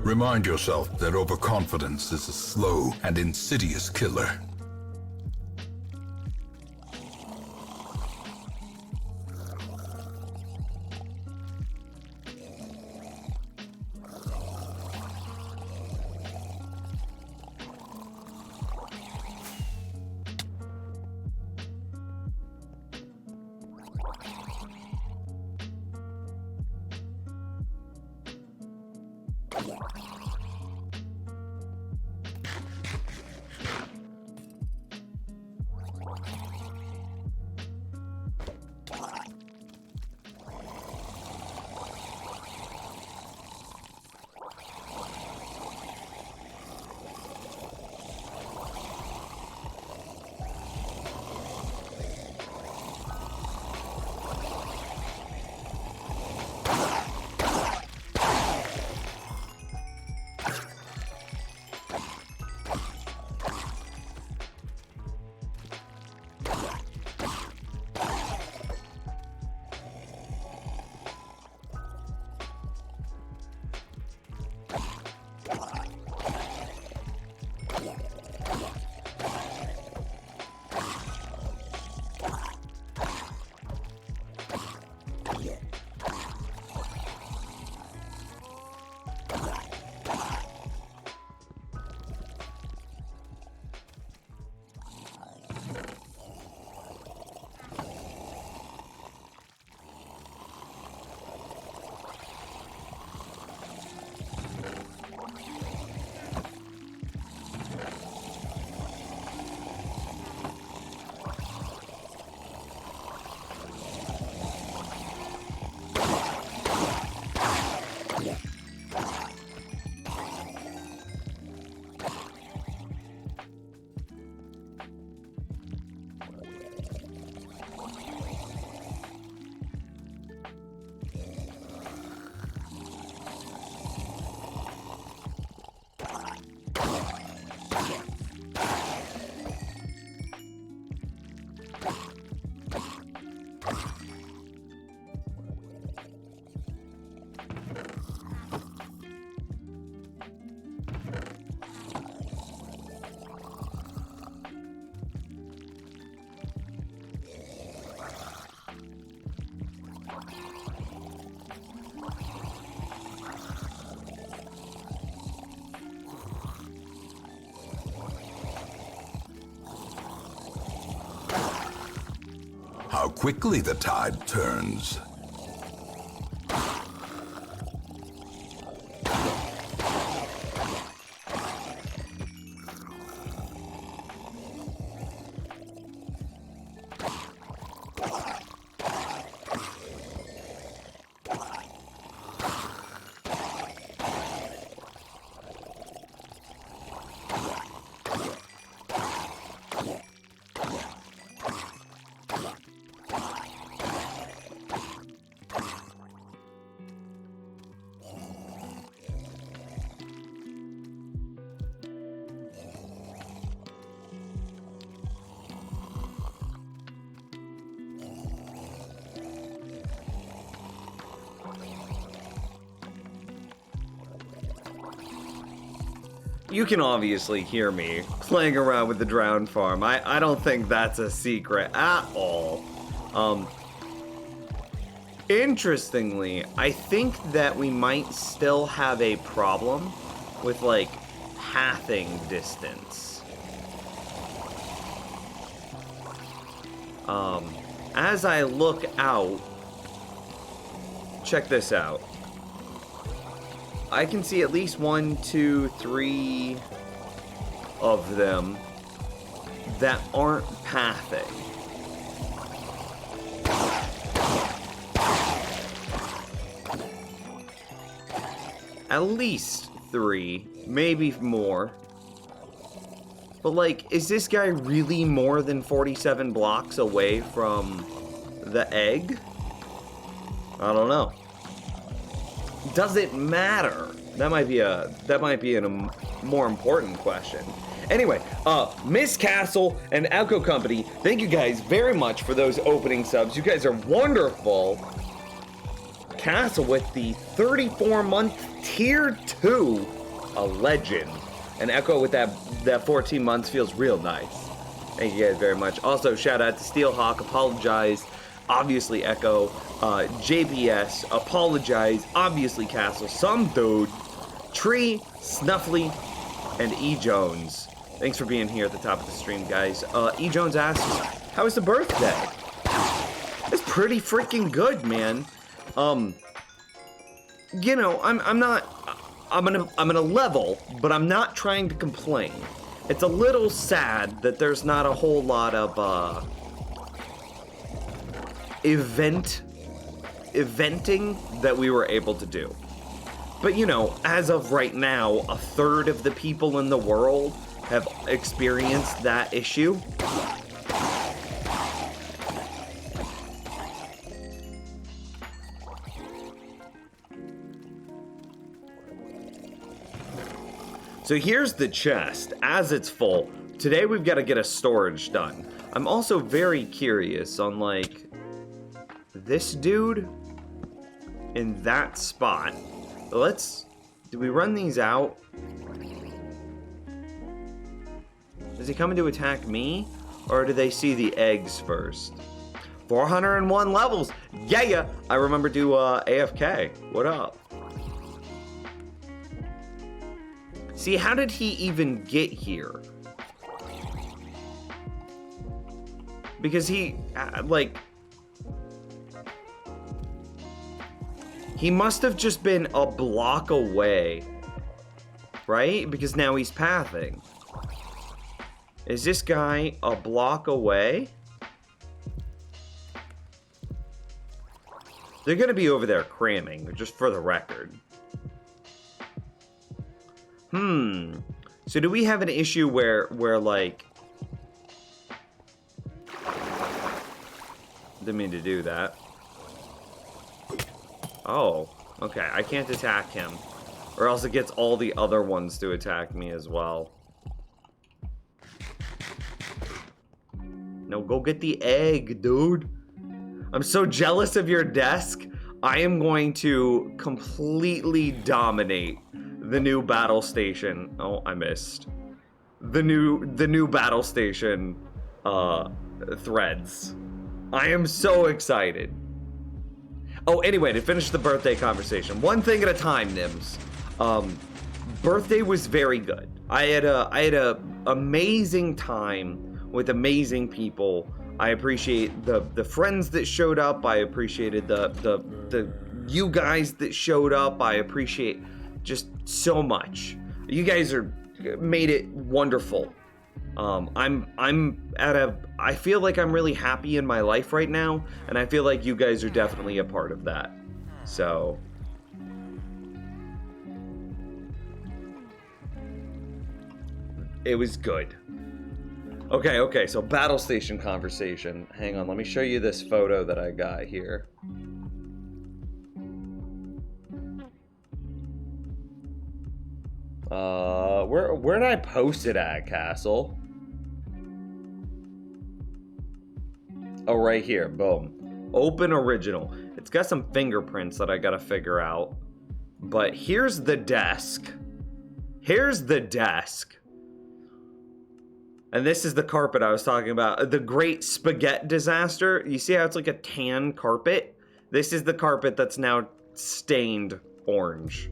Remind yourself that overconfidence is a slow and insidious killer. How quickly the tide turns. You can obviously hear me playing around with the drowned farm. I don't think that's a secret at all. Interestingly, I think that we might still have a problem with, like, pathing distance. As I look out, check this out. I can see at least 1, 2, 3 of them that aren't pathing. At least 3, maybe more. But, like, is this guy really more than 47 blocks away from the egg? I don't know. Does it matter? That might be a more important question. Anyway, Miss Castle and Alco Company, thank you guys very much for those opening subs. You guys are wonderful. Castle with the 34-month tier 2 a legend. And Echo with that 14 months feels real nice. Thank you guys very much. Also, shout out to Steelhawk, apologize. Obviously Echo, JBS, apologize. Obviously Castle, some dude, Tree, Snuffly, and E Jones. Thanks for being here at the top of the stream, guys. E Jones asks, how was the birthday? It's pretty freaking good, man. You know, I'm gonna level, but I'm not trying to complain. It's a little sad that there's not a whole lot of eventing that we were able to do. But you know, as of right now, a third of the people in the world have experienced that issue. So here's the chest, as it's full. Today we've got to get a storage done. I'm also very curious on, like, this dude in that spot. Do we run these out? Is he coming to attack me? Or do they see the eggs first? 401 levels, yeah! I remember to AFK, what up? See, how did he even get here? Because he, he must have just been a block away, right? Because now he's pathing. Is this guy a block away? They're gonna be over there cramming, just for the record. So do we have an issue where like... Didn't mean to do that. Oh, okay, I can't attack him. Or else it gets all the other ones to attack me as well. No, go get the egg, dude. I'm so jealous of your desk. I am going to completely dominate the new battle station. Oh, I missed. The new battle station threads. I am so excited. Oh, anyway, to finish the birthday conversation, one thing at a time, Nims. Birthday was very good. I had a amazing time with amazing people. I appreciate the friends that showed up. I appreciated the you guys that showed up. I appreciate just so much. You guys made it wonderful. I feel like I'm really happy in my life right now, and I feel like you guys are definitely a part of that. So it was good. Okay, so battle station conversation. Hang on, let me show you this photo that I got here. Where did I post it at, Castle? Oh, right here, boom. Open original. It's got some fingerprints that I gotta figure out. But here's the desk. Here's the desk. And this is the carpet I was talking about. The Great Spaghetti Disaster. You see how it's like a tan carpet? This is the carpet that's now stained orange.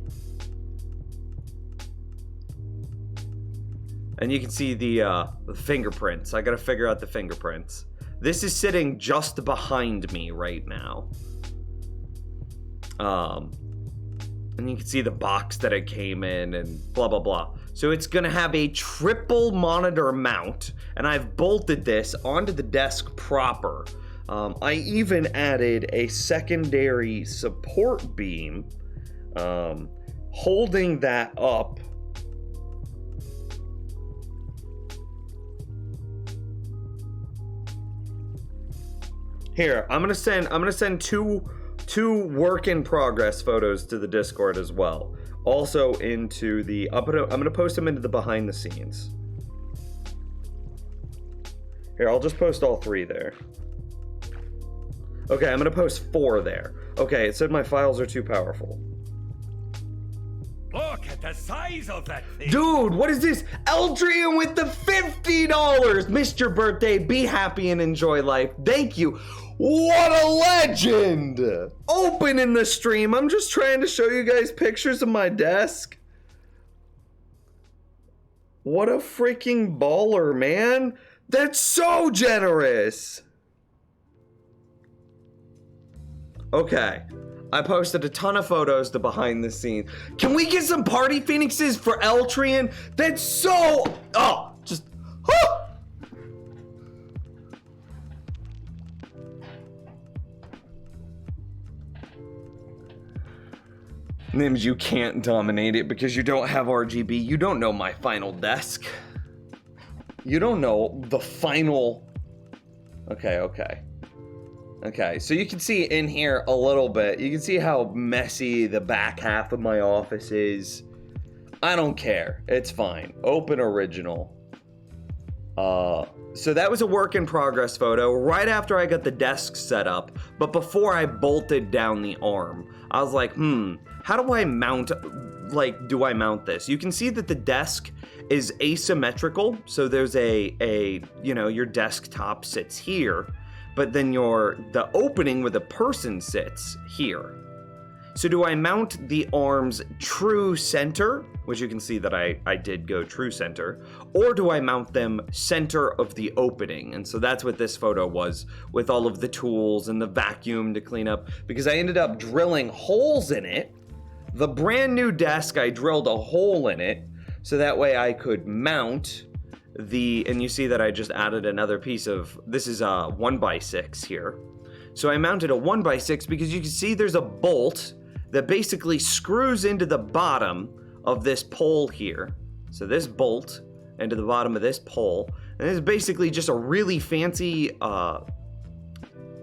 And you can see the fingerprints. I gotta figure out the fingerprints. This is sitting just behind me right now. And you can see the box that it came in and blah, blah, blah. So it's gonna have a triple monitor mount, and I've bolted this onto the desk proper. I even added a secondary support beam, holding that up. Here, I'm gonna send two work in progress photos to the Discord as well. Also into the I'm gonna post them into the behind the scenes. Here, I'll just post all 3 there. Okay, I'm gonna post 4 there. Okay, it said my files are too powerful. Look, at the size of that thing. Dude, what is this? Eldrian with the $50. Mr. Birthday, be happy and enjoy life. Thank you. What a legend. Open in the stream. I'm just trying to show you guys pictures of my desk. What a freaking baller, man. That's so generous. Okay. I posted a ton of photos to behind the scenes. Can we get some party phoenixes for Eltrian? That's so... Oh, just... Oh! Nims, you can't dominate it because you don't have RGB. You don't know my final desk. You don't know the final... Okay, so you can see in here a little bit. You can see how messy the back half of my office is. I don't care. It's fine. Open original. So that was a work in progress photo right after I got the desk set up, but before I bolted down the arm. I was like, how do I mount, do I mount this? You can see that the desk is asymmetrical. So there's your desktop sits here, but then the opening where the person sits here. So do I mount the arms true center, which you can see that I did go true center, or do I mount them center of the opening? And so that's what this photo was, with all of the tools and the vacuum to clean up, because I ended up drilling holes in it. The brand new desk, I drilled a hole in it, so that way I could mount and you see that I just added another piece of, this is a 1x6 here. So I mounted a 1x6 because you can see there's a bolt that basically screws into the bottom of this pole here. So this bolt into the bottom of this pole, and it's basically just a really fancy, what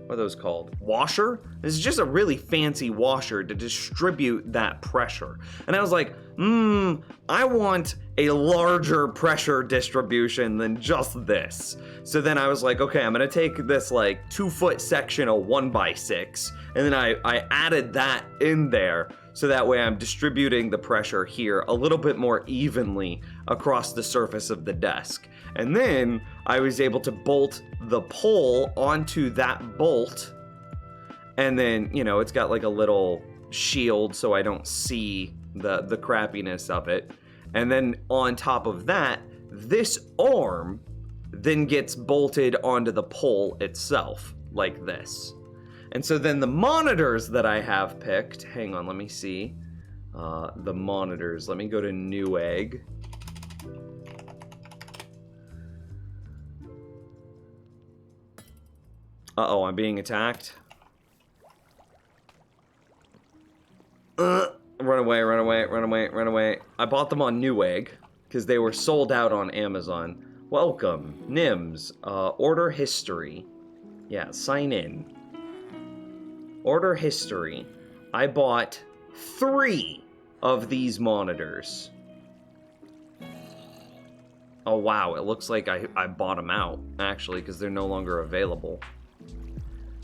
are those called? Washer? This is just a really fancy washer to distribute that pressure. And I was like, I want a larger pressure distribution than just this. So then I was like, okay, I'm gonna take this 2-foot section of 1x6, and then I added that in there, so that way I'm distributing the pressure here a little bit more evenly across the surface of the desk. And then I was able to bolt the pole onto that bolt, and then, it's got a little shield so I don't see the crappiness of it. And then on top of that, this arm then gets bolted onto the pole itself, like this. And so then the monitors that I have picked, hang on, let me see. The monitors, let me go to Newegg. Uh-oh, I'm being attacked. Run away. I bought them on Newegg because they were sold out on Amazon. Welcome, Nims. Order history. Yeah, sign in. Order history. I bought 3 of these monitors. Oh wow, it looks like I bought them out, actually, because they're no longer available.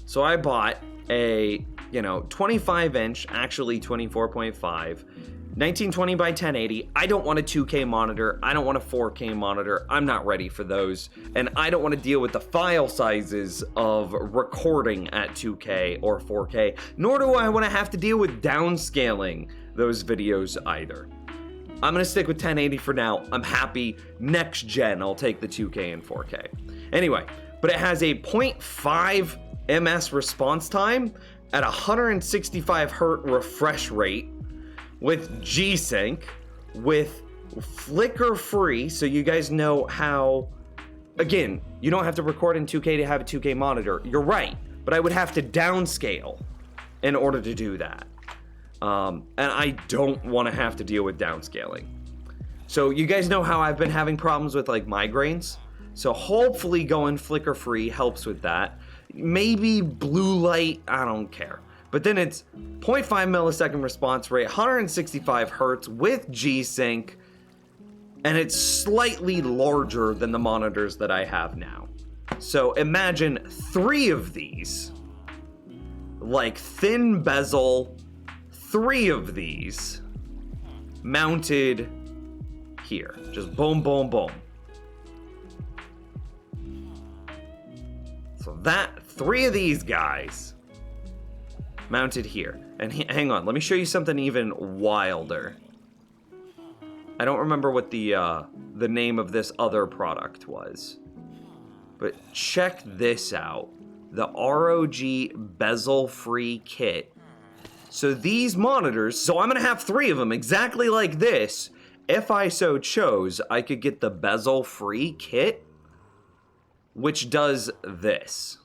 So I bought a 25-inch, actually 24.5, 1920 by 1080. I don't want a 2K monitor. I don't want a 4K monitor. I'm not ready for those. And I don't want to deal with the file sizes of recording at 2K or 4K, nor do I want to have to deal with downscaling those videos either. I'm going to stick with 1080 for now. I'm happy. Next gen, I'll take the 2K and 4K. Anyway, but it has a 0.5 ms response time at 165 hertz refresh rate with G-Sync, with flicker free, so you guys know how, again, you don't have to record in 2K to have a 2K monitor. You're right, but I would have to downscale in order to do that. And I don't want to have to deal with downscaling. So you guys know how I've been having problems with migraines. So hopefully going flicker free helps with that. Maybe blue light, I don't care. But then it's 0.5 millisecond response rate, 165 hertz with G-Sync, and it's slightly larger than the monitors that I have now. So imagine 3 of these, thin bezel, 3 of these, mounted here. Just boom, boom, boom. So that, 3 of these guys mounted here. And hang on, let me show you something even wilder. I don't remember what the name of this other product was. But check this out. The ROG bezel-free kit. So these monitors, so I'm gonna have 3 of them exactly like this. If I so chose, I could get the bezel-free kit, which does this.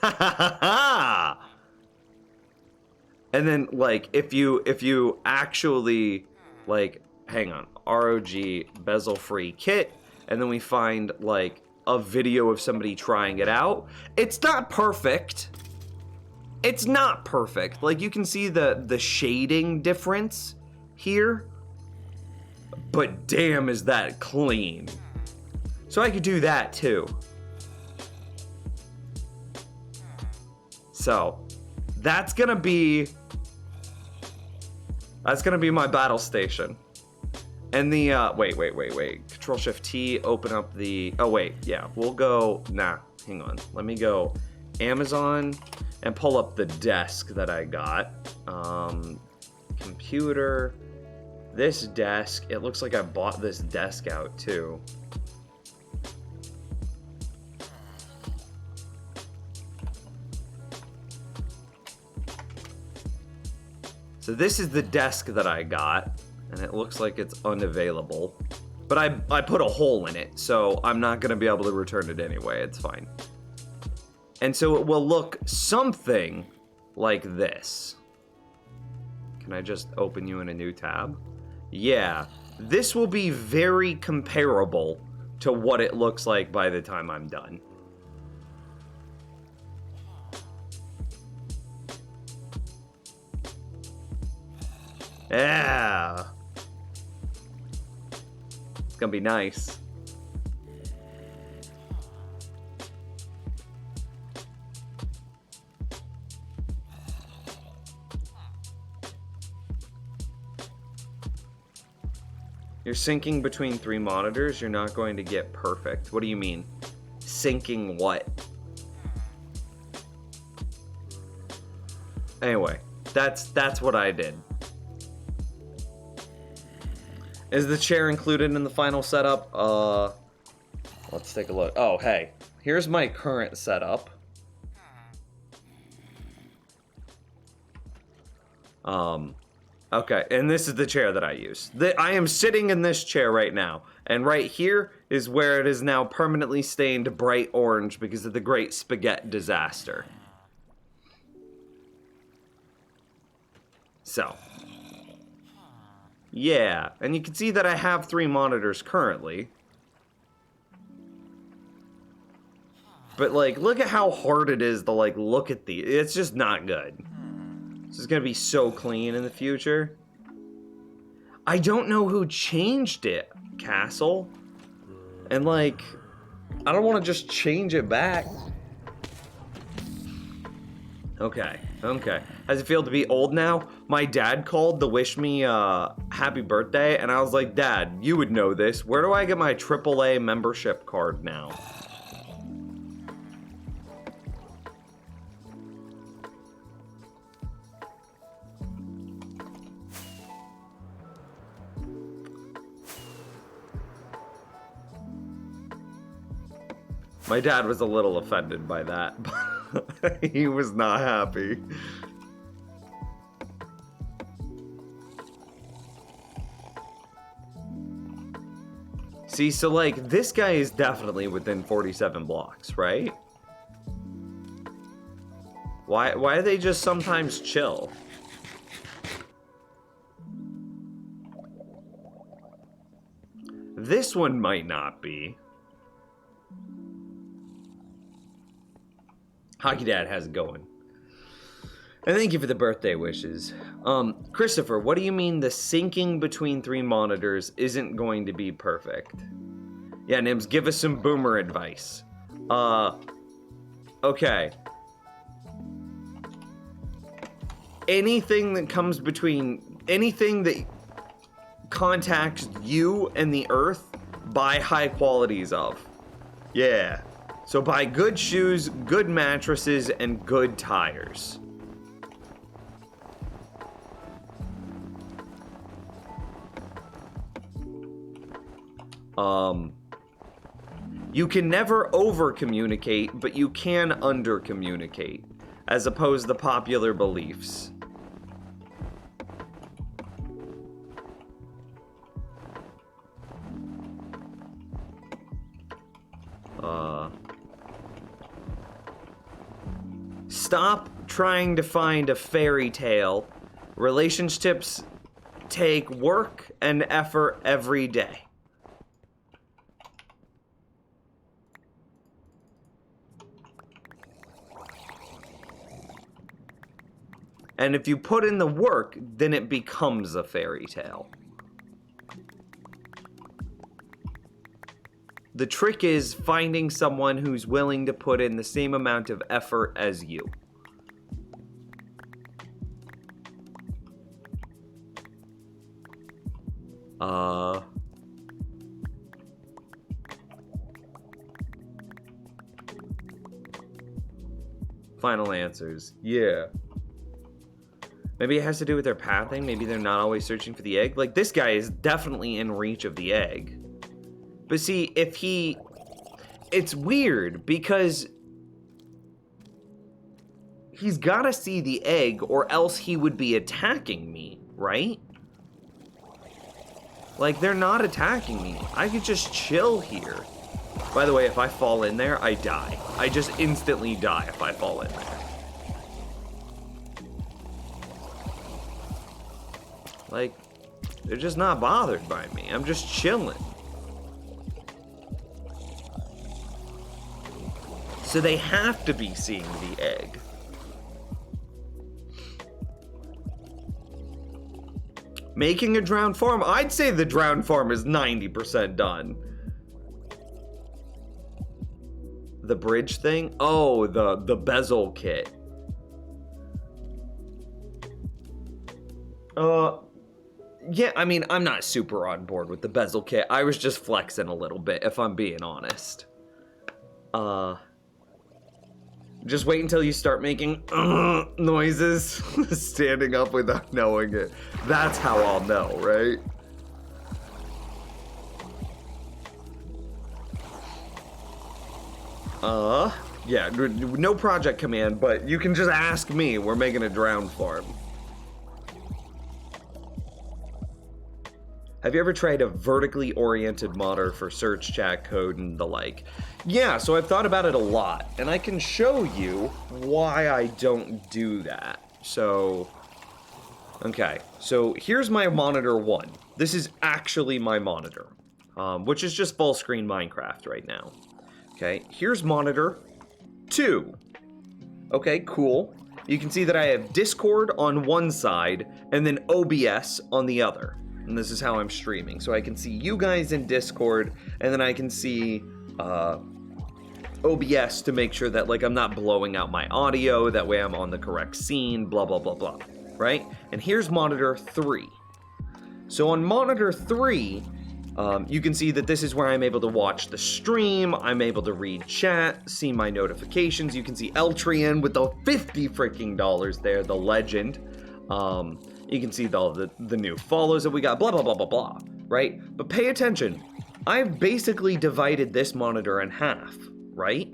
Ha ha ha ha! And then, like, if you actually, like, hang on, ROG bezel-free kit, and then we find, like, a video of somebody trying it out. It's not perfect. It's not perfect. Like, you can see the shading difference here. But damn, is that clean. So I could do that, too. So, that's gonna be my battle station. And the, wait. Control-Shift-T, open up the, oh wait, yeah, we'll go, nah, hang on. Let me go Amazon and pull up the desk that I got. Computer, this desk, it looks like I bought this desk out too. So this is the desk that I got, and it looks like it's unavailable. But I put a hole in it, so I'm not gonna be able to return it anyway, it's fine. And so it will look something like this. Can I just open you in a new tab? Yeah, this will be very comparable to what it looks like by the time I'm done. Yeah. It's gonna be nice. You're syncing between 3 monitors, you're not going to get perfect. What do you mean? Syncing what? Anyway, that's what I did. Is the chair included in the final setup? Let's take a look. Oh, hey. Here's my current setup. Okay, and this is the chair that I use. I am sitting in this chair right now, and right here is where it is now permanently stained bright orange because of the Great Spaghetti Disaster. So. Yeah, and you can see that I have 3 monitors currently. But, like, look at how hard it is to, like, look at these. It's just not good. This is gonna be so clean in the future. I don't know who changed it, Castle. And, like, I don't want to just change it back. Okay. How's it feel to be old now? My dad called to wish me happy birthday, and I was like, Dad, you would know this. Where do I get my AAA membership card now? My dad was a little offended by that. He was not happy. See, so like, this guy is definitely within 47 blocks, right? Why do they just sometimes chill? This one might not be. Hockey Dad, how's it going? And thank you for the birthday wishes. Christopher, what do you mean the syncing between 3 monitors isn't going to be perfect? Yeah, Nims, give us some boomer advice. Okay. anything that comes between, anything that contacts you and the earth, buy high qualities of. Yeah. So buy good shoes, good mattresses, and good tires. You can never over-communicate, but you can under-communicate, as opposed to popular beliefs. Stop trying to find a fairy tale. Relationships take work and effort every day. And if you put in the work, then it becomes a fairy tale. The trick is finding someone who's willing to put in the same amount of effort as you. Final answers. Yeah. Maybe it has to do with their pathing. Maybe they're not always searching for the egg. Like, this guy is definitely in reach of the egg. But see, if he... It's weird, because... he's gotta see the egg, or else he would be attacking me, right? Like, they're not attacking me. I could just chill here. By the way, if I fall in there, I die. I just instantly die if I fall in there. Like, they're just not bothered by me. I'm just chilling. So they have to be seeing the egg. Making a drowned farm. I'd say the drowned farm is 90% done. The bridge thing? Oh, the bezel kit. Yeah, I mean, I'm not super on board with the bezel kit. I was just flexing a little bit, if I'm being honest. Just wait until you start making noises, standing up without knowing it. That's how I'll know, right? Yeah, no project command, but you can just ask me. We're making a drowned farm. Have you ever tried a vertically oriented modder for search, chat, code, and the like? Yeah, so I've thought about it a lot, and I can show you why I don't do that. So, okay, so here's my monitor 1. This is actually my monitor, which is just full screen Minecraft right now. Okay, here's monitor 2. Okay, cool. You can see that I have Discord on one side, and then OBS on the other. And this is how I'm streaming. So I can see you guys in Discord, and then I can see OBS to make sure that, like, I'm not blowing out my audio. That way I'm on the correct scene, blah, blah, blah, blah, right? And here's monitor 3. So on monitor 3, you can see that this is where I'm able to watch the stream. I'm able to read chat, see my notifications. You can see Eltrian with the $50 freaking there, the legend. You can see all the new follows that we got, blah, blah, blah, blah, blah, right? But pay attention. I've basically divided this monitor in half, right?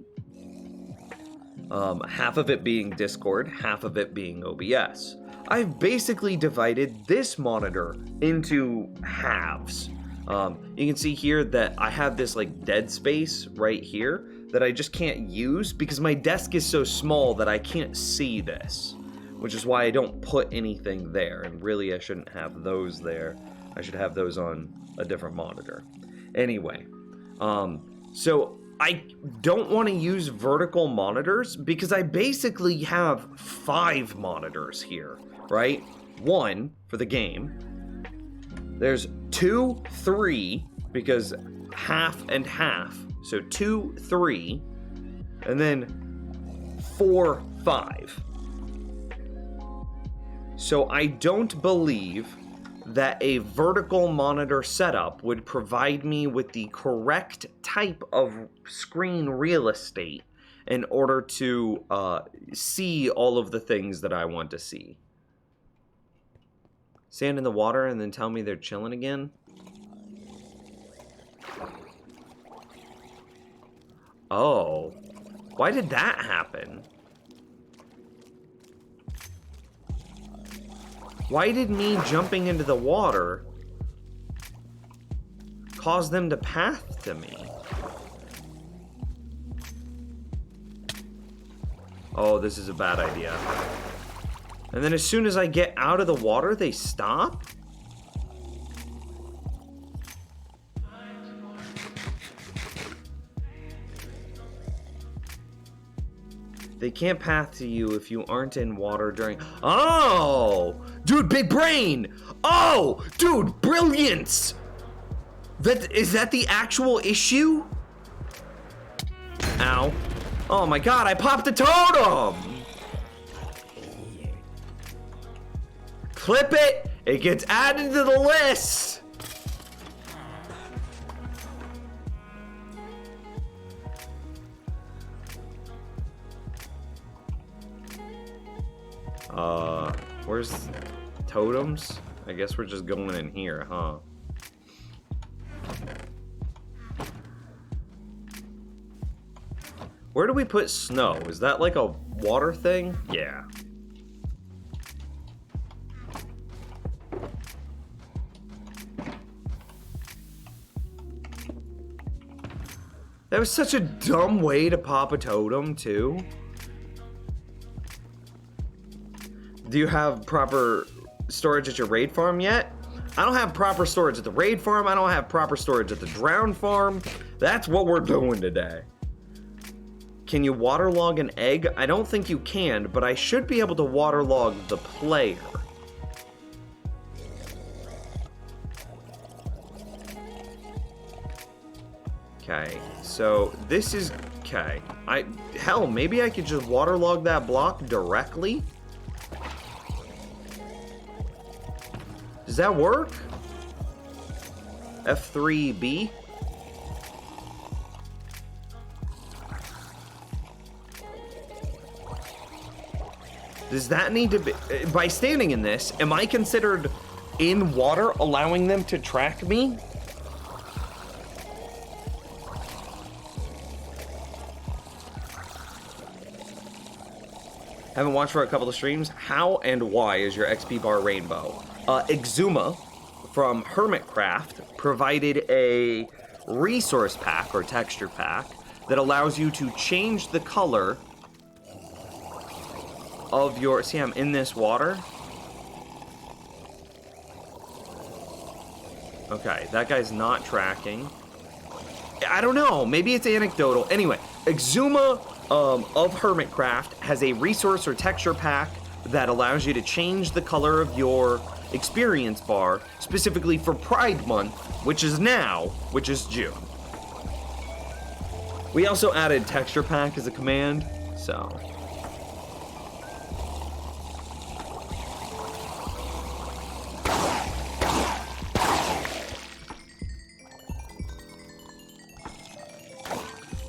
Half of it being Discord, half of it being OBS. I've basically divided this monitor into halves. You can see here that I have this like dead space right here that I just can't use because my desk is so small that I can't see this. Which is why I don't put anything there, and really I shouldn't have those there. I should have those on a different monitor. Anyway, so I don't want to use vertical monitors because I basically have 5 monitors here, right? 1 for the game. There's 2, 3, because half and half. So 2, 3, and then 4, 5. So I don't believe that a vertical monitor setup would provide me with the correct type of screen real estate in order to see all of the things that I want to see. Sand in the water and then tell me they're chilling again? Oh. Why did that happen? Why did me jumping into the water cause them to path to me? Oh, this is a bad idea. And then as soon as I get out of the water, they stop? They can't path to you if you aren't in water during... Oh! Dude, big brain! Oh! Dude, brilliance! Is that the actual issue? Ow. Oh my god, I popped a totem! Clip it! It gets added to the list! Where's totems? I guess we're just going in here, huh? Where do we put snow? Is that like a water thing? Yeah. That was such a dumb way to pop a totem, too. Do you have proper storage at your raid farm yet? I don't have proper storage at the raid farm. I don't have proper storage at the drown farm. That's what we're doing today. Can you waterlog an egg? I don't think you can, but I should be able to waterlog the player. Okay, so this is... Okay. Hell, maybe I could just waterlog that block directly? Does that work? F3B? Does that need to be... By standing in this, am I considered in water, allowing them to track me? Haven't watched for a couple of streams. How and why is your XP bar rainbow? Exuma from Hermitcraft provided a resource pack or texture pack that allows you to change the color of your... See, I'm in this water. Okay, that guy's not tracking. I don't know. Maybe it's anecdotal. Anyway, Exuma of Hermitcraft has a resource or texture pack that allows you to change the color of your experience bar, specifically for Pride Month, which is now, which is June. We also added texture pack as a command, so...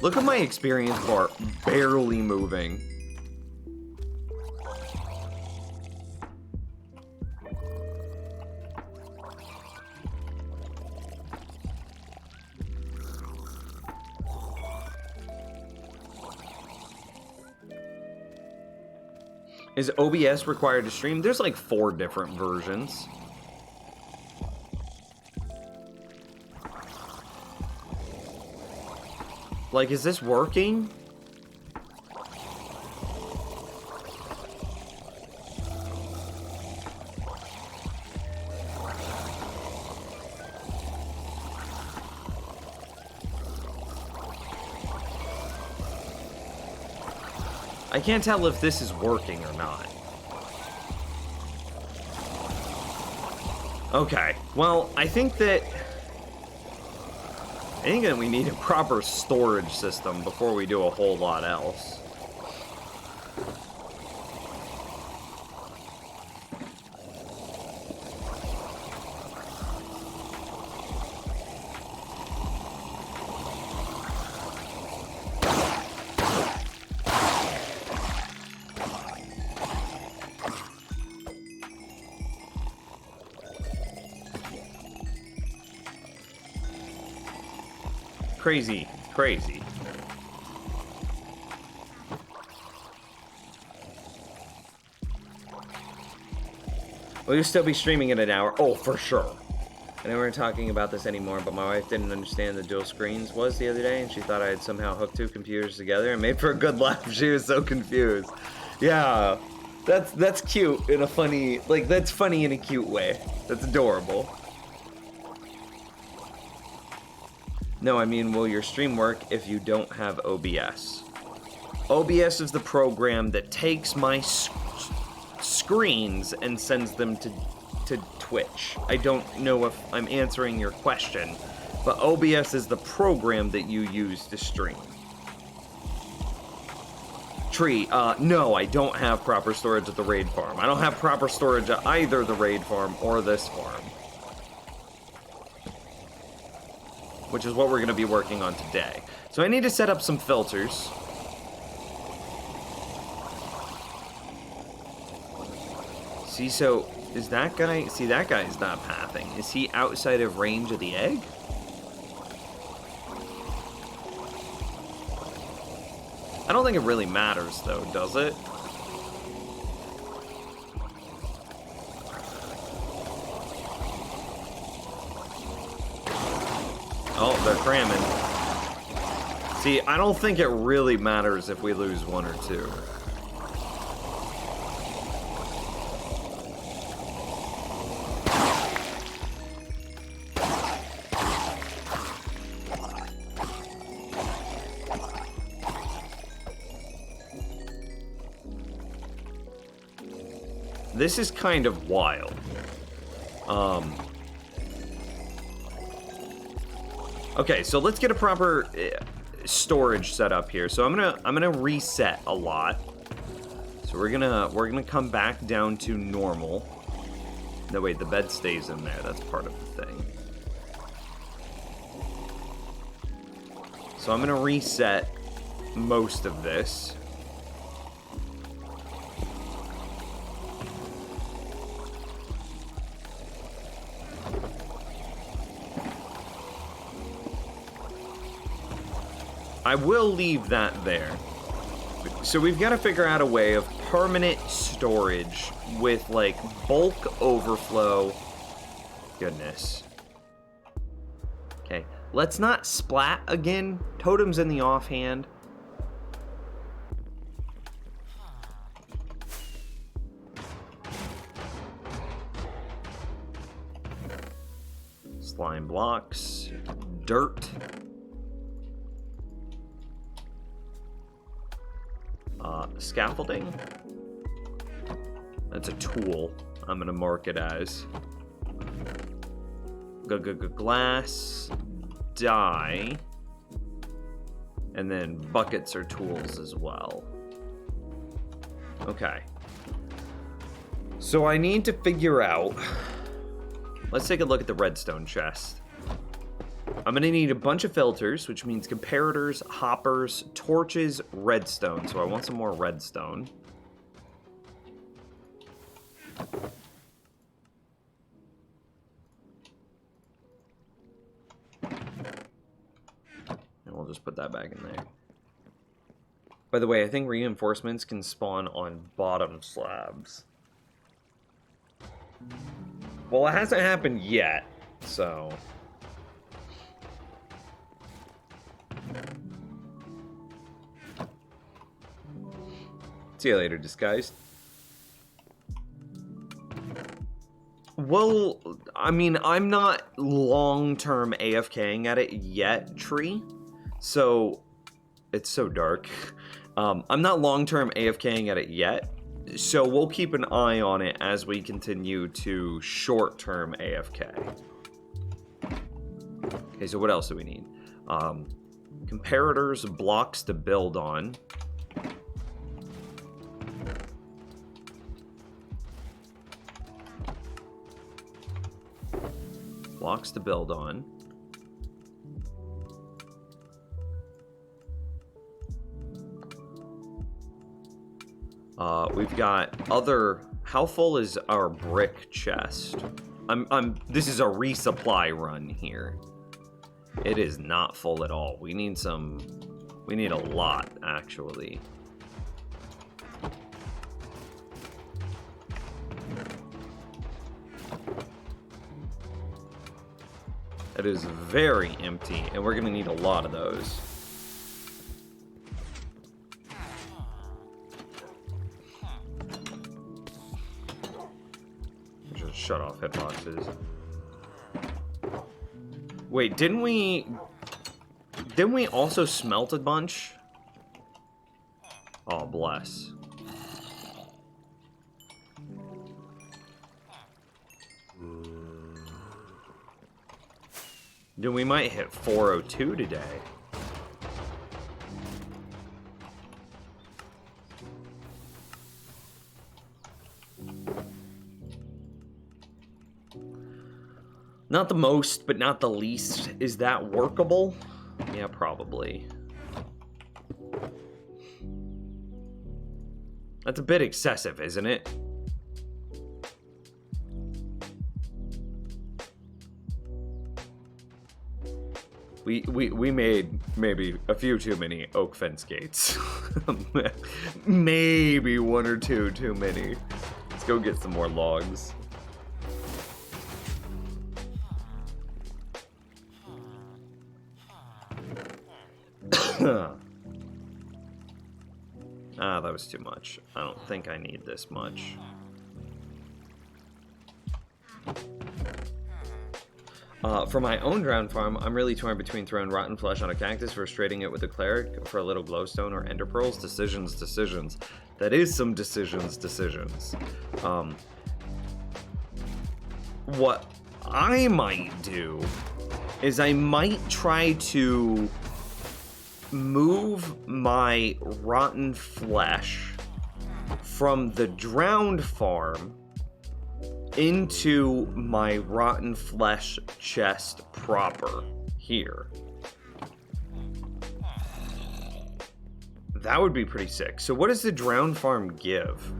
Look at my experience bar barely moving. Is OBS required to stream? There's like 4 different versions. Like, is this working? I can't tell if this is working or not. Okay, well, I think that we need a proper storage system before we do a whole lot else. Crazy, crazy. Will you still be streaming in an hour? Oh, for sure. I know we weren't talking about this anymore, but my wife didn't understand the dual screens was the other day, and she thought I had somehow hooked two computers together and made for a good laugh. She was so confused. Yeah, that's cute in a funny, like, that's funny in a cute way. That's adorable. No, I mean, will your stream work if you don't have OBS? OBS is the program that takes my screens and sends them to Twitch. I don't know if I'm answering your question, but OBS is the program that you use to stream. Tree, no, I don't have proper storage at the raid farm. I don't have proper storage at either the raid farm or this farm. Which is what we're going to be working on today. So I need to set up some filters. See, so is that guy... See, that guy's not pathing. Is he outside of range of the egg? I don't think it really matters, though, does it? Oh, they're cramming. See, I don't think it really matters if we lose one or two. This is kind of wild. Okay, so let's get a proper storage set up here. So I'm gonna reset a lot. So we're gonna come back down to normal. No, wait, the bed stays in there. That's part of the thing. So I'm gonna reset most of this. I will leave that there. So we've got to figure out a way of permanent storage with, like, bulk overflow. Goodness. Okay, let's not splat again. Totem's in the offhand. Slime blocks. Dirt. Scaffolding. That's a tool. I'm gonna mark it as. Glass, dye, and then buckets are tools as well. Okay. So I need to figure out. Let's take a look at the redstone chest. I'm gonna need a bunch of filters, which means comparators, hoppers, torches, redstone. So I want some more redstone. And we'll just put that back in there. By the way, I think reinforcements can spawn on bottom slabs. Well, it hasn't happened yet, so... See you later, Disguised. Well, I mean, I'm not long-term AFKing at it yet, Tree. So, it's so dark. I'm not long-term AFKing at it yet. So we'll keep an eye on it as we continue to short-term AFK. Okay, so what else do we need? Comparators, blocks to build on. Blocks to build on. We've got other... How full is our brick chest? This is a resupply run here. It is not full at all. We need a lot, actually. It is very empty, and we're gonna need a lot of those. Just shut off hitboxes. Wait, didn't we also smelt a bunch? Oh, bless. Then we might hit 402 today. Not the most, but not the least. Is that workable? Yeah, probably. That's a bit excessive, isn't it? We made maybe a few too many oak fence gates. Maybe one or two too many. Let's go get some more logs. Ah, that was too much. I don't think I need this much. For my own drowned farm, I'm really torn between throwing rotten flesh on a cactus versus trading it with a cleric for a little glowstone or ender pearls. Decisions. That is some decisions. What I might do is I might try to move my rotten flesh from the drowned farm into my rotten flesh chest proper here. That would be pretty sick. So what does the drowned farm give?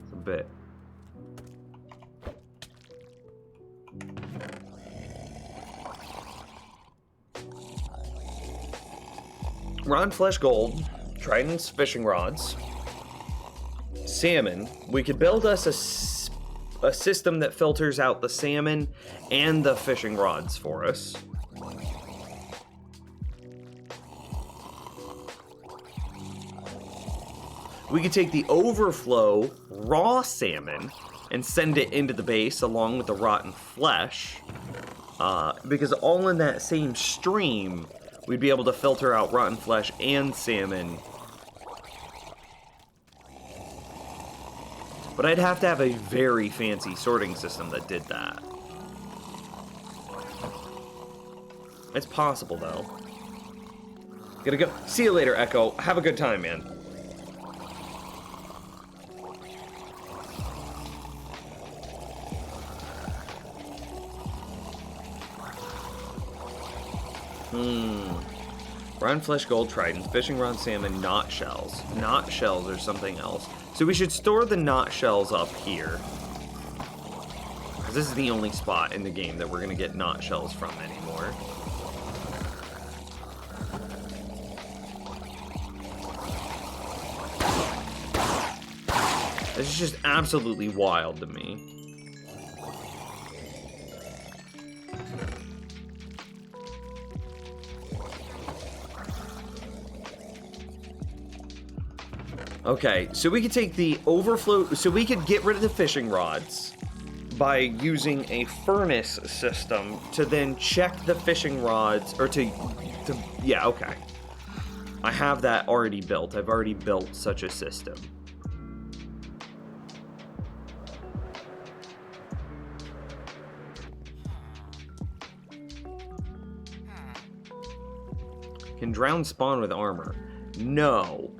It's a bit. Rotten flesh gold, Trident's fishing rods, salmon. We could build us a system that filters out the salmon and the fishing rods for us. We could take the overflow raw salmon and send it into the base along with the rotten flesh, because all in that same stream, we'd be able to filter out rotten flesh and salmon. But I'd have to have a very fancy sorting system that did that. It's possible, though. Gotta go. See you later, Echo. Have a good time, man. Rotten flesh, gold, trident, fishing rod, salmon, knot shells. Knot shells or something else. So we should store the knot shells up here. Because this is the only spot in the game that we're going to get knot shells from anymore. This is just absolutely wild to me. Okay, so we could take the overflow, so we could get rid of the fishing rods by using a furnace system to then check the fishing rods, or yeah, okay. I have that already built. I've already built such a system. Can drown spawn with armor? No.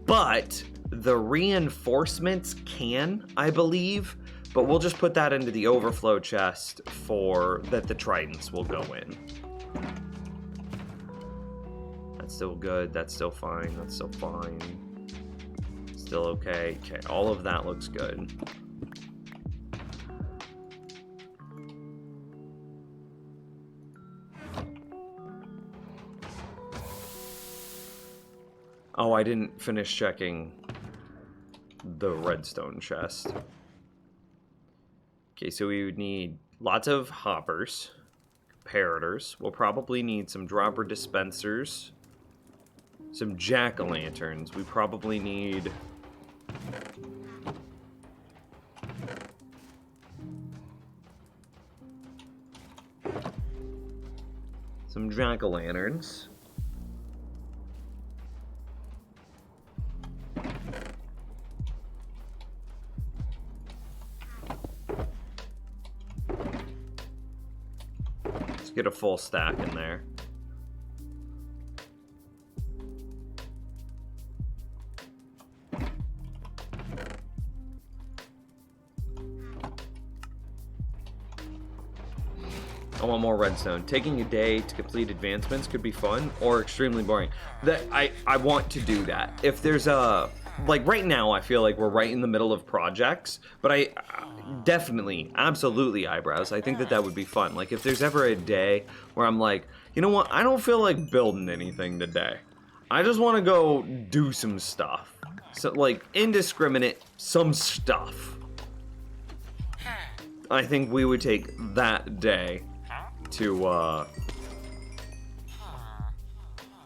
But the reinforcements can, I believe, but we'll just put that into the overflow chest for that the tridents will go in. That's still good, that's still fine, that's still fine. Still okay. Okay, all of that looks good. Oh, I didn't finish checking the redstone chest. Okay, so we would need lots of hoppers, comparators. We'll probably need some dropper dispensers, some jack-o'-lanterns. We probably need some jack-o'-lanterns. Let's get a full stack in there. I want more redstone. Taking a day to complete advancements could be fun or extremely boring. That I want to do that. If there's a like right now, I feel like we're right in the middle of projects, but I definitely, absolutely eyebrows. I think that that would be fun. Like if there's ever a day where I'm like, you know what? I don't feel like building anything today. I just want to go do some stuff. So like indiscriminate some stuff. I think we would take that day to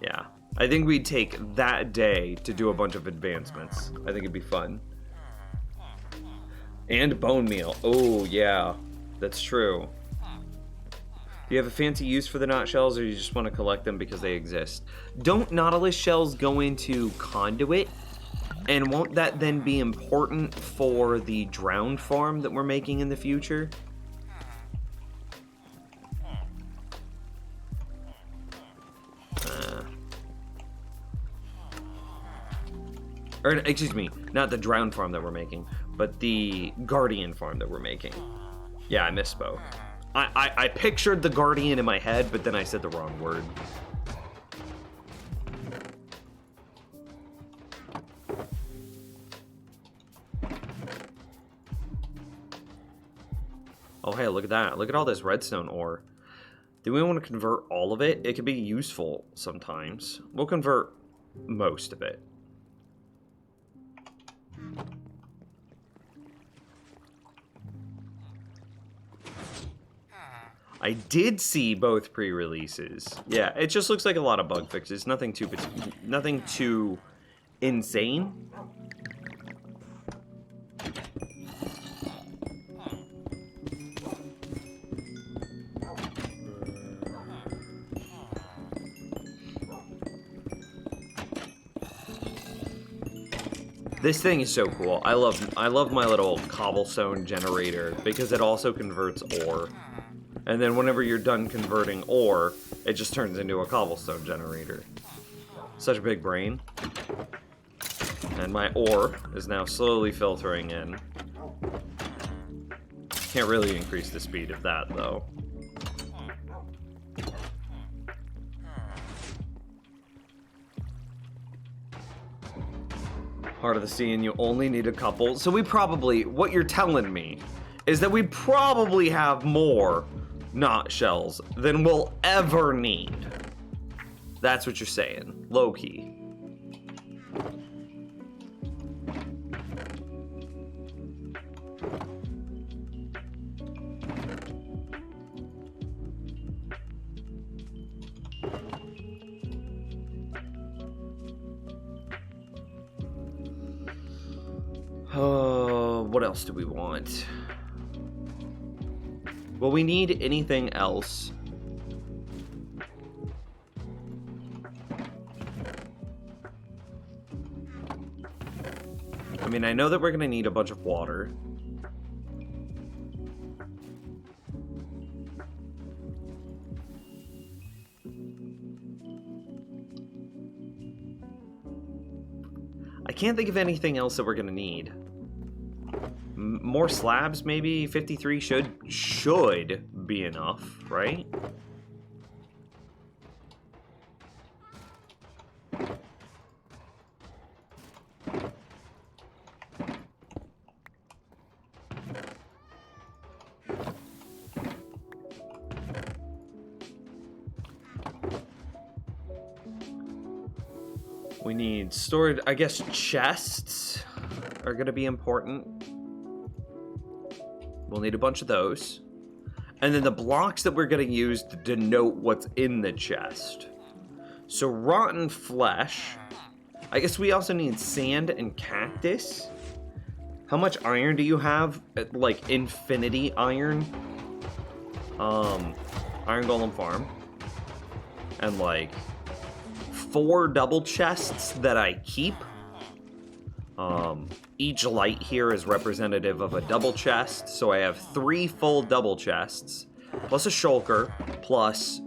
yeah, I think we'd take that day to do a bunch of advancements. I think it'd be fun. And bone meal. Oh yeah, that's true. Do you have a fancy use for the knot shells, or you just want to collect them because they exist? Don't nautilus shells go into conduit? And won't that then be important for the drowned farm that we're making in the future? Or, excuse me, not the drowned farm that we're making, but the guardian farm that we're making. Yeah, I misspoke. I pictured the guardian in my head, but then I said the wrong word. Oh, hey, look at that. Look at all this redstone ore. Do we want to convert all of it? It could be useful sometimes. We'll convert most of it. I did see both pre-releases. Yeah, it just looks like a lot of bug fixes. Nothing too insane. This thing is so cool. I love my little cobblestone generator because it also converts ore. And then whenever you're done converting ore, it just turns into a cobblestone generator. Such a big brain. And my ore is now slowly filtering in. Can't really increase the speed of that though. Heart of the Sea, and you only need a couple. So we probably, what you're telling me is that we probably have more knot shells than we'll ever need. That's what you're saying, low key. What else do we want? Will we need anything else? I mean, I know that we're gonna need a bunch of water. I can't think of anything else that we're gonna need. More slabs, maybe? 53 should be enough, right? We need storage. I guess chests are going to be important. We'll need a bunch of those. And then the blocks that we're going to use to denote what's in the chest. So rotten flesh. I guess we also need sand and cactus. How much iron do you have? Like infinity iron? Iron Golem Farm. And like 4 double chests that I keep. Each light here is representative of a double chest, so I have 3 full double chests, plus a shulker, plus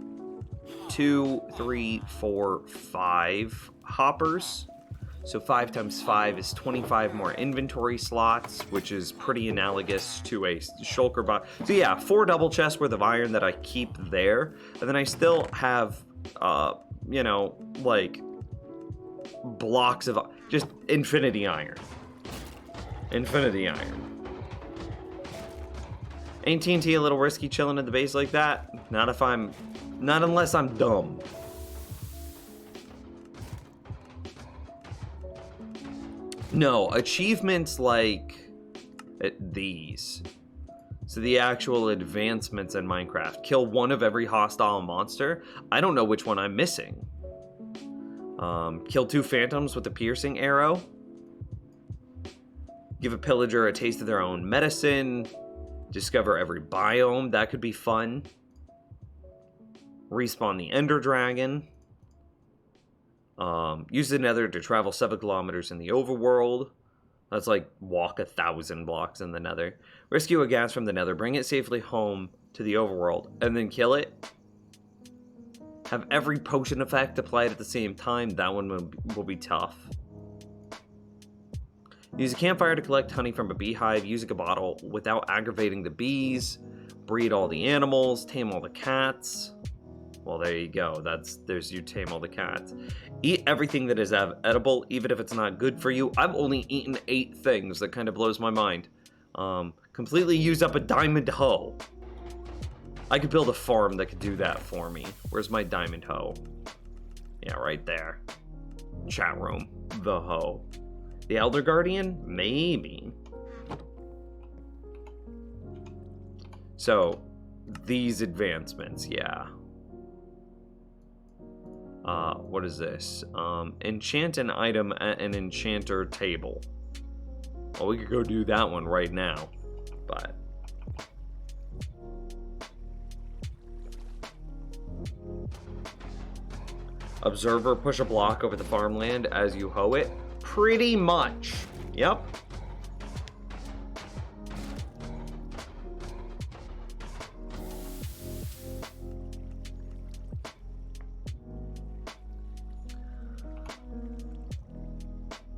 2, 3, 4, 5 hoppers. So 5 times 5 is 25 more inventory slots, which is pretty analogous to a shulker box. So yeah, 4 double chests worth of iron that I keep there, and then I still have, you know, like blocks of just infinity iron. Infinity iron. Ain't TNT a little risky chilling at the base like that? Not unless I'm dumb. No, achievements like these. So the actual advancements in Minecraft. Kill 1 of every hostile monster. I don't know which one I'm missing. Kill 2 phantoms with a piercing arrow. Give a pillager a taste of their own medicine. Discover every biome. That could be fun. Respawn the Ender Dragon. Use the Nether to travel 7 kilometers in the overworld. That's like walk 1,000 blocks in the Nether. Rescue a gas from the Nether. Bring it safely home to the overworld. And then kill it. Have every potion effect applied at the same time. That one will be tough. Use a campfire to collect honey from a beehive. Use a bottle without aggravating the bees. Breed all the animals. Tame all the cats. Well, there you go. There's you tame all the cats. Eat everything that is edible, even if it's not good for you. I've only eaten 8 things. That kind of blows my mind. Completely use up a diamond hoe. I could build a farm that could do that for me. Where's my diamond hoe? Yeah, right there. Chat room. The hoe. The Elder Guardian? Maybe. So, these advancements, yeah. What is this? Enchant an item at an enchanter table. Well, we could go do that one right now, but... Observer, push a block over the farmland as you hoe it. Pretty much. Yep.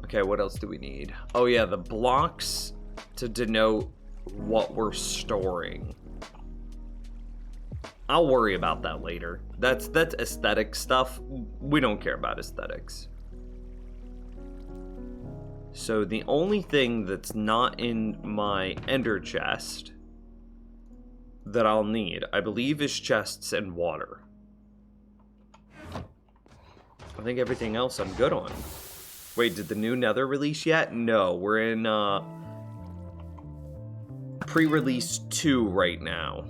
Okay, what else do we need? Oh yeah, the blocks to denote what we're storing. I'll worry about that later. That's aesthetic stuff. We don't care about aesthetics. So the only thing that's not in my ender chest that I'll need, I believe, is chests and water. I think everything else I'm good on. Wait, did the new Nether release yet? No, we're in pre-release 2 right now.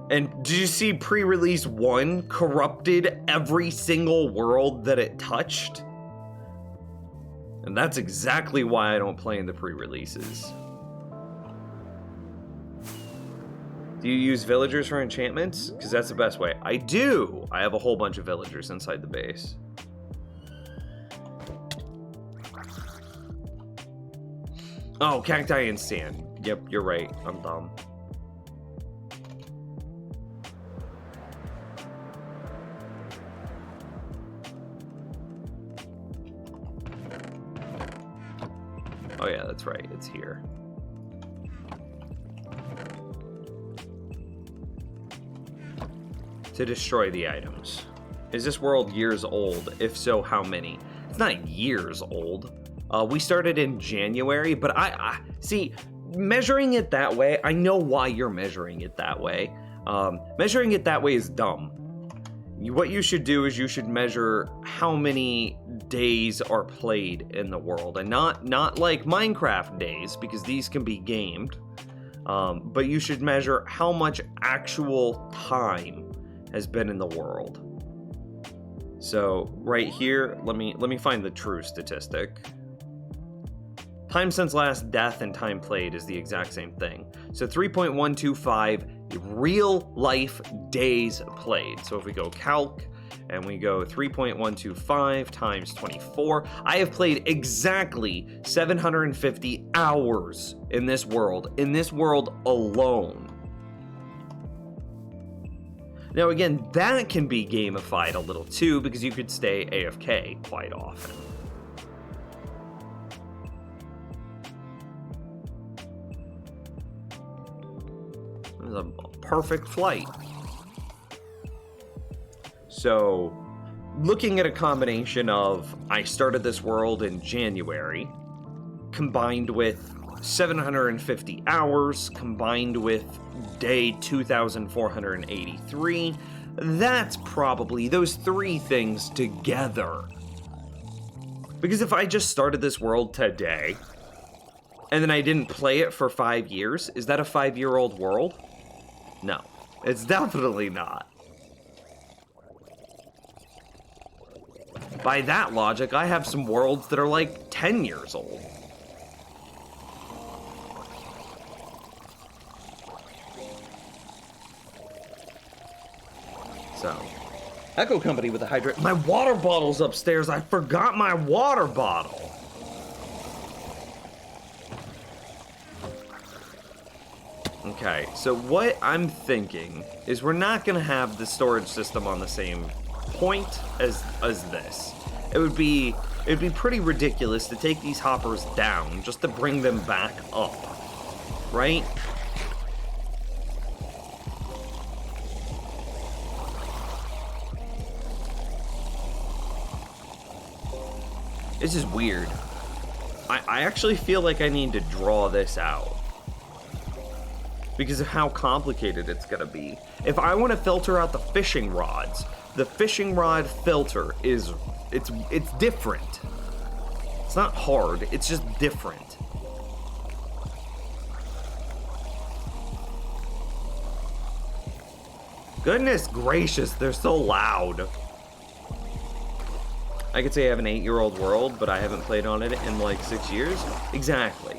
And did you see pre-release 1 corrupted every single world that it touched? And that's exactly why I don't play in the pre-releases. Do you use villagers for enchantments? Because that's the best way. I do! I have a whole bunch of villagers inside the base. Oh, cacti and sand. Yep, you're right. I'm dumb. Oh yeah, that's right. It's here. To destroy the items. Is this world years old? If so, how many? It's not years old. We started in January, but I see, measuring it that way, I know why you're measuring it that way. Measuring it that way is dumb. what you should do is you should measure how many days are played in the world, and not like Minecraft days, because these can be gamed, but you should measure how much actual time has been in the world. So right here, let me find the true statistic. Time since last death and time played is the exact same thing. So 3.125 real life days played. So if we go calc and we go 3.125 times 24, I have played exactly 750 hours in this world alone. Now again, that can be gamified a little too, because you could stay AFK quite often. This is a perfect flight. So, looking at a combination of I started this world in January, combined with 750 hours, combined with day 2483, that's probably those three things together. Because if I just started this world today, and then I didn't play it for 5 years, is that a 5-year-old world? No, it's definitely not. By that logic, I have some worlds that are like 10 years old. So, Echo Company with a hydrate. My water bottle's upstairs. I forgot my water bottle. Okay, so what I'm thinking is we're not gonna have the storage system on the same point as this. It'd be pretty ridiculous to take these hoppers down just to bring them back up, right? This is weird. I actually feel like I need to draw this out, because of how complicated it's gonna be. If I want to filter out the fishing rods, the fishing rod filter it's different. It's not hard, it's just different. Goodness gracious, they're so loud. I could say I have an 8-year-old world, but I haven't played on it in like 6 years. Exactly.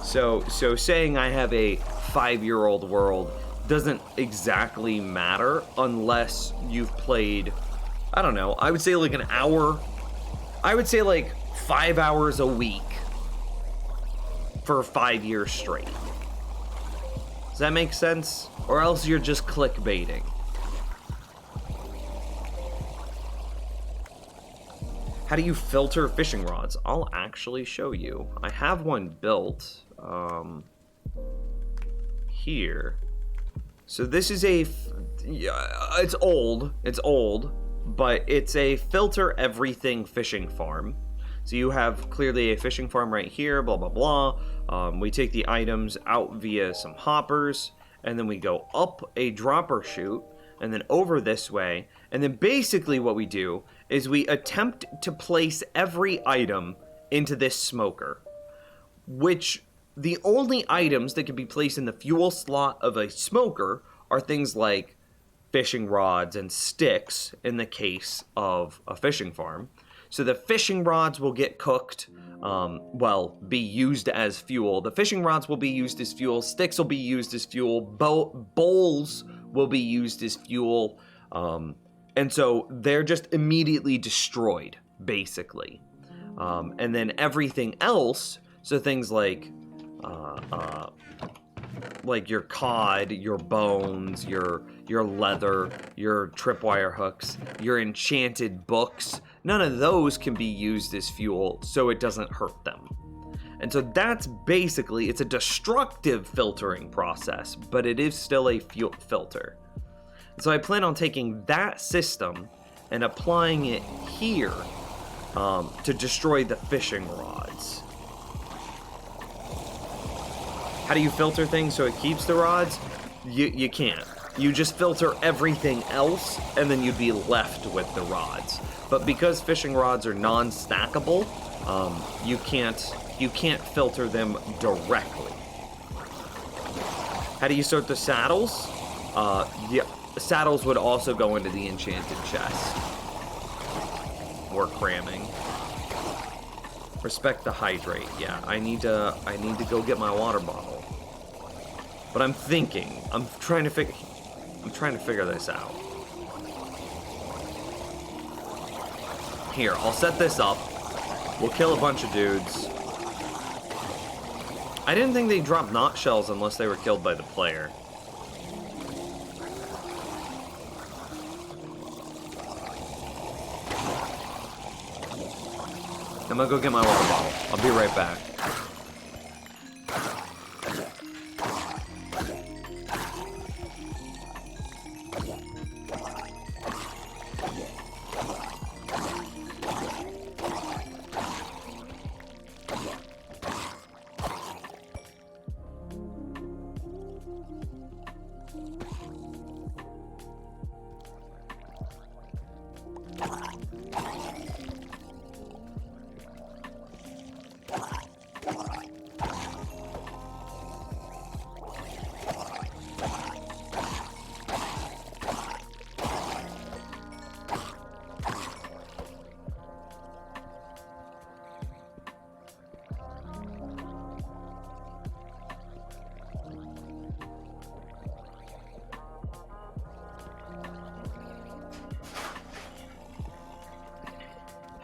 So saying I have a 5-year-old world doesn't exactly matter unless you've played, I don't know, I would say like an hour. I would say like 5 hours a week for 5 years straight. Does that make sense? Or else you're just clickbaiting. How do you filter fishing rods? I'll actually show you. I have one built here. So this is it's old, but it's a filter everything fishing farm. So you have clearly a fishing farm right here, blah, blah, blah. We take the items out via some hoppers, and then we go up a dropper chute, and then over this way. And then basically what we do is we attempt to place every item into this smoker, which the only items that can be placed in the fuel slot of a smoker are things like fishing rods and sticks in the case of a fishing farm. So the fishing rods will get cooked, be used as fuel. The fishing rods will be used as fuel. Sticks will be used as fuel. Bowls will be used as fuel. And so they're just immediately destroyed, basically. And then everything else, so things like your cod, your bones, your leather, your tripwire hooks, your enchanted books, none of those can be used as fuel, so it doesn't hurt them. And so that's basically, it's a destructive filtering process, but it is still a fuel filter. So I plan on taking that system and applying it here to destroy the fishing rods. How do you filter things so it keeps the rods? You can't. you just filter everything else, and then you'd be left with the rods. But because fishing rods are non-stackable, you can't filter them directly. How do you sort the saddles? Yeah, saddles would also go into the enchanted chest. Or cramming. Respect the hydrate. Yeah, I need to go get my water bottle. But I'm trying to figure this out. Here, I'll set this up. We'll kill a bunch of dudes. I didn't think they dropped knot shells unless they were killed by the player. I'm gonna go get my water bottle. I'll be right back.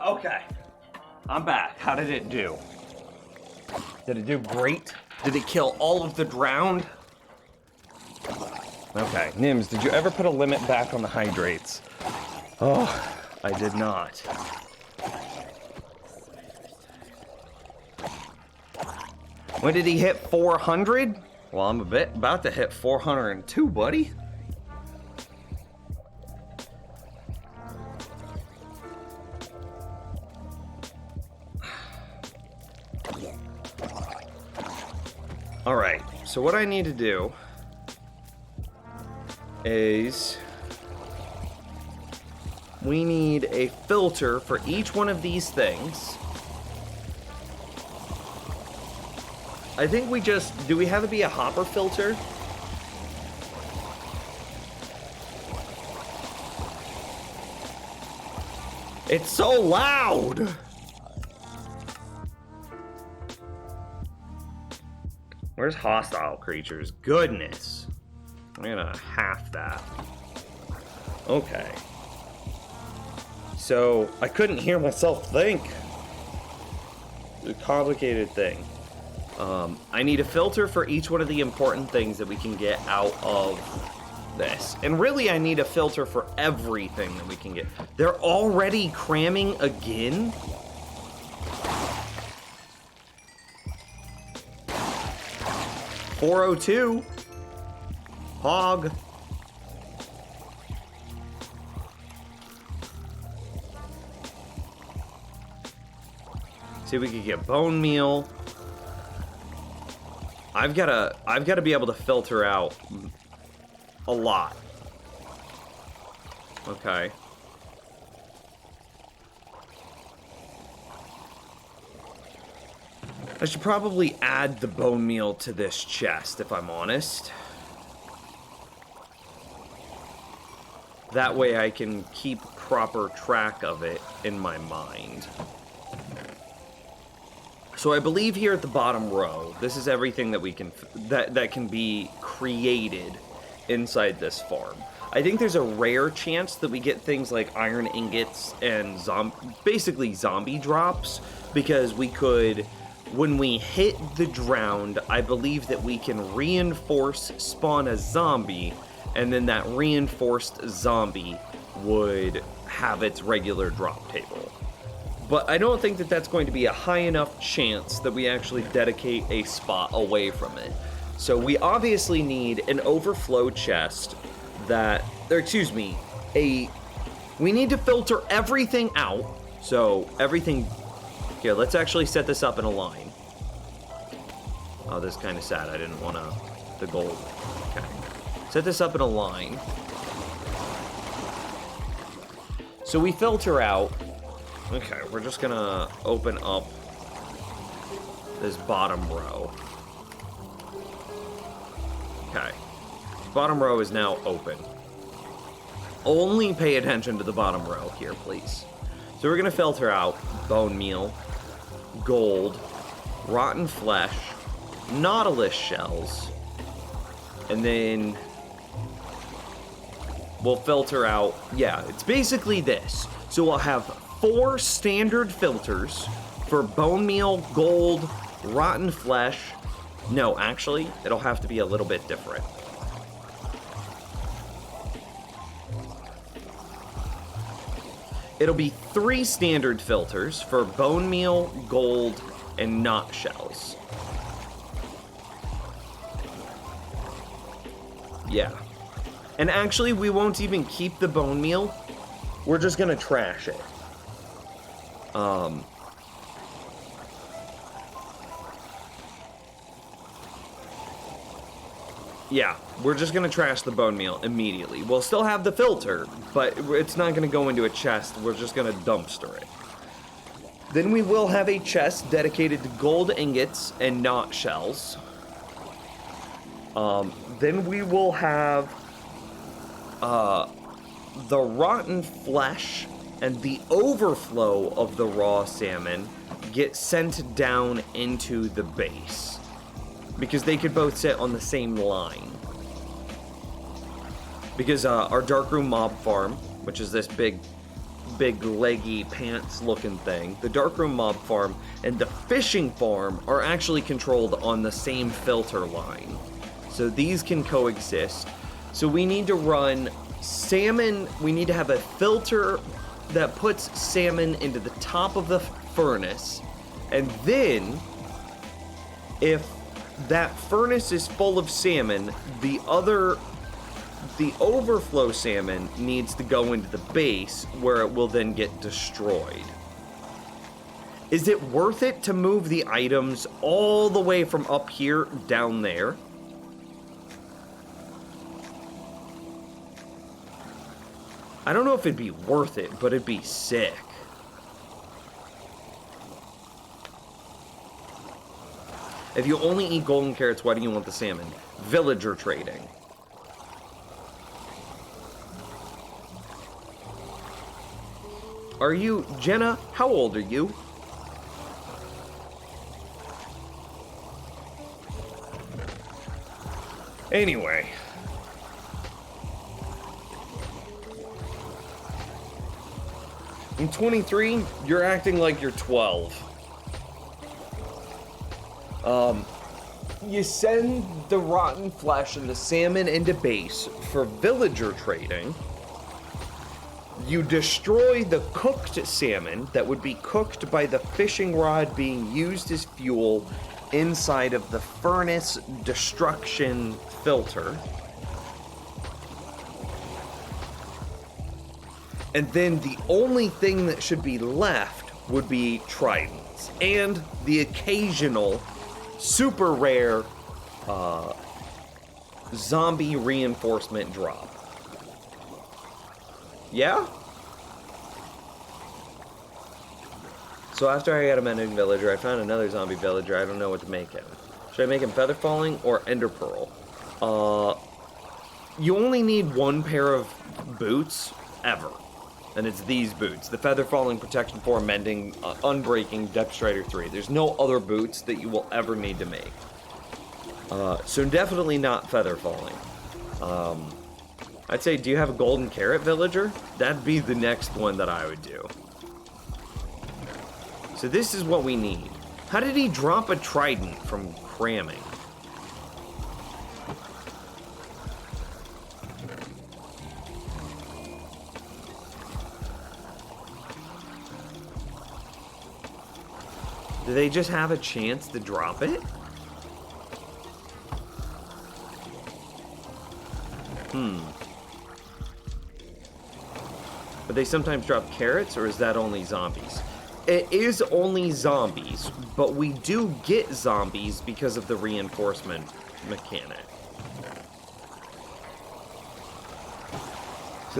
Okay, I'm back. How did it do? Did it do great? Did it kill all of the drowned? Okay, Nims, did you ever put a limit back on the hydrates? Oh, I did not. When did he hit 400? Well, I'm about to hit 402, buddy. All right, so what I need to do is we need a filter for each one of these things. I think do we have it be a hopper filter? It's so loud! Where's hostile creatures? Goodness. I'm gonna half that. Okay. So, I couldn't hear myself think. It's a complicated thing. I need a filter for each one of the important things that we can get out of this. And really, I need a filter for everything that we can get. They're already cramming again? $402. Hog. See if we could get bone meal. I've gotta be able to filter out a lot. Okay. I should probably add the bone meal to this chest, if I'm honest. That way I can keep proper track of it in my mind. So I believe here at the bottom row, this is everything that we can that can be created inside this farm. I think there's a rare chance that we get things like iron ingots and basically zombie drops, because we could, when we hit the drowned, I believe that we can reinforce spawn a zombie, and then that reinforced zombie would have its regular drop table. But I don't think that that's going to be a high enough chance that we actually dedicate a spot away from it. So we obviously need an overflow chest we need to filter everything out. So everything, here, let's actually set this up in a line. Oh, this is kind of sad. I didn't want the gold. Okay. Set this up in a line. So we filter out. Okay, we're just gonna open up this bottom row. Okay. Bottom row is now open. Only pay attention to the bottom row here, please. So we're gonna filter out bone meal, gold, rotten flesh, nautilus shells, and then we'll filter out, yeah, it's basically this. So we'll have 4 standard filters for bone meal, gold, rotten flesh. No, actually, it'll have to be a little bit different. It'll be 3 standard filters for bone meal, gold, and knot shells. Yeah. And actually, we won't even keep the bone meal. We're just gonna trash it. Yeah, we're just gonna trash the bone meal immediately. We'll still have the filter, but it's not gonna go into a chest. We're just gonna dumpster it. Then we will have a chest dedicated to gold ingots and knot shells. Then we will have the rotten flesh and the overflow of the raw salmon get sent down into the base, because they could both sit on the same line. Because our darkroom mob farm, which is this big leggy pants looking thing, the darkroom mob farm and the fishing farm are actually controlled on the same filter line. So these can coexist. So we need to run salmon, we need to have a filter that puts salmon into the top of the furnace, and then if that furnace is full of salmon, the overflow salmon needs to go into the base where it will then get destroyed. Is it worth it to move the items all the way from up here down there? I don't know if it'd be worth it, but it'd be sick. If you only eat golden carrots, why do you want the salmon? Villager trading. Are you, Jenna, how old are you? Anyway. I'm 23, you're acting like you're 12. You send the rotten flesh and the salmon into base for villager trading. You destroy the cooked salmon that would be cooked by the fishing rod being used as fuel inside of the furnace destruction filter. And then the only thing that should be left would be tridents and the occasional super rare zombie reinforcement drop. Yeah? So after I got a mending villager, I found another zombie villager. I don't know what to make him. Should I make him feather falling or ender pearl? You only need 1 pair of boots ever. And it's these boots. The Feather Falling, Protection 4, Mending, Unbreaking, Depth Strider 3. There's no other boots that you will ever need to make. So definitely not Feather Falling. I'd say, do you have a Golden Carrot Villager? That'd be the next one that I would do. So this is what we need. How did he drop a trident from cramming? Do they just have a chance to drop it? But they sometimes drop carrots, or is that only zombies? It is only zombies, but we do get zombies because of the reinforcement mechanic.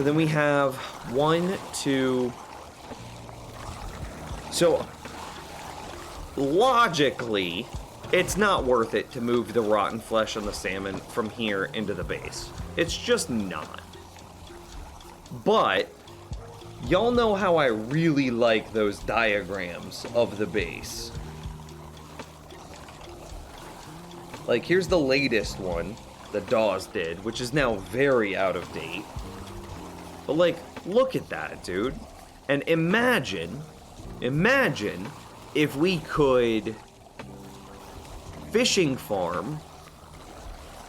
So then we have 1, 2... So, logically, it's not worth it to move the rotten flesh on the salmon from here into the base. It's just not. But, y'all know how I really like those diagrams of the base. Like, here's the latest one that Dawes did, which is now very out of date. But, like, look at that, dude. And imagine if we could fishing farm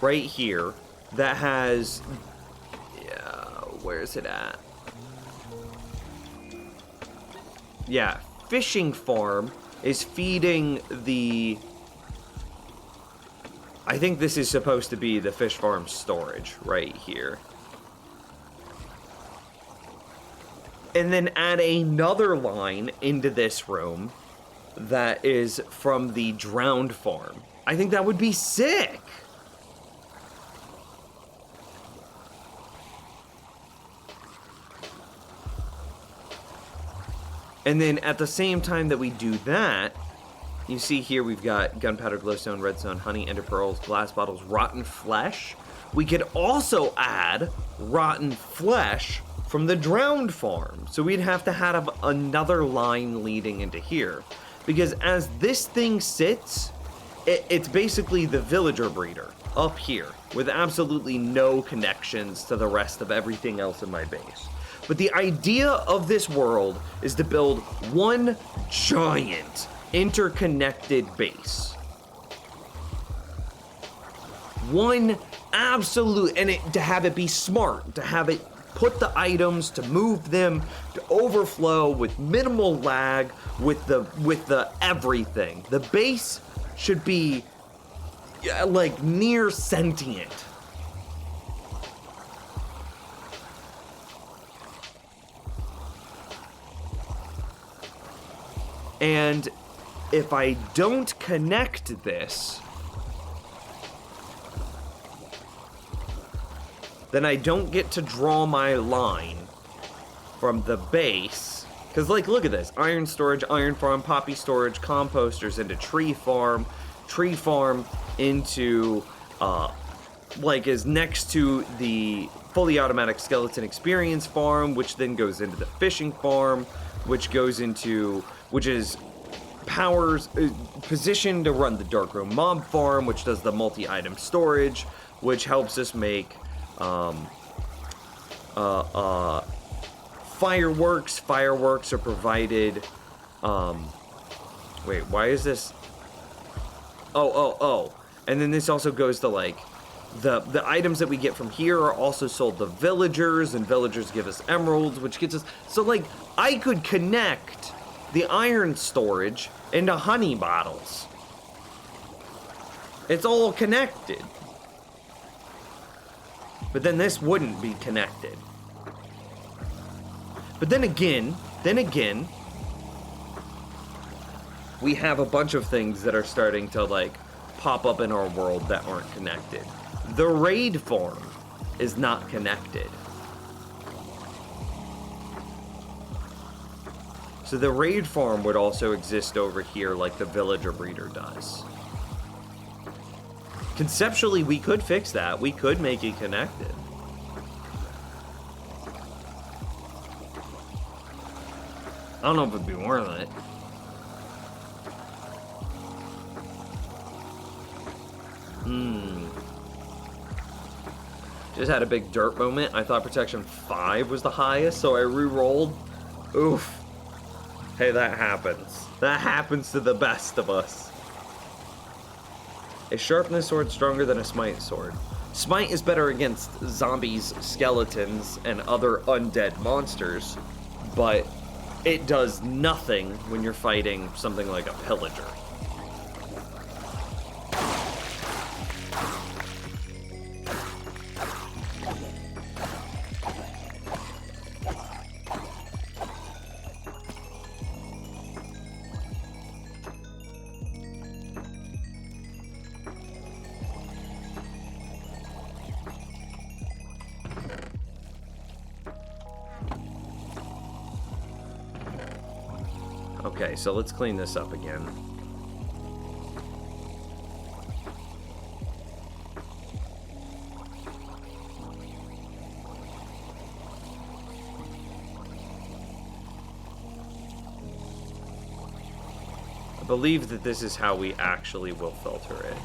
right here that has, where is it at? Yeah, fishing farm is feeding the, I think this is supposed to be the fish farm storage right here. And then add another line into this room that is from the drowned farm. I think that would be sick. And then at the same time that we do that, you see here we've got gunpowder, glowstone, redstone, honey, ender pearls, glass bottles, rotten flesh. We could also add rotten flesh from the drowned farm. So we'd have to have another line leading into here. Because as this thing sits, it's basically the villager breeder up here with absolutely no connections to the rest of everything else in my base. But the idea of this world is to build one giant interconnected base. One absolute, and to have it be smart, to have it put the items, to move them, to overflow with minimal lag, with the everything. The base should be like near sentient. And if I don't connect this, then I don't get to draw my line from the base. Because, like, look at this. Iron storage, iron farm, poppy storage, composters into tree farm into, like, is next to the fully automatic skeleton experience farm, which then goes into the fishing farm, which is positioned to run the darkroom mob farm, which does the multi-item storage, which helps us make fireworks. Fireworks are provided. Wait, why is this? Oh. And then this also goes to like the items that we get from here are also sold to villagers, and villagers give us emeralds, which gets us. So like I could connect the iron storage into honey bottles. It's all connected. But then this wouldn't be connected. But then again, we have a bunch of things that are starting to like pop up in our world that aren't connected. The raid farm is not connected. So the raid farm would also exist over here like the villager breeder does. Conceptually, we could fix that. We could make it connected. I don't know if it'd be worth it. Just had a big dirt moment. I thought protection 5 was the highest, so I re-rolled. Oof. Hey, that happens. That happens to the best of us. Is sharpness sword stronger than a smite sword? Smite is better against zombies, skeletons, and other undead monsters, but it does nothing when you're fighting something like a pillager. Okay, so let's clean this up again. I believe that this is how we actually will filter it.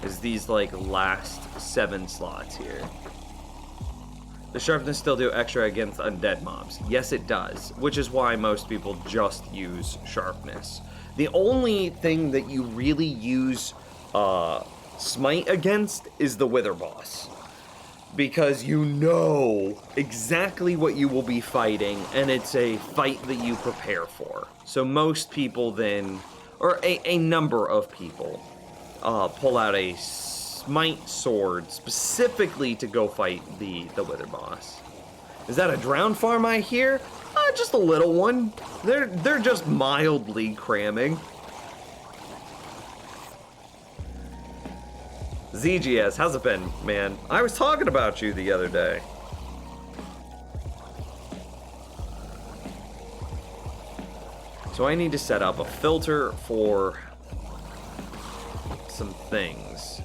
Is these like last 7 slots here. Does sharpness still do extra against undead mobs? Yes, it does, which is why most people just use sharpness. The only thing that you really use smite against is the wither boss, because you know exactly what you will be fighting, and it's a fight that you prepare for. So most people then, or a number of people, pull out a smite sword specifically to go fight the wither boss. Is that a drowned farm I hear? Just a little one. They're just mildly cramming. ZGS, how's it been, man? I was talking about you the other day. So I need to set up a filter for some things.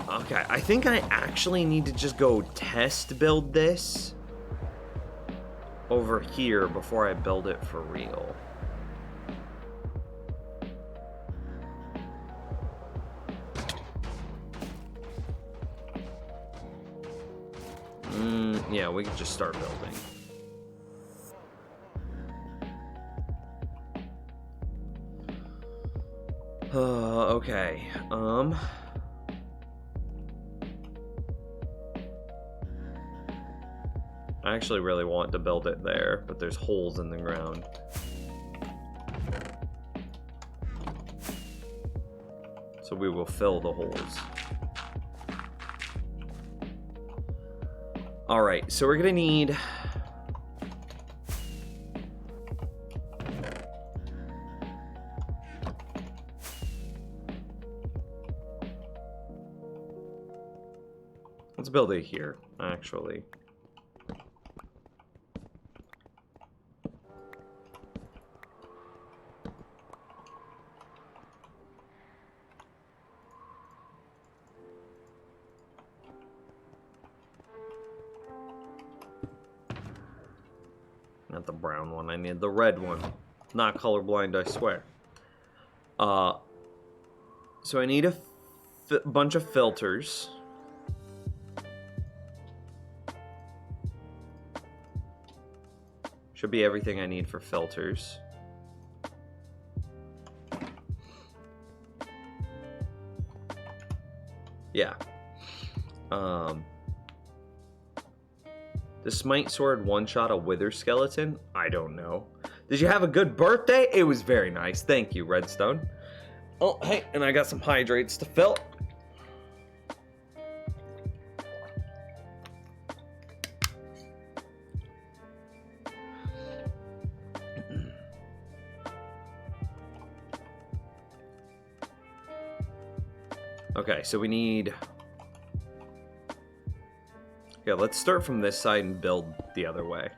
Okay, I think I actually need to just go test build this over here before I build it for real. Yeah, we can just start building. Okay, I actually really want to build it there, but there's holes in the ground. So we will fill the holes. Alright, so we're gonna need... Let's build it here, actually. Not the brown one, I need the red one. Not colorblind, I swear. So I need a bunch of filters. Should be everything I need for filters. Yeah. The smite sword one-shot a wither skeleton? I don't know. Did you have a good birthday? It was very nice. Thank you, Redstone. Oh, hey, and I got some hydrates to fill. Okay, so we need... Yeah, let's start from this side and build the other way.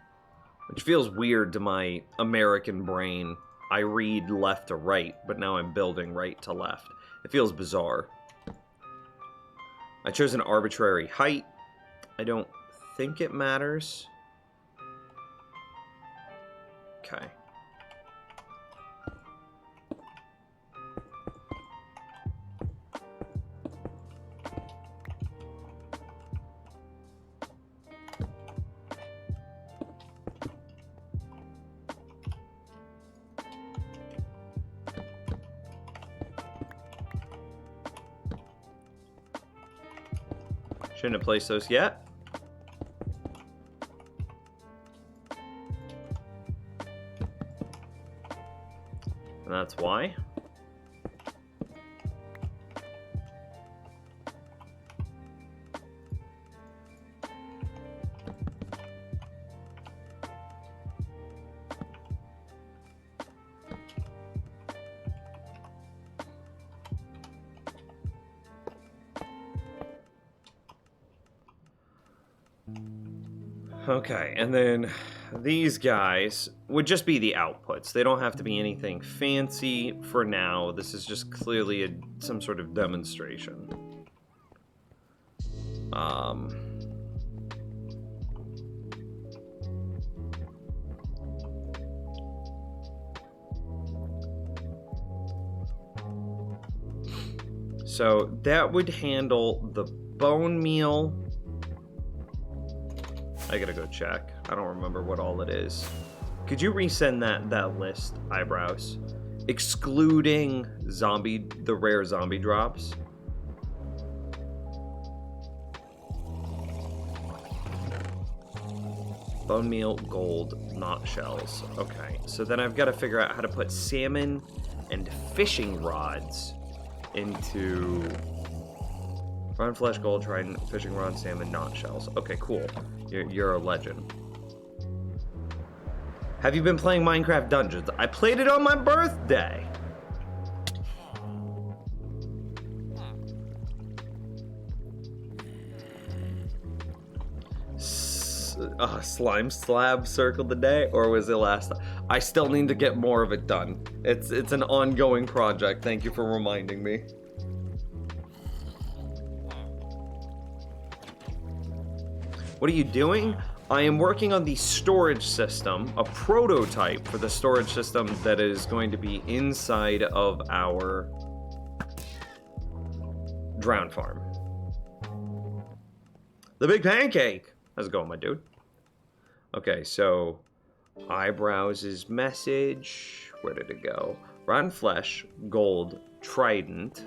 Which feels weird to my American brain. I read left to right, but now I'm building right to left. It feels bizarre. I chose an arbitrary height. I don't think it matters. Okay. Shouldn't have placed those yet. And that's why. Okay, and then these guys would just be the outputs. They don't have to be anything fancy for now. This is just clearly some sort of demonstration. So that would handle the bone meal. I gotta go check. I don't remember what all it is. Could you resend that list, Eyebrows? Excluding the rare zombie drops. Bone meal, gold, not shells. Okay, so then I've got to figure out how to put salmon and fishing rods into rotten flesh, gold, trident, fishing rod, salmon, not shells. Okay, cool. You're a legend. Have you been playing Minecraft Dungeons? I played it on my birthday. Slime slab circled the day, or was it last time? I still need to get more of it done. It's an ongoing project. Thank you for reminding me. What are you doing? I am working on the storage system, a prototype for the storage system that is going to be inside of our drown farm. The Big Pancake! How's it going, my dude? Okay, so Eyebrows' message. Where did it go? Rotten flesh, gold, trident.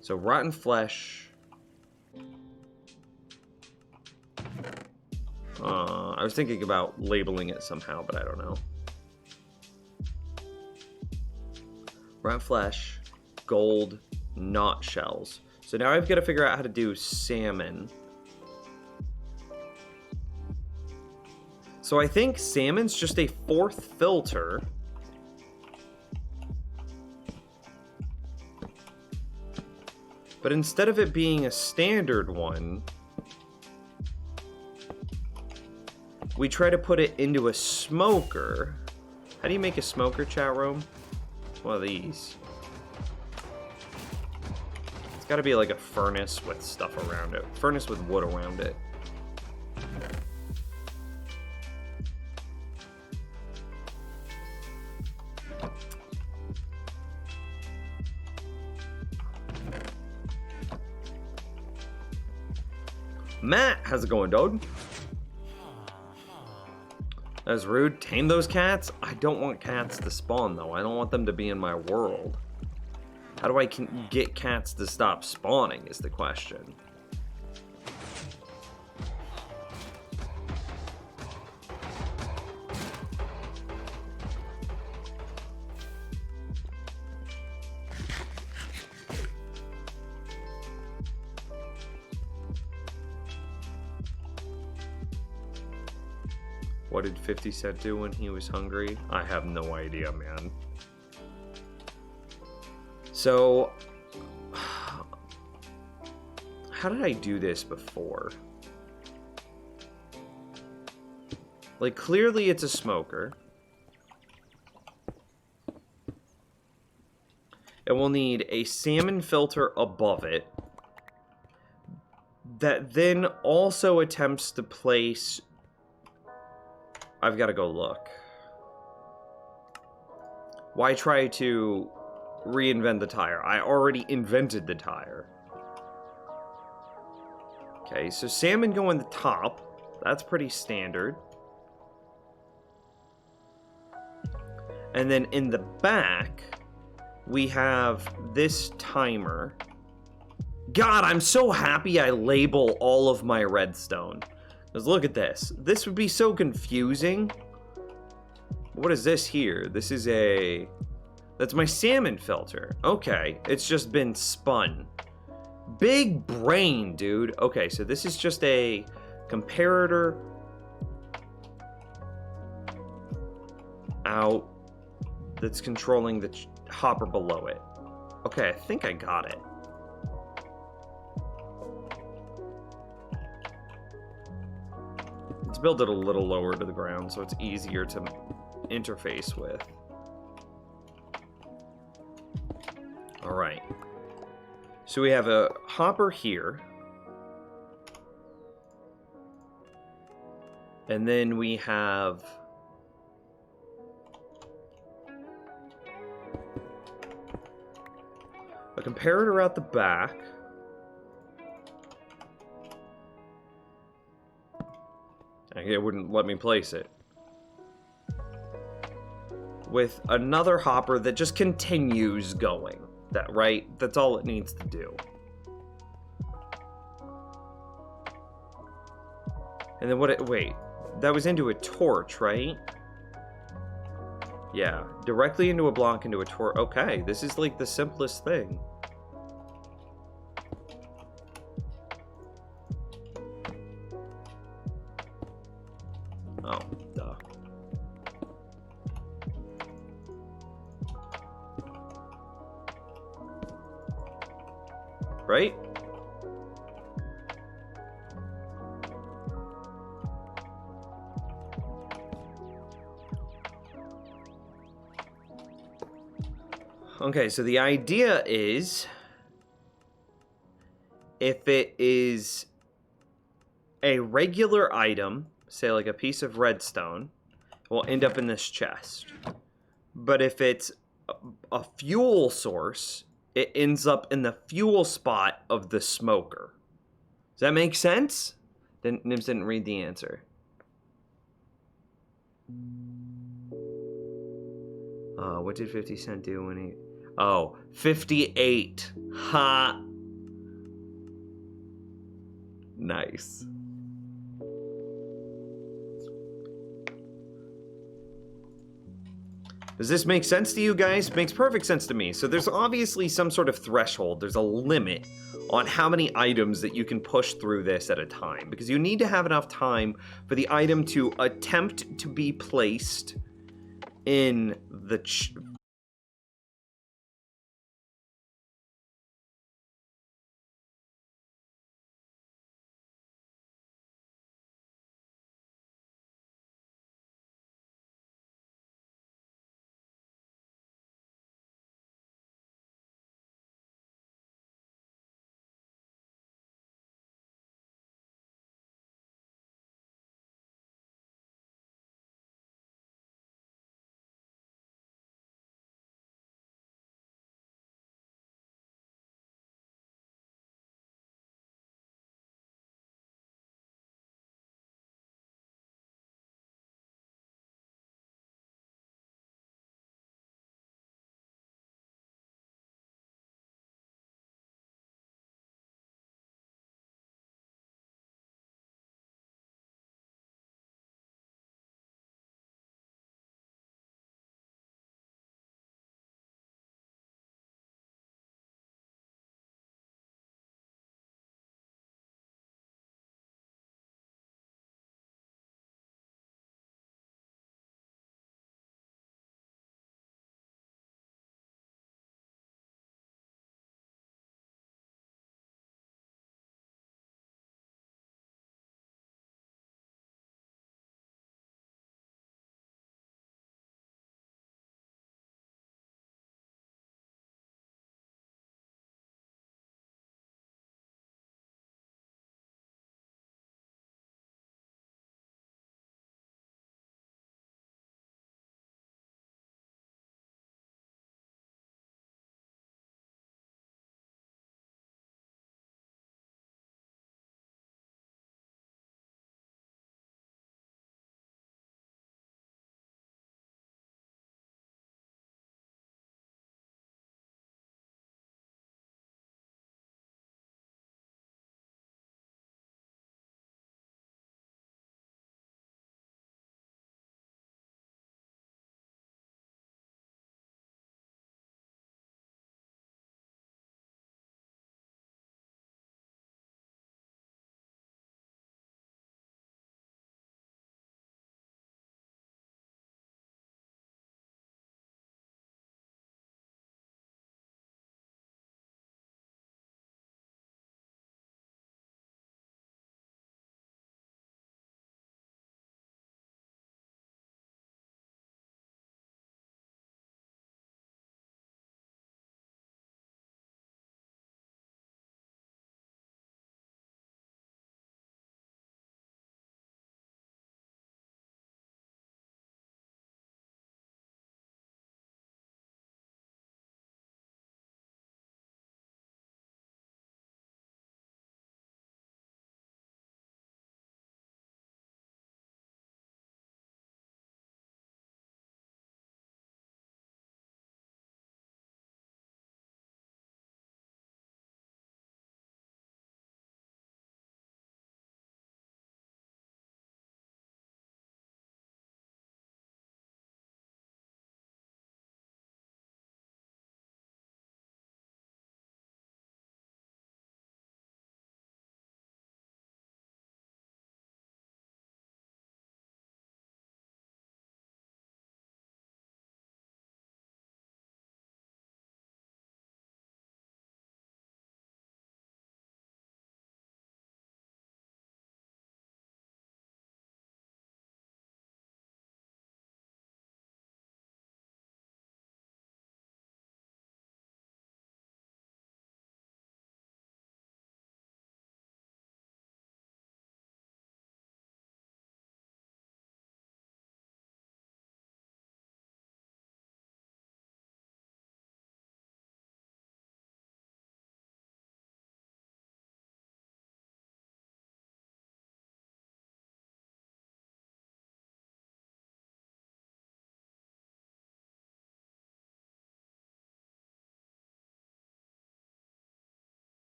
So rotten flesh. I was thinking about labeling it somehow, but I don't know. Rotten flesh, gold, not shells. So now I've got to figure out how to do salmon. So I think salmon's just a fourth filter. But instead of it being a standard one, we try to put it into a smoker. How do you make a smoker, chat room? One of these. It's got to be like a furnace with stuff around it. Furnace with wood around it. Matt, how's it going, dude? That's rude. Tame those cats? I don't want cats to spawn, though. I don't want them to be in my world. How do I get cats to stop spawning is the question. What did 50 Cent do when he was hungry? I have no idea, man. So, how did I do this before? Like, clearly it's a smoker. It will need a salmon filter above it that then also attempts to place... I've got to go look. Why try to reinvent the tire? I already invented the tire. Okay, so salmon go in the top. That's pretty standard. And then in the back, we have this timer. God, I'm so happy I label all of my redstone. Because look at this. This would be so confusing. What is this here? This is a... That's my salmon filter. Okay, it's just been spun. Big brain, dude. Okay, so this is just a comparator out that's controlling the hopper below it. Okay, I think I got it. It's build it a little lower to the ground so it's easier to interface with. All right. So we have a hopper here. And then we have a comparator out the back. It wouldn't let me place it. With another hopper that just continues going. That, right? That's all it needs to do. And then what wait, that was into a torch, right? Yeah, directly into a block, into a torch. Okay, this is like the simplest thing. Oh, duh. Right? Okay, so the idea is if it is a regular item, say like a piece of redstone, it will end up in this chest. But if it's a fuel source, it ends up in the fuel spot of the smoker. Does that make sense? Nibs didn't read the answer. What did 50 Cent do when he... Oh, 58. Ha! Nice. Does this make sense to you guys? Makes perfect sense to me. So there's obviously some sort of threshold. There's a limit on how many items that you can push through this at a time, because you need to have enough time for the item to attempt to be placed in the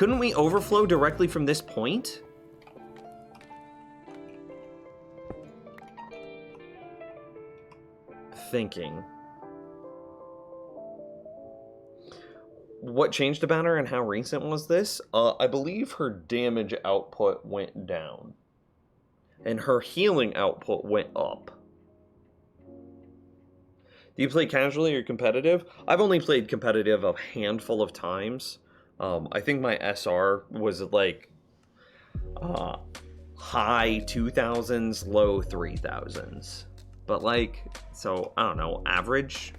Couldn't we overflow directly from this point? Thinking. What changed about her and how recent was this? I believe her damage output went down. And her healing output went up. Do you play casually or competitive? I've only played competitive a handful of times. I think my SR was like high 2000s, low 3000s. But like, so I don't know, average?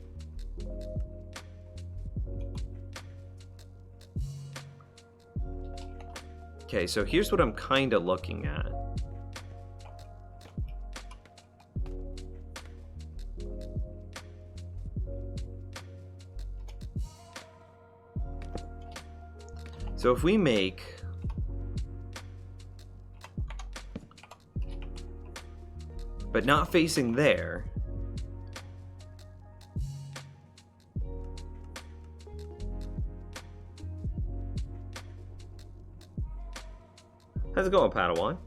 Okay, so here's what I'm kind of looking at. So if we make but not facing there, how's it going, Padawan?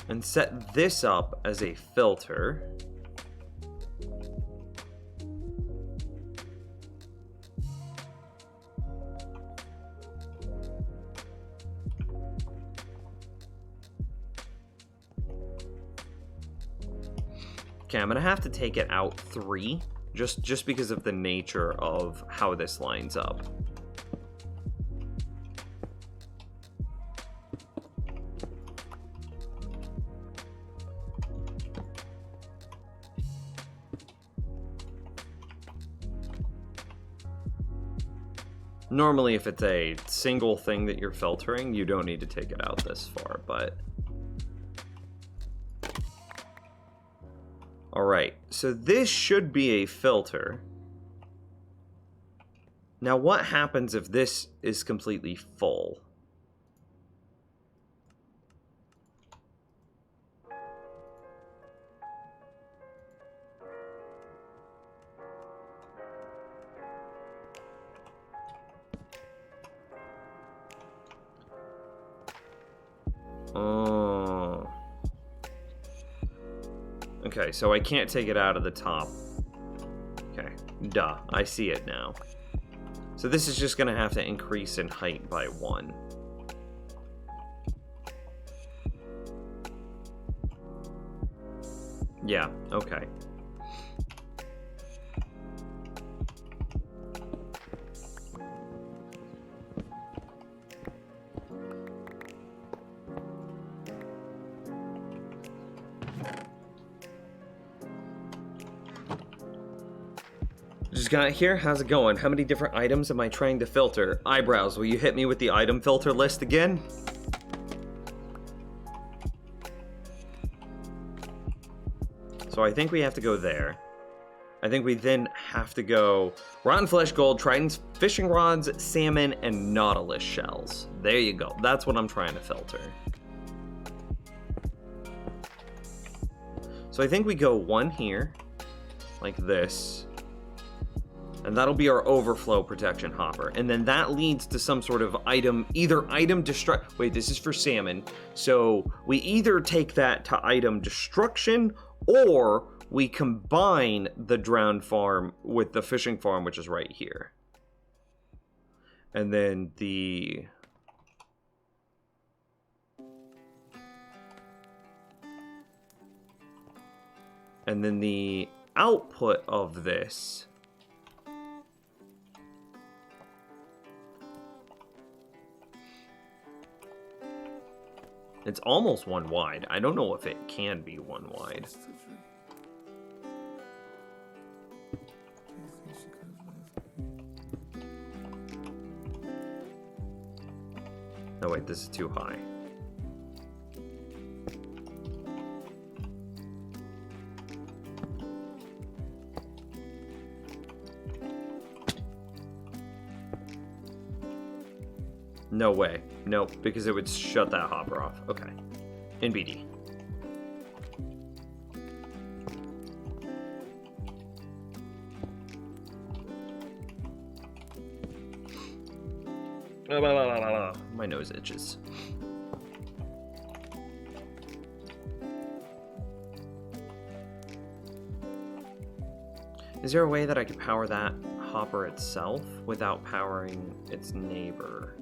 And set this up as a filter. Okay, I'm gonna have to take it out 3, just because of the nature of how this lines up. Normally, if it's a single thing that you're filtering, you don't need to take it out this far, but... Alright, so this should be a filter. Now, what happens if this is completely full? Oh. Okay, so I can't take it out of the top. Okay, duh, I see it now. So this is just gonna have to increase in height by 1. Yeah, okay. Just got here. How's it going? How many different items am I trying to filter? Eyebrows, will you hit me with the item filter list again? So I think we have to go there. I think we then have to go rotten flesh, gold, tridents, fishing rods, salmon, and nautilus shells. There you go. That's what I'm trying to filter. So I think we go 1 here, like this. And that'll be our overflow protection hopper. And then that leads to some sort of item, either item destruct. Wait, this is for salmon. So we either take that to item destruction, or we combine the drowned farm with the fishing farm, which is right here. And then the... And then the output of this... It's almost 1 wide. I don't know if it can be 1 wide. No, wait, this is too high. No way. Nope, because it would shut that hopper off. Okay. NBD. My nose itches. Is there a way that I could power that hopper itself without powering its neighbor?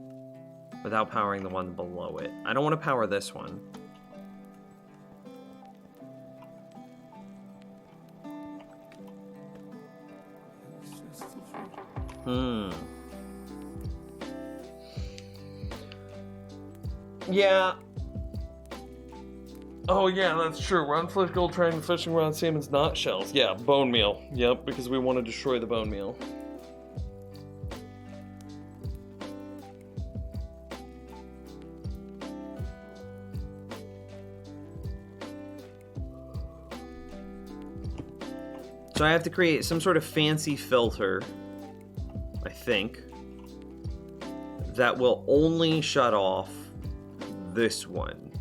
Without powering the one below it? I don't want to power this one. Yeah. Oh, yeah, that's true. Round flesh gold trying fishing rod salmon's not shells. Yeah, bone meal. Yep, because we want to destroy the bone meal. So I have to create some sort of fancy filter, I think, that will only shut off this one.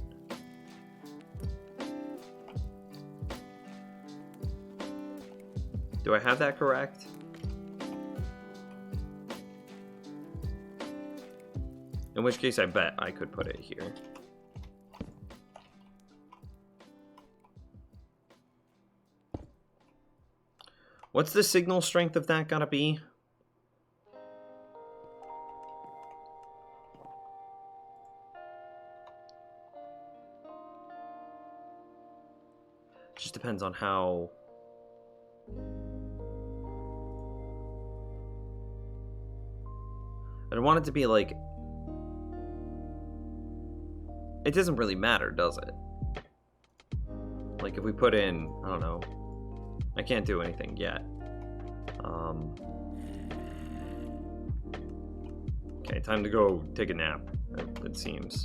Do I have that correct? In which case I bet I could put it here. What's the signal strength of that gotta be? Just depends on how... I don't want it to be like... It doesn't really matter, does it? Like if we put in, I don't know, I can't do anything yet. Okay, time to go take a nap, it seems.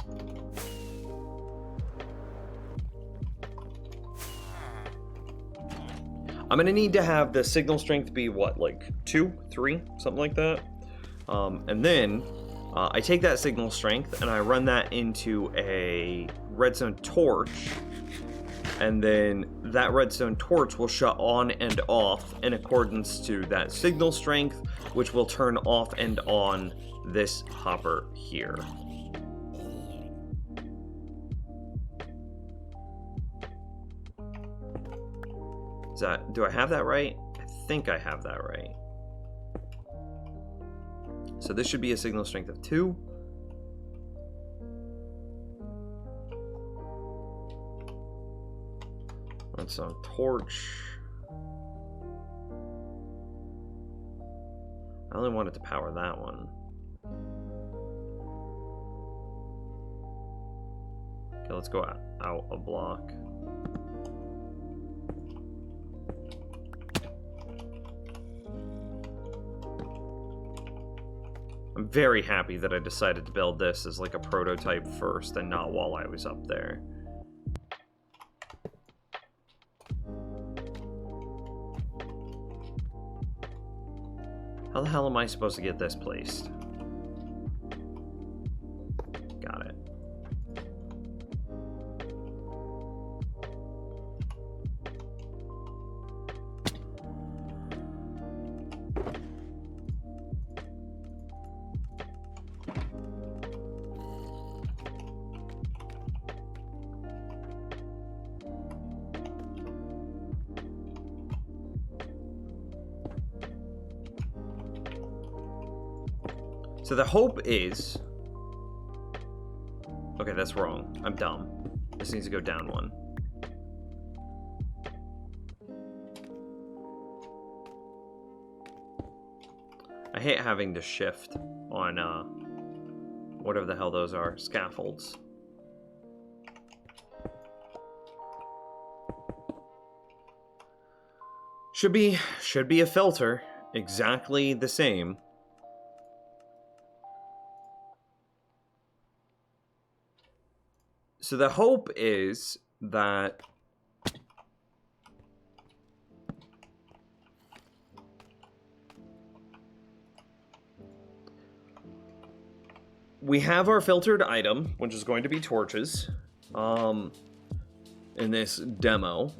I'm gonna need to have the signal strength be what, like 2, 3, something like that. And then I take that signal strength and I run that into a redstone torch, and then that redstone torch will shut on and off in accordance to that signal strength, which will turn off and on this hopper here. Is that, do I have that right? I think I have that right. So this should be a signal strength of 2. That's on torch. I only wanted to power that one. Okay, let's go out a block. I'm very happy that I decided to build this as like a prototype first and not while I was up there. How the hell am I supposed to get this placed? Got it. So the hope is... Okay, that's wrong. I'm dumb. This needs to go down 1. I hate having to shift on, whatever the hell those are. Scaffolds. Should be a filter. Exactly the same. So the hope is that we have our filtered item, which is going to be torches, in this demo.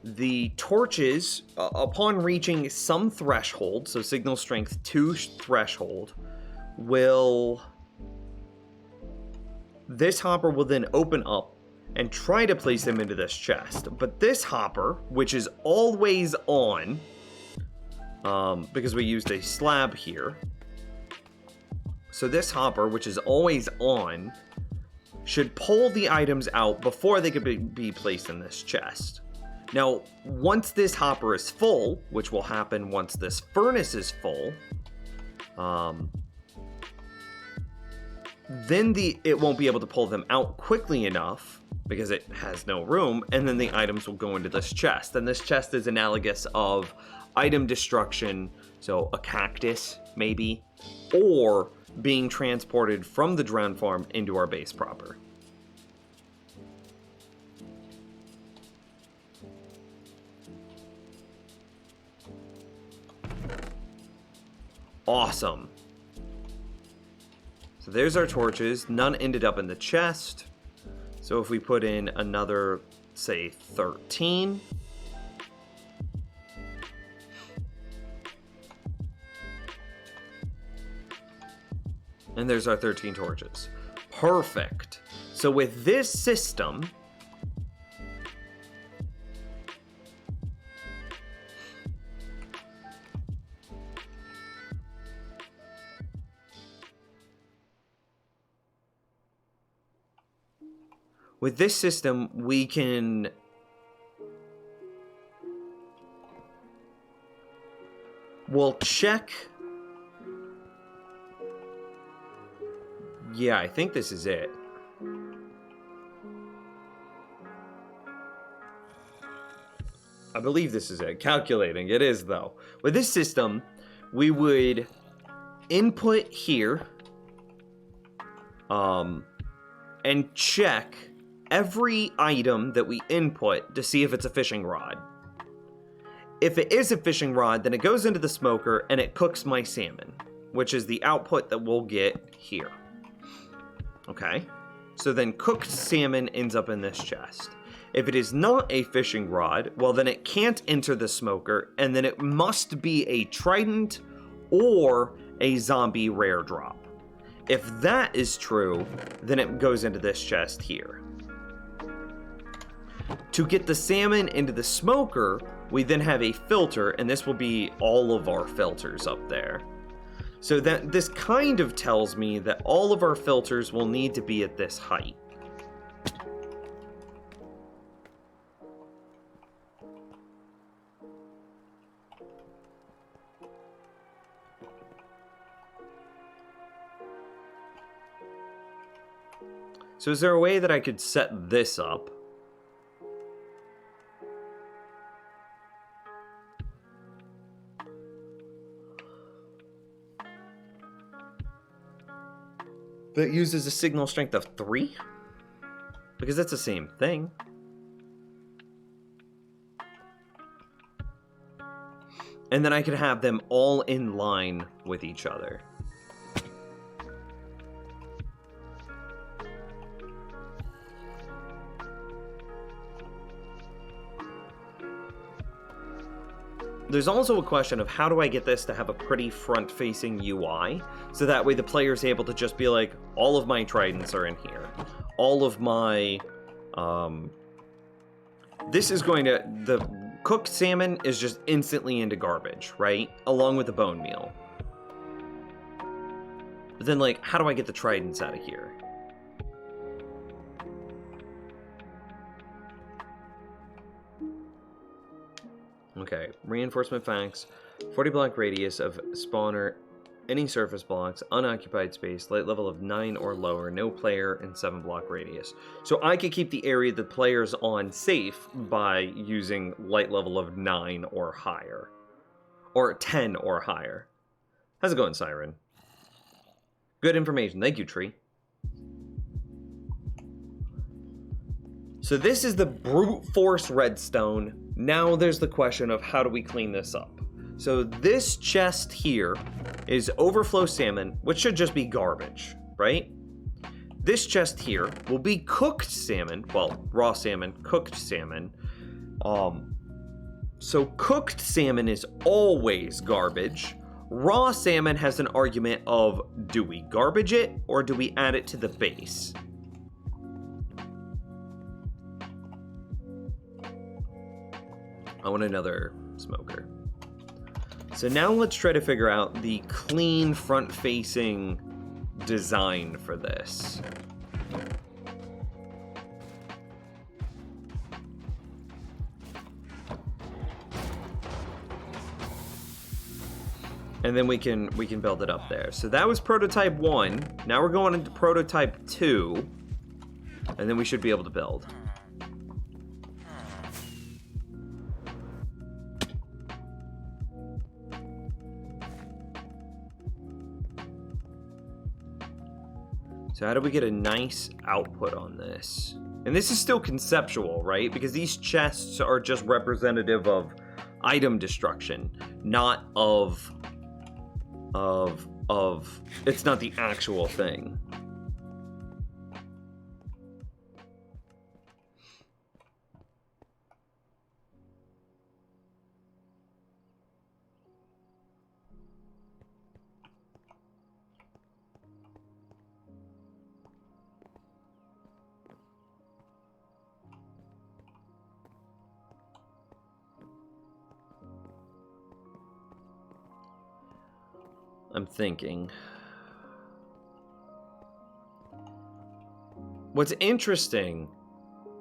The torches, upon reaching some threshold, so signal strength 2 threshold, will this hopper will then open up and try to place them into this chest. But this hopper, which is always on, because we used a slab here. So this hopper, which is always on, should pull the items out before they could be placed in this chest. Now, once this hopper is full, which will happen once this furnace is full, then it won't be able to pull them out quickly enough because it has no room, and then the items will go into this chest. And this chest is analogous of item destruction, so a cactus, maybe, or being transported from the drowned farm into our base proper. Awesome. So there's our torches. None ended up in the chest. So if we put in another, say, 13. And there's our 13 torches. Perfect. So with this system, we can we'll check. Yeah, I think this is it. I believe this is it. Calculating. It is, though. With this system, we would input here, and check every item that we input to see if it's a fishing rod. If it is a fishing rod, then it goes into the smoker and it cooks my salmon, which is the output that we'll get here. Okay, so then cooked salmon ends up in this chest. If it is not a fishing rod, well then it can't enter the smoker, and then it must be a trident or a zombie rare drop. If that is true, then it goes into this chest here. To get the salmon into the smoker, we then have a filter, and this will be all of our filters up there. So that this kind of tells me that all of our filters will need to be at this height. So is there a way that I could set this up? That uses a signal strength of 3? Because that's the same thing. And then I could have them all in line with each other. There's also a question of how do I get this to have a pretty front-facing UI, so that way the player's able to just be like, all of my tridents are in here. All of my, this is going to, the cooked salmon is just instantly into garbage, right? Along with the bone meal. But then, like, how do I get the tridents out of here? Okay, reinforcement facts, 40 block radius of spawner, any surface blocks, unoccupied space, light level of 9 or lower, no player, and 7 block radius. So I could keep the area the player's on safe by using light level of 9 or higher. Or 10 or higher. How's it going, Siren? Good information, thank you, Tree. So this is the brute force redstone. Now there's the question of how do we clean this up? So this chest here is overflow salmon, which should just be garbage, right? This chest here will be cooked salmon, well, raw salmon, cooked salmon. So cooked salmon is always garbage. Raw salmon has an argument of, do we garbage it or do we add it to the base? I want another smoker. So now let's try to figure out the clean front-facing design for this. And then we can build it up there. So that was prototype 1. Now we're going into prototype 2. And then we should be able to build. So how do we get a nice output on this? And this is still conceptual, right? Because these chests are just representative of item destruction, not of it's not the actual thing. I'm thinking. What's interesting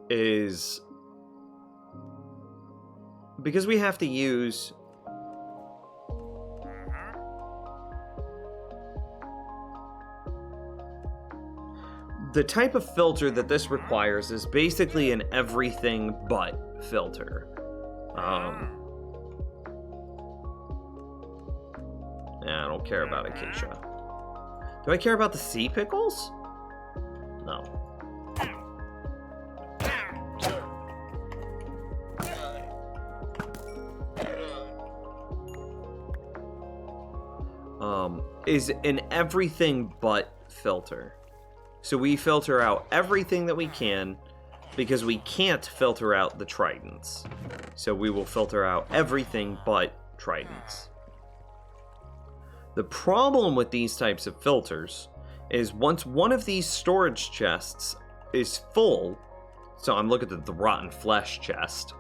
is because we have to use the type of filter that this requires is basically an everything but filter. I don't care about Acacia. Do I care about the sea pickles? No. Is an everything but filter. So we filter out everything that we can because we can't filter out the tridents. So we will filter out everything but tridents. The problem with these types of filters is once one of these storage chests is full, so I'm looking at the rotten flesh chest,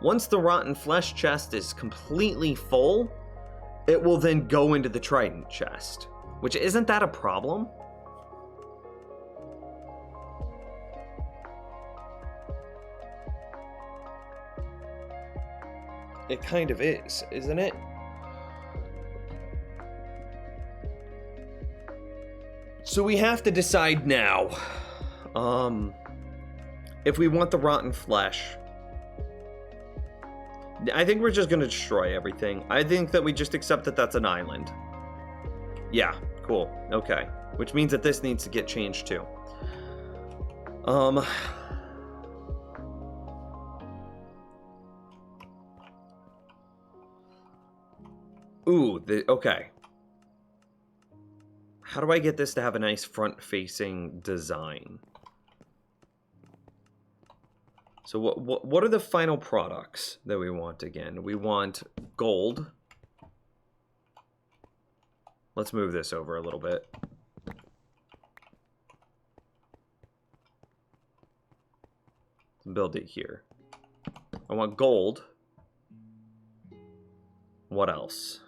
once the rotten flesh chest is completely full, it will then go into the trident chest, which isn't that a problem? It kind of is, isn't it? So we have to decide now, if we want the rotten flesh. I think we're just gonna destroy everything. I think that we just accept that that's an island. Yeah, cool, okay. Which means that this needs to get changed too. Okay. How do I get this to have a nice front-facing design? So what are the final products that we want again? We want gold. Let's move this over a little bit. Build it here. I want gold. What else?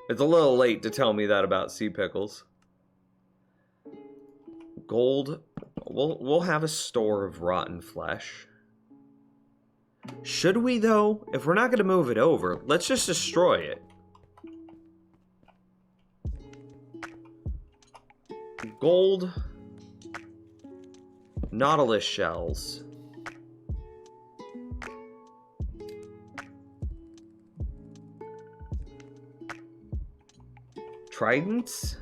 It's a little late to tell me that about sea pickles. Gold. We'll have a store of rotten flesh. Should we, though? If we're not going to move it over, let's just destroy it. Gold. Nautilus shells. Tridents?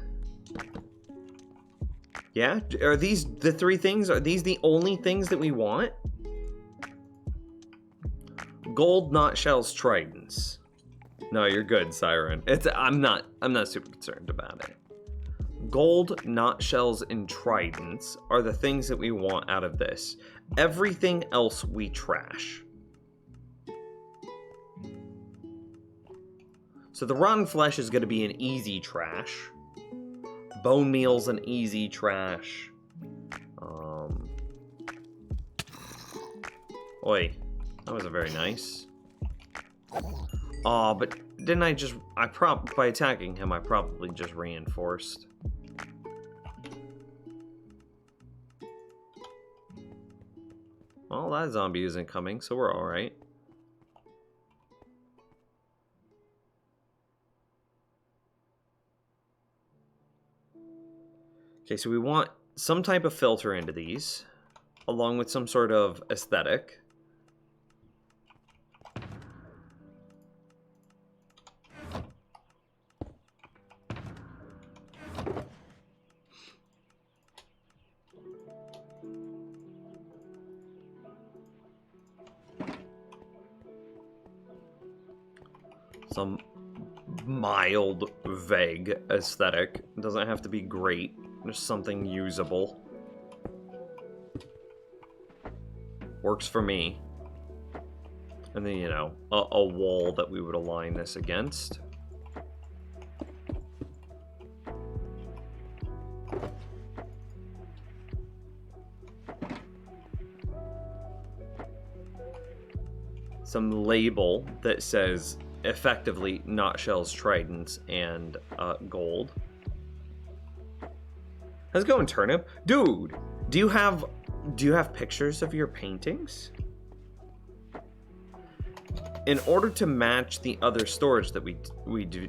Yeah? Are these the three things? Are these the only things that we want? Gold, not shells, tridents. No, you're good, Siren. I'm not super concerned about it. Gold, not shells, and tridents are the things that we want out of this. Everything else we trash. So the rotten flesh is going to be an easy trash. Bone meal's an easy trash. Oi, that wasn't very nice. Aw, but didn't I just... by attacking him, I probably just reinforced. Well, that zombie isn't coming, so we're alright. Okay, so we want some type of filter into these, along with some sort of aesthetic. Some mild, vague aesthetic. It doesn't have to be great. Just something usable. Works for me. And then, you know, a wall that we would align this against. Some label that says effectively not shells, tridents, and gold. How's it going, Turnip? Dude, do you have pictures of your paintings? In order to match the other storage that we do.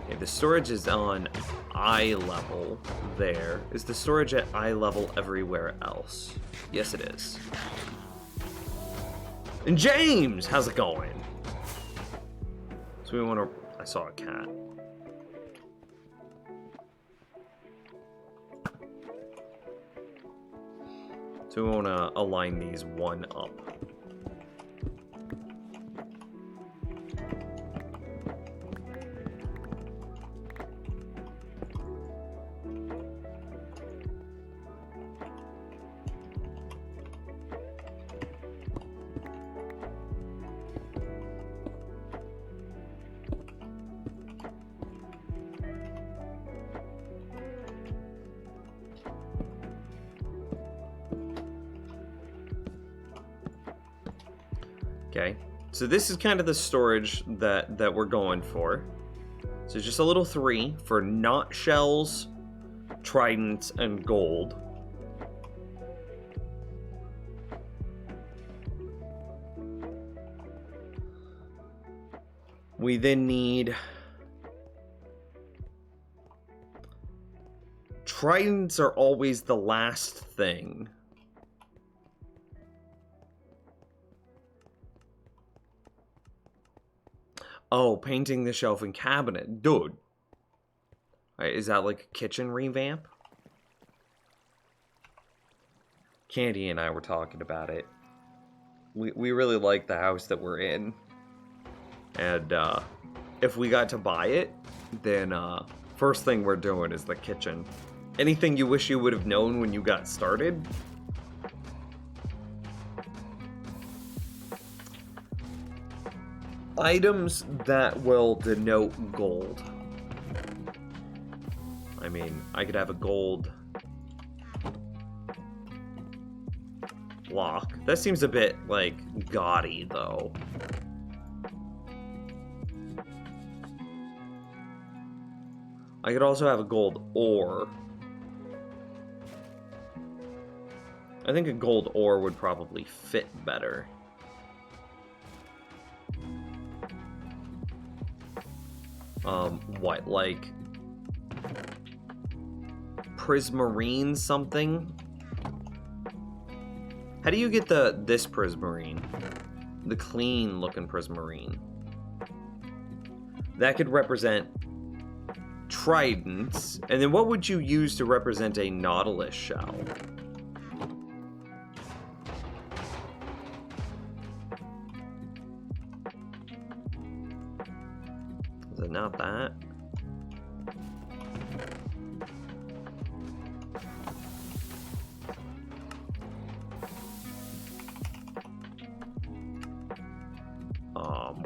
Okay, the storage is on eye level there. Is the storage at eye level everywhere else? Yes, it is. And James, how's it going? So we want to... I saw a cat. So we want to align these one up. Okay, so this is kind of the storage that we're going for. So just a little 3 for not shells, tridents, and gold. We then need tridents are always the last thing. Oh, painting the shelf and cabinet. Dude. Right, is that like a kitchen revamp? Candy and I were talking about it. We really like the house that we're in. And if we got to buy it, then first thing we're doing is the kitchen. Anything you wish you would have known when you got started? Items that will denote gold. I mean, I could have a gold block. That seems a bit, like, gaudy, though. I could also have a gold ore. I think a gold ore would probably fit better. What, like prismarine something? How do you get this prismarine? The clean looking prismarine. That could represent tridents. And then what would you use to represent a nautilus shell? Is it not that?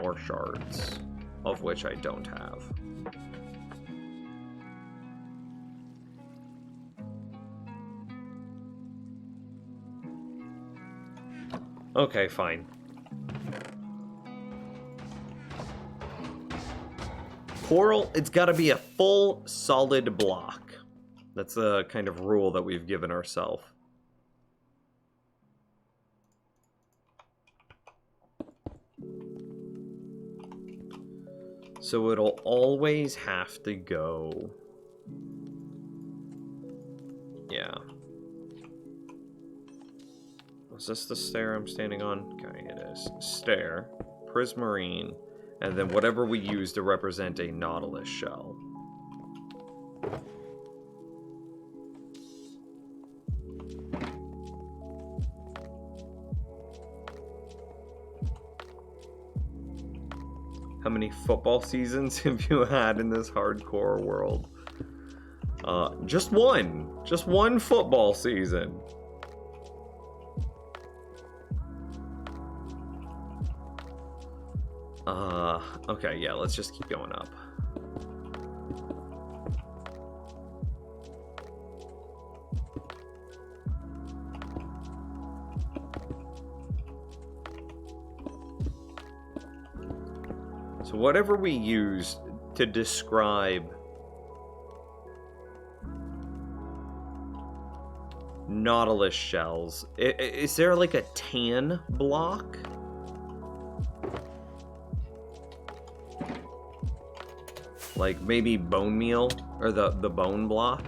More shards, of which I don't have. Okay, fine. Coral, it's got to be a full solid block. That's the kind of rule that we've given ourselves. So it'll always have to go... Yeah. Is this the stair I'm standing on? Okay, it is. Stair, prismarine, and then whatever we use to represent a nautilus shell. How many football seasons have you had in this hardcore world? Just one. Just one football season. Okay, yeah, let's just keep going up. So whatever we use to describe nautilus shells, is there like a tan block? Like maybe bone meal, or the bone block,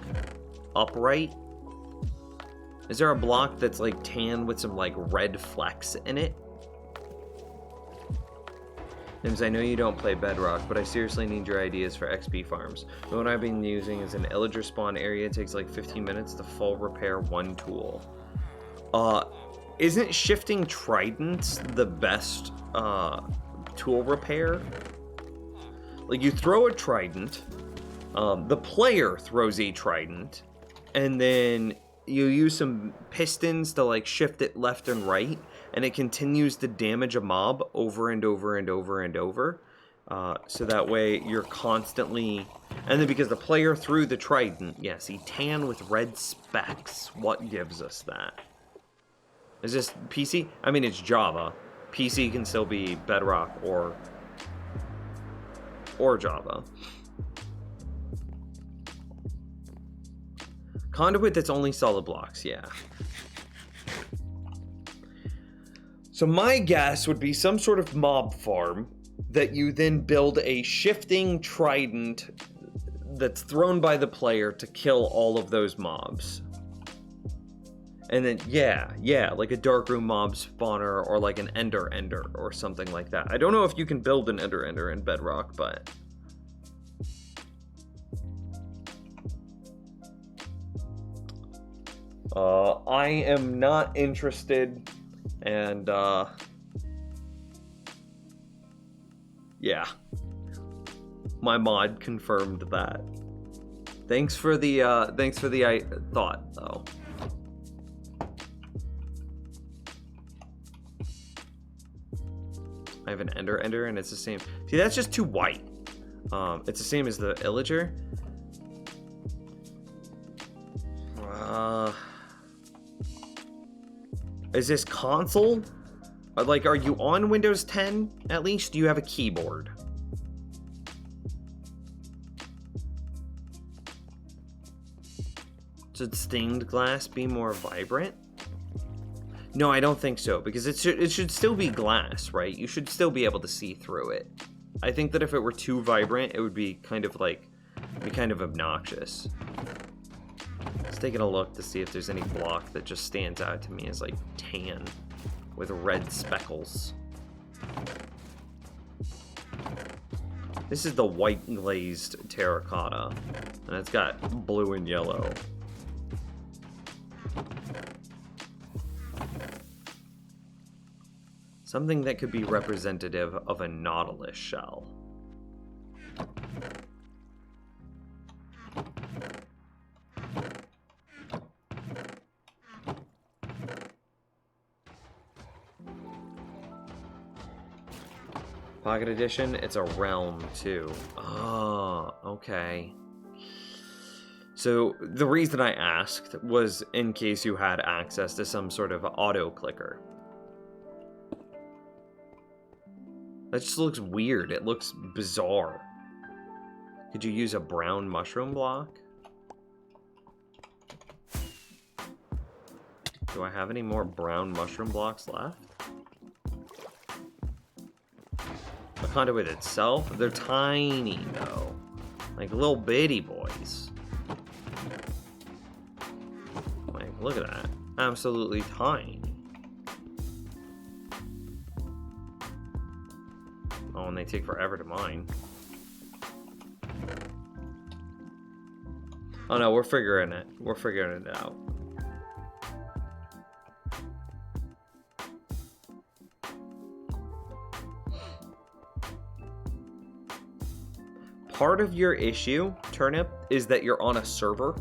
upright? Is there a block that's like tan with some like red flecks in it? Nims, I know you don't play Bedrock, but I seriously need your ideas for XP farms. The one I've been using is an Illager spawn area. It takes like 15 minutes to full repair one tool. Isn't shifting tridents the best tool repair? Like, you throw a trident, the player throws a trident, and then you use some pistons to, like, shift it left and right, and it continues to damage a mob over and over and over and over. So that way you're constantly... And then because the player threw the trident, yes, he tan with red specks. What gives us that? Is this PC? I mean, it's Java. PC can still be Bedrock or Java. Conduit that's only solid blocks, yeah. So my guess would be some sort of mob farm that you then build a shifting trident that's thrown by the player to kill all of those mobs. And then, yeah, like a Darkroom mob spawner or like an Ender or something like that. I don't know if you can build an Ender in Bedrock, but... I am not interested, and, yeah. My mod confirmed that. Thanks for the thought, though. I have an Ender, and it's the same. See, that's just too white. It's the same as the Illager. Is this console? Like, are you on Windows 10, at least? Do you have a keyboard? Should stained glass be more vibrant? No, I don't think so, because it should still be glass, right? You should still be able to see through it. I think that if it were too vibrant, it would be kind of obnoxious. Just taking a look to see if there's any block that just stands out to me as like tan with red speckles. This is the white glazed terracotta, and it's got blue and yellow. Something that could be representative of a nautilus shell. Pocket Edition, it's a realm too. Oh, okay. So the reason I asked was in case you had access to some sort of auto clicker. That just looks weird. It looks bizarre. Could you use a brown mushroom block? Do I have any more brown mushroom blocks left? The conduit itself? They're tiny, though. Like little bitty boys. Like, look at that. Absolutely tiny. Oh, and they take forever to mine. Oh no, we're figuring it. We're figuring it out. Part of your issue, Turnip, is that you're on a server.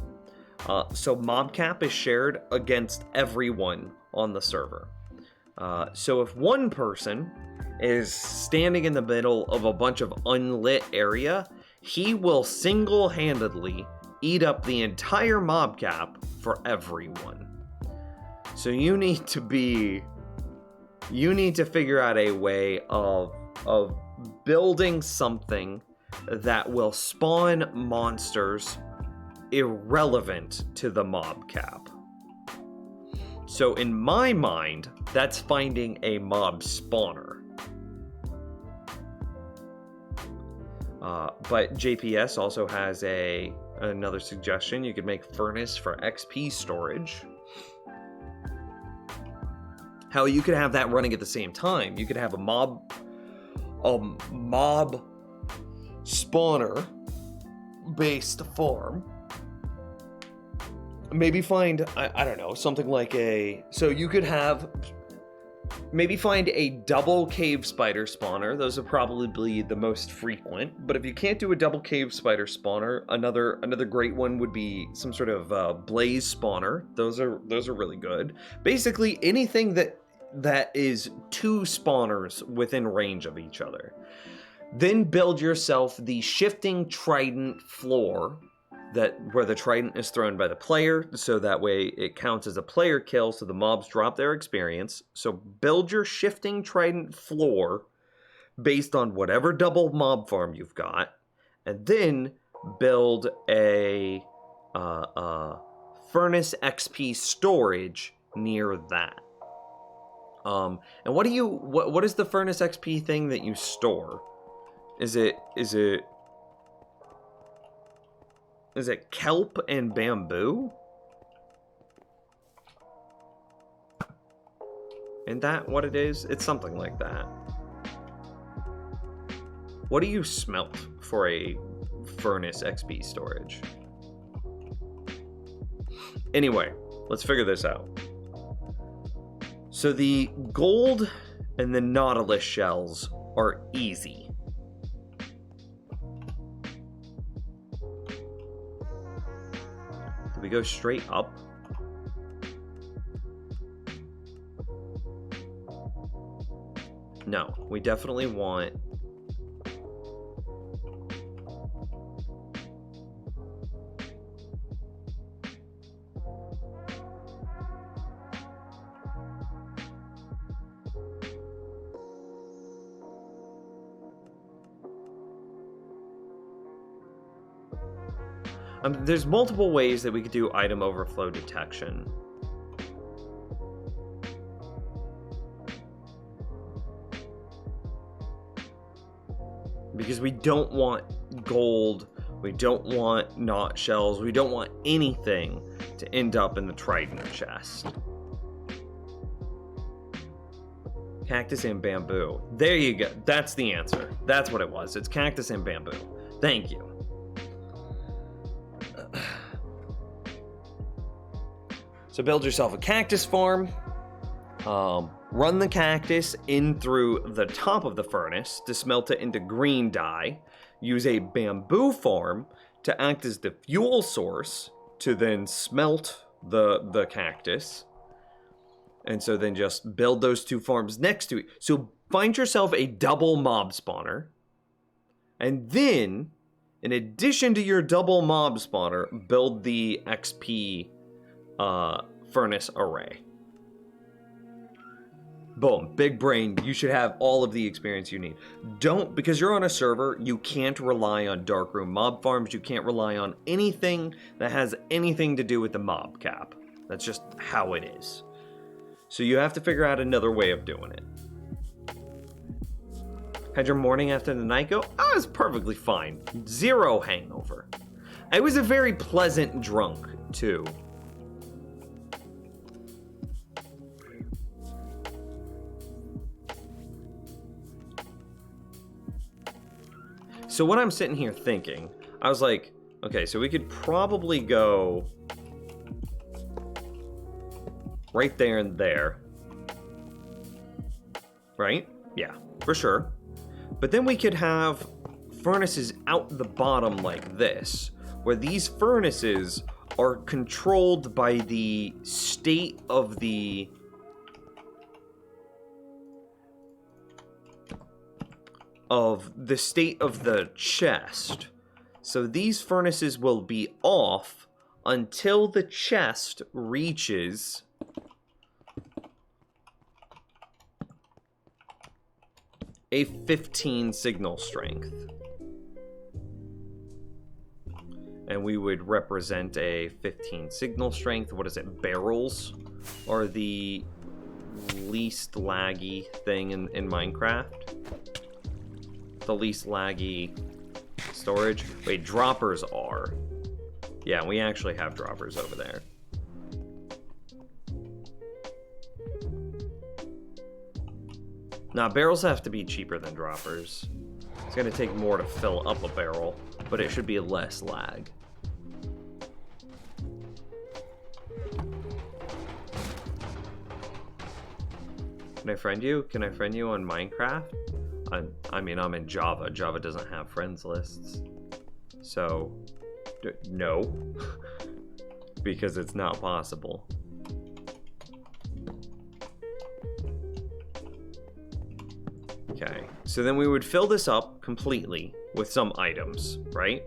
So mobcap is shared against everyone on the server. So if one person is standing in the middle of a bunch of unlit area, he will single-handedly eat up the entire mobcap for everyone. So you need to figure out a way of building something that will spawn monsters irrelevant to the mobcap. So in my mind, that's finding a mob spawner. But JPS also has another suggestion. You could make furnace for XP storage. How you could have that running at the same time. You could have a mob spawner based farm. Maybe find, I don't know, something like so you could have, maybe find a double cave spider spawner. Those are probably the most frequent, but if you can't do a double cave spider spawner, another great one would be some sort of blaze spawner. Those are really good. Basically anything that is two spawners within range of each other. Then build yourself the shifting trident floor, where the trident is thrown by the player, so that way it counts as a player kill, so the mobs drop their experience. So build your shifting trident floor based on whatever double mob farm you've got, and then build a furnace XP storage near that. And what is the furnace XP thing that you store? Is it kelp and bamboo? Isn't that what it is? It's something like that. What do you smelt for a furnace XP storage? Anyway, let's figure this out. So the gold and the nautilus shells are easy. Do we go straight up? No, we definitely want... there's multiple ways that we could do item overflow detection. Because we don't want gold, we don't want knot shells, we don't want anything to end up in the trident chest. Cactus and bamboo. There you go. That's the answer. That's what it was. It's cactus and bamboo. Thank you. So build yourself a cactus farm, run the cactus in through the top of the furnace to smelt it into green dye, use a bamboo farm to act as the fuel source to then smelt the cactus, and so then just build those two farms next to it. So find yourself a double mob spawner, and then, in addition to your double mob spawner, build the XP furnace array. Boom, big brain. You should have all of the experience you need. Don't, because you're on a server, you can't rely on darkroom mob farms. You can't rely on anything that has anything to do with the mob cap. That's just how it is. So you have to figure out another way of doing it. Had your morning after the night go? I was perfectly fine. Zero hangover. I was a very pleasant drunk, too. So when I'm sitting here thinking, I was like, okay, so we could probably go right there and there. Right? Yeah, for sure. But then we could have furnaces out the bottom like this, where these furnaces are controlled by the state of the state of the chest. So these furnaces will be off until the chest reaches a 15 signal strength. And we would represent a 15 signal strength. What is it? Barrels are the least laggy thing in Minecraft. The least laggy storage. Wait, droppers are. Yeah, we actually have droppers over there. Now, barrels have to be cheaper than droppers. It's gonna take more to fill up a barrel, but it should be less lag. Can I friend you? Can I friend you on Minecraft? I mean, I'm in Java. Java doesn't have friends lists. So, no. Because it's not possible. Okay, so then we would fill this up completely with some items, right?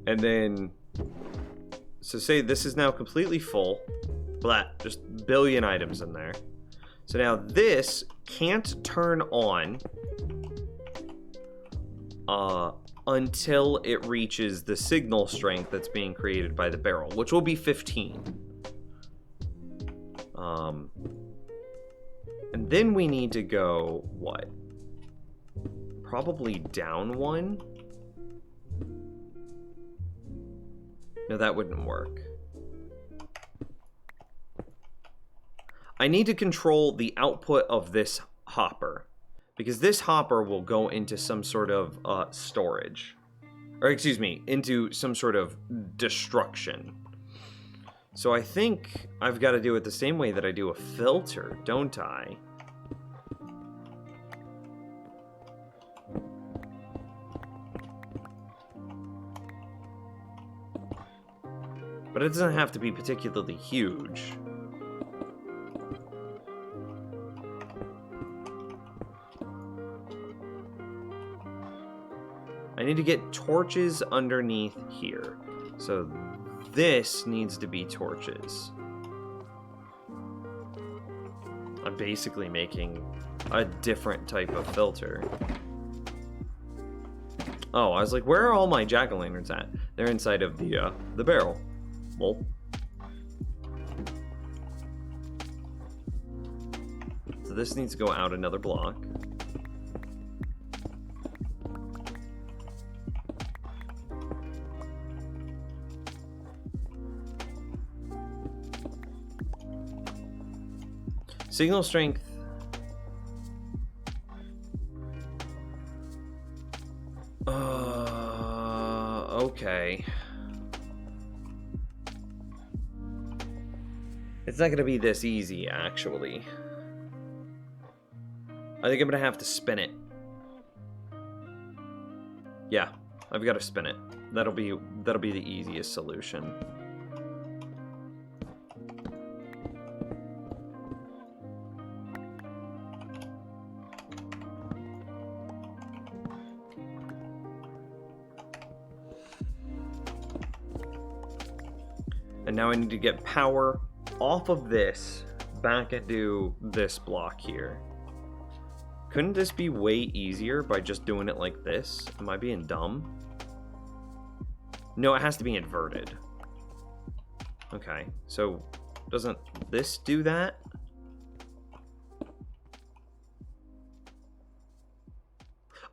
And then, so say this is now completely full. Blah, just billion items in there. So now this can't turn on until it reaches the signal strength that's being created by the barrel, which will be 15. And then we need to go, what? Probably down one? No, that wouldn't work. I need to control the output of this hopper, because this hopper will go into some sort of storage, or excuse me, into some sort of destruction. So I think I've got to do it the same way that I do a filter, don't I? But it doesn't have to be particularly huge. I need to get torches underneath here. So this needs to be torches. I'm basically making a different type of filter. Oh, I was like, where are all my jack-o'-lanterns at? They're inside of the barrel. Well. So this needs to go out another block. Signal strength. Okay. It's not gonna be this easy, actually. I think I'm gonna have to spin it. Yeah, I've got to spin it. That'll be the easiest solution. And now I need to get power off of this back and do this block here. Couldn't this be way easier by just doing it like this? Am I being dumb? No, it has to be inverted. Okay, so doesn't this do that?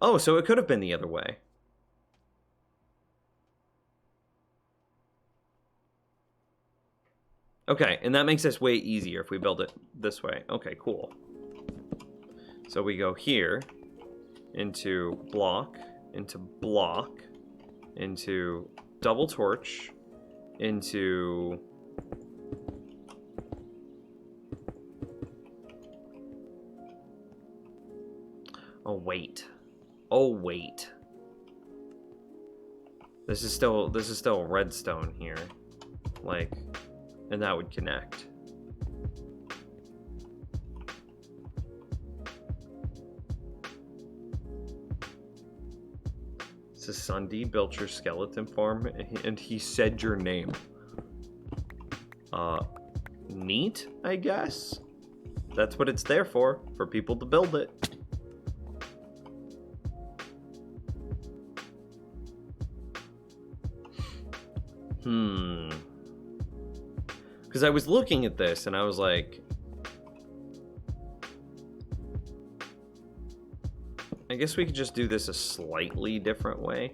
Oh, so it could have been the other way. Okay, and that makes this way easier if we build it this way. Okay, cool. So we go here, into block, into double torch, into... Oh, wait. Oh, wait. This is still redstone here. Like, and that would connect. This is Sunday built your skeleton farm, and he said your name. Neat, I guess. That's what it's there for people to build it. Because I was looking at this and I was like, I guess we could just do this a slightly different way.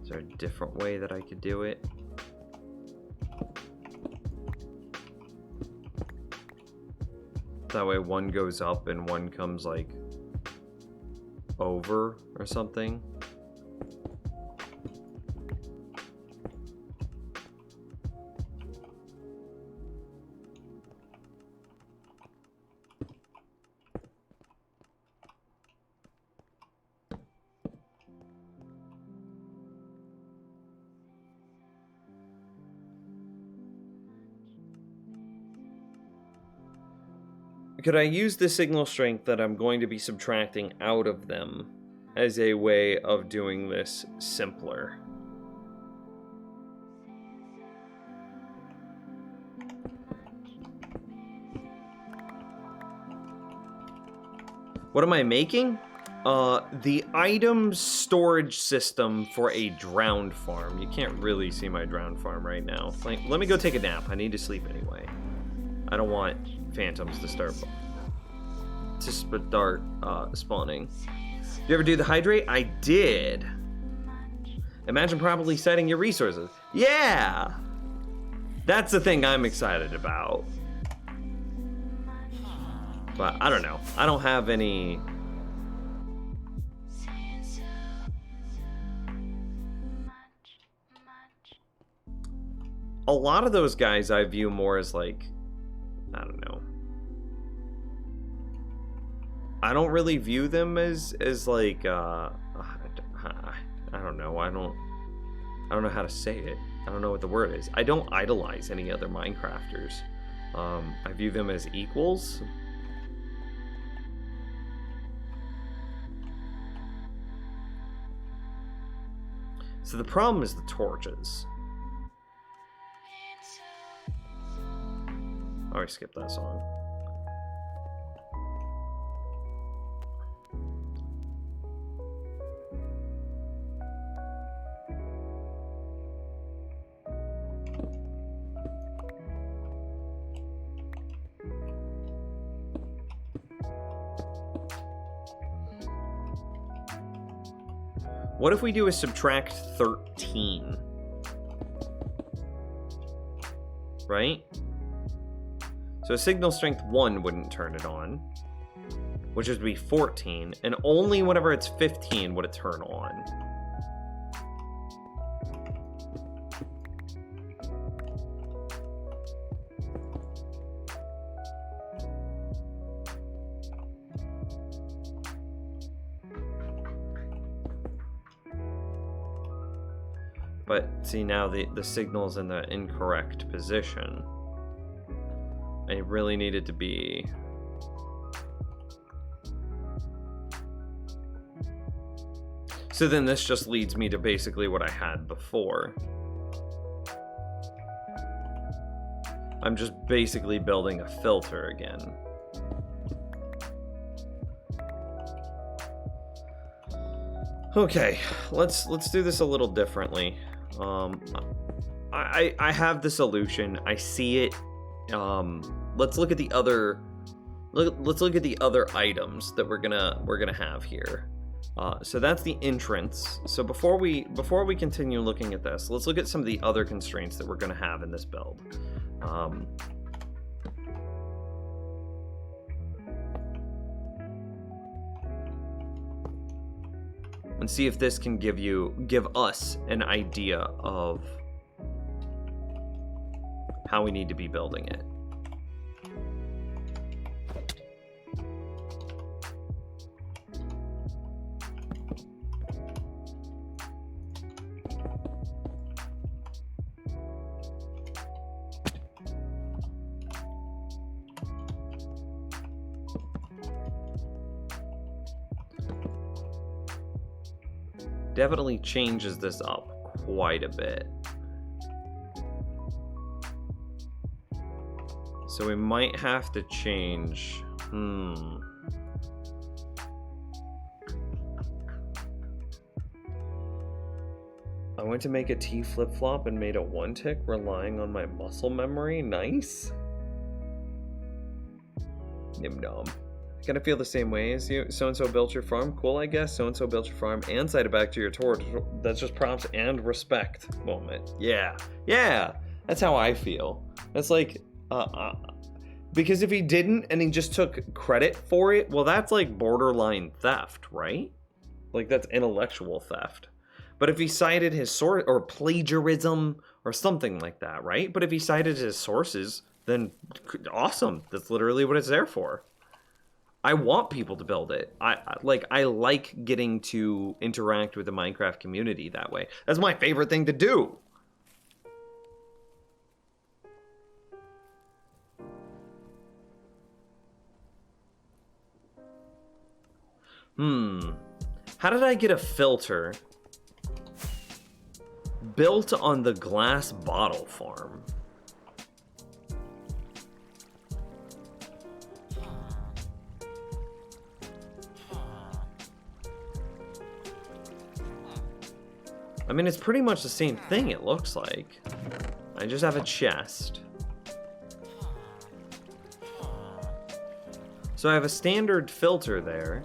Is there a different way that I could do it? That way one goes up and one comes like over or something. Could I use the signal strength that I'm going to be subtracting out of them as a way of doing this simpler? What am I making? The item storage system for a drowned farm. You can't really see my drowned farm right now. Like, let me go take a nap. I need to sleep anyway. I don't want phantoms to start spawning. Did you ever do the hydrate? I did. Imagine properly setting your resources. Yeah! That's the thing I'm excited about. But I don't know. I don't have any... A lot of those guys I view more as like... I don't know. I don't really view them as like I don't know. I don't know how to say it. I don't know what the word is. I don't idolize any other Minecrafters. I view them as equals. So the problem is the torches. Oh, I skipped that song. What if we do a subtract 13? Right? So signal strength 1 wouldn't turn it on, which would be 14, and only whenever it's 15 would it turn on. But see, now the signal's in the incorrect position. I really need it to be... So then this just leads me to basically what I had before. I'm just basically building a filter again. Okay, let's do this a little differently. I have the solution. I see it. Let's look at the other. Let's look at the other items that we're gonna have here. So that's the entrance. So before we continue looking at this, let's look at some of the other constraints that we're gonna have in this build. And see if this can give us an idea of how we need to be building it. Definitely changes this up quite a bit. So we might have to change. I went to make a T flip-flop and made a 1-tick relying on my muscle memory. Nice. Nim nom. Gonna feel the same way as you. So-and-so built your farm. Cool, I guess. So-and-so built your farm and cited back to your tour. That's just props and respect moment. Yeah. Yeah. That's how I feel. That's like, because if he didn't and he just took credit for it, well, that's like borderline theft, right? Like that's intellectual theft. But if he cited his source or plagiarism or something like that, right? But if he cited his sources, then awesome. That's literally what it's there for. I want people to build it. I like getting to interact with the Minecraft community that way. That's my favorite thing to do. How did I get a filter built on the glass bottle farm? I mean, it's pretty much the same thing, it looks like. I just have a chest. So I have a standard filter there.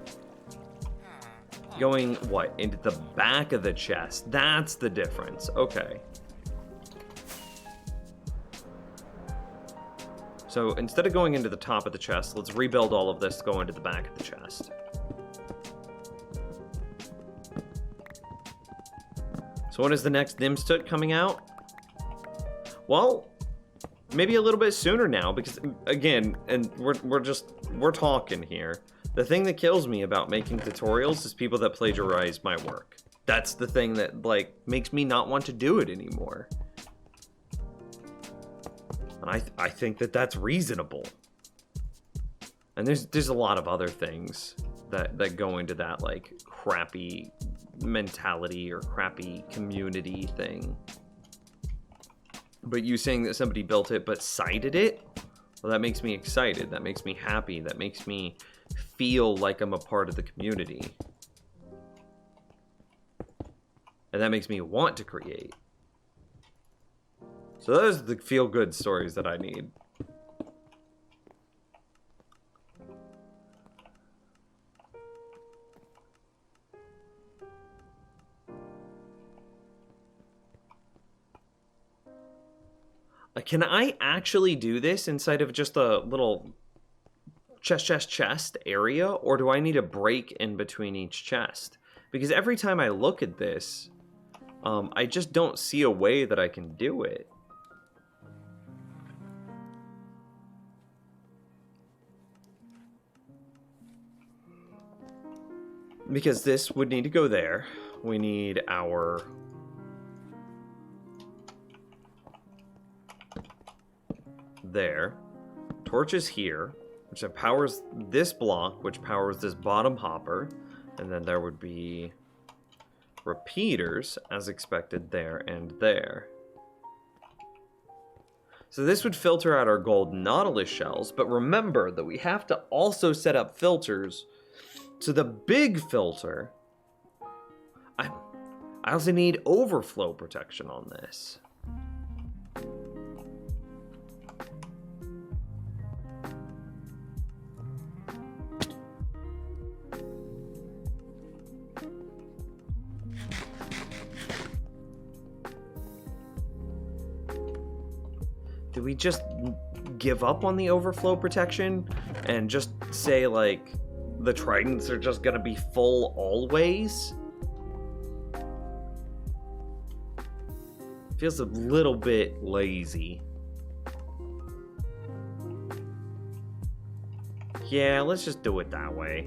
Going, what, into the back of the chest. That's the difference. Okay. So instead of going into the top of the chest, let's rebuild all of this to go into the back of the chest. So when is the next Nimstut coming out? Well, maybe a little bit sooner now, because again, and we're talking here. The thing that kills me about making tutorials is people that plagiarize my work. That's the thing that like makes me not want to do it anymore. And I think that that's reasonable. And there's a lot of other things that go into that like crappy mentality or crappy community thing. But you saying that somebody built it but cited it, well, that makes me excited. That makes me happy. That makes me feel like I'm a part of the community. And that makes me want to create. So those are the feel-good stories that I need. Can I actually do this inside of just a little chest area, or do I need a break in between each chest? Because every time I look at this, I just don't see a way that I can do it. Because this would need to go there. We need our there. Torches here, which powers this block, which powers this bottom hopper. And then there would be repeaters, as expected, there and there. So this would filter out our gold Nautilus shells, but remember that we have to also set up filters. So the big filter, I also need overflow protection on this. Do we just give up on the overflow protection and just say, like, the tridents are just gonna be full always? Feels a little bit lazy. Yeah, let's just do it that way.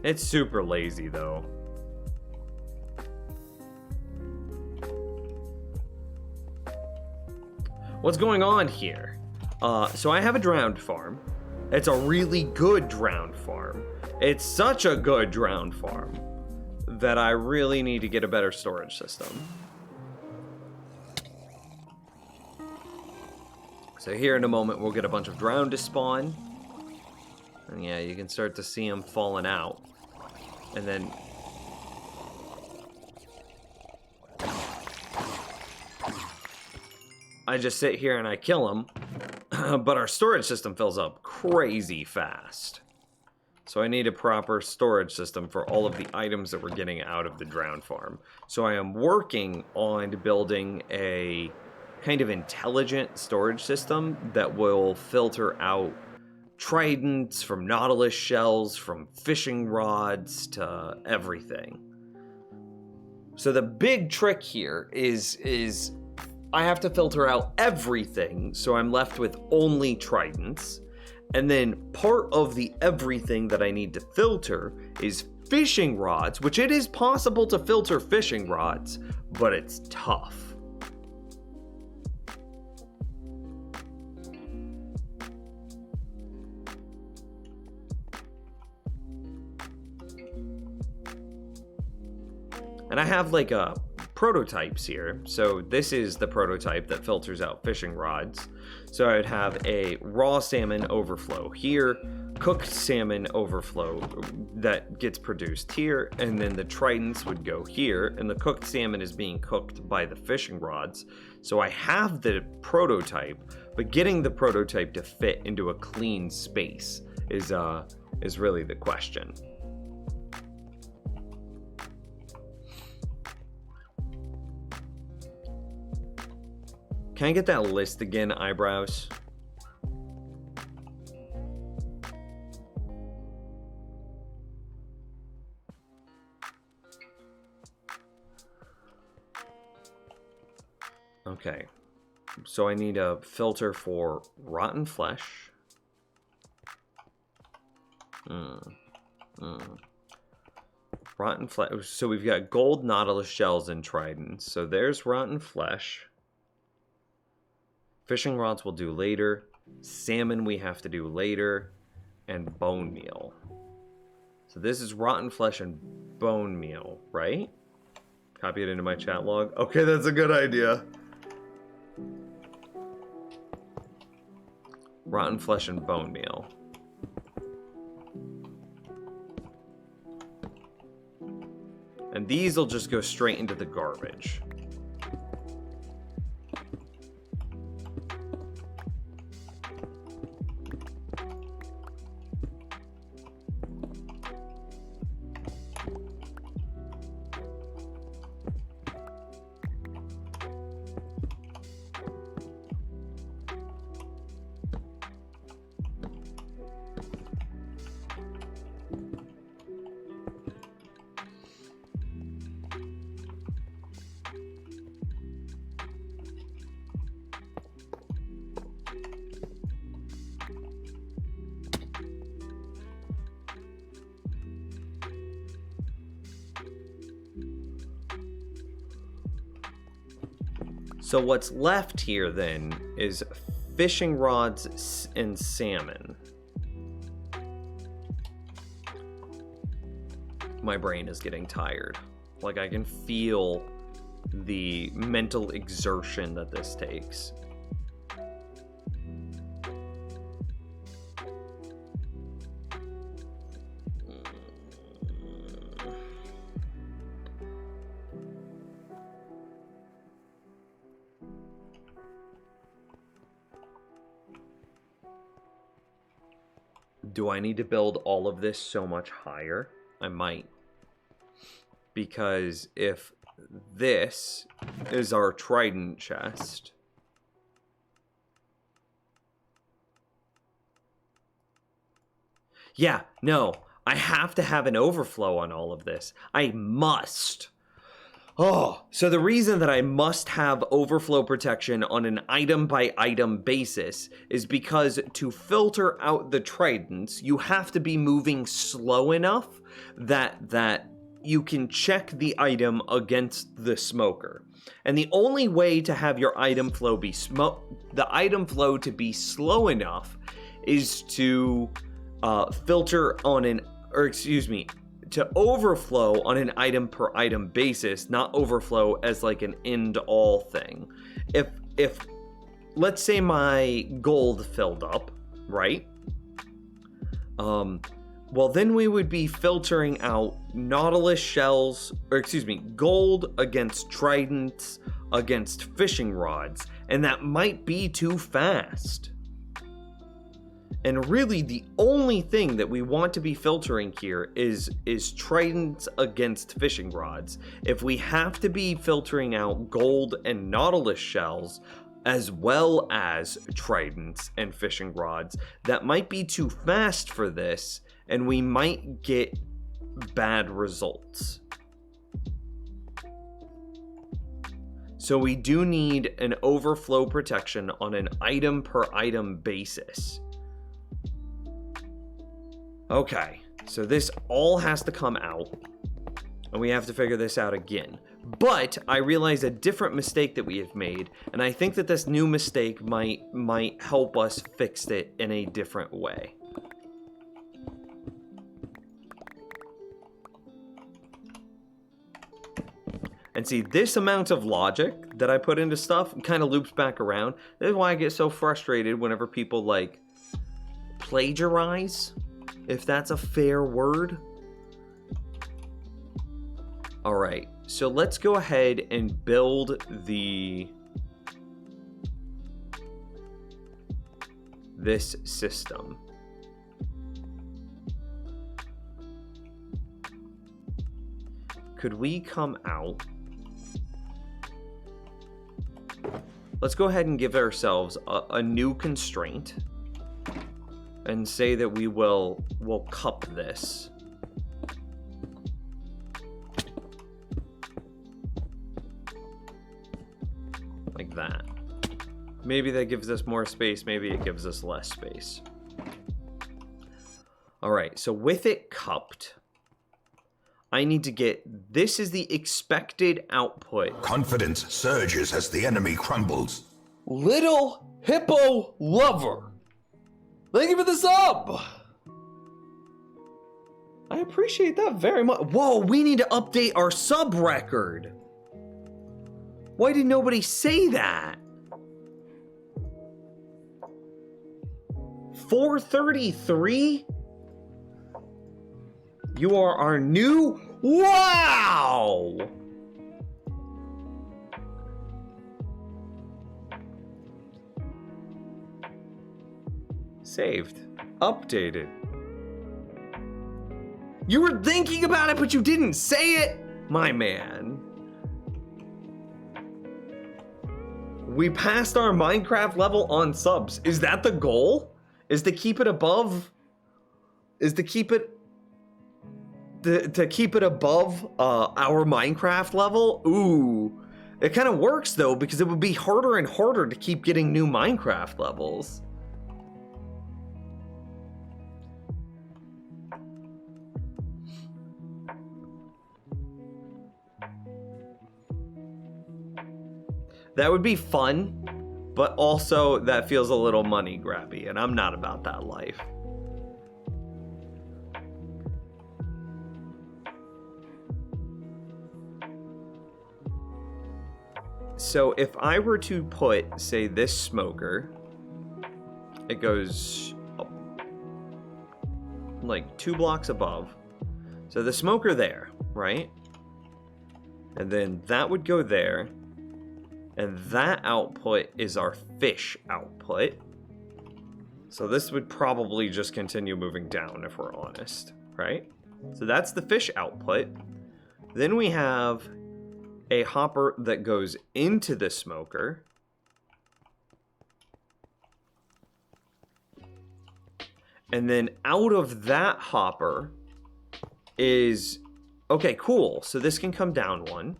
It's super lazy, though. What's going on here? So I have a drowned farm. It's a really good drowned farm. It's such a good drowned farm that I really need to get a better storage system. So here in a moment, we'll get a bunch of drowned to spawn. And yeah, you can start to see them falling out. And then... I just sit here and I kill them, but our storage system fills up crazy fast. So I need a proper storage system for all of the items that we're getting out of the drowned farm. So I am working on building a kind of intelligent storage system that will filter out tridents from Nautilus shells, from fishing rods to everything. So the big trick here is I have to filter out everything, so I'm left with only tridents. And then part of the everything that I need to filter is fishing rods, which it is possible to filter fishing rods, but it's tough. And I have like prototypes here. So this is the prototype that filters out fishing rods. So I would have a raw salmon overflow here, cooked salmon overflow that gets produced here, and then the tridents would go here, and the cooked salmon is being cooked by the fishing rods. So I have the prototype, but getting the prototype to fit into a clean space is really the question. Can I get that list again, eyebrows? Okay. So I need a filter for rotten flesh. Rotten flesh. So we've got gold Nautilus shells and tridents. So there's rotten flesh. Fishing rods we'll do later. Salmon we have to do later. And bone meal. So this is rotten flesh and bone meal, right? Copy it into my chat log. Okay, that's a good idea. Rotten flesh and bone meal. And these will just go straight into the garbage. So what's left here then is fishing rods and salmon. My brain is getting tired. Like, I can feel the mental exertion that this takes. Do I need to build all of this so much higher? I might. Because if this is our trident chest, yeah, no, I have to have an overflow on all of this. I must. Oh, so the reason that I must have overflow protection on an item by item basis is because to filter out the tridents, you have to be moving slow enough that you can check the item against the smoker. And the only way to have your item flow be slow enough is to filter on to overflow on an item per item basis, not overflow as like an end all thing. If let's say my gold filled up, right? Well, then we would be filtering out nautilus shells, gold against tridents, against fishing rods, and that might be too fast. And really, the only thing that we want to be filtering here is tridents against fishing rods. If we have to be filtering out gold and nautilus shells, as well as tridents and fishing rods, that might be too fast for this, and we might get bad results. So we do need an overflow protection on an item per item basis. Okay, so this all has to come out, and we have to figure this out again. But I realize a different mistake that we have made, and I think that this new mistake might help us fix it in a different way. And see, this amount of logic that I put into stuff kind of loops back around. This is why I get so frustrated whenever people, like, plagiarize, if that's a fair word. All right, so let's go ahead and build this system. Could we come out? Let's go ahead and give ourselves a new constraint and say that we'll cup this. Like that. Maybe that gives us more space, maybe it gives us less space. All right, so with it cupped, I need to get, this is the expected output. Confidence surges as the enemy crumbles. Little Hippo Lover, thank you for the sub. I appreciate that very much. Whoa, we need to update our sub record. Why did nobody say that? 433? You are our new... Wow! Saved. Updated. You were thinking about it, but you didn't say it? My man. We passed our Minecraft level on subs. Is that the goal? Is to keep it above... to keep it above our Minecraft level? Ooh. It kind of works though, because it would be harder and harder to keep getting new Minecraft levels. That would be fun, but also that feels a little money grabby, and I'm not about that life. So if I were to put, say, this smoker, it goes up, like 2 blocks above. So the smoker there, right? And then that would go there. And that output is our fish output. So this would probably just continue moving down if we're honest, right? So that's the fish output. Then we have a hopper that goes into the smoker. And then out of that hopper is... Okay, cool. So this can come down 1.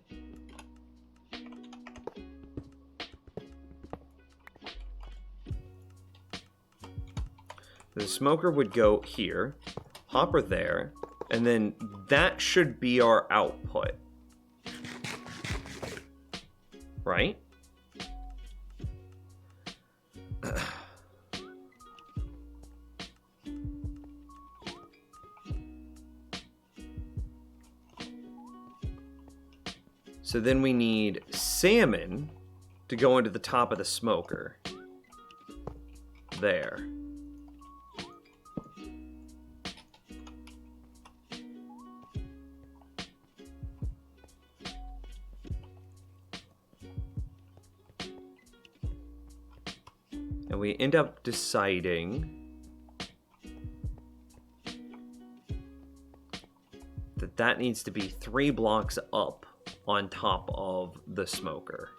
The smoker would go here, hopper there, and then that should be our output. Right? So then we need salmon to go into the top of the smoker. There. And we end up deciding that that needs to be 3 blocks up on top of the smoker.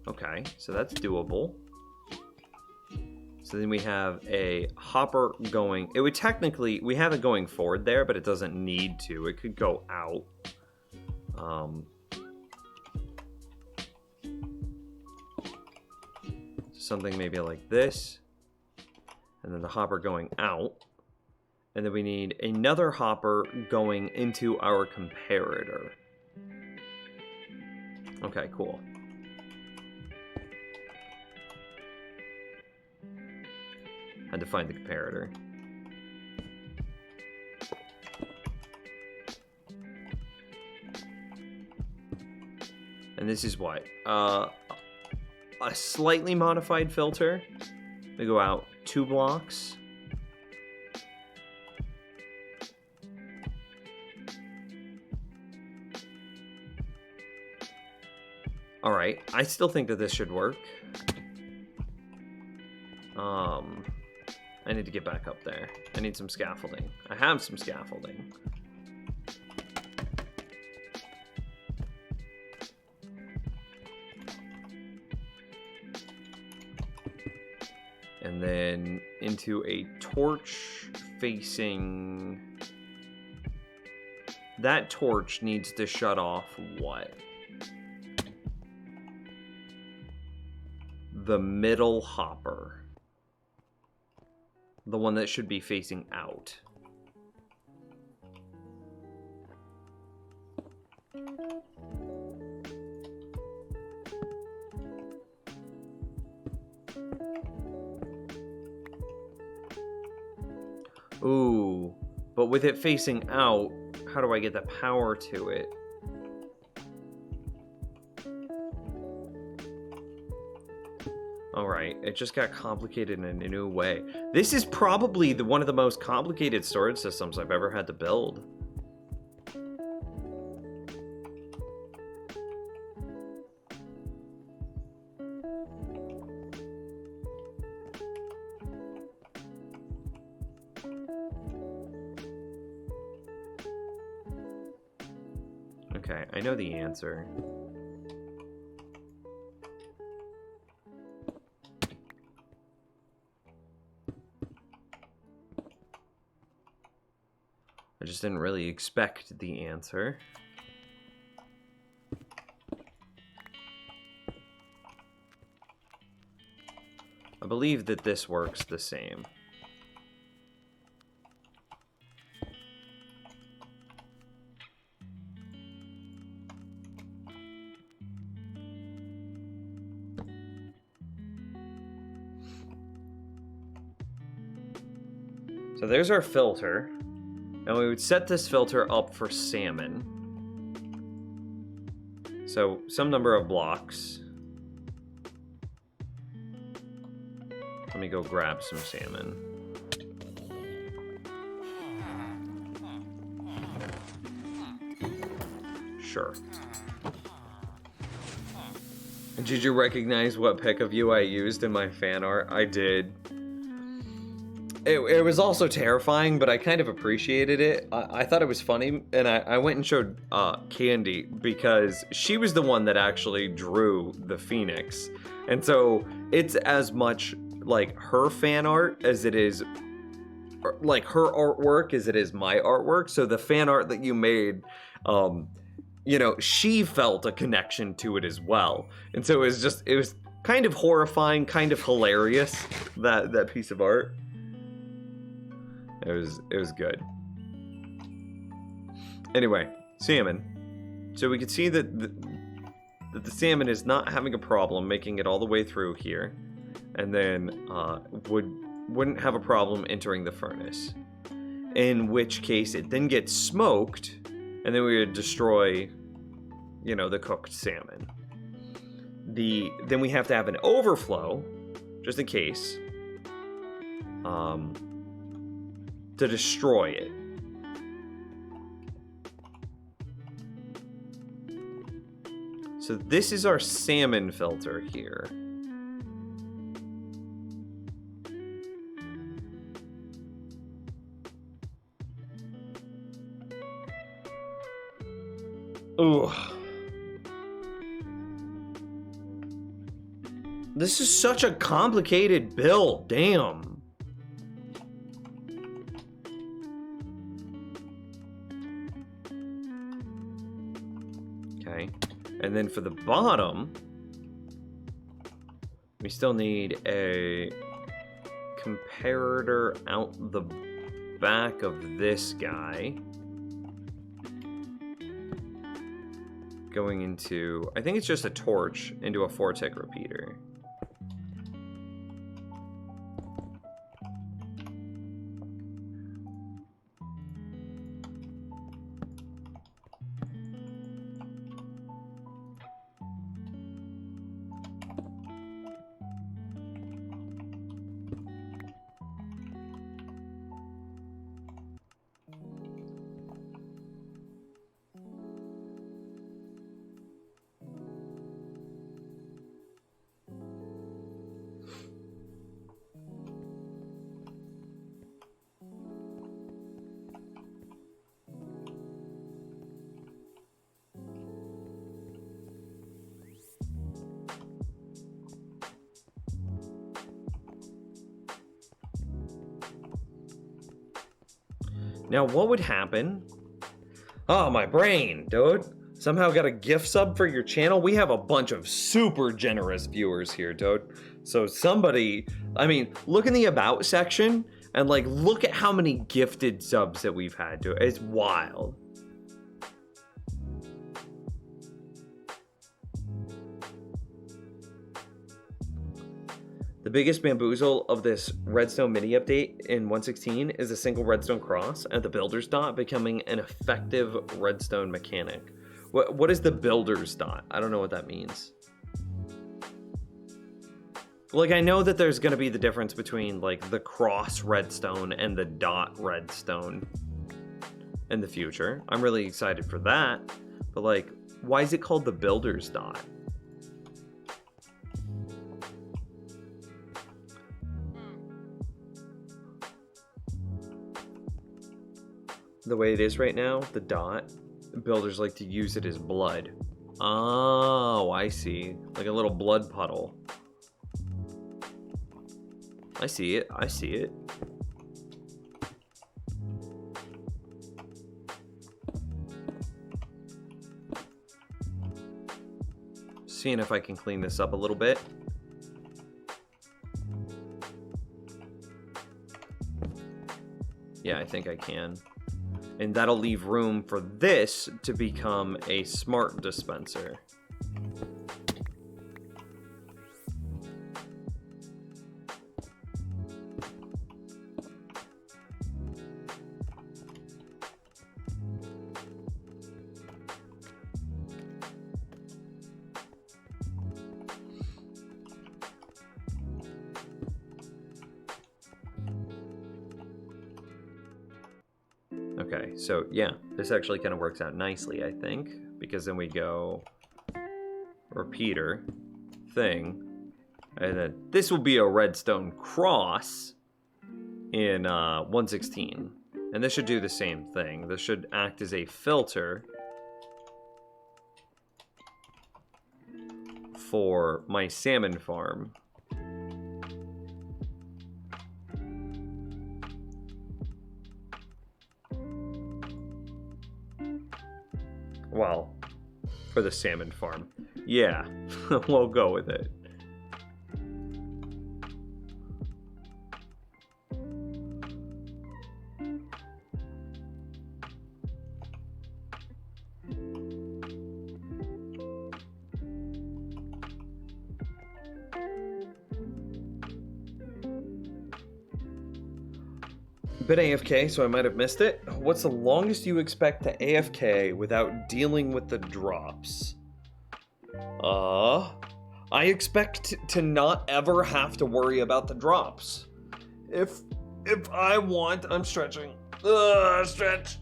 Okay, so that's doable. So then we have a hopper going... It would technically... We have it going forward there, but it doesn't need to. It could go out. Something maybe like this. And then the hopper going out. And then we need another hopper going into our comparator. Okay, cool. Had to find the comparator. And this is what? A slightly modified filter. We go out 2 blocks. Alright, I still think that this should work. I need to get back up there. I need some scaffolding. I have some scaffolding. And then into a torch facing... That torch needs to shut off what? The middle hopper. The one that should be facing out. Ooh, but with it facing out, how do I get the power to it? Alright, it just got complicated in a new way. This is probably one of the most complicated storage systems I've ever had to build. Okay, I know the answer. I just didn't really expect the answer. I believe that this works the same. So there's our filter. And we would set this filter up for salmon. So some number of blocks. Let me go grab some salmon. Sure. Did you recognize what pic of you I used in my fan art? I did. It was also terrifying, but I kind of appreciated it. I thought it was funny, and I went and showed Candy because she was the one that actually drew the phoenix. And so it's as much like her fan art as it is like her artwork as it is my artwork. So the fan art that you made, you know, she felt a connection to it as well. And so it was kind of horrifying, kind of hilarious, that piece of art. It was good. Anyway, salmon. So we could see that the salmon is not having a problem making it all the way through here, and then wouldn't have a problem entering the furnace. In which case, it then gets smoked, and then we would destroy, you know, the cooked salmon. Then we have to have an overflow, just in case. To destroy it. So this is our salmon filter here. Ooh. This is such a complicated build, damn. And then for the bottom, we still need a comparator out the back of this guy. Going into, I think it's just a torch into a 4-tick repeater. Now, what would happen? Oh, my brain, dude. Somehow got a gift sub for your channel. We have a bunch of super generous viewers here, dude. So somebody, I mean, look in the about section and like, look at how many gifted subs that we've had, dude. It's wild. The biggest bamboozle of this redstone mini update in 1.16 is a single redstone cross and the builder's dot becoming an effective redstone mechanic. What is the builder's dot? I don't know what that means. Like, I know that there's going to be the difference between like the cross redstone and the dot redstone in the future. I'm really excited for that. But like, why is it called the builder's dot? The way it is right now, the dot, builders like to use it as blood. Oh, I see. Like a little blood puddle. I see it. I see it. Seeing if I can clean this up a little bit. Yeah, I think I can. And that'll leave room for this to become a smart dispenser. Okay, so yeah, this actually kind of works out nicely, I think, because then we go repeater thing, and then this will be a redstone cross in 116, and this should do the same thing. This should act as a filter for my salmon farm. Well, for the salmon farm. Yeah, we'll go with it. Been AFK, so I might have missed it. What's the longest you expect to AFK without dealing with the drops? I expect to not ever have to worry about the drops. If I want, I'm stretching. Stretch.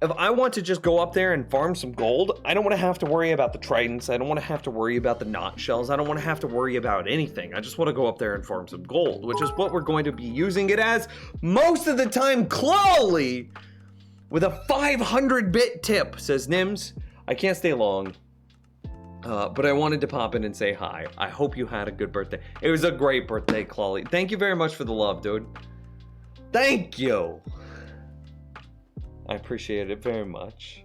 If I want to just go up there and farm some gold, I don't want to have to worry about the tridents. I don't want to have to worry about the knot shells. I don't want to have to worry about anything. I just want to go up there and farm some gold, which is what we're going to be using it as most of the time. Clawly with a 500-bit tip, says Nims. I can't stay long, but I wanted to pop in and say hi. I hope you had a good birthday. It was a great birthday, Clawly. Thank you very much for the love, dude. Thank you. I appreciate it very much.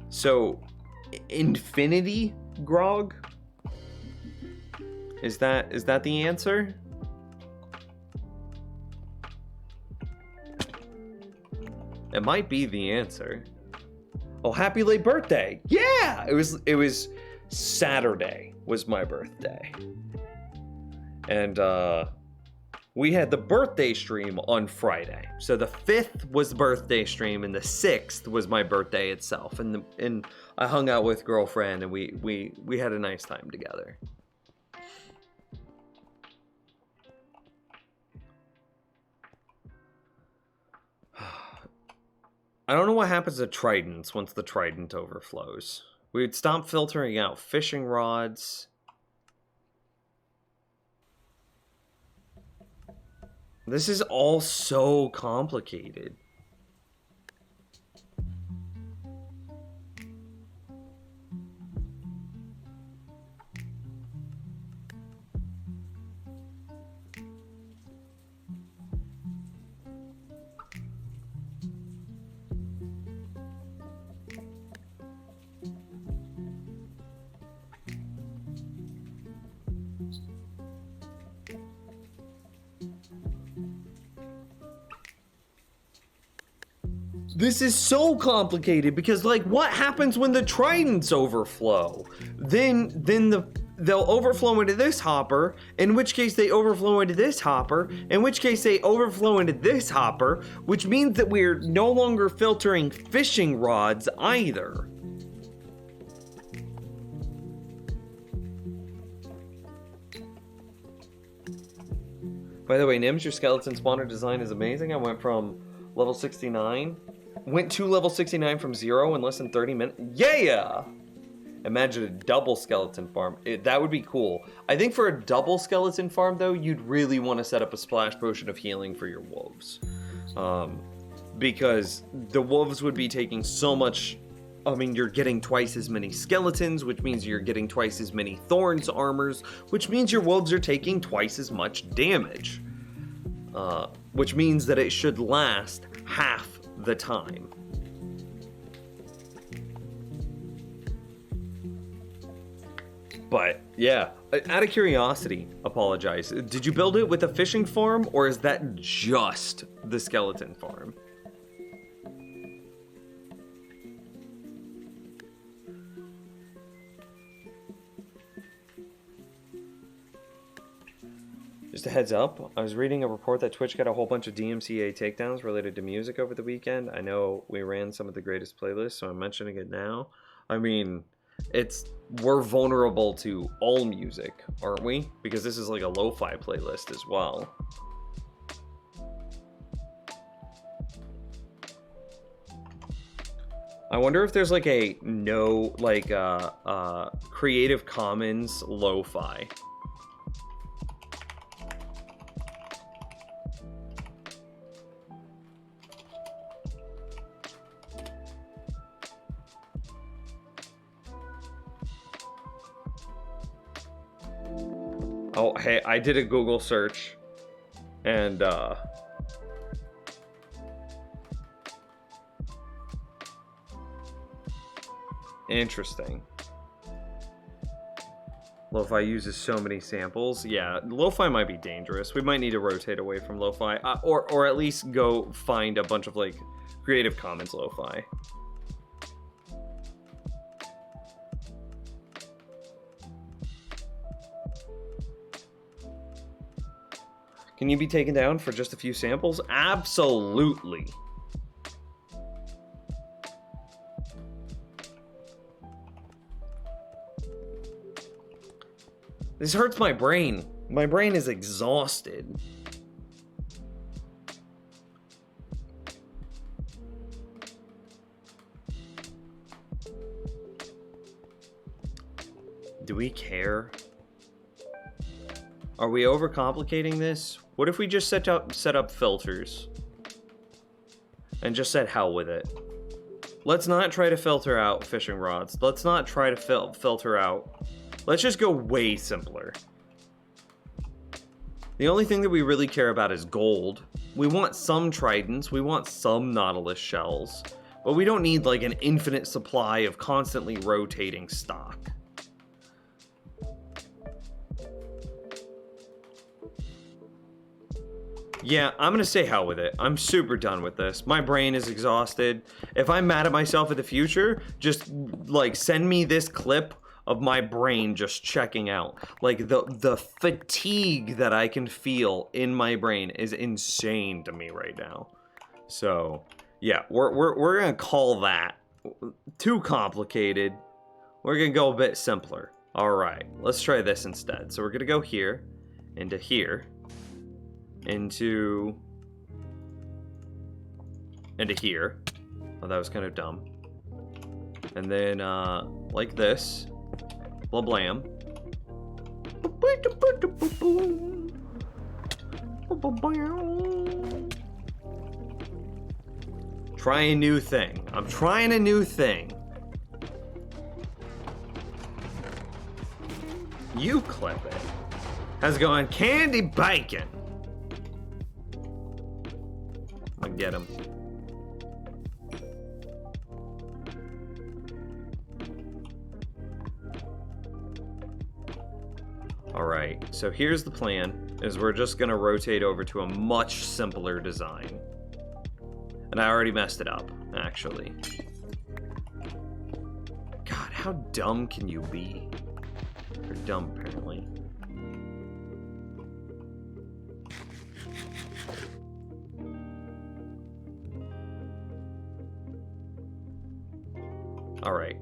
So, infinity grog? Is that the answer? It might be the answer. Oh, happy late birthday. Yeah, it was Saturday was my birthday. And we had the birthday stream on Friday. So the 5th was the birthday stream, and the 6th was my birthday itself. And I hung out with girlfriend, and we had a nice time together. I don't know what happens to tridents once the trident overflows. We'd stop filtering out fishing rods. This is all so complicated. This is so complicated because, like, what happens when the tridents overflow? Then they'll overflow into this hopper, in which case they overflow into this hopper, in which case they overflow into this hopper, which means that we're no longer filtering fishing rods either. By the way, Nims, your skeleton spawner design is amazing. I went from level 69. Went to level 69 from 0 in less than 30 minutes. Yeah! Imagine a double skeleton farm. That would be cool. I think for a double skeleton farm, though, you'd really want to set up a splash potion of healing for your wolves. Because the wolves would be taking so much... I mean, you're getting twice as many skeletons, which means you're getting twice as many thorns armors, which means your wolves are taking twice as much damage. Which means that it should last half the time. But yeah, out of curiosity, apologize. Did you build it with a fishing farm, or is that just the skeleton farm? Just a heads up, I was reading a report that Twitch got a whole bunch of DMCA takedowns related to music over the weekend. I know we ran some of the greatest playlists, so I'm mentioning it now. I mean, we're vulnerable to all music, aren't we? Because this is like a lo-fi playlist as well. I wonder if there's like a Creative Commons lo-fi. Oh, hey, I did a Google search, and interesting. Lo-fi uses so many samples. Yeah, lo-fi might be dangerous. We might need to rotate away from lo-fi, or at least go find a bunch of like Creative Commons lo-fi. Can you be taken down for just a few samples? Absolutely. This hurts my brain. My brain is exhausted. Do we care? Are we overcomplicating this? What if we just set up filters and just said hell with it? Let's not try to filter out fishing rods. Let's not try to filter out. Let's just go way simpler. The only thing that we really care about is gold. We want some tridents, we want some nautilus shells, but we don't need like an infinite supply of constantly rotating stock. Yeah, I'm gonna say hell with it. I'm super done with this. My brain is exhausted. If I'm mad at myself in the future, just like send me this clip of my brain just checking out. Like the fatigue that I can feel in my brain is insane to me right now. So yeah, we're gonna call that too complicated. We're gonna go a bit simpler. All right, let's try this instead. So we're gonna go here, into here, into here. Oh, that was kind of dumb. And then like this. Blah blam. Try a new thing. I'm trying a new thing. You clip it. How's it going? Candy bacon. I get him. Alright, so here's the plan, is we're just gonna rotate over to a much simpler design. And I already messed it up, actually. God, how dumb can you be? You're dumb, apparently. Alright.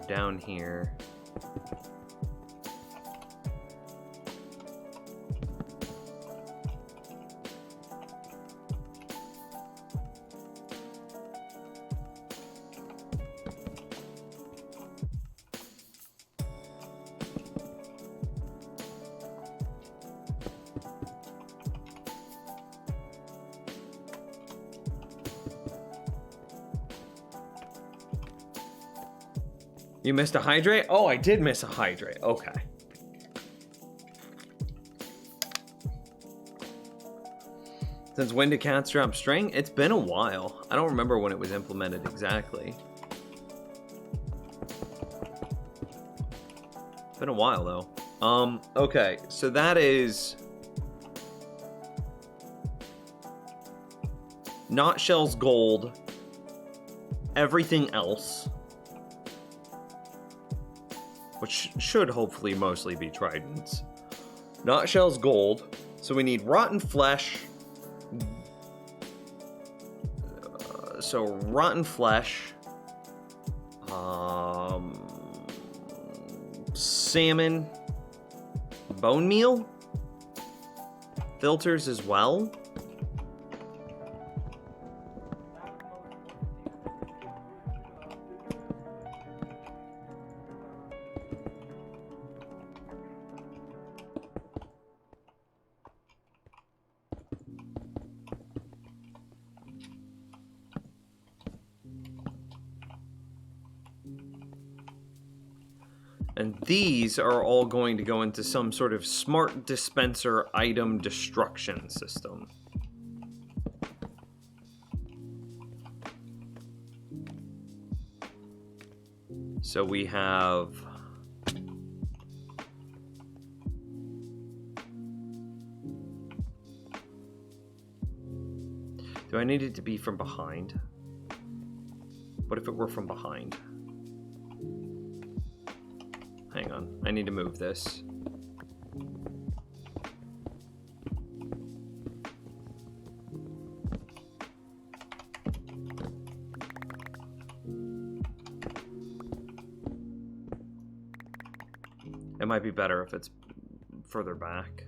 Down here. You missed a hydrate? Oh, I did miss a hydrate. Okay. Since when did cats drop string? It's been a while. I don't remember when it was implemented exactly. It's been a while though. Okay, so that is not shells gold. Everything else, which should hopefully mostly be tridents. Not shells gold. So we need rotten flesh. So rotten flesh, salmon, bone meal, filters as well. And these are all going to go into some sort of smart dispenser item destruction system. So we have... Do I need it to be from behind? What if it were from behind? Hang on, I need to move this. It might be better if it's further back.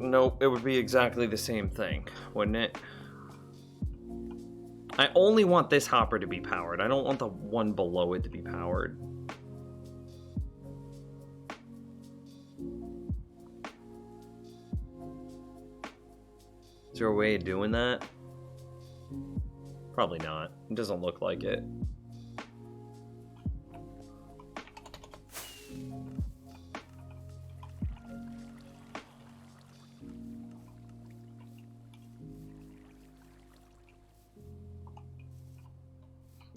Nope, it would be exactly the same thing, wouldn't it? I only want this hopper to be powered. I don't want the one below it to be powered. Is there a way of doing that? Probably not. It doesn't look like it.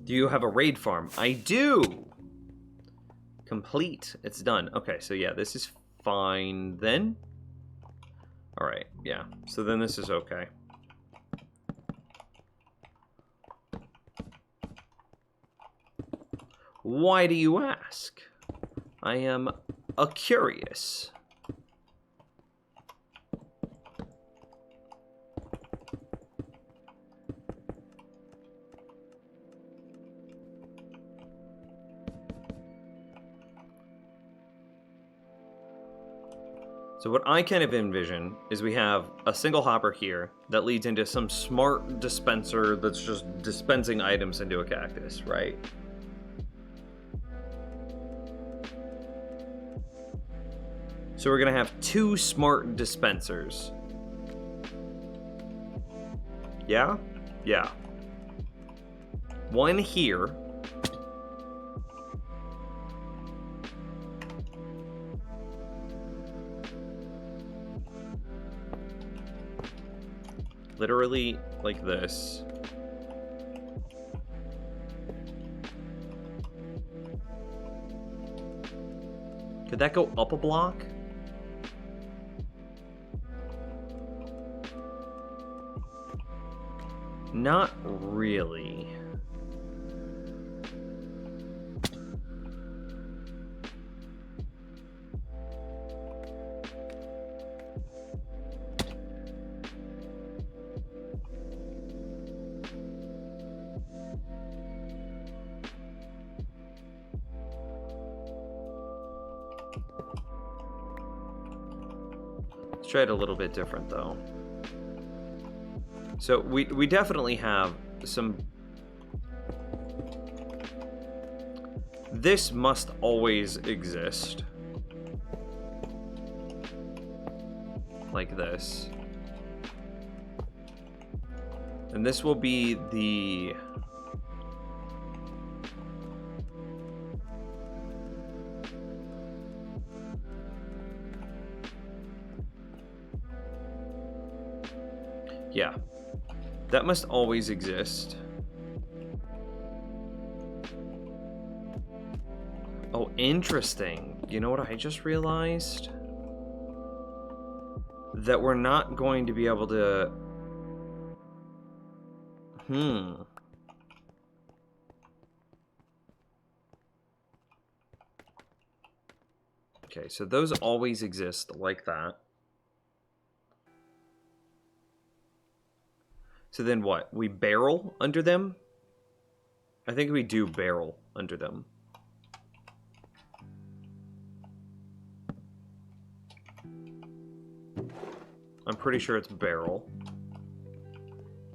Do you have a raid farm? I do! Complete. It's done. Okay, so yeah, this is fine then. Alright, yeah. So then this is okay. Why do you ask? I am curious. So what I kind of envision is we have a single hopper here that leads into some smart dispenser that's just dispensing items into a cactus, right? So we're gonna have two smart dispensers. Yeah? Yeah. One here. Literally like this. Could that go up a block? Not really. Let's try it a little bit different though. So we definitely have some... This must always exist. like this. And this will be the... Yeah. That must always exist. Oh, interesting. You know what I just realized? That we're not going to be able to... Okay, so those always exist like that. So then what? We barrel under them? I think we do barrel under them. I'm pretty sure it's barrel.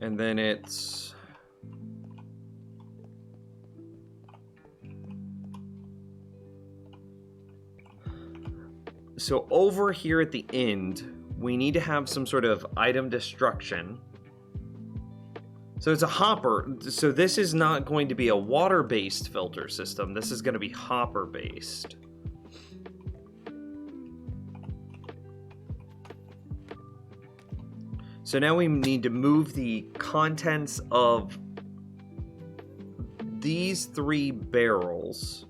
And then it's... So over here at the end, we need to have some sort of item destruction. So it's a hopper. So this is not going to be a water-based filter system. This is going to be hopper-based. So now we need to move the contents of these 3 barrels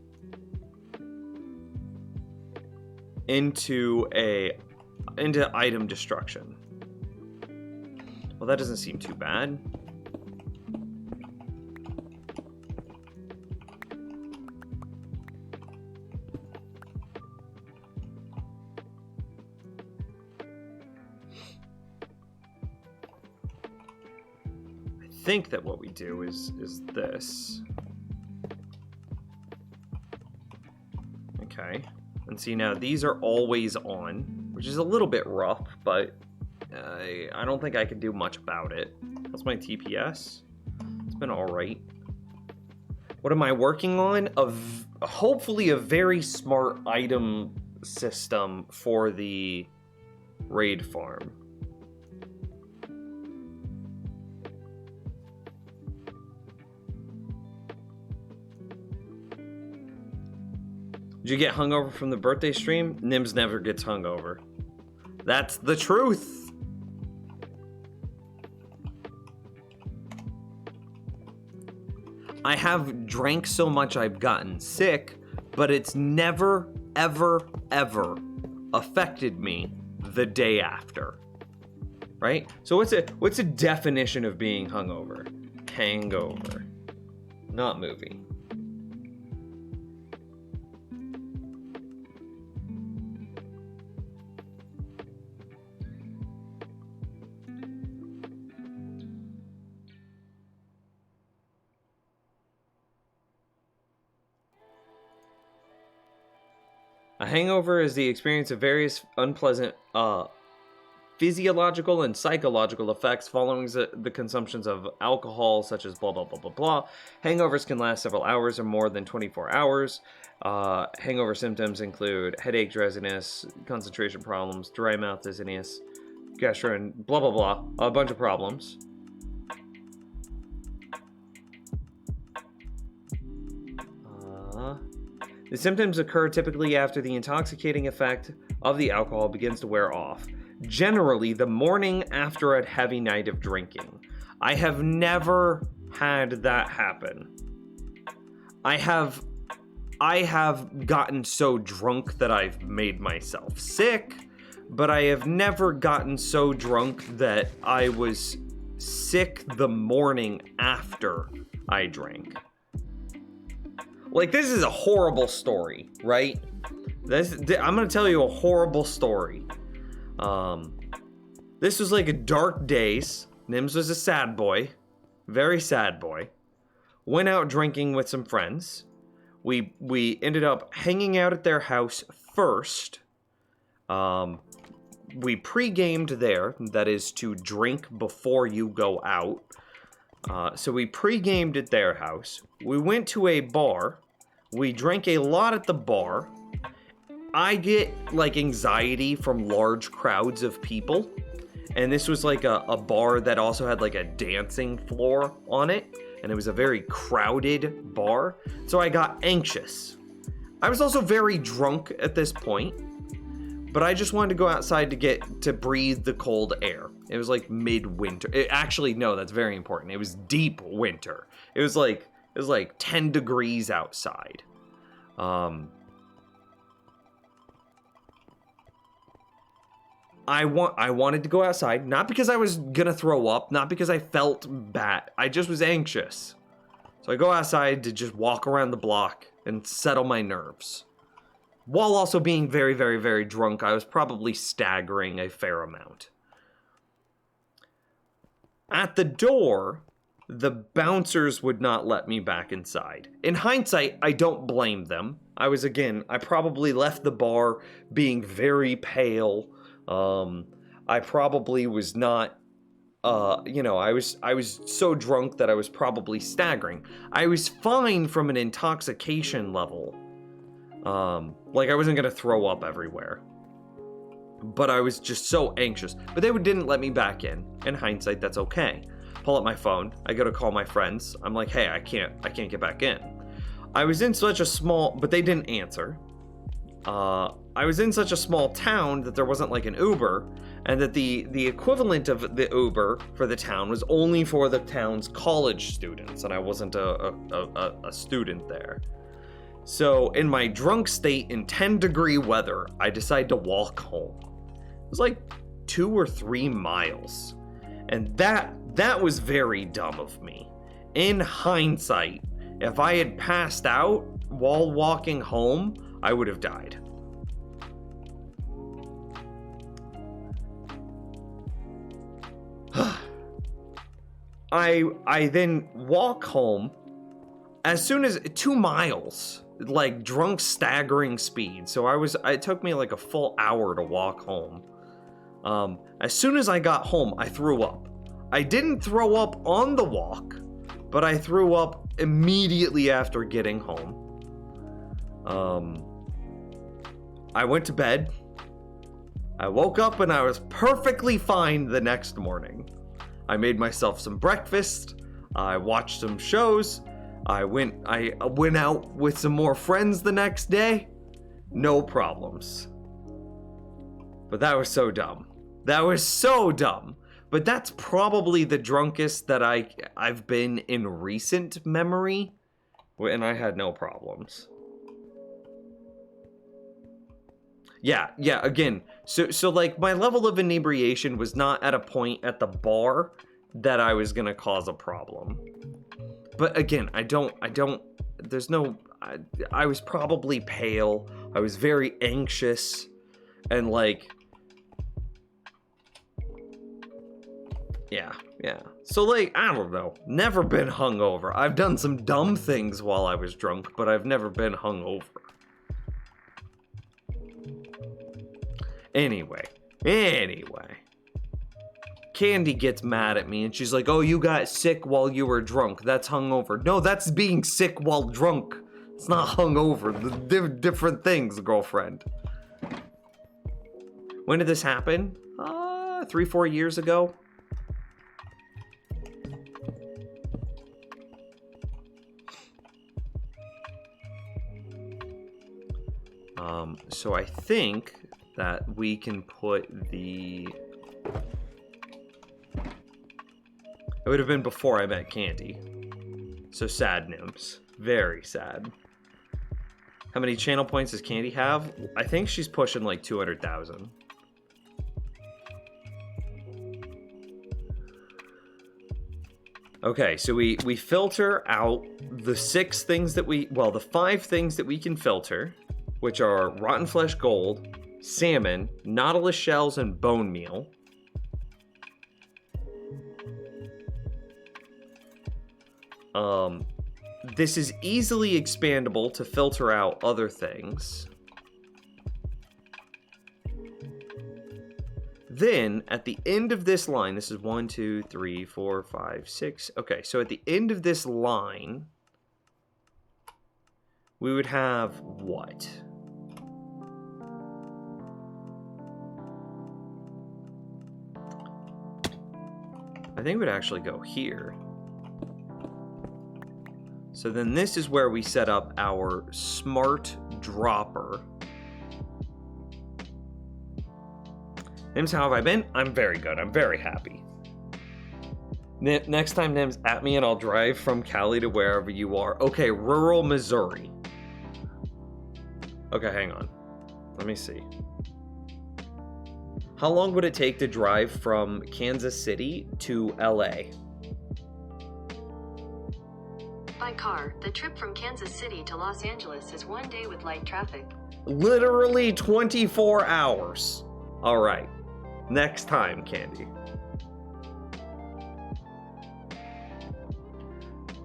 into item destruction. Well, that doesn't seem too bad. I think that what we do is this. Okay. And see, now these are always on, which is a little bit rough, but I don't think I can do much about it. That's my TPS. It's been alright. What am I working on? Hopefully a very smart item system for the raid farm. Did you get hungover from the birthday stream? Nims never gets hungover. That's the truth. I have drank so much I've gotten sick, but it's never, ever, ever affected me the day after. Right? So what's a definition of being hungover? Hangover. Not movie. A hangover is the experience of various unpleasant physiological and psychological effects following the consumptions of alcohol, such as blah, blah, blah, blah, blah. Hangovers can last several hours or more than 24 hours. Hangover symptoms include headache, drowsiness, concentration problems, dry mouth, dizziness, gastro, blah, blah, blah. A bunch of problems. The symptoms occur typically after the intoxicating effect of the alcohol begins to wear off. Generally, the morning after a heavy night of drinking. I have never had that happen. I have gotten so drunk that I've made myself sick, but I have never gotten so drunk that I was sick the morning after I drank. Like, this is a horrible story, right? I'm gonna tell you a horrible story. This was like a dark days. Nims was a sad boy. Very sad boy. Went out drinking with some friends. We ended up hanging out at their house first. We pre-gamed there. That is to drink before you go out. So we pre-gamed at their house. We went to a bar. We drank a lot at the bar. I get like anxiety from large crowds of people. And this was like a bar that also had like a dancing floor on it. And it was a very crowded bar. So I got anxious. I was also very drunk at this point. But I just wanted to go outside to breathe the cold air. It was like midwinter. Actually, no, that's very important. It was deep winter. It was like 10 degrees outside. I wanted to go outside, not because I was gonna throw up, not because I felt bad. I just was anxious. So I go outside to just walk around the block and settle my nerves. While also being very, very, very drunk, I was probably staggering a fair amount. At the door, the bouncers would not let me back inside. In hindsight, I don't blame them. I probably left the bar being very pale. I probably was not, I was so drunk that I was probably staggering. I was fine from an intoxication level. Like I wasn't gonna throw up everywhere. But I was just so anxious. But they didn't let me back in. In hindsight, that's okay. Pull up my phone. I go to call my friends. I'm like, hey, I can't get back in. I was in such a small, but they didn't answer. I was in such a small town that there wasn't like an Uber, and that the equivalent of the Uber for the town was only for the town's college students, and I wasn't a student there. So in my drunk state in 10-degree weather, I decided to walk home. It was like 2 or 3 miles. And that was very dumb of me. In hindsight, if I had passed out while walking home, I would have died. I then walk home. As soon as 2 miles, like drunk staggering speed. So it took me like a full hour to walk home. As soon as I got home, I threw up. I didn't throw up on the walk, but I threw up immediately after getting home. I went to bed. I woke up and I was perfectly fine the next morning. I made myself some breakfast. I watched some shows. I went out with some more friends the next day. No problems. But that was so dumb. That was so dumb. But that's probably the drunkest that I've been in recent memory. And I had no problems. Yeah, again. So like my level of inebriation was not at a point at the bar that I was gonna cause a problem. But again, I was probably pale. I was very anxious. And like, yeah. So like, I don't know. Never been hungover. I've done some dumb things while I was drunk, but I've never been hungover. Anyway. Candy gets mad at me and she's like, oh, you got sick while you were drunk. That's hungover. No, that's being sick while drunk. It's not hungover. The different things, girlfriend. When did this happen? 3-4 years ago. So I think that we can put the... It would have been before I met Candy. So sad news. Very sad. How many channel points does Candy have? I think she's pushing like 200,000. Okay, so we filter out the 6 things that the 5 things that we can filter, which are rotten flesh gold, salmon, nautilus shells, and bone meal. This is easily expandable to filter out other things. Then, at the end of this line, this is 1, 2, 3, 4, 5, 6. Okay, so at the end of this line, we would have what? think we'd actually go here. So then this is where we set up our smart dropper. Nims, how have I been? I'm very good. I'm very happy. Next time, Nims, at me and I'll drive from Cali to wherever you are. Okay, rural Missouri. Okay, hang on. Let me see. How long would it take to drive from Kansas City to LA? By car, the trip from Kansas City to Los Angeles is 1 day with light traffic. Literally 24 hours. All right. Next time, Candy.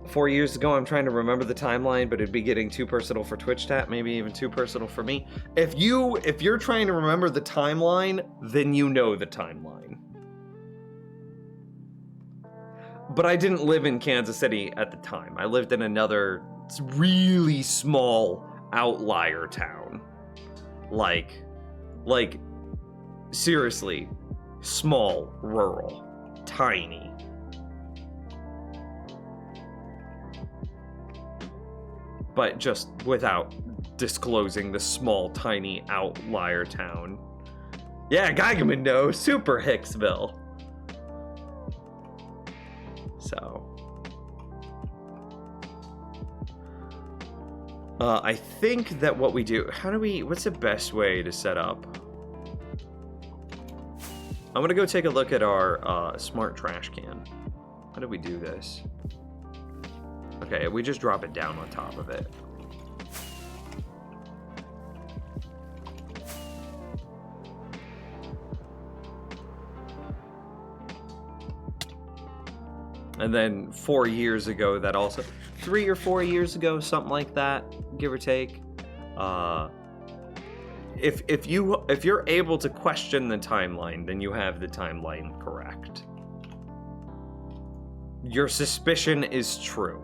4 years ago, I'm trying to remember the timeline, but it'd be getting too personal for Twitch chat, maybe even too personal for me. If you're trying to remember the timeline, then you know the timeline. But I didn't live in Kansas City at the time. I lived in another really small outlier town. Like seriously, small, rural, tiny. But just without disclosing the small, tiny outlier town. Yeah, Geigerman knows. Super Hicksville. So. I think that what we do... what's the best way to set up? I'm gonna go take a look at our smart trash can. How do we do this? Okay, we just drop it down on top of it. And then 4 years ago, that also 3 or 4 years ago, something like that, give or take. If you're able to question the timeline, then you have the timeline correct. Your suspicion is true.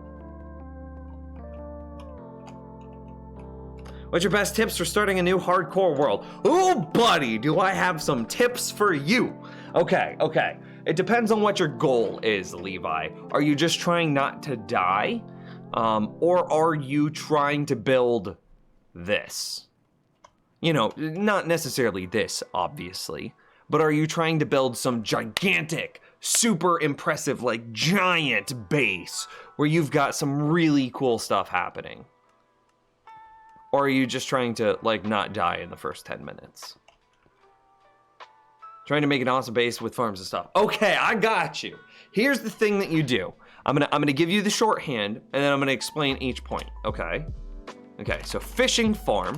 What's your best tips for starting a new hardcore world? Oh, buddy, do I have some tips for you. Okay. It depends on what your goal is, Levi. Are you just trying not to die? Or are you trying to build this? You know, not necessarily this, obviously. But are you trying to build some gigantic, super impressive, like giant base where you've got some really cool stuff happening? Or are you just trying to, like, not die in the first 10 minutes? Trying to make an awesome base with farms and stuff. Okay, I got you. Here's the thing that you do. I'm gonna give you the shorthand, and then I'm gonna explain each point, okay? Okay, so fishing farm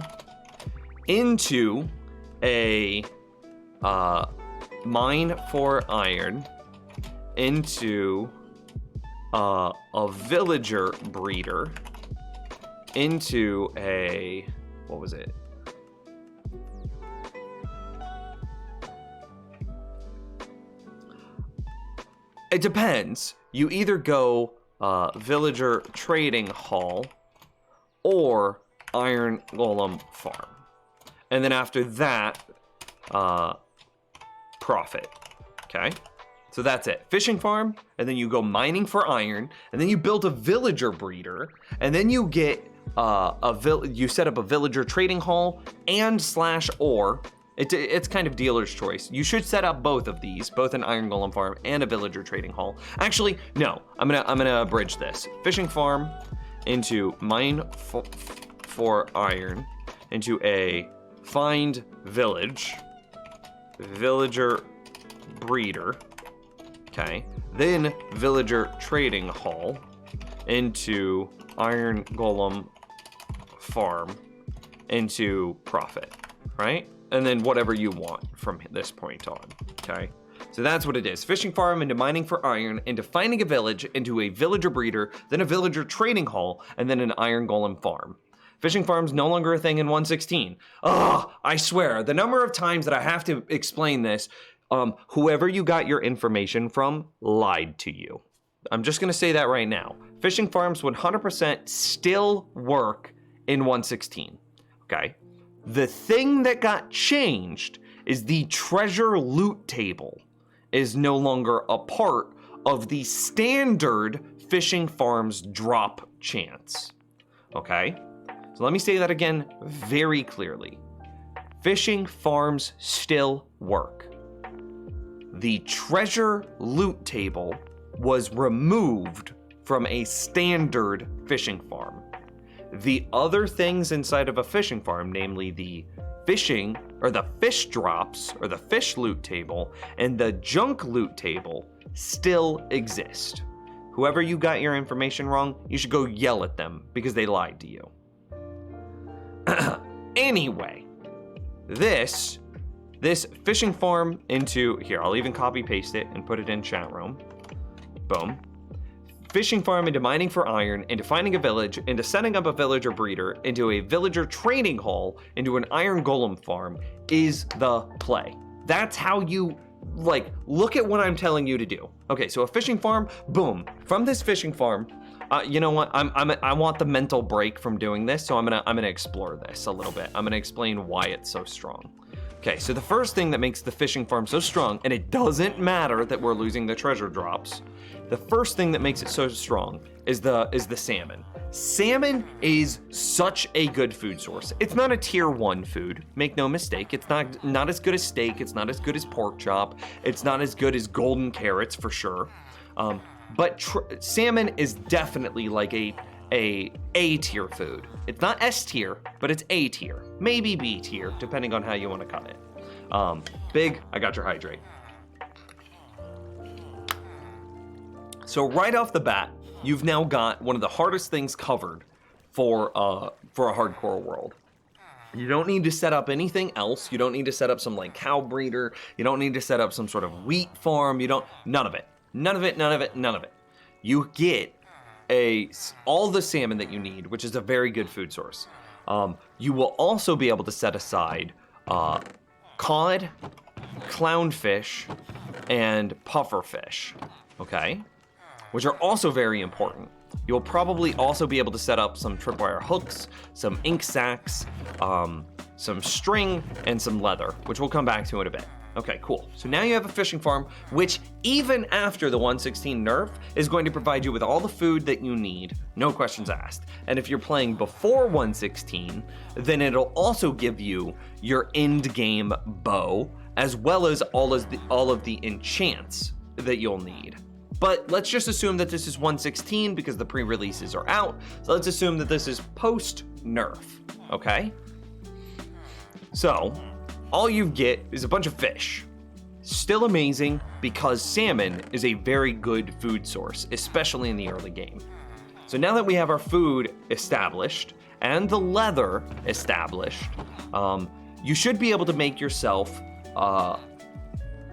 into a mine for iron, into a villager breeder, into a, what was it? It depends. You either go villager trading hall or iron golem farm. And then after that, profit, okay? So that's it. Fishing farm, and then you go mining for iron, and then you build a villager breeder, and then you get you set up a villager trading hall and /or. It's kind of dealer's choice. You should set up both of these, both an iron golem farm and a villager trading hall. Actually, no. I'm gonna abridge this. Fishing farm into mine for iron, into a find village, villager breeder. Okay. Then villager trading hall into iron golem farm into profit, right? And then whatever you want from this point on, okay? So that's what it is. Fishing farm into mining for iron, into finding a village, into a villager breeder, then a villager trading hall, and then an iron golem farm. Fishing farm's no longer a thing in 1.16. Ugh, I swear, the number of times that I have to explain this, whoever you got your information from lied to you. I'm just gonna say that right now. Fishing farms 100% still work in 1.16, okay? The thing that got changed is the treasure loot table is no longer a part of the standard fishing farm's drop chance. Okay? So let me say that again very clearly. Fishing farms still work. The treasure loot table was removed from a standard fishing farm. The other things inside of a fishing farm, namely the fishing or the fish drops or the fish loot table and the junk loot table, still exist. Whoever you got your information wrong, you should go yell at them because they lied to you. Anyway, this fishing farm into here, I'll even copy paste it and put it in chat room. Boom. Fishing farm into mining for iron, into finding a village, into setting up a villager breeder, into a villager training hall, into an iron golem farm is the play. That's how you, like, look at what I'm telling you to do. Okay, so a fishing farm, boom. From this fishing farm, you know what? I want the mental break from doing this, so I'm gonna explore this a little bit. I'm gonna explain why it's so strong. Okay, so the first thing that makes the fishing farm so strong, and it doesn't matter that we're losing the treasure drops, the first thing that makes it so strong is the salmon. Salmon is such a good food source. It's not a tier 1 food, make no mistake. It's not as good as steak, it's not as good as pork chop, it's not as good as golden carrots for sure. But salmon is definitely like a tier food. It's not S tier, but it's A tier, maybe B tier, depending on how you want to cut it. Big, I got your hydrate. So right off the bat, you've now got one of the hardest things covered for a hardcore world. You don't need to set up anything else. You don't need to set up some like cow breeder. You don't need to set up some sort of wheat farm. None of it. None of it. You get all the salmon that you need, which is a very good food source. You will also be able to set aside cod, clownfish, and pufferfish, okay? Which are also very important. You'll probably also be able to set up some tripwire hooks, some ink sacs, some string, and some leather, which we'll come back to in a bit. Okay, cool. So now you have a fishing farm, which even after the 116 nerf is going to provide you with all the food that you need, no questions asked. And if you're playing before 116, then it'll also give you your end game bow, as well as all of the enchants that you'll need. But let's just assume that this is 116 because the pre-releases are out. So let's assume that this is post-nerf, okay? So all you get is a bunch of fish. Still amazing because salmon is a very good food source, especially in the early game. So now that we have our food established and the leather established, you should be able to make yourself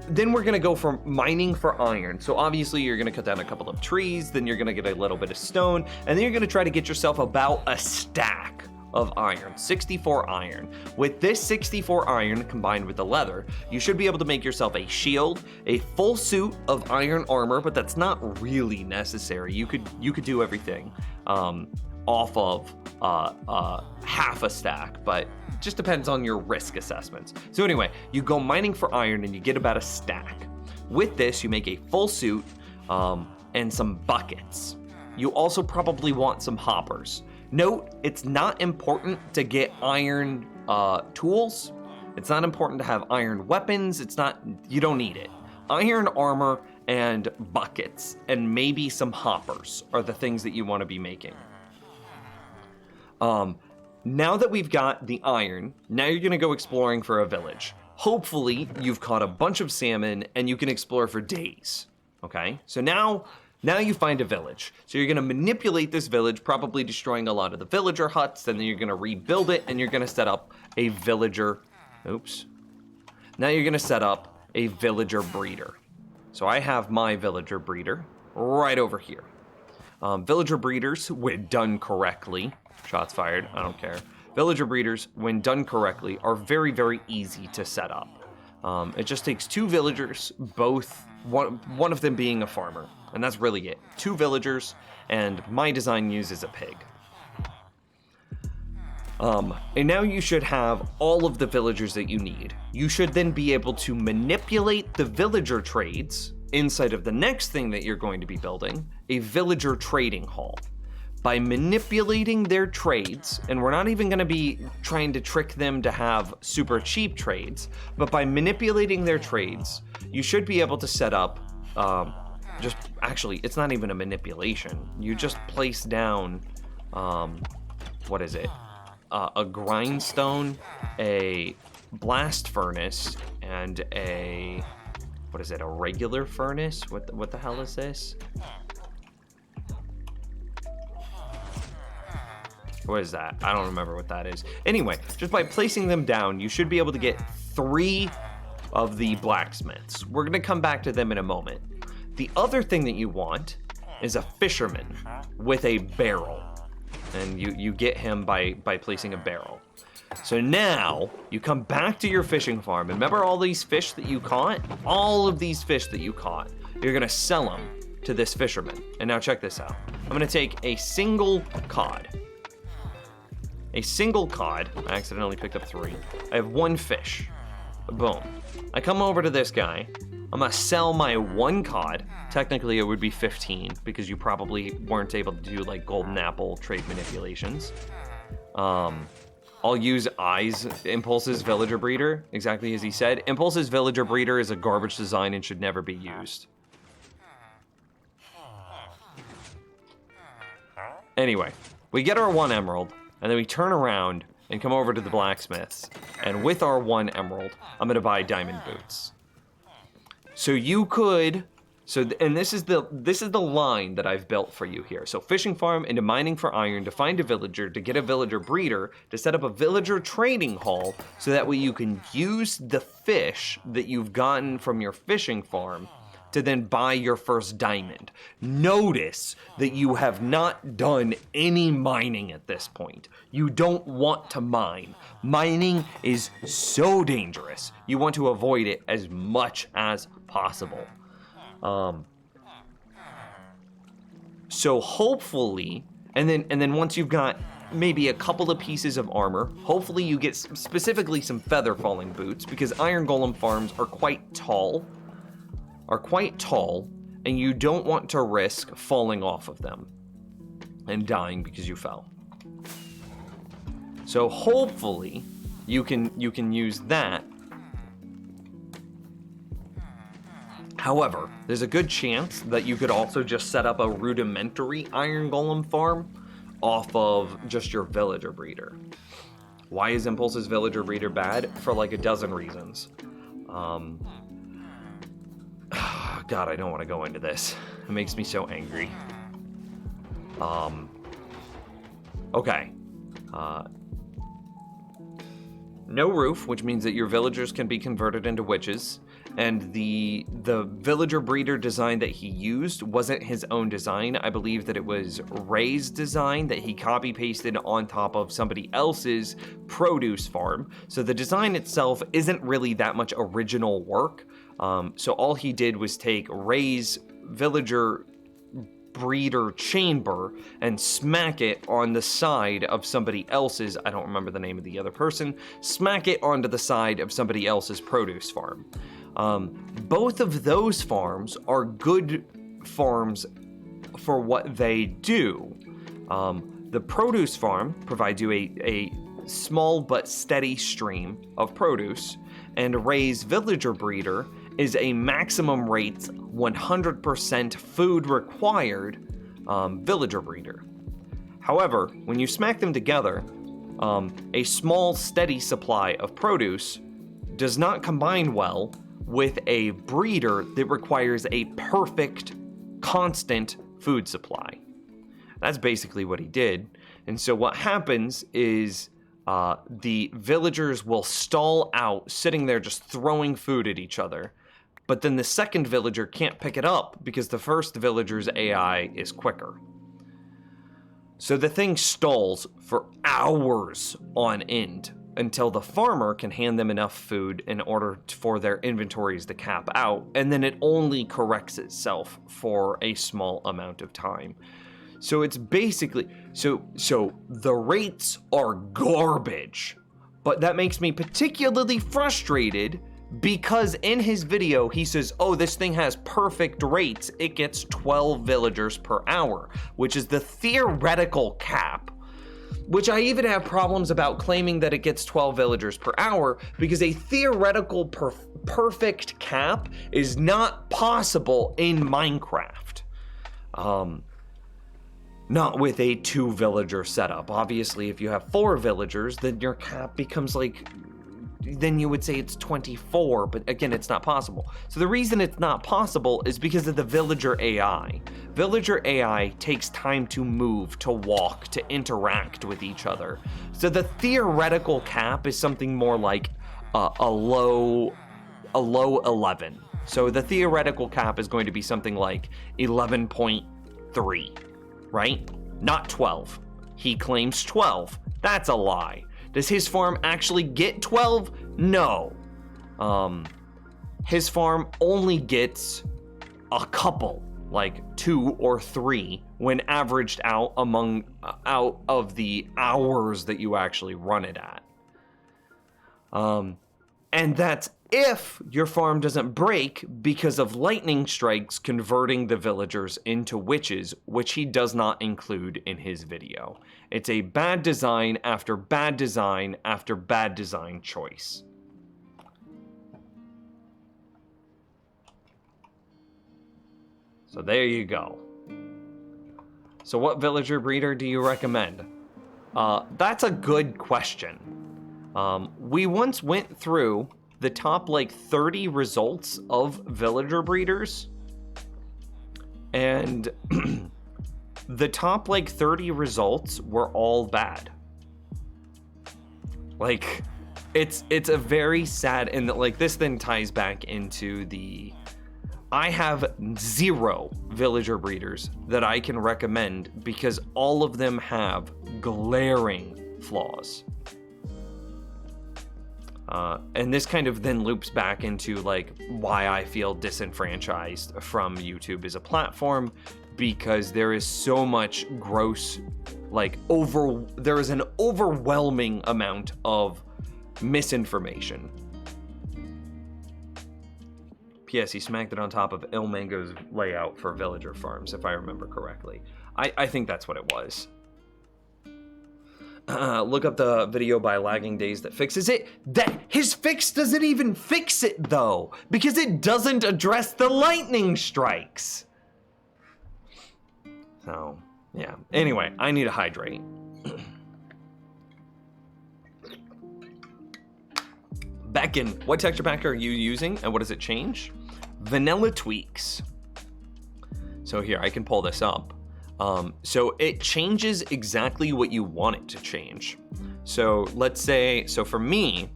then we're gonna go from mining for iron. So obviously you're gonna cut down a couple of trees, then you're gonna get a little bit of stone, and then you're gonna try to get yourself about a stack of iron, 64 iron. With this 64 iron combined with the leather, you should be able to make yourself a shield, a full suit of iron armor, but that's not really necessary. You could do everything off of half a stack, but just depends on your risk assessments. So anyway, you go mining for iron and you get about a stack. With this, you make a full suit and some buckets. You also probably want some hoppers. Note, it's not important to get iron tools. It's not important to have iron weapons. You don't need it. Iron armor and buckets and maybe some hoppers are the things that you want to be making. Now that we've got the iron, now you're gonna go exploring for a village. Hopefully, you've caught a bunch of salmon and you can explore for days, okay? So now you find a village. So you're gonna manipulate this village, probably destroying a lot of the villager huts, and then you're gonna rebuild it and you're gonna set up a villager, Now you're gonna set up a villager breeder. So I have my villager breeder right over here. Villager breeders, when done correctly, shots fired, I don't care. Villager breeders, when done correctly, are very, very easy to set up. It just takes 2 villagers, one of them being a farmer, and that's really it. 2 villagers, and my design uses a pig. And now you should have all of the villagers that you need. You should then be able to manipulate the villager trades inside of the next thing that you're going to be building, a villager trading hall. By manipulating their trades, and we're not even going to be trying to trick them to have super cheap trades, but by manipulating their trades, you should be able to set up, actually, it's not even a manipulation. You just place down, what is it? A grindstone, a blast furnace, and a, what is it, a regular furnace? What the hell is this? What is that? I don't remember what that is. Anyway, just by placing them down, you should be able to get 3 of the blacksmiths. We're gonna come back to them in a moment. The other thing that you want is a fisherman with a barrel. And you get him by placing a barrel. So now, you come back to your fishing farm. And remember all these fish that you caught? All of these fish that you caught, you're gonna sell them to this fisherman. And now check this out. I'm gonna take a single cod. A single cod. I accidentally picked up 3. I have 1 fish. Boom. I come over to this guy. I'm gonna sell my 1 cod. Technically, it would be 15 because you probably weren't able to do like golden apple trade manipulations. I'll use Impulse's villager breeder, exactly as he said. Impulse's villager breeder is a garbage design and should never be used. Anyway, we get our 1 emerald. And then we turn around and come over to the blacksmiths. And with our 1 emerald, I'm gonna buy diamond boots. So you could, and this is the line that I've built for you here. So fishing farm into mining for iron to find a villager, to get a villager breeder, to set up a villager trading hall, so that way you can use the fish that you've gotten from your fishing farm to then buy your first diamond. Notice that you have not done any mining at this point. You don't want to mine. Mining is so dangerous. You want to avoid it as much as possible. So hopefully, and then once you've got maybe a couple of pieces of armor, hopefully you get specifically some feather falling boots, because iron golem farms are quite tall, and you don't want to risk falling off of them and dying because you fell. So hopefully you can use that. However, there's a good chance that you could also just set up a rudimentary iron golem farm off of just your villager breeder. Why is Impulse's villager breeder bad? For like a dozen reasons. God, I don't want to go into this. It makes me so angry. Okay. No roof, which means that your villagers can be converted into witches. And the villager breeder design that he used wasn't his own design. I believe that it was Ray's design that he copy-pasted on top of somebody else's produce farm. So the design itself isn't really that much original work. So all he did was take Ray's villager breeder chamber and smack it on the side of somebody else's, I don't remember the name of the other person, smack it onto the side of somebody else's produce farm. Both of those farms are good farms for what they do. The produce farm provides you a small but steady stream of produce, and Ray's villager breeder is a maximum rate 100% food required villager breeder. However, when you smack them together, a small steady supply of produce does not combine well with a breeder that requires a perfect, constant food supply. That's basically what he did. And so what happens is the villagers will stall out, sitting there just throwing food at each other. But then the second villager can't pick it up because the first villager's AI is quicker. So the thing stalls for hours on end until the farmer can hand them enough food in order for their inventories to cap out, and then it only corrects itself for a small amount of time. So it's basically, so the rates are garbage, but that makes me particularly frustrated because in his video he says, oh, this thing has perfect rates. It gets 12 villagers per hour, which is the theoretical cap, which I even have problems about claiming that it gets 12 villagers per hour, because a theoretical perfect cap is not possible in Minecraft. Not with a 2 villager setup. Obviously, if you have 4 villagers, then your cap becomes like, then you would say it's 24, but again, it's not possible. So the reason it's not possible is because of the villager AI. Villager AI takes time to move, to walk, to interact with each other. So the theoretical cap is something more like a low 11. So the theoretical cap is going to be something like 11.3, right? Not 12. He claims 12. That's a lie. Does his farm actually get 12? No. His farm only gets a couple, like 2 or 3, when averaged out out of the hours that you actually run it at. And that's if your farm doesn't break because of lightning strikes converting the villagers into witches, which he does not include in his video. It's a bad design after bad design after bad design choice. So there you go. So what villager breeder do you recommend? That's a good question. We once went through the top like 30 results of villager breeders, and the top like 30 results were all bad. Like, it's a very sad, and like this then ties back into the, I have 0 villager breeders that I can recommend because all of them have glaring flaws. And this kind of then loops back into like why I feel disenfranchised from YouTube as a platform, because there is so much gross, like there is an overwhelming amount of misinformation. P.S. He smacked it on top of Ilmango's layout for villager farms, if I remember correctly. I think that's what it was. Look up the video by Lagging Days that fixes it. That his fix doesn't even fix it though, because it doesn't address the lightning strikes. So, yeah. Anyway, I need to hydrate. Beckon, what texture pack are you using and what does it change? Vanilla Tweaks. So here, I can pull this up. So it changes exactly what you want it to change. So let's say, so for me,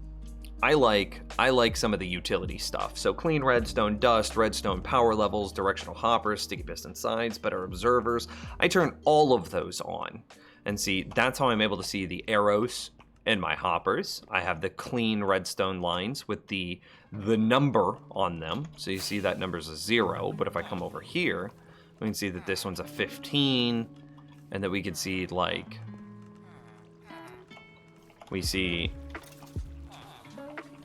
I like some of the utility stuff. So clean redstone dust, redstone power levels, directional hoppers, sticky piston sides, better observers. I turn all of those on and see, that's how I'm able to see the arrows in my hoppers. I have the clean redstone lines with the number on them. So you see that number's a 0, but if I come over here, we can see that this one's a 15, and that we can see, like, we see,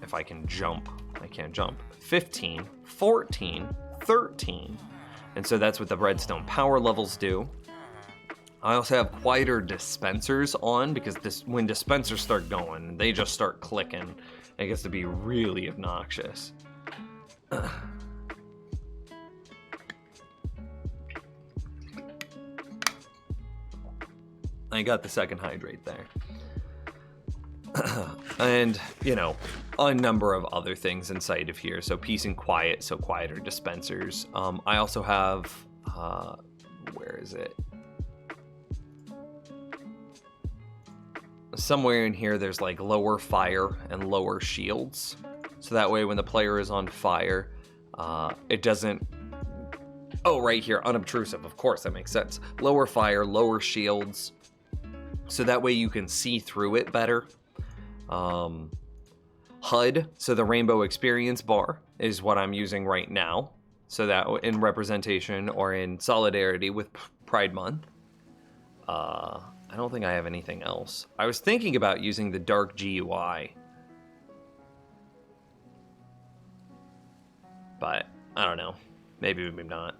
if I can jump, I can't jump, 15, 14, 13, and so that's what the redstone power levels do. I also have quieter dispensers on, because when dispensers start going, they just start clicking. It gets to be really obnoxious. I got the second hydrate there. And, you know, a number of other things inside of here. So peace and quiet, so quieter dispensers. I also have, where is it? Somewhere in here there's like lower fire and lower shields. So that way when the player is on fire, it doesn't, oh, right here, unobtrusive, of course, that makes sense. Lower fire, lower shields. So that way you can see through it better. HUD, so the Rainbow Experience bar is what I'm using right now. So that in representation or in solidarity with Pride Month. I don't think I have anything else. I was thinking about using the dark GUI. But I don't know. Maybe not.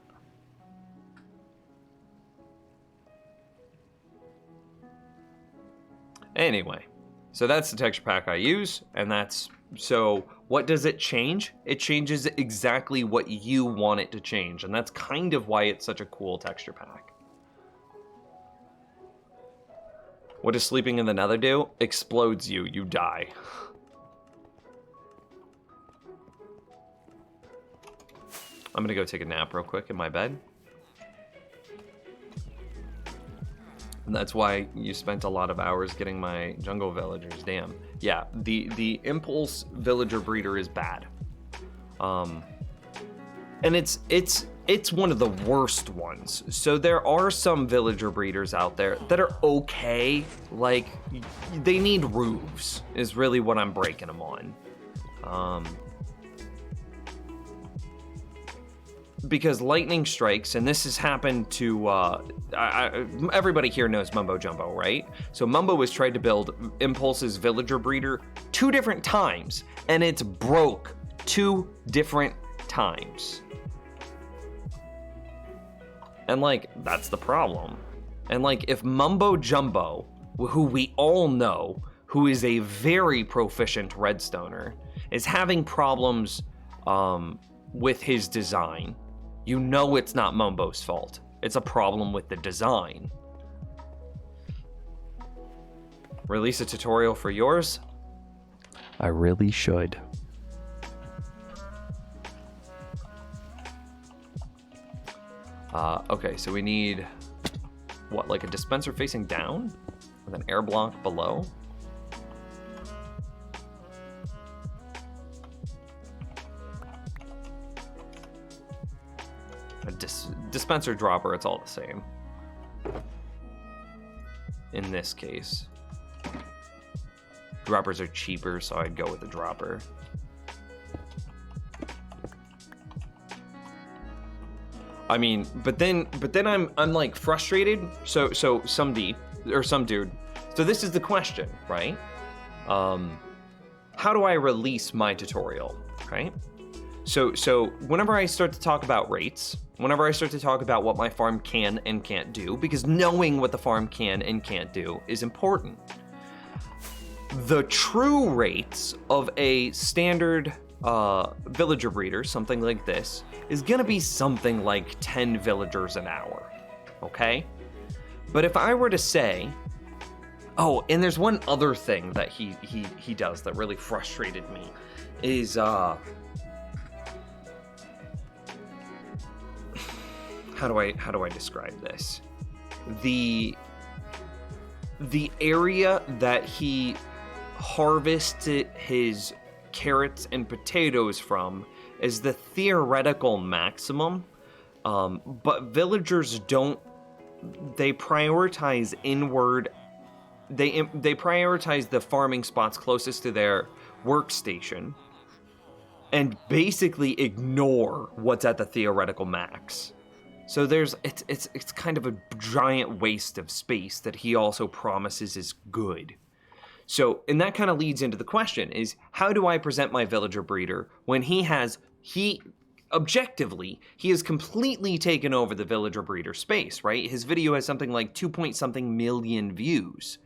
Anyway, so that's the texture pack I use, and that's, so what does it change? It changes exactly what you want it to change, and that's kind of why it's such a cool texture pack. What does sleeping in the nether do? Explodes you, you die. I'm gonna go take a nap real quick in my bed. And that's why you spent a lot of hours getting my jungle villagers. Damn. Yeah, the impulse villager breeder is bad. And it's one of the worst ones. So there are some villager breeders out there that are okay. Like, they need roofs is really what I'm breaking them on. Because lightning strikes, and this has happened to everybody here knows Mumbo Jumbo, right? So Mumbo has tried to build Impulse's villager breeder 2 different times, and it's broke 2 different times. And like, that's the problem. And like, if Mumbo Jumbo, who we all know, who is a very proficient redstoner, is having problems with his design, you know it's not Mumbo's fault. It's a problem with the design. Release a tutorial for yours? I really should. Okay, so we need, what, like a dispenser facing down? With an air block below? A dispenser dropper, it's all the same. In this case. Droppers are cheaper, so I'd go with the dropper. I mean, but then I'm like frustrated. So some dude. So this is the question, right? How do I release my tutorial, right? So whenever I start to talk about rates, whenever I start to talk about what my farm can and can't do, because knowing what the farm can and can't do is important. The true rates of a standard villager breeder, something like this, is gonna be something like 10 villagers an hour, okay? But if I were to say, oh, and there's one other thing that he does that really frustrated me, is how do I describe this? The area that he harvested his carrots and potatoes from is the theoretical maximum, but villagers don't. They prioritize inward. They prioritize the farming spots closest to their workstation, and basically ignore what's at the theoretical max. So it's kind of a giant waste of space that he also promises is good. So, and that kind of leads into the question is, how do I present my villager breeder when objectively, he has completely taken over the villager breeder space, right? His video has something like 2-point-something million views.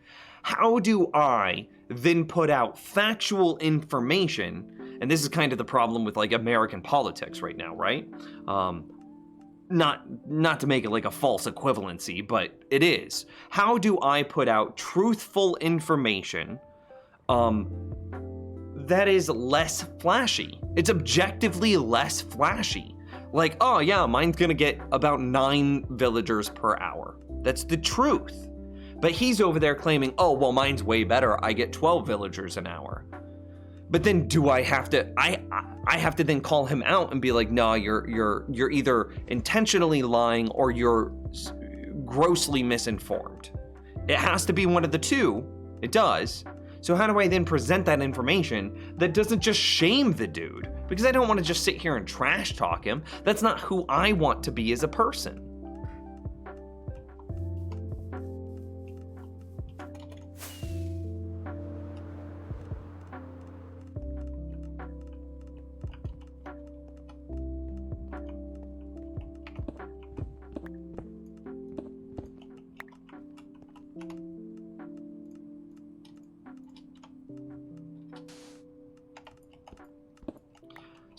How do I then put out factual information? And this is kind of the problem with like American politics right now, right? Not to make it like a false equivalency, but it is. How do I put out truthful information that is less flashy? It's objectively less flashy. Like, oh yeah, mine's gonna get about 9 villagers per hour. That's the truth. But he's over there claiming, oh, well, mine's way better. I get 12 villagers an hour. But then do I have to, I have to then call him out and be like, no, you're either intentionally lying or you're grossly misinformed. It has to be one of the two. It does. So how do I then present that information that doesn't just shame the dude? Because I don't want to just sit here and trash talk him. That's not who I want to be as a person.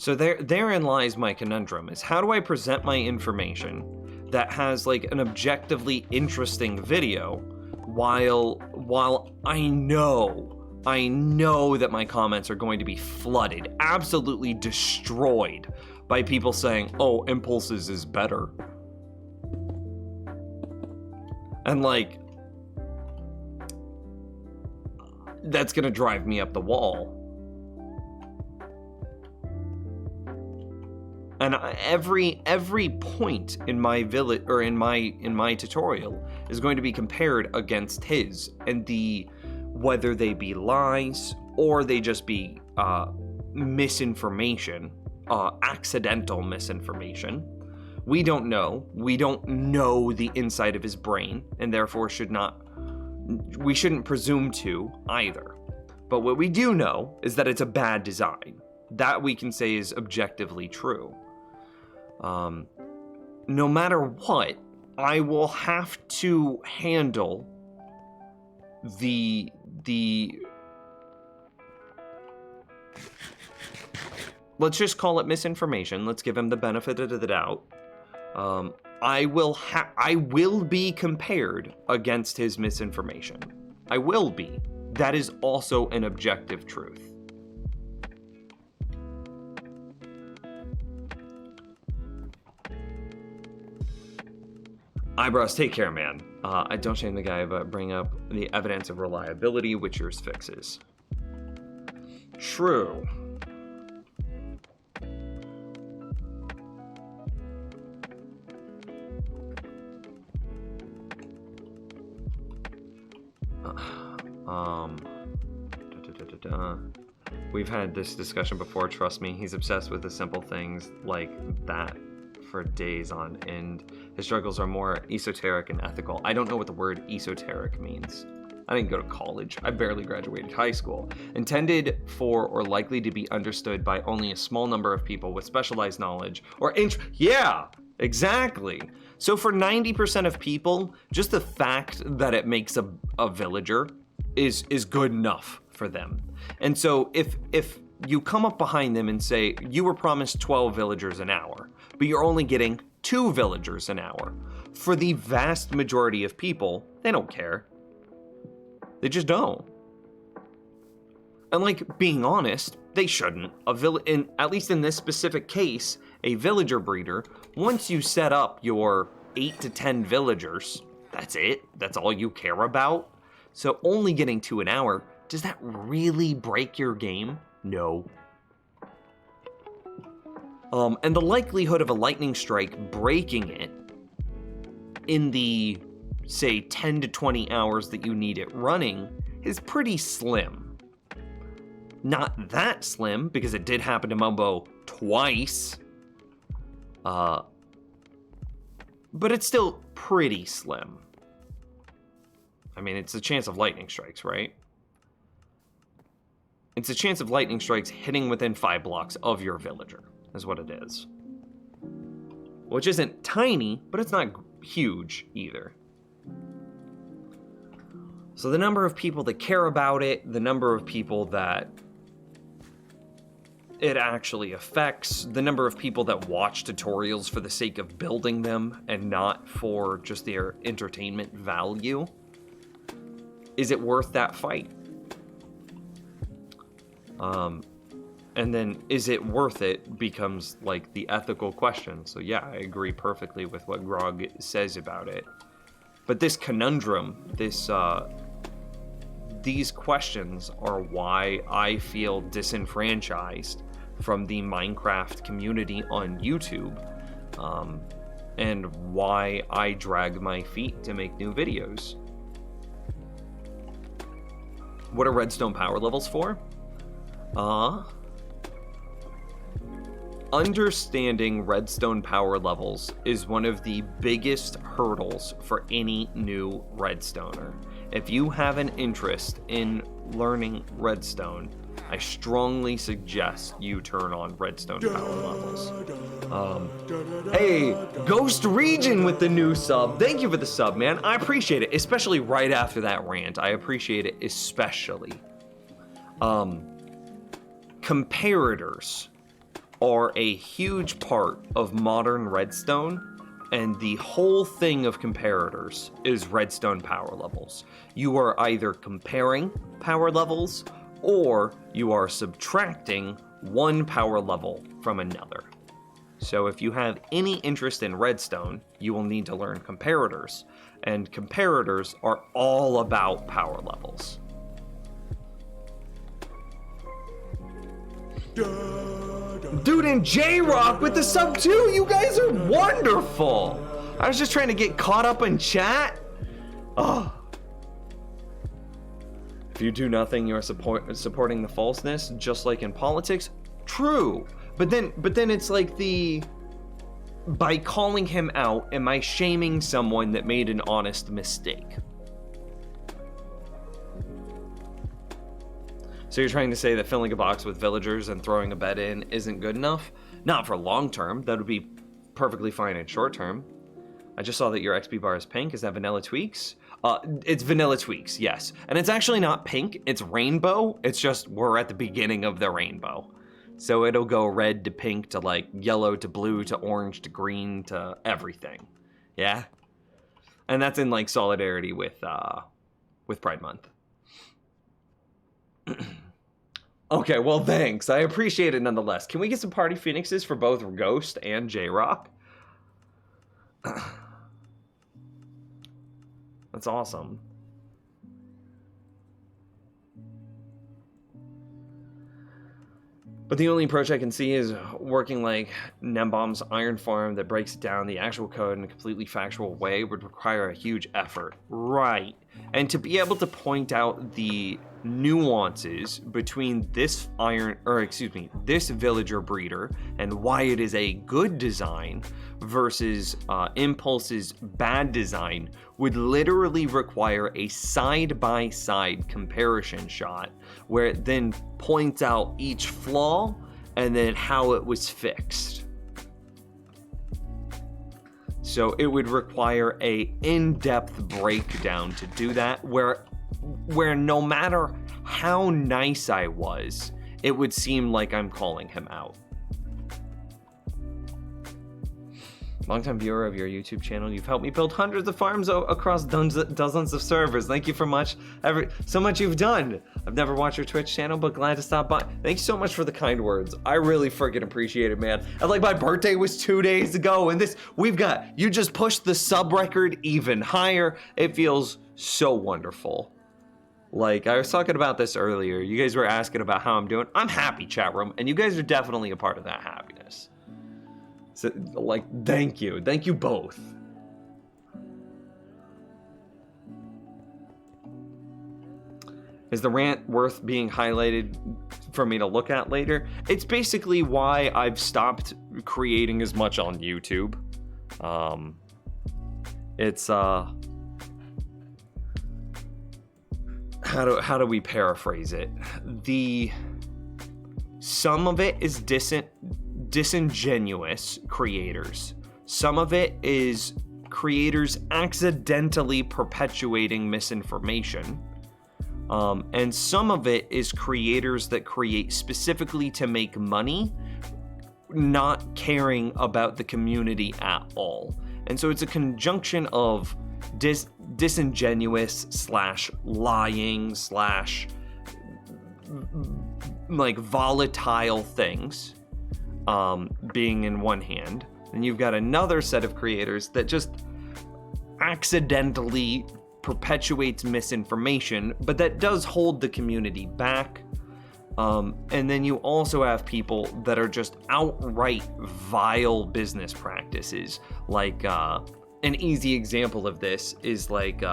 So therein lies my conundrum, is how do I present my information that has like an objectively interesting video while I know that my comments are going to be flooded, absolutely destroyed by people saying, oh, Impulses is better. And like, that's gonna drive me up the wall. And every point in my village or in my tutorial is going to be compared against his, and whether they be lies or they just be misinformation, accidental misinformation. We don't know. We don't know the inside of his brain, and therefore we shouldn't presume to either. But what we do know is that it's a bad design. That we can say is objectively true. No matter what, I will have to handle the let's just call it misinformation. Let's give him the benefit of the doubt. I will be compared against his misinformation. I will be. That is also an objective truth. Eyebrows, take care, man. I don't shame the guy, but bring up the evidence of reliability, which yours fixes. True. We've had this discussion before, trust me. He's obsessed with the simple things like that for days on end. His struggles are more esoteric and ethical. I don't know what the word esoteric means. I didn't go to college. I barely graduated high school. Intended for or likely to be understood by only a small number of people with specialized knowledge or yeah, exactly. So for 90% of people, just the fact that it makes a villager is good enough for them. And so if you come up behind them and say, you were promised 12 villagers an hour, but you're only getting 2 villagers an hour. For the vast majority of people, they don't care. They just don't. And like, being honest, they shouldn't. At least in this specific case, a villager breeder, once you set up your 8 to 10 villagers, that's it. That's all you care about. So only getting 2 an hour, does that really break your game? No. And the likelihood of a lightning strike breaking it in the, say, 10 to 20 hours that you need it running is pretty slim. Not that slim, because it did happen to Mumbo twice. But it's still pretty slim. I mean, it's a chance of lightning strikes, right? It's a chance of lightning strikes hitting within 5 blocks of your villager, is what it is. Which isn't tiny, but it's not huge either. So the number of people that care about it, the number of people that it actually affects, the number of people that watch tutorials for the sake of building them and not for just their entertainment value, is it worth that fight? And then, is it worth it becomes like the ethical question. So yeah, I agree perfectly with what Grog says about it. But this conundrum, these questions are why I feel disenfranchised from the Minecraft community on YouTube, and why I drag my feet to make new videos. What are redstone power levels for? Understanding redstone power levels is one of the biggest hurdles for any new redstoner. If you have an interest in learning redstone, I strongly suggest you turn on redstone power levels. Hey, Ghost Region with the new sub. Thank you for the sub, man. I appreciate it, especially right after that rant. I appreciate it especially. Comparators are a huge part of modern Redstone, and the whole thing of comparators is Redstone power levels. You are either comparing power levels, or you are subtracting one power level from another. So if you have any interest in Redstone, you will need to learn comparators, and comparators are all about power levels. Dude, and J-Rock with the sub 2, you guys are wonderful! I was just trying to get caught up in chat. Oh. If you do nothing, you're supporting the falseness, just like in politics. True, but then it's like by calling him out, am I shaming someone that made an honest mistake? So you're trying to say that filling a box with villagers and throwing a bed in isn't good enough? Not for long term. That would be perfectly fine in short term. I just saw that your XP bar is pink. Is that Vanilla Tweaks? It's Vanilla Tweaks, yes. And it's actually not pink, it's rainbow. It's just we're at the beginning of the rainbow. So it'll go red to pink to like yellow to blue to orange to green to everything. Yeah? And that's in like solidarity with Pride Month. Okay, well, thanks. I appreciate it nonetheless. Can we get some party phoenixes for both Ghost and J-Rock? That's awesome. But the only approach I can see is working like Nembomb's Iron Farm that breaks down the actual code in a completely factual way would require a huge effort. Right. And to be able to point out the nuances between this this villager breeder and why it is a good design versus Impulse's bad design would literally require a side-by-side comparison shot where it then points out each flaw and then how it was fixed. So it would require a in-depth breakdown to do that, where no matter how nice I was, it would seem like I'm calling him out. Longtime viewer of your YouTube channel, you've helped me build hundreds of farms across dozens of servers. Thank you so much you've done. I've never watched your Twitch channel, but glad to stop by. Thank you so much for the kind words. I really freaking appreciate it, man. And like my birthday was 2 days ago, and you just pushed the sub record even higher. It feels so wonderful. Like, I was talking about this earlier. You guys were asking about how I'm doing. I'm happy, chat room, and you guys are definitely a part of that happiness. So, like, thank you. Thank you both. Is the rant worth being highlighted for me to look at later? It's basically why I've stopped creating as much on YouTube. How do we paraphrase it? Some of it is disingenuous creators. Some of it is creators accidentally perpetuating misinformation. And some of it is creators that create specifically to make money, not caring about the community at all. And so it's a conjunction of disingenuous / lying / like volatile things being in one hand. And you've got another set of creators that just accidentally perpetuates misinformation, but that does hold the community back. And then you also have people that are just outright vile business practices. Like an easy example of this is like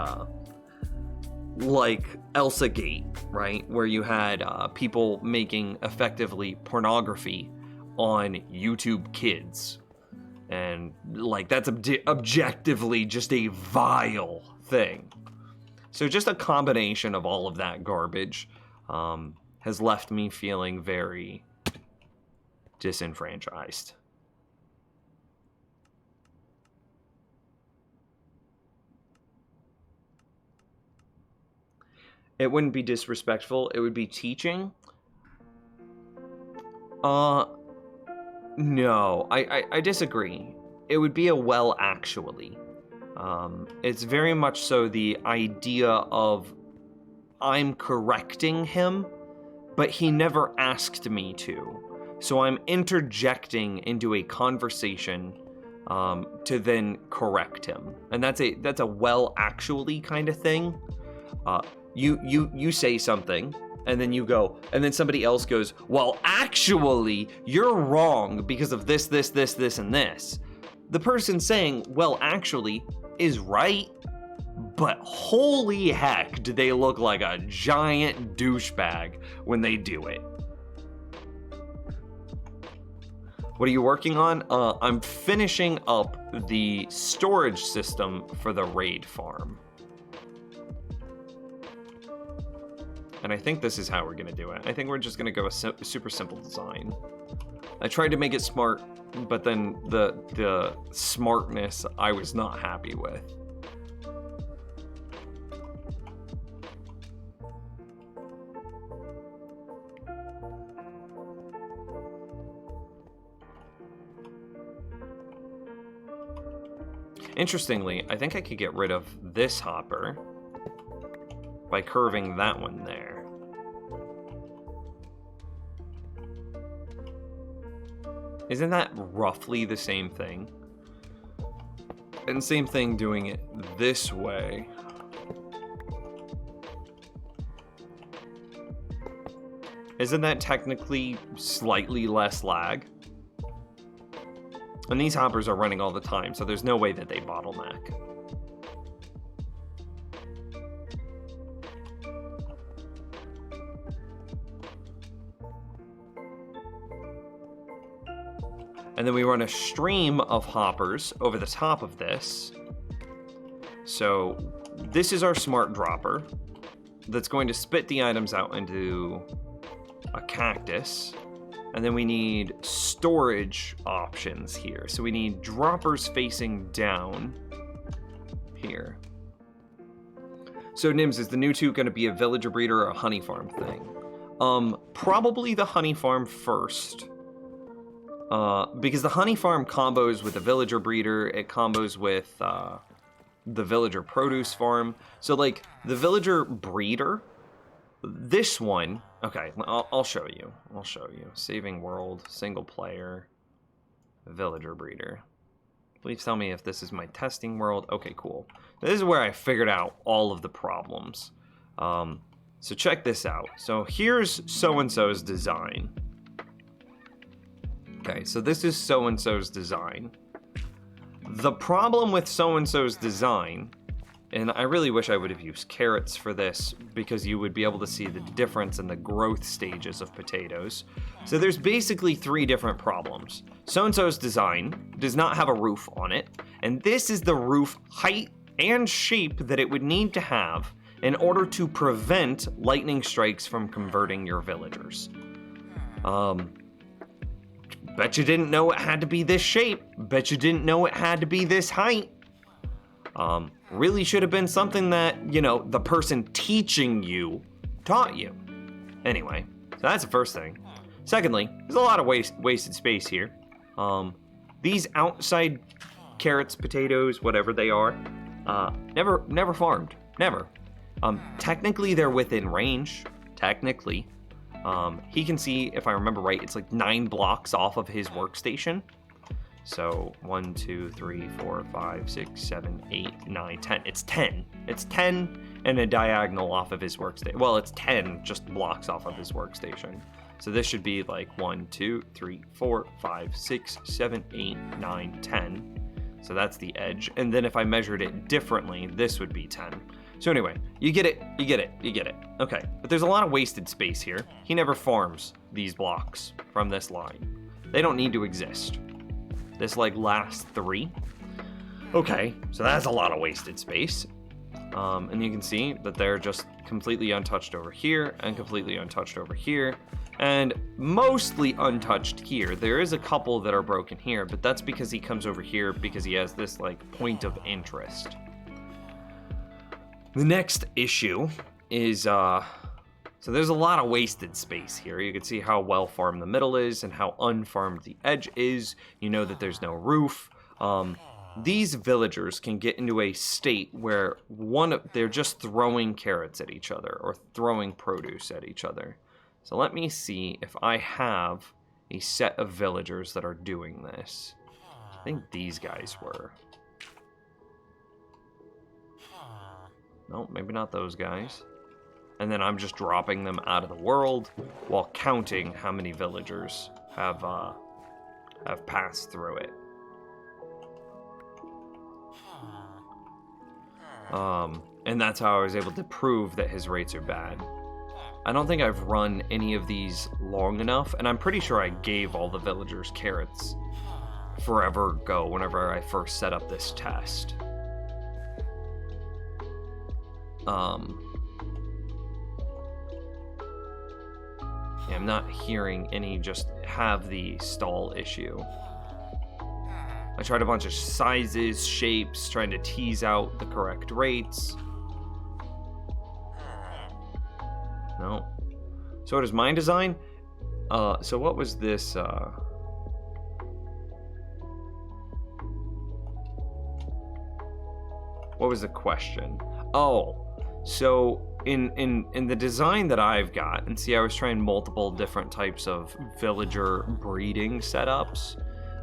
Elsa Gate, right? Where you had people making effectively pornography on YouTube Kids. And like that's objectively just a vile thing. So just a combination of all of that garbage has left me feeling very disenfranchised. It wouldn't be disrespectful, it would be teaching. No, I disagree. It would be a well actually. It's very much so the idea of I'm correcting him, but he never asked me to. So I'm interjecting into a conversation to then correct him. And that's a well actually kind of thing. You say something, and then you go, and then somebody else goes, well, actually, you're wrong because of this, this, this, this, and this. The person saying, well, actually, is right, but holy heck, do they look like a giant douchebag when they do it. What are you working on? I'm finishing up the storage system for the raid farm. And I think this is how we're gonna do it. I think we're just gonna go a super simple design. I tried to make it smart, but then the smartness I was not happy with. Interestingly, I think I could get rid of this hopper by curving that one there. Isn't that roughly the same thing? And same thing doing it this way. Isn't that technically slightly less lag? And these hoppers are running all the time, so there's no way that they bottleneck. And then we run a stream of hoppers over the top of this. So this is our smart dropper that's going to spit the items out into a cactus. And then we need storage options here. So we need droppers facing down here. So Nims, is the new toot going to be a villager breeder or a honey farm thing? Probably the honey farm first. Because the honey farm combos with the villager breeder, it combos with the villager produce farm. So like the villager breeder, this one, okay, I'll show you. I'll show you. Saving world, single player, villager breeder. Please tell me if this is my testing world. Okay, cool. This is where I figured out all of the problems. So check this out. So here's so-and-so's design. Okay, so this is so-and-so's design. The problem with so-and-so's design, and I really wish I would have used carrots for this because you would be able to see the difference in the growth stages of potatoes. So there's basically three different problems. So-and-so's design does not have a roof on it, and this is the roof height and shape that it would need to have in order to prevent lightning strikes from converting your villagers. Bet you didn't know it had to be this shape. Bet you didn't know it had to be this height. Really should have been something that, you know, the person teaching you taught you. Anyway, so that's the first thing. Secondly, there's a lot of wasted space here. These outside carrots, potatoes, whatever they are, never farmed, never. Technically they're within range, technically. He can see, if I remember right, it's like 9 blocks off of his workstation. So 1, 2, 3, 4, 5, 6, 7, 8, 9, 10. It's 10. It's 10 and a diagonal off of his workstation. Well, it's 10 just blocks off of his workstation. So this should be like 1, 2, 3, 4, 5, 6, 7, 8, 9, 10. So that's the edge. And then if I measured it differently, this would be 10. So anyway, you get it, you get it, you get it. Okay, but there's a lot of wasted space here. He never farms these blocks from this line. They don't need to exist. This like last 3. Okay, so that's a lot of wasted space. And you can see that they're just completely untouched over here and completely untouched over here and mostly untouched here. There is a couple that are broken here, but that's because he comes over here because he has this like point of interest. The next issue is So there's a lot of wasted space here. You can see how well farmed the middle is and how unfarmed the edge is. You know that there's no roof. These villagers can get into a state where they're just throwing carrots at each other or throwing produce at each other. So let me see if I have a set of villagers that are doing this. I think these guys were. No, maybe not those guys. And then I'm just dropping them out of the world while counting how many villagers have passed through it. And that's how I was able to prove that his rates are bad. I don't think I've run any of these long enough, and I'm pretty sure I gave all the villagers carrots forever ago whenever I first set up this test. Yeah, I'm not hearing any just have the stall issue. I tried a bunch of sizes, shapes, trying to tease out the correct rates. No. So what is mine design? So what was this? What was the question? Oh, so in the design that I've got, and see, I was trying multiple different types of villager breeding setups,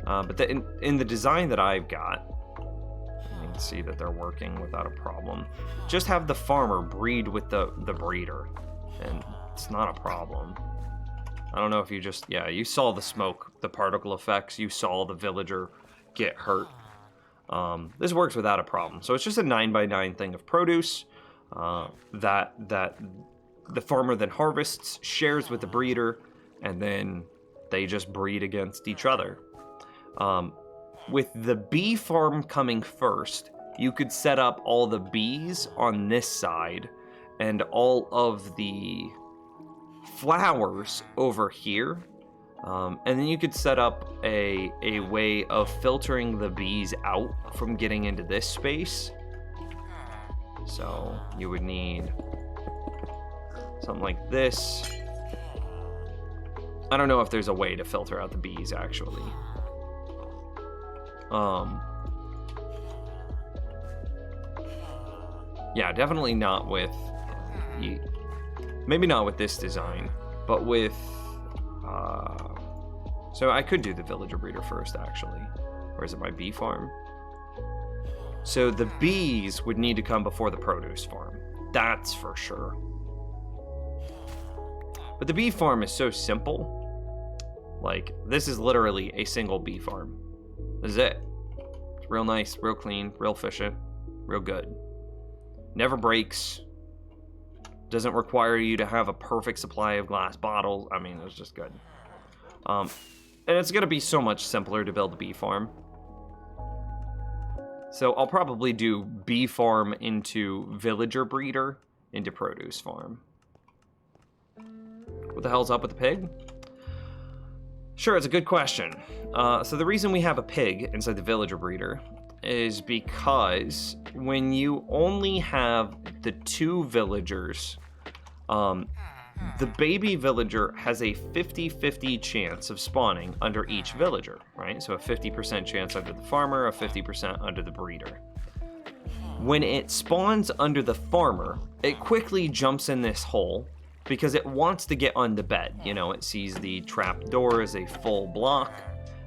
but in the design that I've got, you can see that they're working without a problem. Just have the farmer breed with the breeder, and it's not a problem. I don't know if you just, yeah, you saw the smoke, the particle effects, you saw the villager get hurt. This works without a problem. So it's just a 9x9 thing of produce that the farmer then harvests, shares with the breeder, and then they just breed against each other. With the bee farm coming first, you could set up all the bees on this side and all of the flowers over here. And then you could set up a way of filtering the bees out from getting into this space. So you would need something like this. I don't know if there's a way to filter out the bees, actually. Yeah, definitely not with... Maybe not with this design, but with... So I could do the villager breeder first, actually. Or is it my bee farm? So the bees would need to come before the produce farm. That's for sure. But the bee farm is so simple. Like, this is literally a single bee farm. This is it. It's real nice, real clean, real efficient, real good. Never breaks. Doesn't require you to have a perfect supply of glass bottles. I mean, it's just good. And it's going to be so much simpler to build a bee farm. So I'll probably do bee farm into villager breeder into produce farm. What the hell's up with the pig? Sure, it's a good question. So the reason we have a pig inside the villager breeder is because when you only have the two villagers, the baby villager has a 50-50 chance of spawning under each villager, right? So a 50% chance under the farmer, a 50% under the breeder. When it spawns under the farmer, it quickly jumps in this hole because it wants to get on the bed. You know, it sees the trap door as a full block,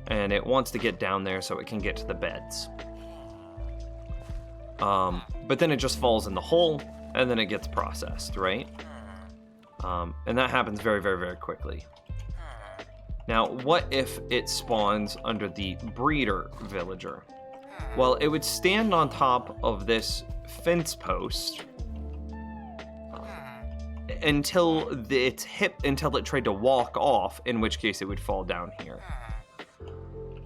and it wants to get down there so it can get to the beds. But then it just falls in the hole, and then it gets processed, right? And that happens very, very, very quickly. Now, what if it spawns under the breeder villager? Well, it would stand on top of this fence post until it tried to walk off, in which case it would fall down here.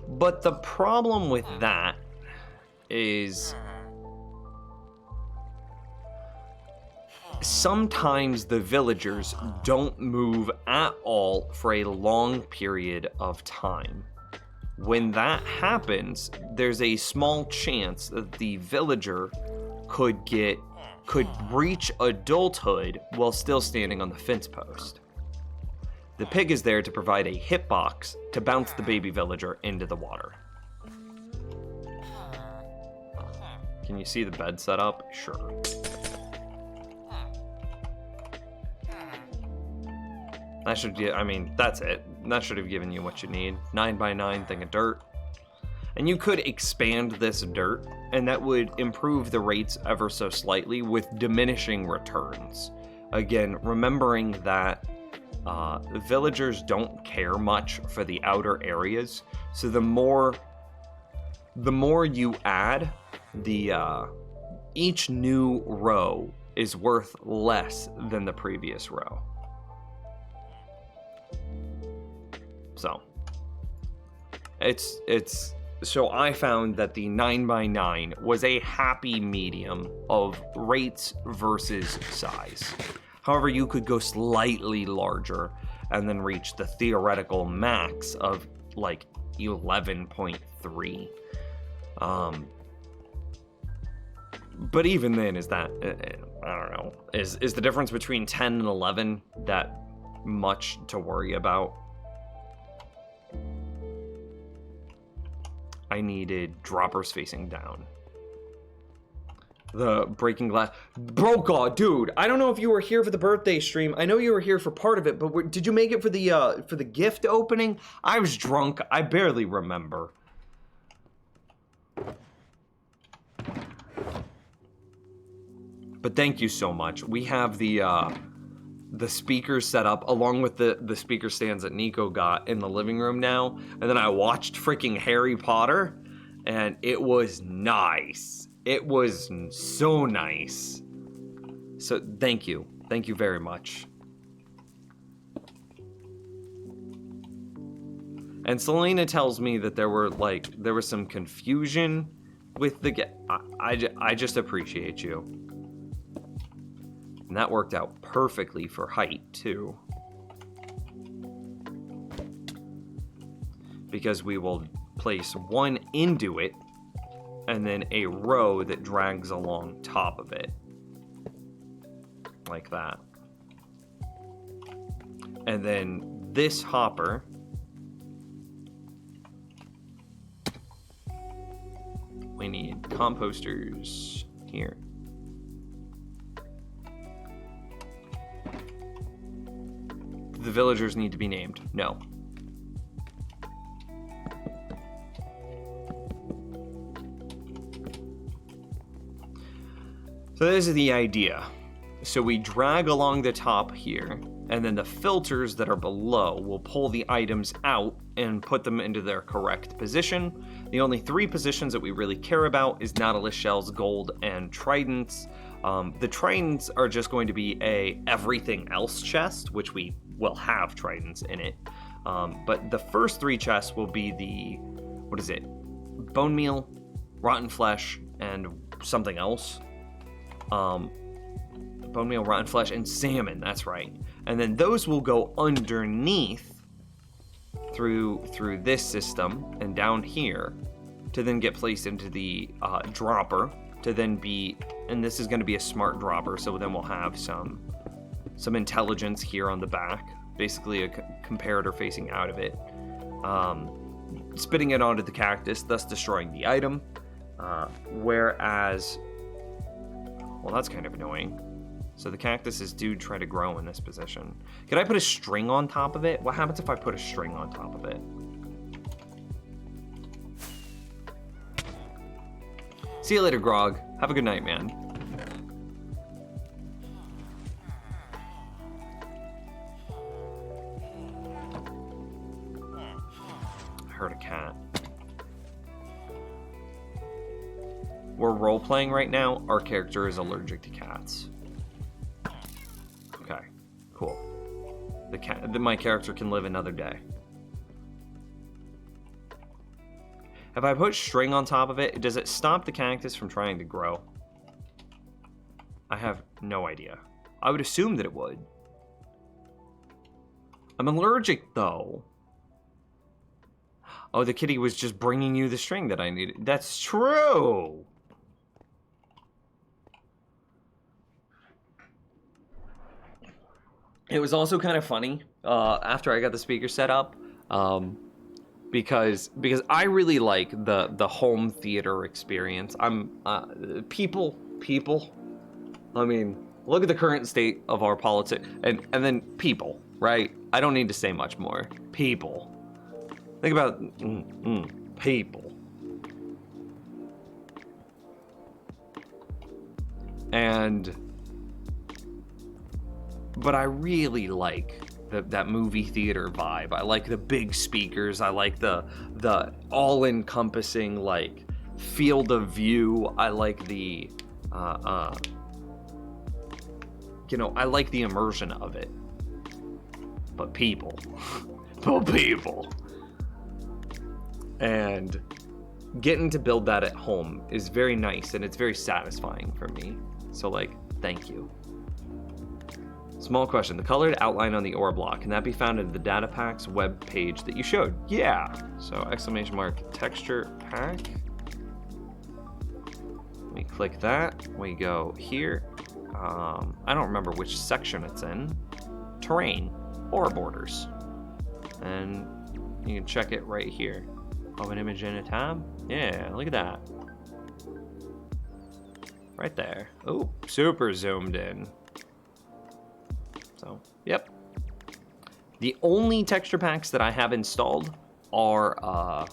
But the problem with that is sometimes the villagers don't move at all for a long period of time. When that happens, there's a small chance that the villager could get could reach adulthood while still standing on the fence post. The pig is there to provide a hitbox to bounce the baby villager into the water. Can you see the bed set up? Sure. That should get, I mean, that's it. That should have given you what you need. 9x9 thing of dirt. And you could expand this dirt, and that would improve the rates ever so slightly with diminishing returns. Again, remembering that villagers don't care much for the outer areas, so the more you add, each new row is worth less than the previous row. So so I found that the 9x9 was a happy medium of rates versus size. However, you could go slightly larger and then reach the theoretical max of like 11.3. But even then, is that, I don't know, is the difference between 10 and 11 that much to worry about? I needed droppers facing down. The breaking glass. Brokaw, dude, I don't know if you were here for the birthday stream. I know you were here for part of it, but did you make it for the gift opening? I was drunk. I barely remember. But thank you so much. We have the speakers set up along with the speaker stands that Nico got in the living room now. And then I watched freaking Harry Potter, and it was nice. It was so nice. So thank you. Thank you very much. And Selena tells me that there was some confusion with the I just appreciate you. And that worked out perfectly for height, too. Because we will place one Induit and then a row that drags along top of it. Like that. And then this hopper we need composters here. The villagers need to be named. No. So this is the idea. So we drag along the top here, and then the filters that are below will pull the items out and put them into their correct position. The only 3 positions that we really care about is Nautilus shells, gold, and tridents. The tridents are just going to be a everything else chest, which we will have tridents in it. But the first 3 chests will be the, what is it? Bone meal, rotten flesh, and something else. Bone meal, rotten flesh, and salmon, that's right. And then those will go underneath through this system and down here to then get placed into the dropper to then be, and this is going to be a smart dropper, so then we'll have some intelligence here on the back, basically a comparator facing out of it, spitting it onto the cactus, thus destroying the item, whereas, well, that's kind of annoying. So the cactuses do try to grow in this position. Could I put a string on top of it? What happens if I put a string on top of it? See you later, Grog. Have a good night, man. I heard a cat. We're role-playing right now. Our character is allergic to cats. Okay, cool. My character can live another day. If I put string on top of it, does it stop the cactus from trying to grow? I have no idea. I would assume that it would. I'm allergic, though. Oh, the kitty was just bringing you the string that I needed. That's true! It was also kind of funny after I got the speaker set up, because I really like the home theater experience. People. I mean, look at the current state of our politics, and then people, right? I don't need to say much more. People. Think about people. But I really like that movie theater vibe. I like the big speakers. I like the all-encompassing like field of view. I like the I like the immersion of it. But people. And getting to build that at home is very nice, and it's very satisfying for me. So like, thank you. Small question, the colored outline on the ore block, can that be found in the data packs web page that you showed? Yeah. So exclamation mark texture pack. We click that, we go here. I don't remember which section it's in. Terrain, ore borders. And you can check it right here. Open image in a tab. Yeah, look at that. Right there. Oh, super zoomed in. So, yep. The only texture packs that I have installed are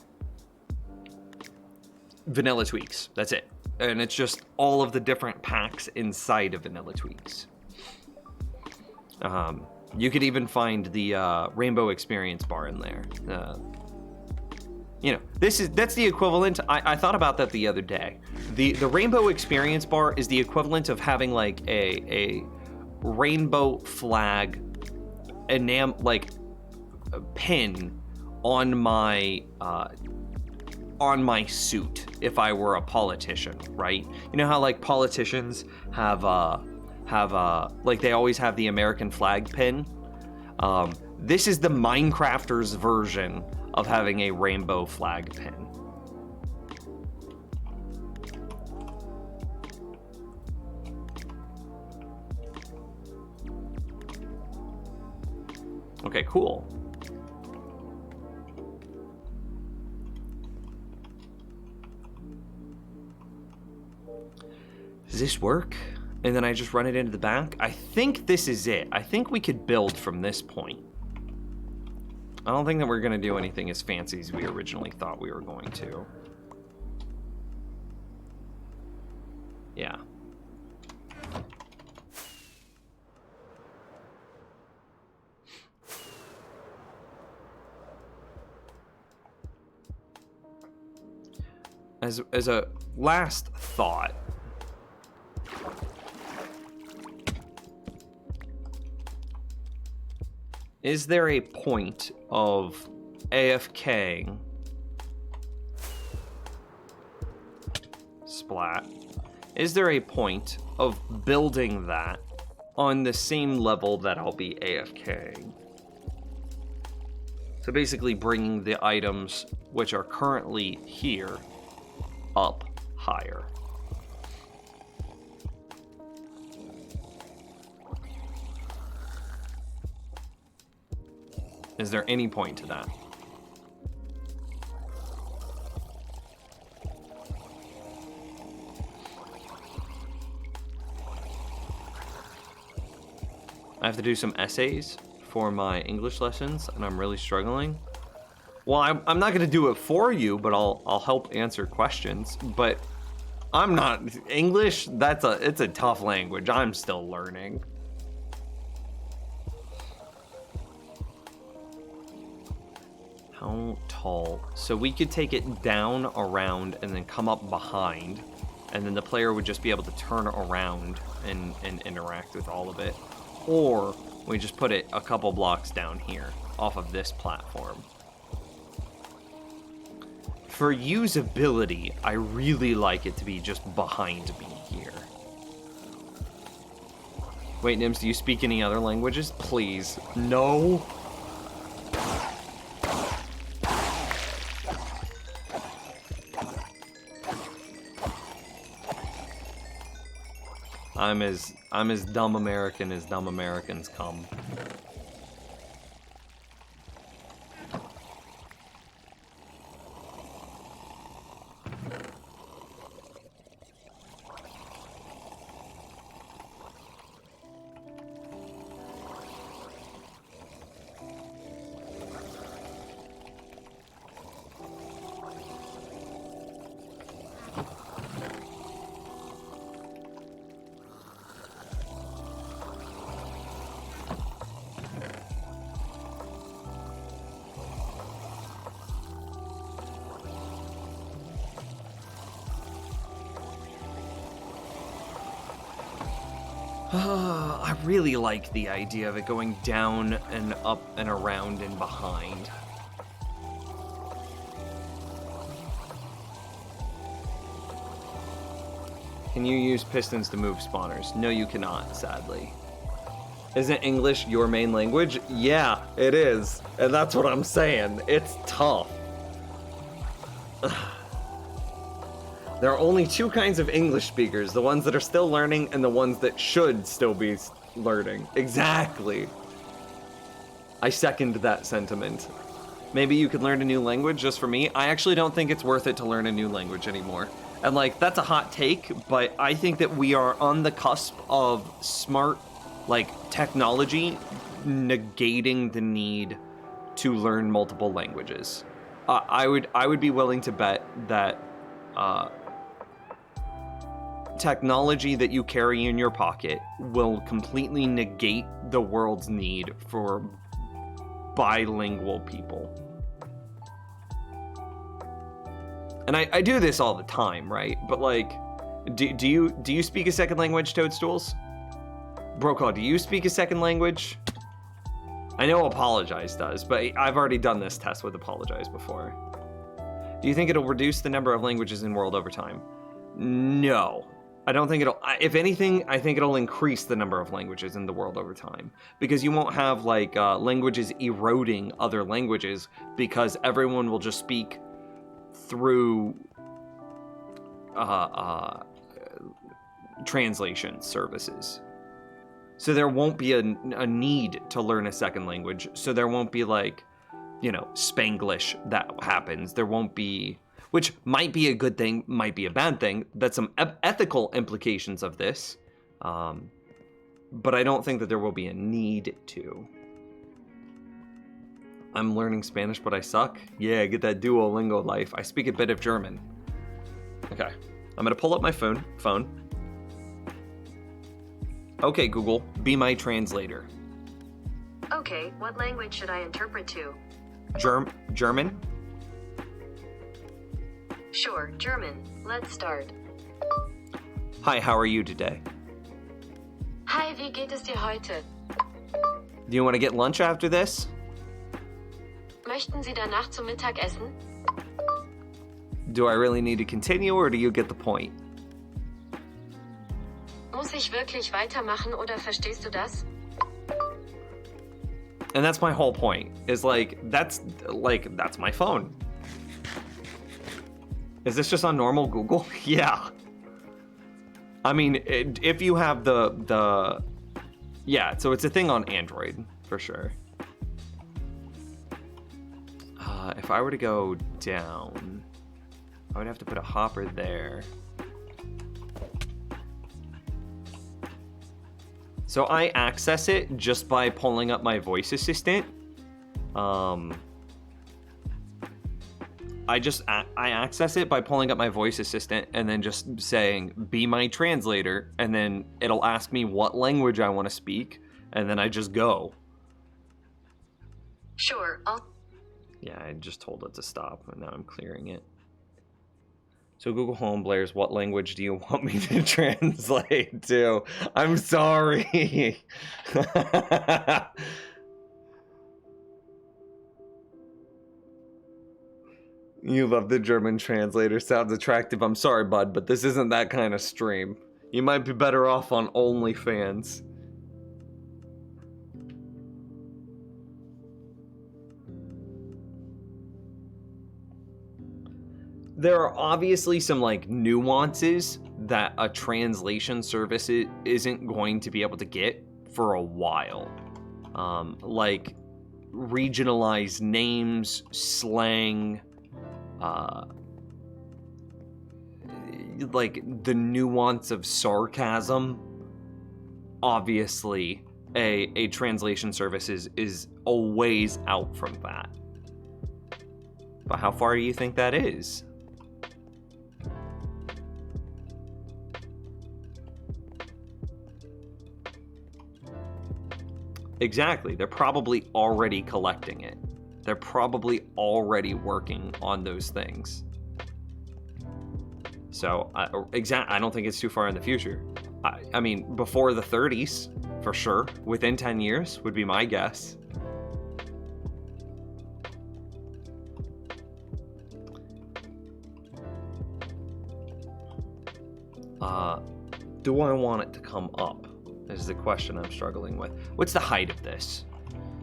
Vanilla Tweaks. That's it. And it's just all of the different packs inside of Vanilla Tweaks. You could even find the Rainbow Experience bar in there. That's the equivalent. I thought about that the other day. The Rainbow Experience bar is the equivalent of having like a rainbow flag pin on my suit if I were a politician, right? You know how like politicians have like they always have the American flag pin? This is the Minecrafters version of having a rainbow flag pin. Okay, cool. Does this work? And then I just run it into the back? I think this is it. I think we could build from this point. I don't think that we're going to do anything as fancy as we originally thought we were going to. Yeah. As a last thought, is there a point of AFKing splat? Is there a point of building that on the same level that I'll be AFKing? So basically bringing the items which are currently here up higher. Is there any point to that? I have to do some essays for my English lessons, and I'm really struggling. Well, I'm not going to do it for you, but I'll help answer questions. But I'm not English. It's a tough language. I'm still learning. How tall? So we could take it down, around, and then come up behind, and then the player would just be able to turn around and interact with all of it. Or we just put it a couple blocks down here off of this platform. For usability, I really like it to be just behind me here. Wait, Nims, do you speak any other languages? Please. No. I'm as dumb American as dumb Americans come. I really like the idea of it going down and up and around and behind. Can you use pistons to move spawners? No, you cannot, sadly. Isn't English your main language? Yeah, it is. And that's what I'm saying. It's tough. There are only two kinds of English speakers, the ones that are still learning and the ones that should still be learning. Exactly. I second that sentiment. Maybe you could learn a new language just for me. I actually don't think it's worth it to learn a new language anymore. And like, that's a hot take, but I think that we are on the cusp of smart, like, technology negating the need to learn multiple languages. I would be willing to bet that technology that you carry in your pocket will completely negate the world's need for bilingual people. And I do this all the time, right? But like, do you speak a second language, Toadstools? Brokaw, do you speak a second language? I know Apologize does, but I've already done this test with Apologize before. Do you think it'll reduce the number of languages in world over time? No. I don't think it'll, if anything, I think it'll increase the number of languages in the world over time. Because you won't have like languages eroding other languages because everyone will just speak through translation services. So there won't be a need to learn a second language. So there won't be like, you know, Spanglish that happens. There won't be, which might be a good thing, might be a bad thing. That's some ethical implications of this. But I don't think that there will be a need to. I'm learning Spanish, but I suck. Yeah, get that Duolingo life. I speak a bit of German. Okay, I'm gonna pull up my phone. Okay, Google, be my translator. Okay, what language should I interpret to? German? Sure, German. Let's start. Hi, how are you today? Hi, wie geht es dir heute? Do you want to get lunch after this? Möchten Sie danach zum Mittag essen? Do I really need to continue, or do you get the point? Muss ich wirklich weitermachen oder verstehst du das? And that's my whole point, is that's my phone. Is this just on normal Google? Yeah. I mean, if you have the yeah, so it's a thing on Android, for sure. If I were to go down, I would have to put a hopper there. So I access it just by pulling up my voice assistant. I access it by pulling up my voice assistant and then just saying, be my translator, and then it'll ask me what language I want to speak, and then I just go. Sure, Yeah, I just told it to stop, and now I'm clearing it. So Google Home blares, what language do you want me to translate to? I'm sorry. You love the German translator. Sounds attractive. I'm sorry, bud, but this isn't that kind of stream. You might be better off on OnlyFans. There are obviously some like nuances that a translation service isn't going to be able to get for a while. Like regionalized names, slang, like the nuance of sarcasm. Obviously, a translation service is a ways out from that. But how far do you think that is? Exactly. They're probably already collecting it. They're probably already working on those things. So, I don't think it's too far in the future. I mean, before the 30s, for sure. Within 10 years would be my guess. Do I want it to come up? Is the question I'm struggling with. What's the height of this?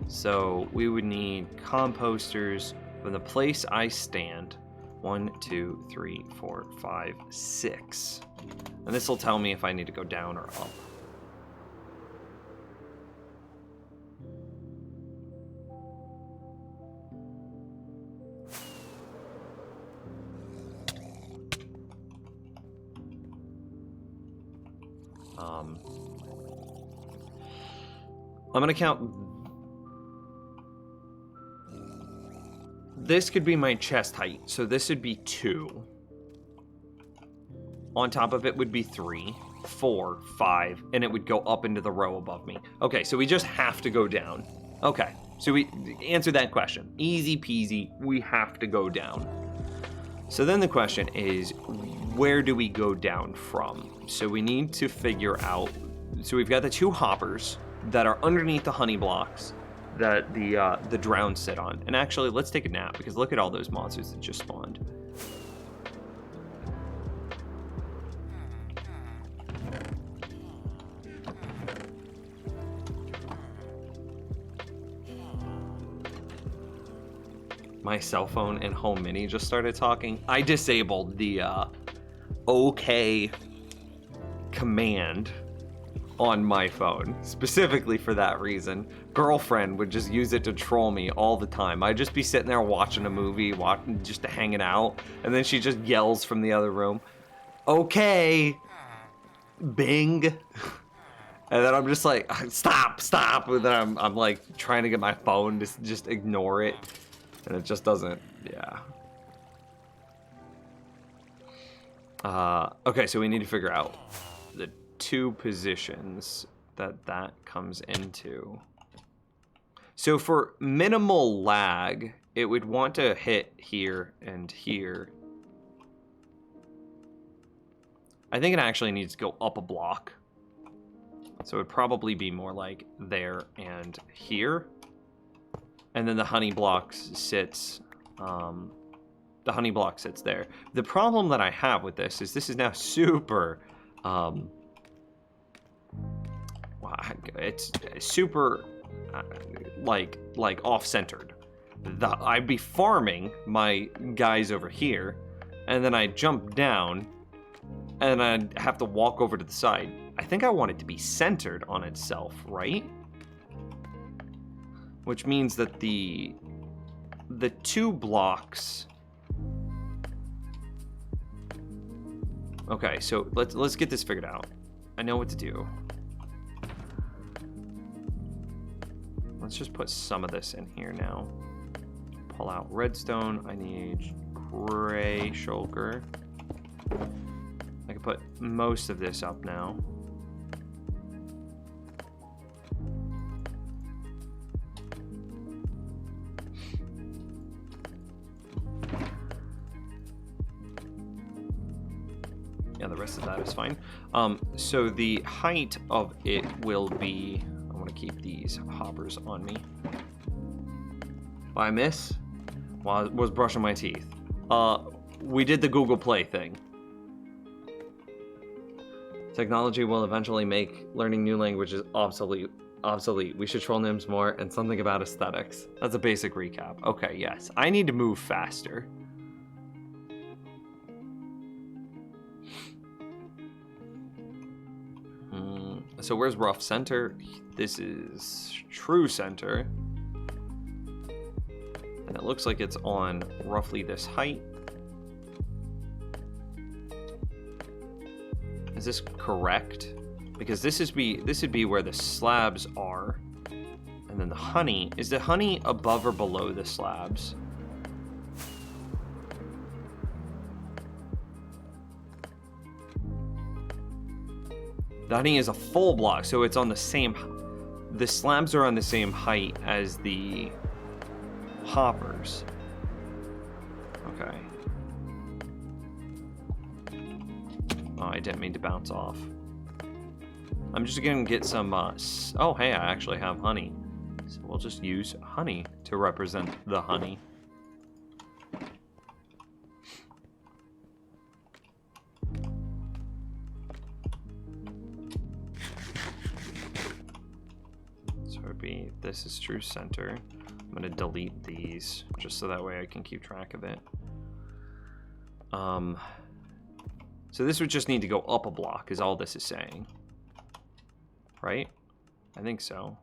So we would need composters from the place I stand. 1, 2, 3, 4, 5, 6. And this will tell me if I need to go down or up. I'm gonna count. This could be my chest height, so this would be 2. On top of it would be 3, 4, 5, and it would go up into the row above me. Okay, so we just have to go down. Okay, so we answered that question. Easy peasy, we have to go down. So then the question is, where do we go down from? So we need to figure out, so we've got the 2 hoppers that are underneath the honey blocks that the drowned sit on. And actually, let's take a nap, because look at all those monsters that just spawned. My cell phone and Home Mini just started talking. I disabled the OK command on my phone, specifically for that reason. Girlfriend would just use it to troll me all the time. I'd just be sitting there watching a movie, just hanging out, and then she just yells from the other room, "Okay, Bing." And then I'm just like, stop. And then I'm like trying to get my phone to just ignore it, and it just doesn't. Yeah. Okay, so we need to figure out the 2 positions that comes into. So for minimal lag, it would want to hit here and here. I think it actually needs to go up a block. So it would probably be more like there and here. And then the honey block sits there. The problem that I have with this is now super it's super like off-centered. I'd be farming my guys over here, and then I'd jump down, and I'd have to walk over to the side. I think I want it to be centered on itself, right? Which means that the 2 blocks. Okay, so let's get this figured out. I know what to do. Let's just put some of this in here now. Pull out redstone. I need gray shulker. I can put most of this up now. Yeah, the rest of that is fine. So the height of it will be, I want to keep these hoppers on me. I miss? Well, I was brushing my teeth. We did the Google Play thing. Technology will eventually make learning new languages obsolete. We should troll Nims more, and something about aesthetics. That's a basic recap. Okay, yes. I need to move faster. So where's rough center? This is true center. And it looks like it's on roughly this height. Is this correct? Because this would be where the slabs are. And then the honey, is the honey above or below the slabs? The honey is a full block, so it's on the same, the slabs are on the same height as the hoppers. Okay. Oh, I didn't mean to bounce off. I'm just gonna get some, oh, hey, I actually have honey. So we'll just use honey to represent the honey. So it'd be, this is true center. I'm gonna delete these just so that way I can keep track of it. So this would just need to go up a block is all this is saying. Right? I think so.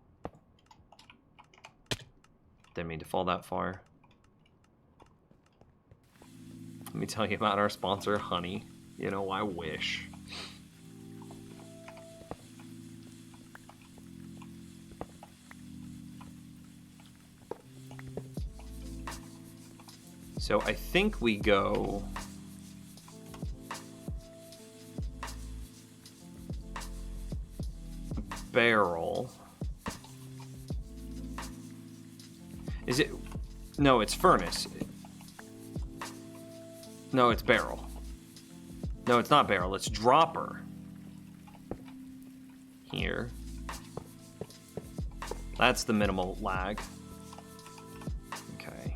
Didn't mean to fall that far. Let me tell you about our sponsor, Honey. You know, I wish. So I think we go... barrel. Is it? No, it's furnace. No, it's barrel. No, it's not barrel, it's dropper. Here. That's the minimal lag. Okay.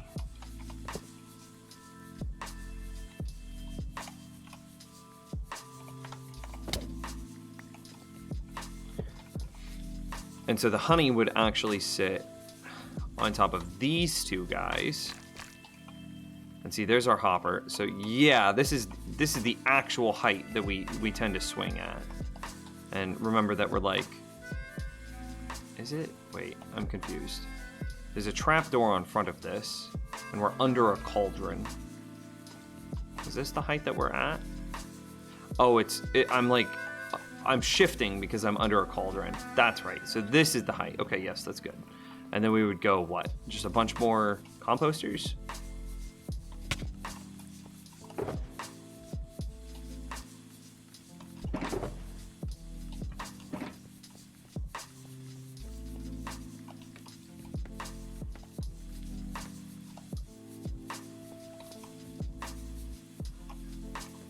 And so the honey would actually sit on top of these two guys. And see, there's our hopper. So yeah, this is the actual height that we tend to swing at. And remember that we're like, is it? Wait, I'm confused. There's a trapdoor on front of this, and we're under a cauldron. Is this the height that we're at? Oh, I'm shifting because I'm under a cauldron. That's right. So this is the height. Okay, yes, that's good. And then we would go, what? Just a bunch more composters?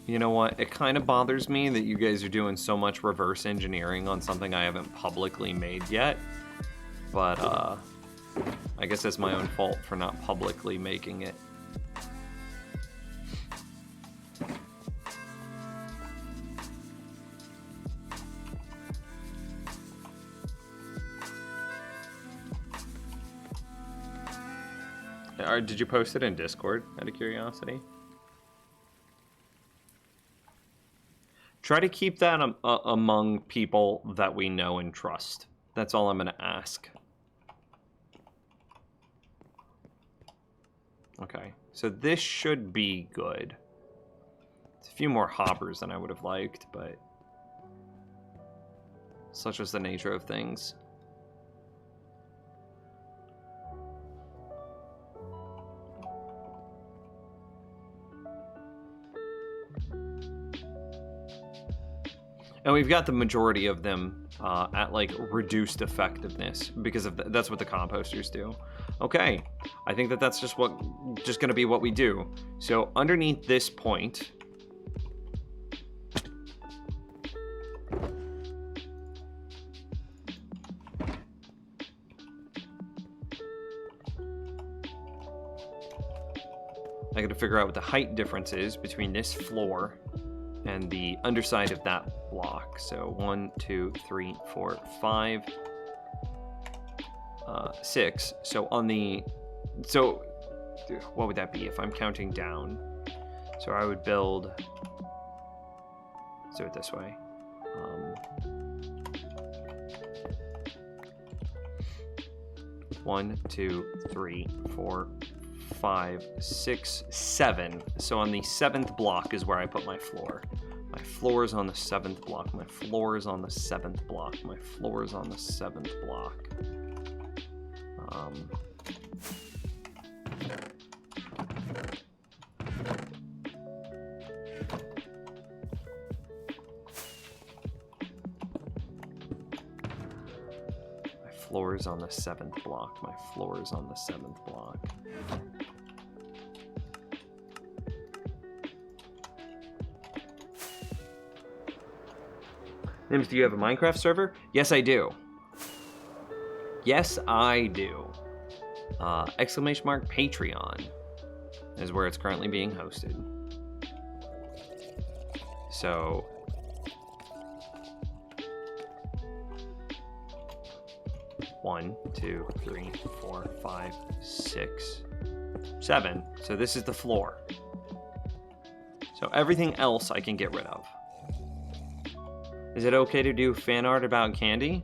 You know what? It kind of bothers me that you guys are doing so much reverse engineering on something I haven't publicly made yet. But, I guess that's my own fault for not publicly making it. Did you post it in Discord, out of curiosity? Try to keep that among people that we know and trust. That's all I'm going to ask. Okay, so this should be good. It's a few more hoppers than I would have liked, but such was the nature of things. And we've got the majority of them at like reduced effectiveness because of that's what the composters do. Okay, I think that's just going to be what we do. So underneath this point, I got to figure out what the height difference is between this floor and the underside of that block. So 1, 2, 3, 4, 5, 6. So on the, so what would that be if I'm counting down? So I would build, let's do it this way. 1, 2, 3, 4, 5, 6, 7. So on the 7th block is where I put my floor. My floor is on the 7th block. My floor is on the 7th block. My floor is on the 7th block. My floor is on the 7th block. My floor is on the 7th block. Nims, do you have a Minecraft server? Yes, I do. Yes, I do. Exclamation mark Patreon is where it's currently being hosted. So, one, two, 3, 4, 5, 6, 7. So this is the floor. So everything else I can get rid of. Is it okay to do fan art about Candy?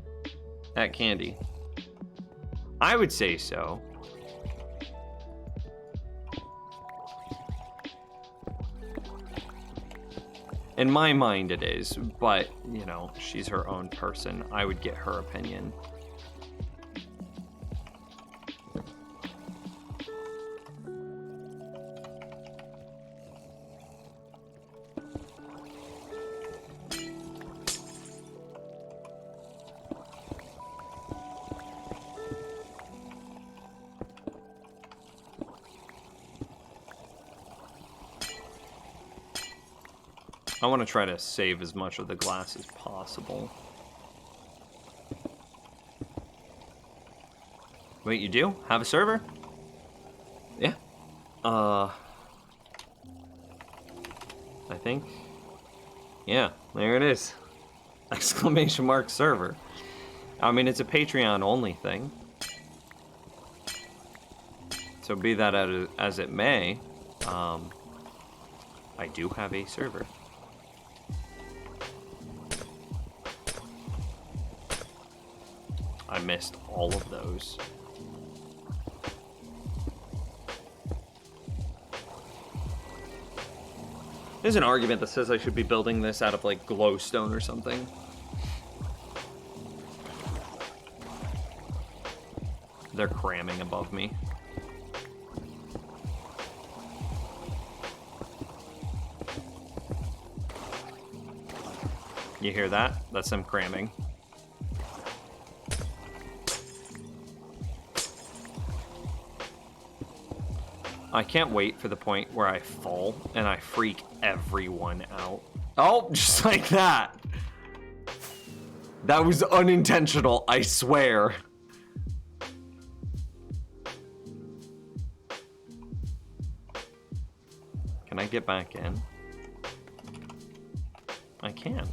At Candy. I would say so. In my mind it is, but, you know, she's her own person. I would get her opinion. I want to try to save as much of the glass as possible. Wait, you do? Have a server? Yeah. I think. Yeah, there it is. Exclamation mark server. I mean, it's a Patreon only thing. So be that as it may, I do have a server. I missed all of those. There's an argument that says I should be building this out of like glowstone or something. They're cramming above me. You hear that? That's them cramming. I can't wait for the point where I fall and I freak everyone out. Oh, just like that. That was unintentional, I swear. Can I get back in? I can.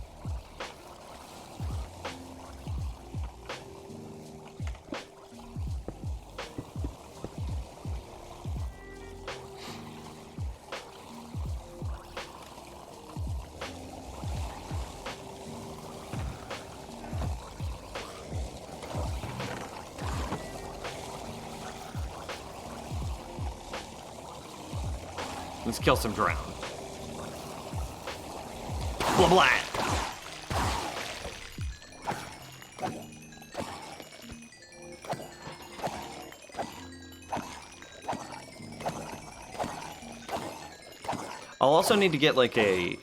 Let's kill some drown. Blah blah. I'll also need to get like a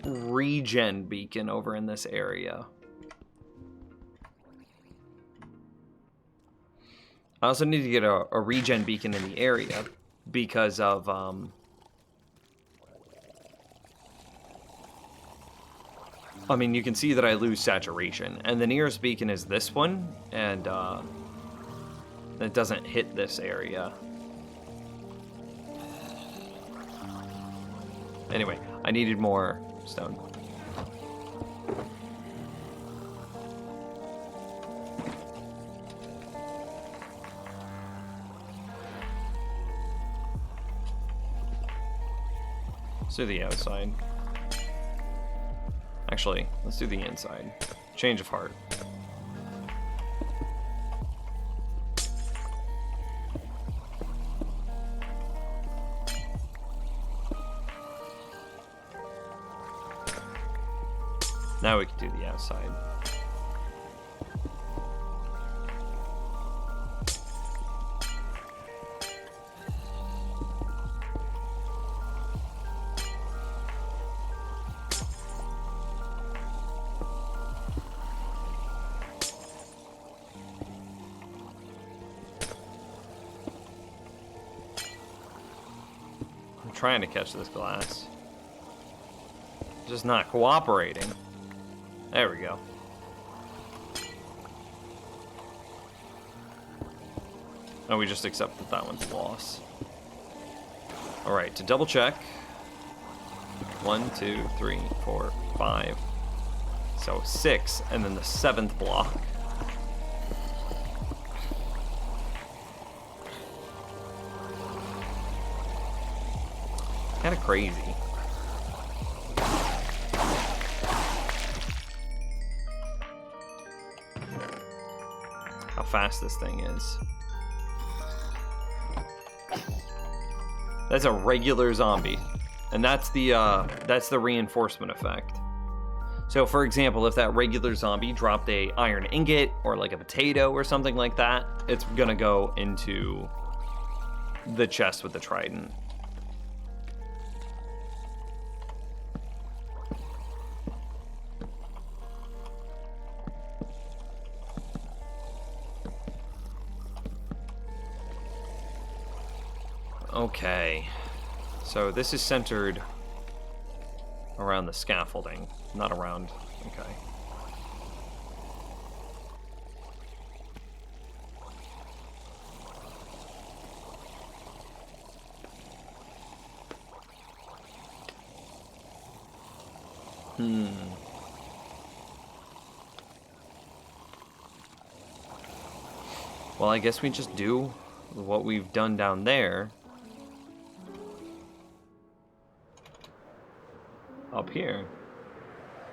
regen beacon over in this area. I also need to get a regen beacon in the area because of I mean, you can see that I lose saturation, and the nearest beacon is this one, and it doesn't hit this area. Anyway, I needed more stone. Let's do the outside. Actually, let's do the inside. Change of heart. Now we can do the outside. I'm trying to catch this glass. It's just not cooperating. There we go. Oh, we just accept that that one's loss. All right, to double check. 1, 2, 3, 4, 5. So 6, and then the 7th block. Kind of crazy. How fast this thing is. That's a regular zombie. And that's the reinforcement effect. So for example, if that regular zombie dropped a iron ingot or like a potato or something like that, it's gonna go into the chest with the trident. Okay, so this is centered around the scaffolding, not around, okay. Well, I guess we just do what we've done down there. Up here.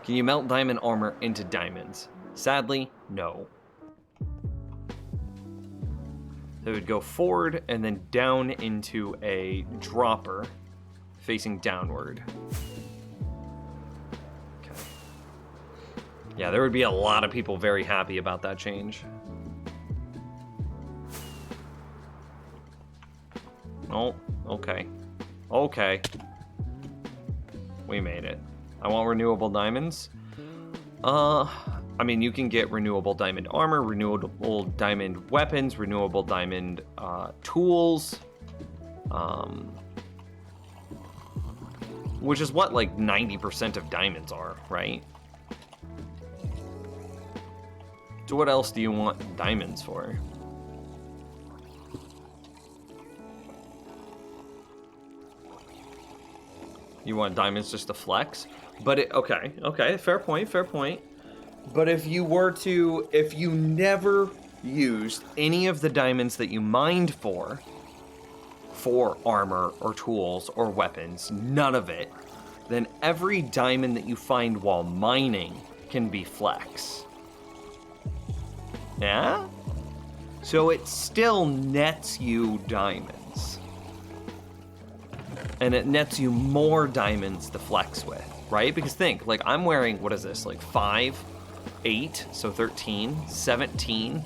Can you melt diamond armor into diamonds? Sadly, no. So it would go forward and then down into a dropper facing downward. Okay. Yeah, there would be a lot of people very happy about that change. Oh, okay. Okay. We made it. I want renewable diamonds. I mean, you can get renewable diamond armor, renewable diamond weapons, renewable diamond tools. Which is what, like, 90% of diamonds are, right? So what else do you want diamonds for? You want diamonds just to flex? But okay, fair point. But if you never used any of the diamonds that you mined for armor or tools or weapons, none of it, then every diamond that you find while mining can be flex. Yeah? So it still nets you diamonds. And it nets you more diamonds to flex with, right? Because think, like, I'm wearing, what is this, like 5, 8, so 13, 17.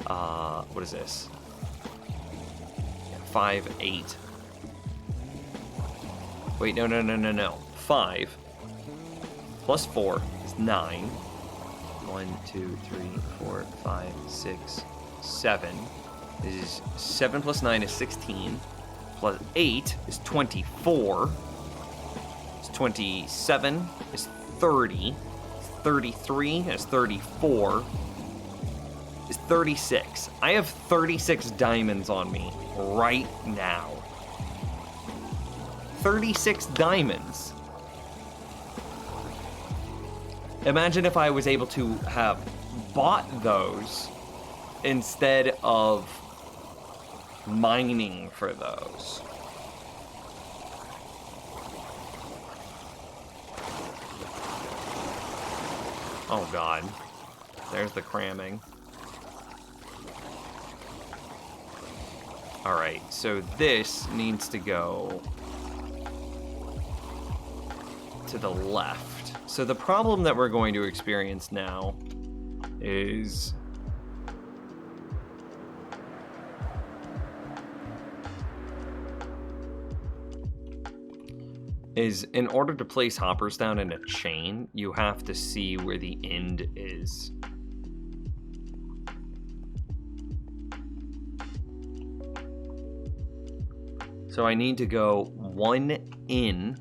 What is this? 5, 8. Wait, no. 5 plus 4 is 9. 1, 2, 3, 4, 5, 6, 7. This is 7 plus 9 is 16. Plus 8 is 24. It's 27 is 30. 33 is 34. Is 36. I have 36 diamonds on me right now. 36 diamonds. Imagine if I was able to have bought those instead of mining for those. Oh god. There's the cramming. Alright, so this needs to go to the left. So the problem that we're going to experience now is in order to place hoppers down in a chain, you have to see where the end is. So I need to go 1 in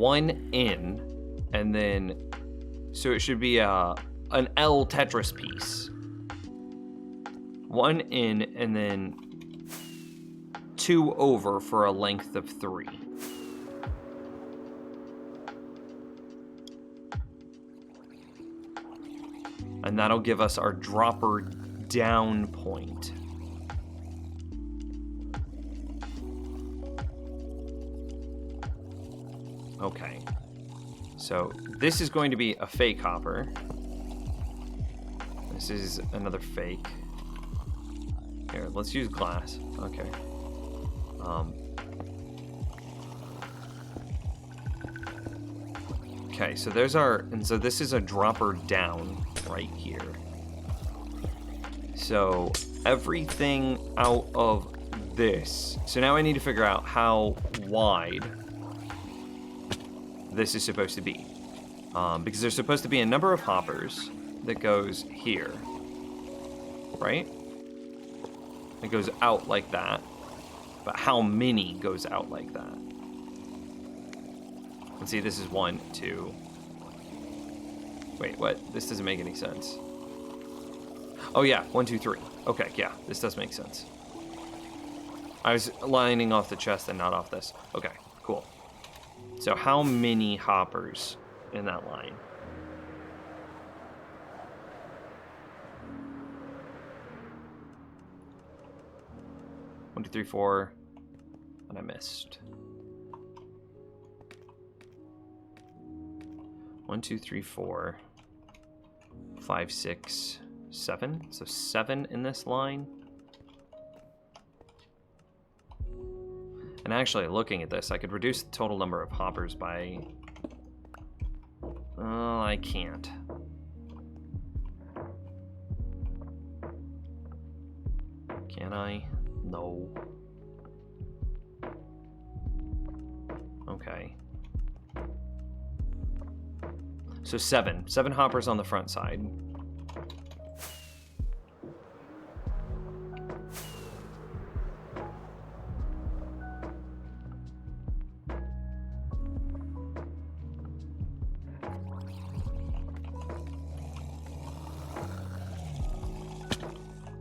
one in, and then, so it should be an L Tetris piece. One in, and then 2 over for a length of 3. And that'll give us our dropper down point. Okay. So this is going to be a fake hopper. This is another fake. Here, let's use glass. Okay. Okay, so there's our, and so this is a dropper down right here. So everything out of this. So now I need to figure out how wide this is supposed to be. Because there's supposed to be a number of hoppers that goes here. Right? It goes out like that. But how many goes out like that? And see, this is 1, 2. Wait, what? This doesn't make any sense. Oh yeah, 1, 2, 3. Okay, yeah, this does make sense. I was lining off the chest and not off this. Okay, cool. So how many hoppers in that line? One, 2, 3, 4, and I missed. 1, 2, 3, 4, 5, 6, 7. So 7 in this line. And actually, looking at this, I could reduce the total number of hoppers by... I can't. Can I? No. Okay. So 7. 7 hoppers on the front side.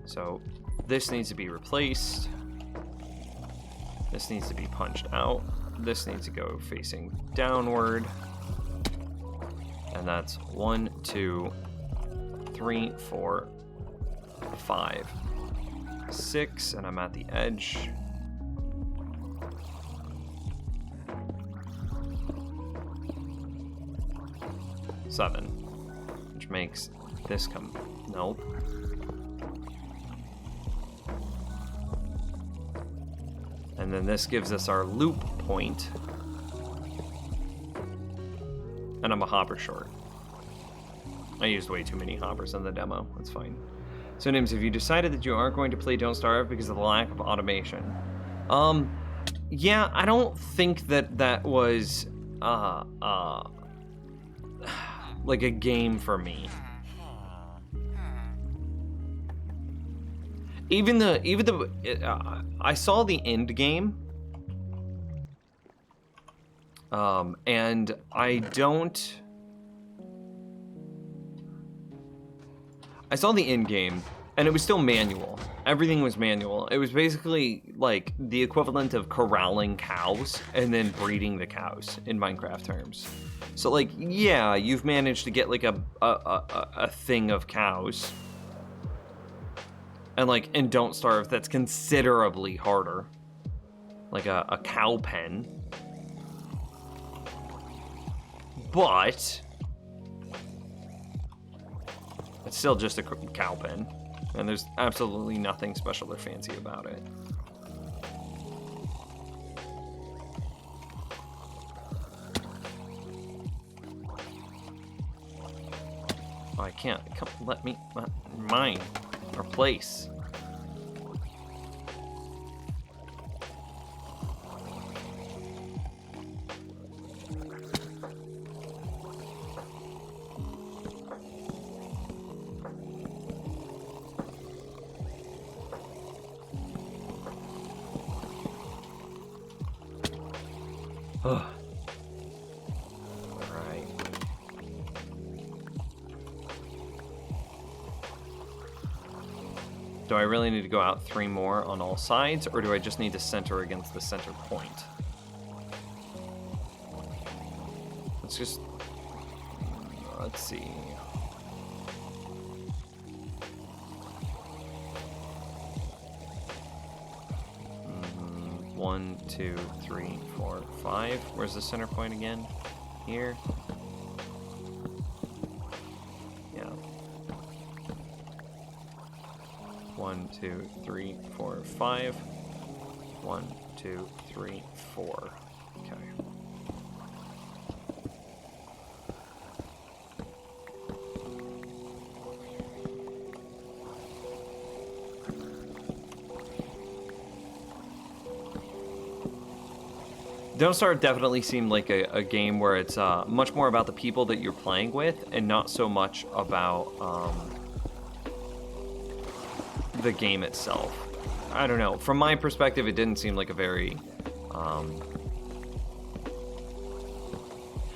So this needs to be replaced. This needs to be punched out. This needs to go facing downward. And that's 1, 2, 3, 4, 5, 6, and I'm at the edge. Seven, which makes this come, nope. And then this gives us our loop point. And I'm a hopper short. I used way too many hoppers in the demo. That's fine. So, Nims, have you decided that you aren't going to play Don't Starve because of the lack of automation? Yeah, I don't think that that was, like a game for me. I saw the end game. And I saw the end game, and it was still manual. Everything was manual. It was basically like the equivalent of corralling cows and then breeding the cows in Minecraft terms. So like, yeah, you've managed to get like a thing of cows. And like in Don't Starve, that's considerably harder. Like a cow pen. But it's still just a cow pen, and there's absolutely nothing special or fancy about it. Oh, I can't. Come, let me mine or place. Do I really need to go out 3 more on all sides, or do I just need to center against the center point? Let's just... Let's see. One, 2, 3, 4, 5. Where's the center point again? Here. Yeah. 1, 2, 3, 4, 5. 1, 2, 3, 4. Okay. Don't Starve definitely seemed like a game where it's much more about the people that you're playing with and not so much about the game itself. I don't know. From my perspective, it didn't seem like a very...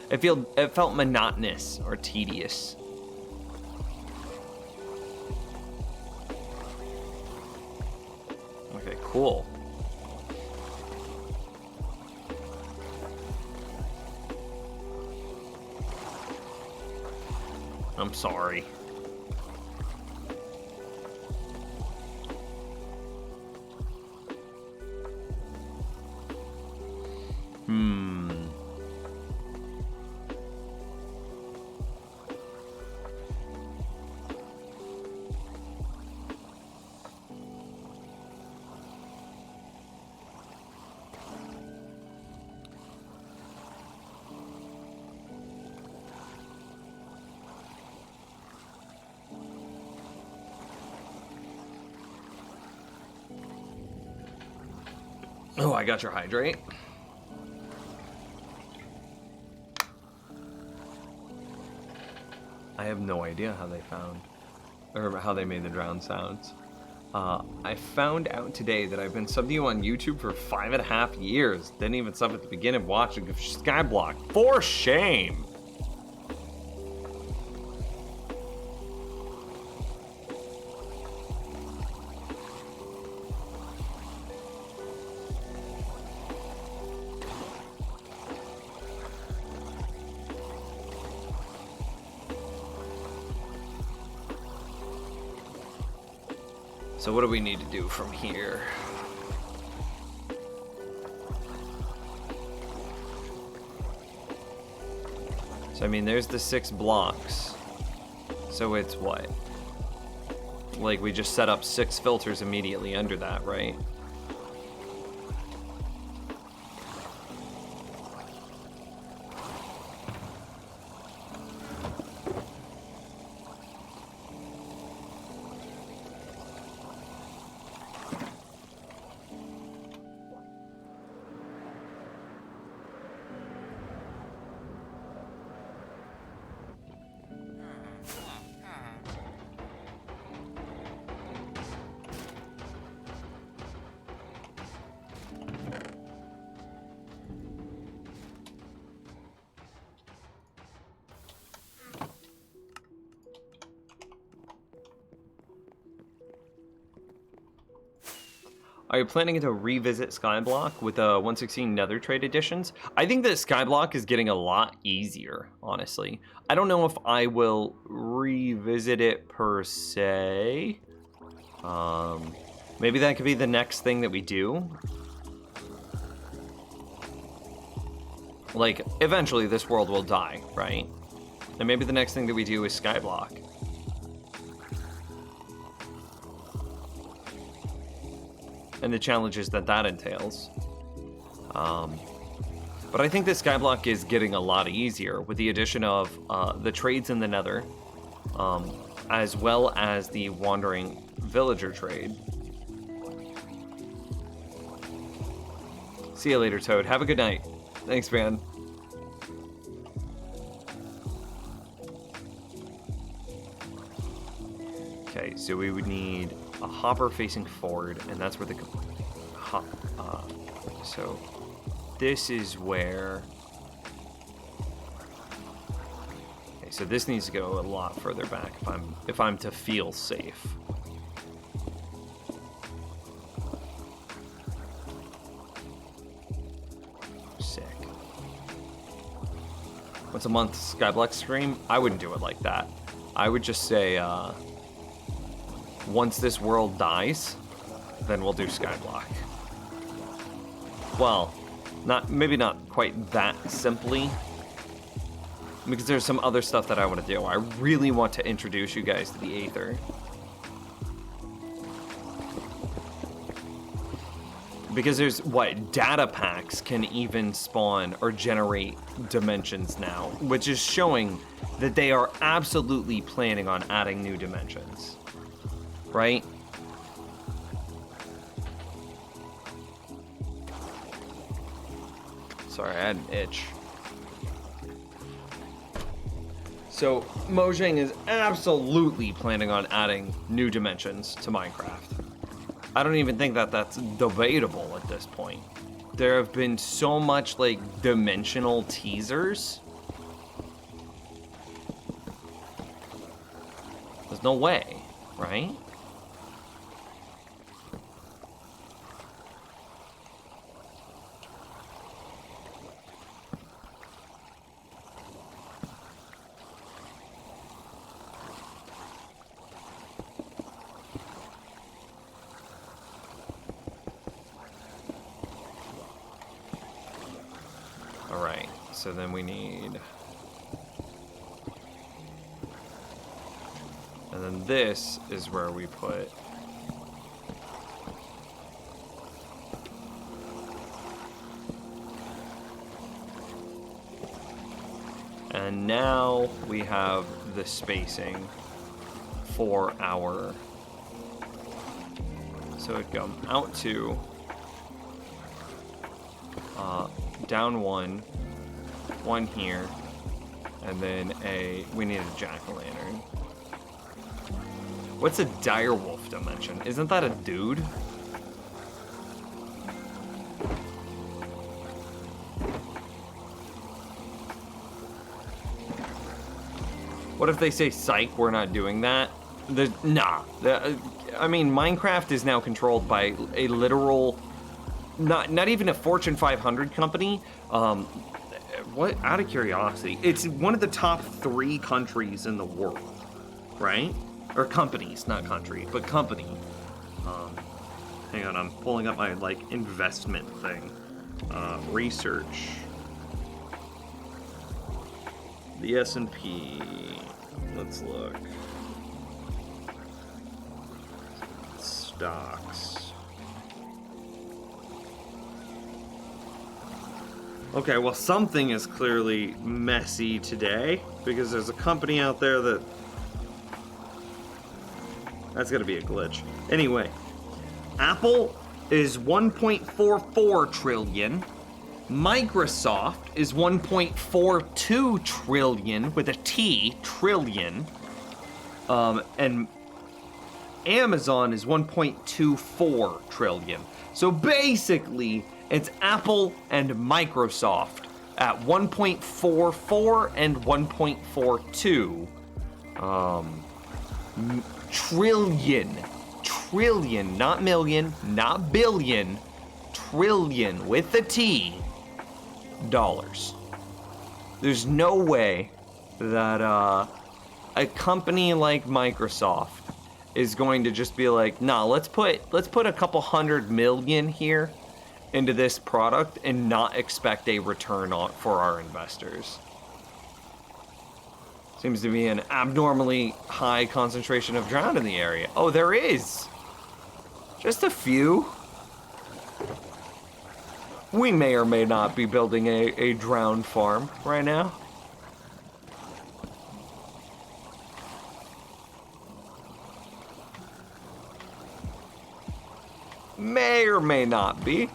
It felt monotonous or tedious. Okay, cool. I'm sorry. Oh, I got your hydrate. I have no idea how they found, or how they made the drown sounds. I found out today that I've been subbed to you on YouTube for 5.5 years. Didn't even sub at the beginning watching Skyblock. For shame! So what do we need to do from here? So I mean, there's the 6 blocks. So it's what? Like we just set up 6 filters immediately under that, right? Are you planning to revisit Skyblock with 116 Nether Trade editions? I think that Skyblock is getting a lot easier, honestly. I don't know if I will revisit it per se. Maybe that could be the next thing that we do. Like, eventually this world will die, right? And maybe the next thing that we do is Skyblock. And the challenges that that entails. But I think that Skyblock is getting a lot easier with the addition of the trades in the Nether, as well as the wandering villager trade. See you later, Toad. Have a good night. Thanks, man. Okay, so we would need a hopper facing forward, and that's where the so this is where, okay, so this needs to go a lot further back if I'm to feel safe. once a month Skyblock stream, I wouldn't do it like that. I would just say, once this world dies, then we'll do Skyblock. Well, maybe not quite that simply, because there's some other stuff that I want to do. I really want to introduce you guys to the Aether. Because there's, data packs can even spawn or generate dimensions now, which is showing that they are absolutely planning on adding new dimensions, right? Sorry, I had an itch. So, Mojang is absolutely planning on adding new dimensions to Minecraft. I don't even think that that's debatable at this point. There have been so much, like, dimensional teasers. There's no way, right? Alright, so then we need... And then this is where we put... And now we have the spacing for our... So it goes out to... down one here, and then we need a jack-o'-lantern. What's a direwolf dimension? Isn't that a dude? What if they say, psych, we're not doing that? I mean, Minecraft is now controlled by a literal... Not even a Fortune 500 company. What? Out of curiosity, it's one of the top 3 countries in the world, right? Or companies, not country, but company. Hang on, I'm pulling up my investment thing. Research. The S&P. Let's look. Stocks. Okay, well, something is clearly messy today, because there's a company out there that's gonna be a glitch. Anyway, Apple is 1.44 trillion. Microsoft is 1.42 trillion with a T, trillion. And Amazon is 1.24 trillion. So basically, it's Apple and Microsoft at 1.44 and 1.42 trillion, not million, not billion, trillion with the T dollars. There's no way that a company like Microsoft is going to just be like, nah, let's put a couple $100 million here into this product and not expect a return for our investors. Seems to be an abnormally high concentration of drowned in the area. Oh, there is. Just a few. We may or may not be building a drowned farm right now. May or may not be.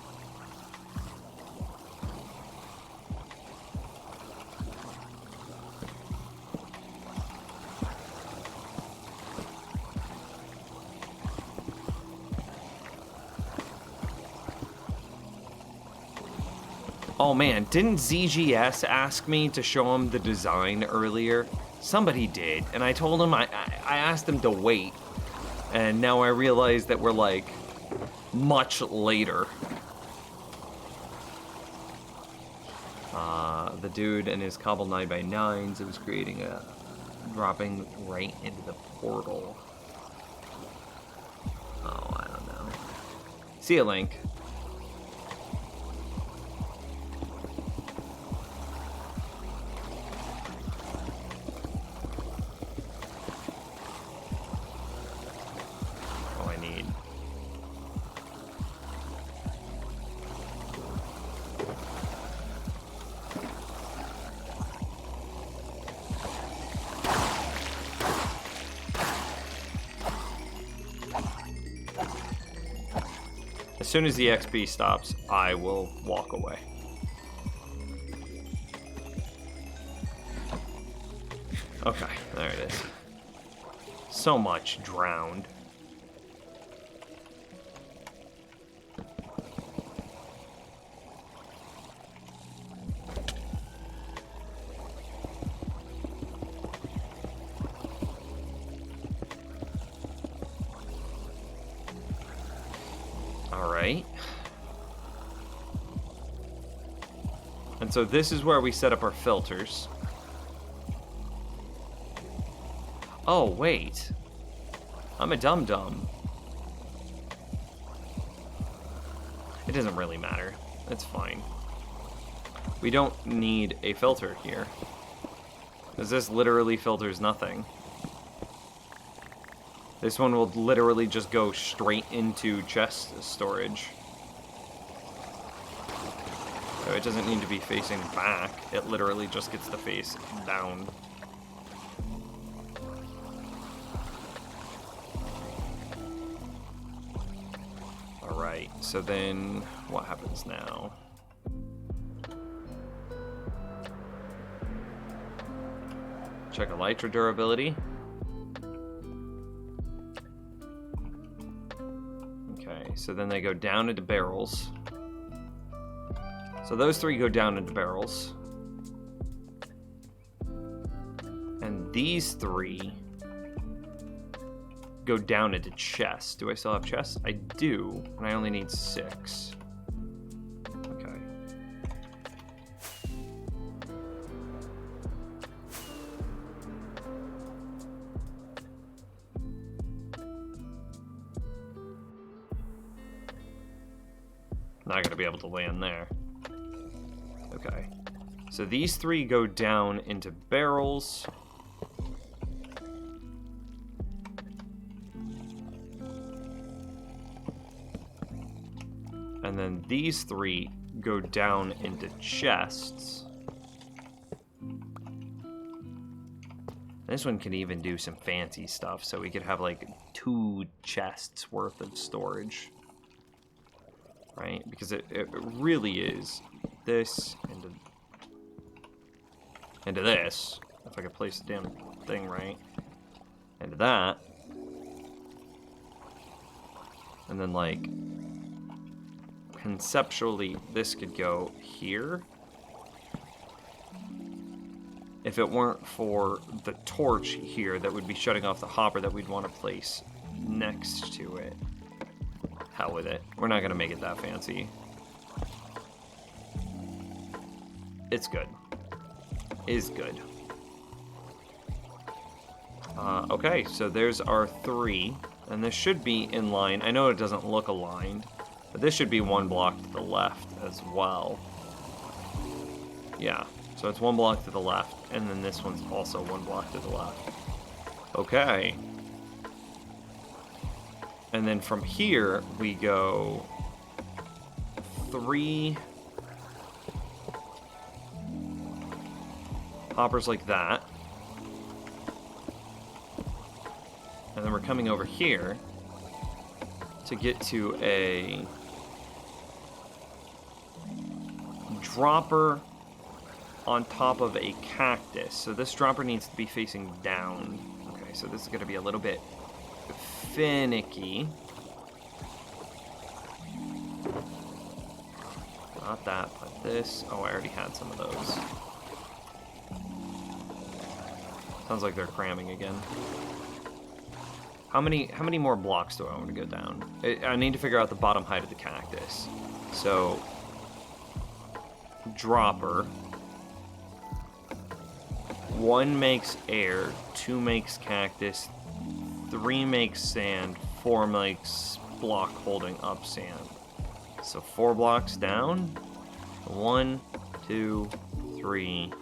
Oh man, didn't ZGS ask me to show him the design earlier? Somebody did, and I told him I asked him to wait, and now I realize that we're like much later. The dude and his cobble 9x9s, it was creating a... dropping right into the portal. Oh, I don't know. See ya, Link. Oh, I need... As soon as the XP stops, I will walk away. Okay, there it is. So much drowned. Alright. And so this is where we set up our filters. Oh, wait. I'm a dum-dum. It doesn't really matter. It's fine. We don't need a filter here, because this literally filters nothing. This one will literally just go straight into chest storage. So it doesn't need to be facing back. It literally just gets the face down. Alright, so then what happens now? Check Elytra durability. Okay, so then they go down into barrels. So those three go down into barrels. And these three go down into chests. Do I still have chests? I do, and I only need 6. Okay. Not gonna be able to land there. Okay. So these three go down into barrels. And then these three go down into chests. This one can even do some fancy stuff, so we could have like 2 chests worth of storage. Right? Because it really is this into this. If I could place the damn thing right. Into that. And then like conceptually this could go here. If it weren't for the torch here that would be shutting off the hopper that we'd want to place next to it. Hell with it. We're not gonna make it that fancy. It's good. Is good. Okay, so there's our 3. And this should be in line. I know it doesn't look aligned, but this should be 1 block to the left as well. Yeah, so it's 1 block to the left, and then this one's also 1 block to the left. Okay. And then from here, we go 3 hoppers like that. And then we're coming over here to get to a dropper on top of a cactus. So this dropper needs to be facing down. Okay, so this is going to be a little bit finicky. Not that, but this. Oh, I already had some of those. Sounds like they're cramming again. How many more blocks do I want to go down? I need to figure out the bottom height of the cactus. So, dropper. 1 makes air, 2 makes cactus, 3 makes sand, 4 makes block holding up sand. So 4 blocks down. 1, 2, 3,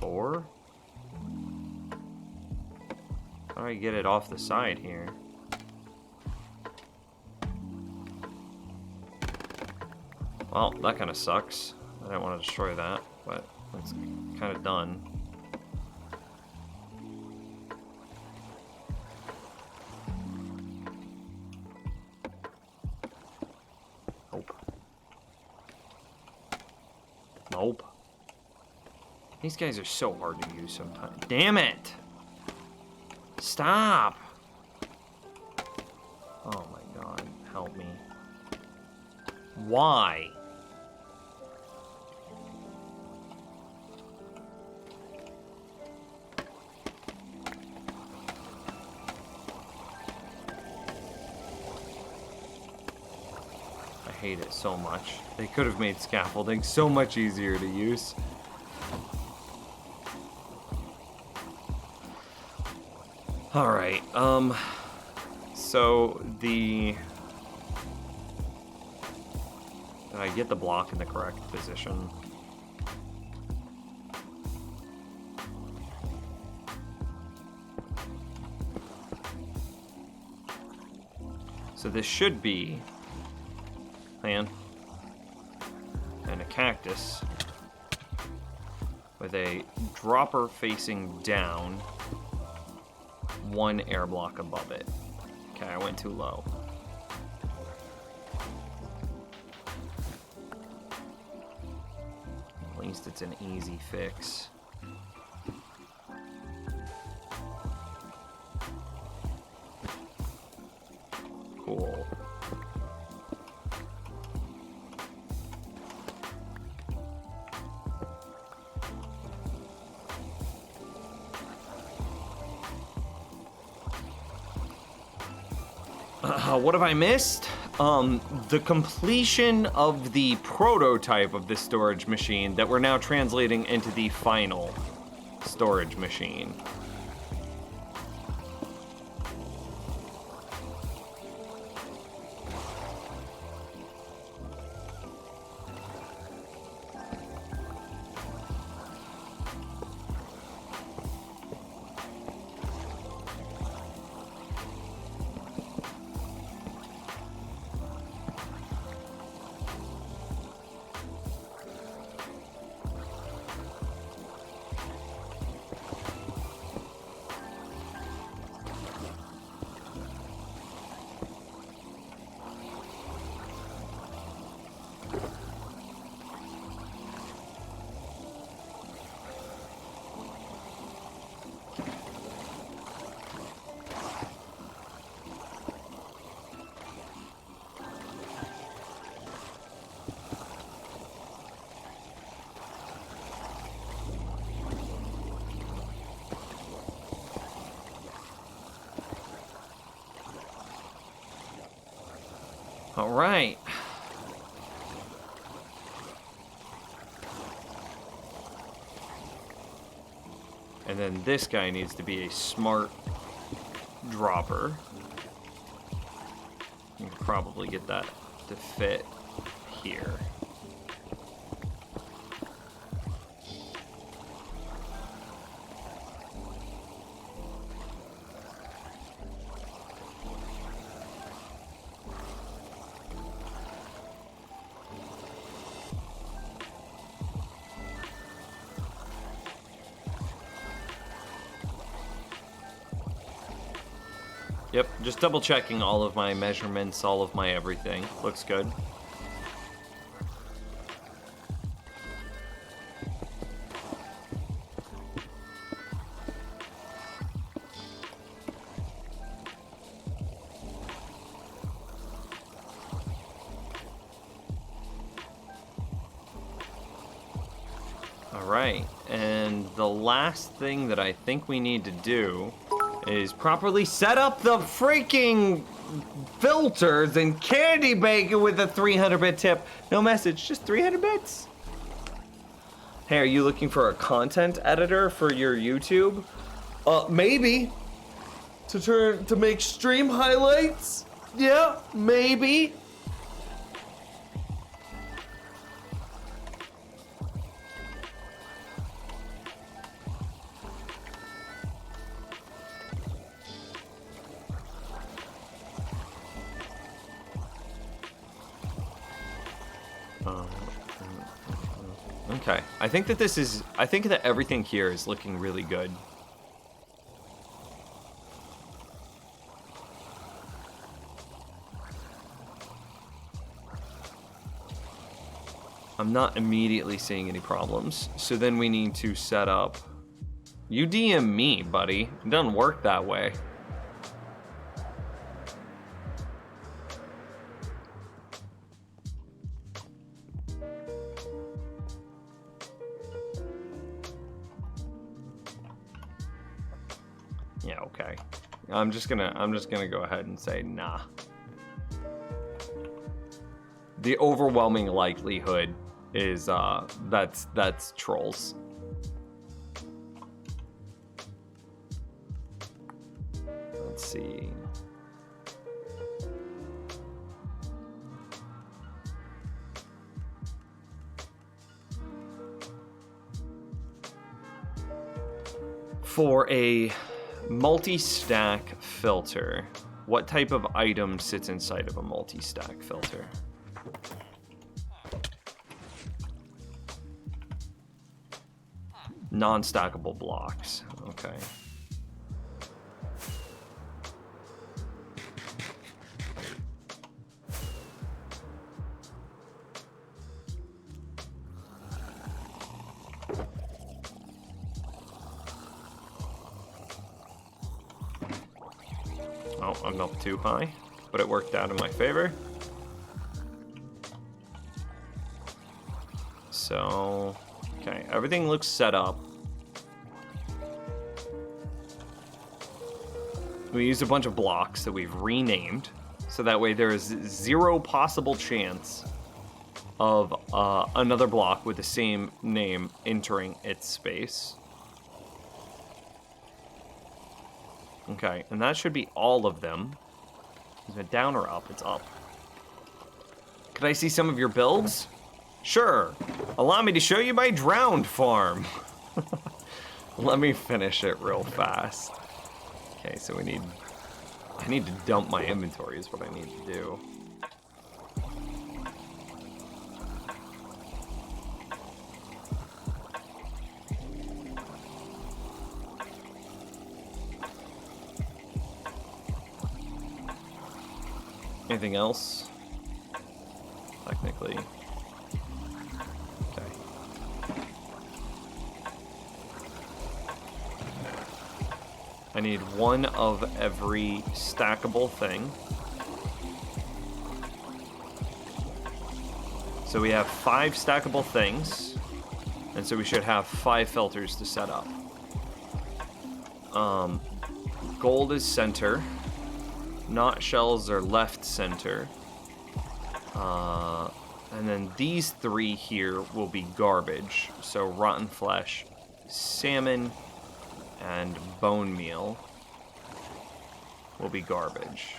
4. How do I get it off the side here? Well, that kind of sucks. I didn't want to destroy that, but it's kind of done. Nope. Nope. These guys are so hard to use sometimes. Damn it! Stop! Oh my god, help me. Why? I hate it so much. They could have made scaffolding so much easier to use. Alright, so did I get the block in the correct position? So this should be and a cactus with a dropper facing down, 1 air block above it. Okay, I went too low. At least it's an easy fix. Cool. What have I missed? The completion of the prototype of this storage machine that we're now translating into the final storage machine. All right. And then this guy needs to be a smart dropper. You can probably get that to fit here. Yep, just double checking all of my measurements, all of my everything. Looks good. All right, and the last thing that I think we need to do is properly set up the freaking filters and candy bacon with a 300-bit tip. No message, just 300 bits. Hey, are you looking for a content editor for your YouTube? Maybe. To make stream highlights? Yeah, maybe. Okay, I think that everything here is looking really good. I'm not immediately seeing any problems. So then we need to set up... You DM me, buddy. It doesn't work that way. Yeah, okay. I'm just gonna go ahead and say nah. The overwhelming likelihood is that's trolls. Let's see. For a multi-stack filter, what type of item sits inside of a multi-stack filter? Non-stackable blocks. Okay. Oh, I'm up too high, but it worked out in my favor. So, okay, everything looks set up. We used a bunch of blocks that we've renamed, so that way there is zero possible chance of another block with the same name entering its space. Okay, and that should be all of them. Is it down or up? It's up. Could I see some of your builds? Sure. Allow me to show you my drowned farm. Let me finish it real fast. Okay, so I need to dump my inventory is what I need to do. Anything else? Technically. Okay. I need one of every stackable thing. So we have 5 stackable things, and so we should have 5 filters to set up. Gold is center. Knot shells are left center. And then these 3 here will be garbage. So rotten flesh, salmon, and bone meal will be garbage.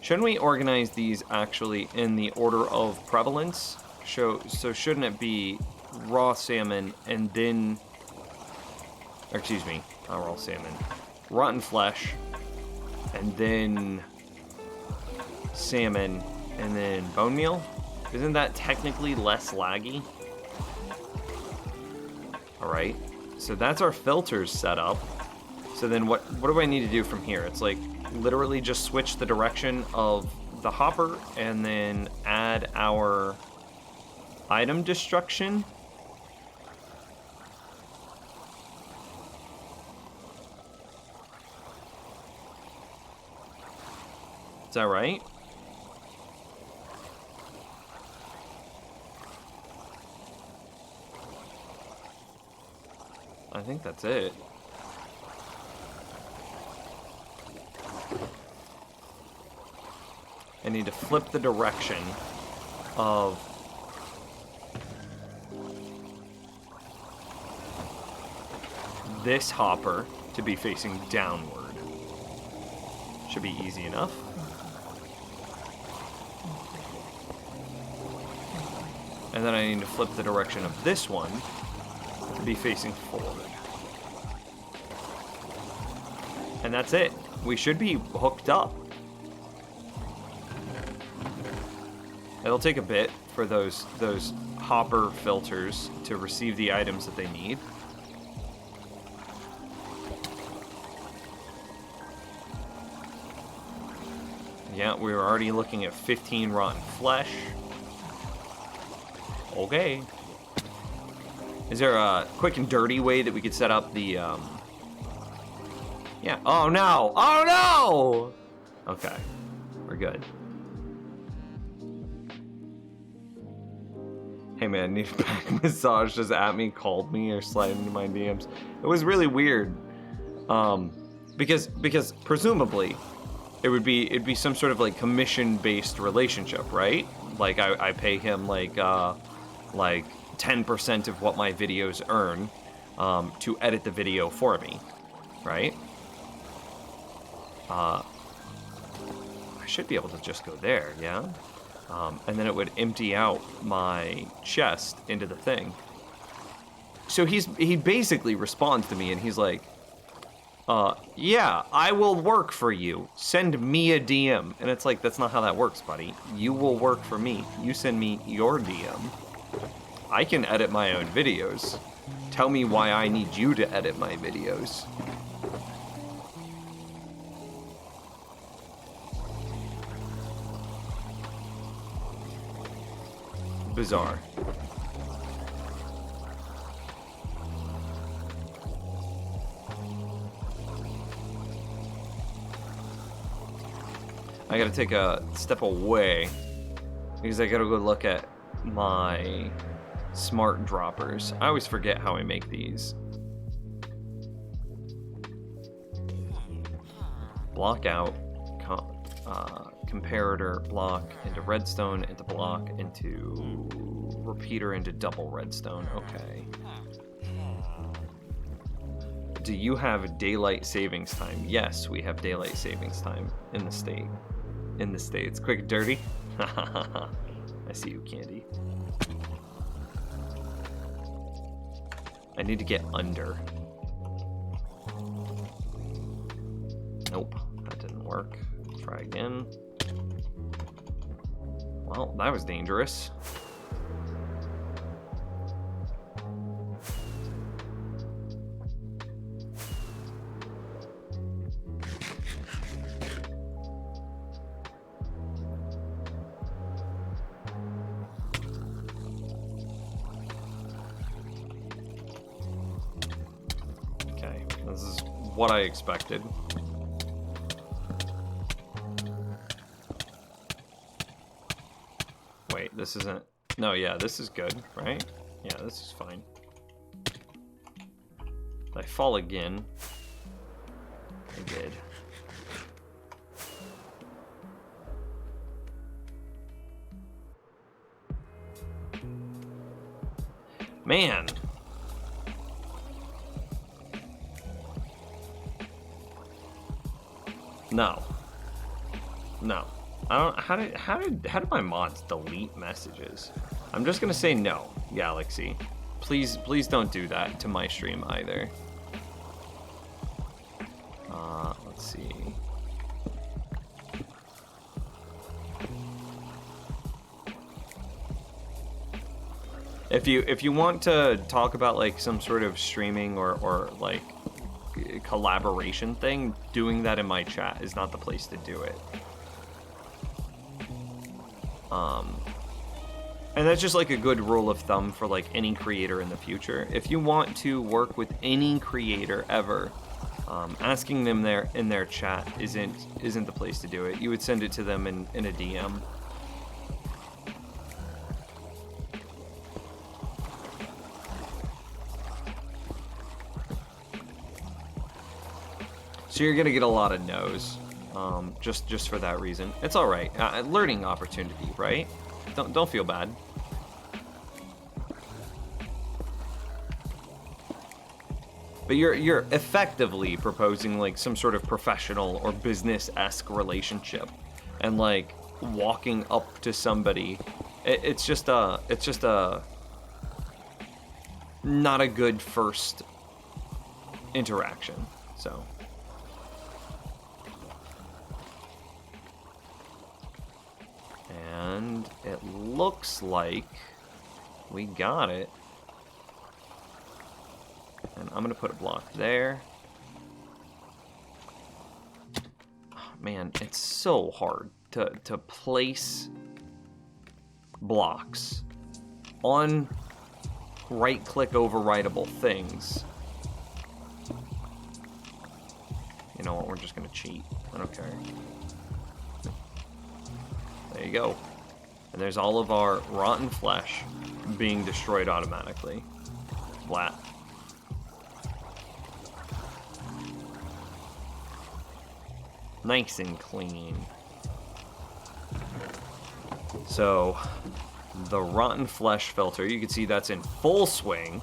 Shouldn't we organize these actually in the order of prevalence? So shouldn't it be raw salmon and then, or excuse me, not raw salmon, rotten flesh, and then salmon, and then bone meal? Isn't that technically less laggy? Alright, so that's our filters set up. So then what do I need to do from here? It's like literally just switch the direction of the hopper and then add our item destruction. Is that right? I think that's it. I need to flip the direction of this hopper to be facing downward. Should be easy enough. And then I need to flip the direction of this one to be facing forward. And that's it. We should be hooked up. It'll take a bit for those hopper filters to receive the items that they need. Yeah, we were already looking at 15 rotten flesh. Okay. Is there a quick and dirty way that we could set up the, Yeah. Oh, no! Oh, no! Okay. We're good. Hey, man, need a back massage just at me, called me, or slid into my DMs. It was really weird. Because presumably, it'd be some sort of, like, commission-based relationship, right? Like, I pay him, like 10% of what my videos earn to edit the video for me, right? I should be able to just go there, yeah? And then it would empty out my chest into the thing. So he basically responds to me and he's like, yeah, I will work for you. Send me a DM. And it's like, that's not how that works, buddy. You will work for me. You send me your DM. I can edit my own videos. Tell me why I need you to edit my videos. Bizarre. I gotta take a step away because I gotta go look at my smart droppers. I always forget how I make these. Block out, comparator, block into redstone, into block, into repeater, into double redstone. Okay. Do you have daylight savings time? Yes, we have daylight savings time in the state. In the States. Quick and dirty. I see you, Candy. I need to get under. Nope, that didn't work. Try again. Well, that was dangerous. Okay, this is what I expected. Wait, this isn't... No, yeah, this is good, right? Yeah, this is fine. Did I fall again? I did. Man! No. No. I don't. How did my mods delete messages? I'm just gonna say no, Galaxy. Please don't do that to my stream either. Let's see. If you want to talk about like some sort of streaming or like collaboration thing, doing that in my chat is not the place to do it. And that's just like a good rule of thumb for like any creator in the future. If you want to work with any creator ever, asking them in their chat isn't the place to do it. You would send it to them in a DM. So you're gonna get a lot of no's, just for that reason. It's all right. Learning opportunity, right? Don't feel bad. But you're effectively proposing like some sort of professional or business-esque relationship, and like walking up to somebody. It's just a not a good first interaction. So. And it looks like we got it. And I'm gonna put a block there. Oh, man, it's so hard to place blocks on right-click overwritable things. You know what, we're just gonna cheat. I don't care. There you go. And there's all of our rotten flesh being destroyed automatically. Flat. Nice and clean. So, the rotten flesh filter, you can see that's in full swing.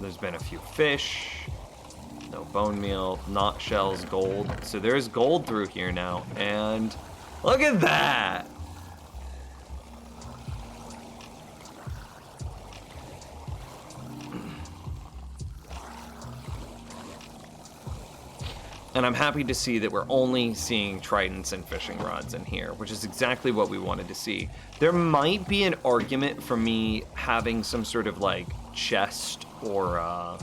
There's been a few fish. No bone meal, not shells, gold. So there's gold through here now, and look at that! And I'm happy to see that we're only seeing tridents and fishing rods in here, which is exactly what we wanted to see. There might be an argument for me having some sort of like chest or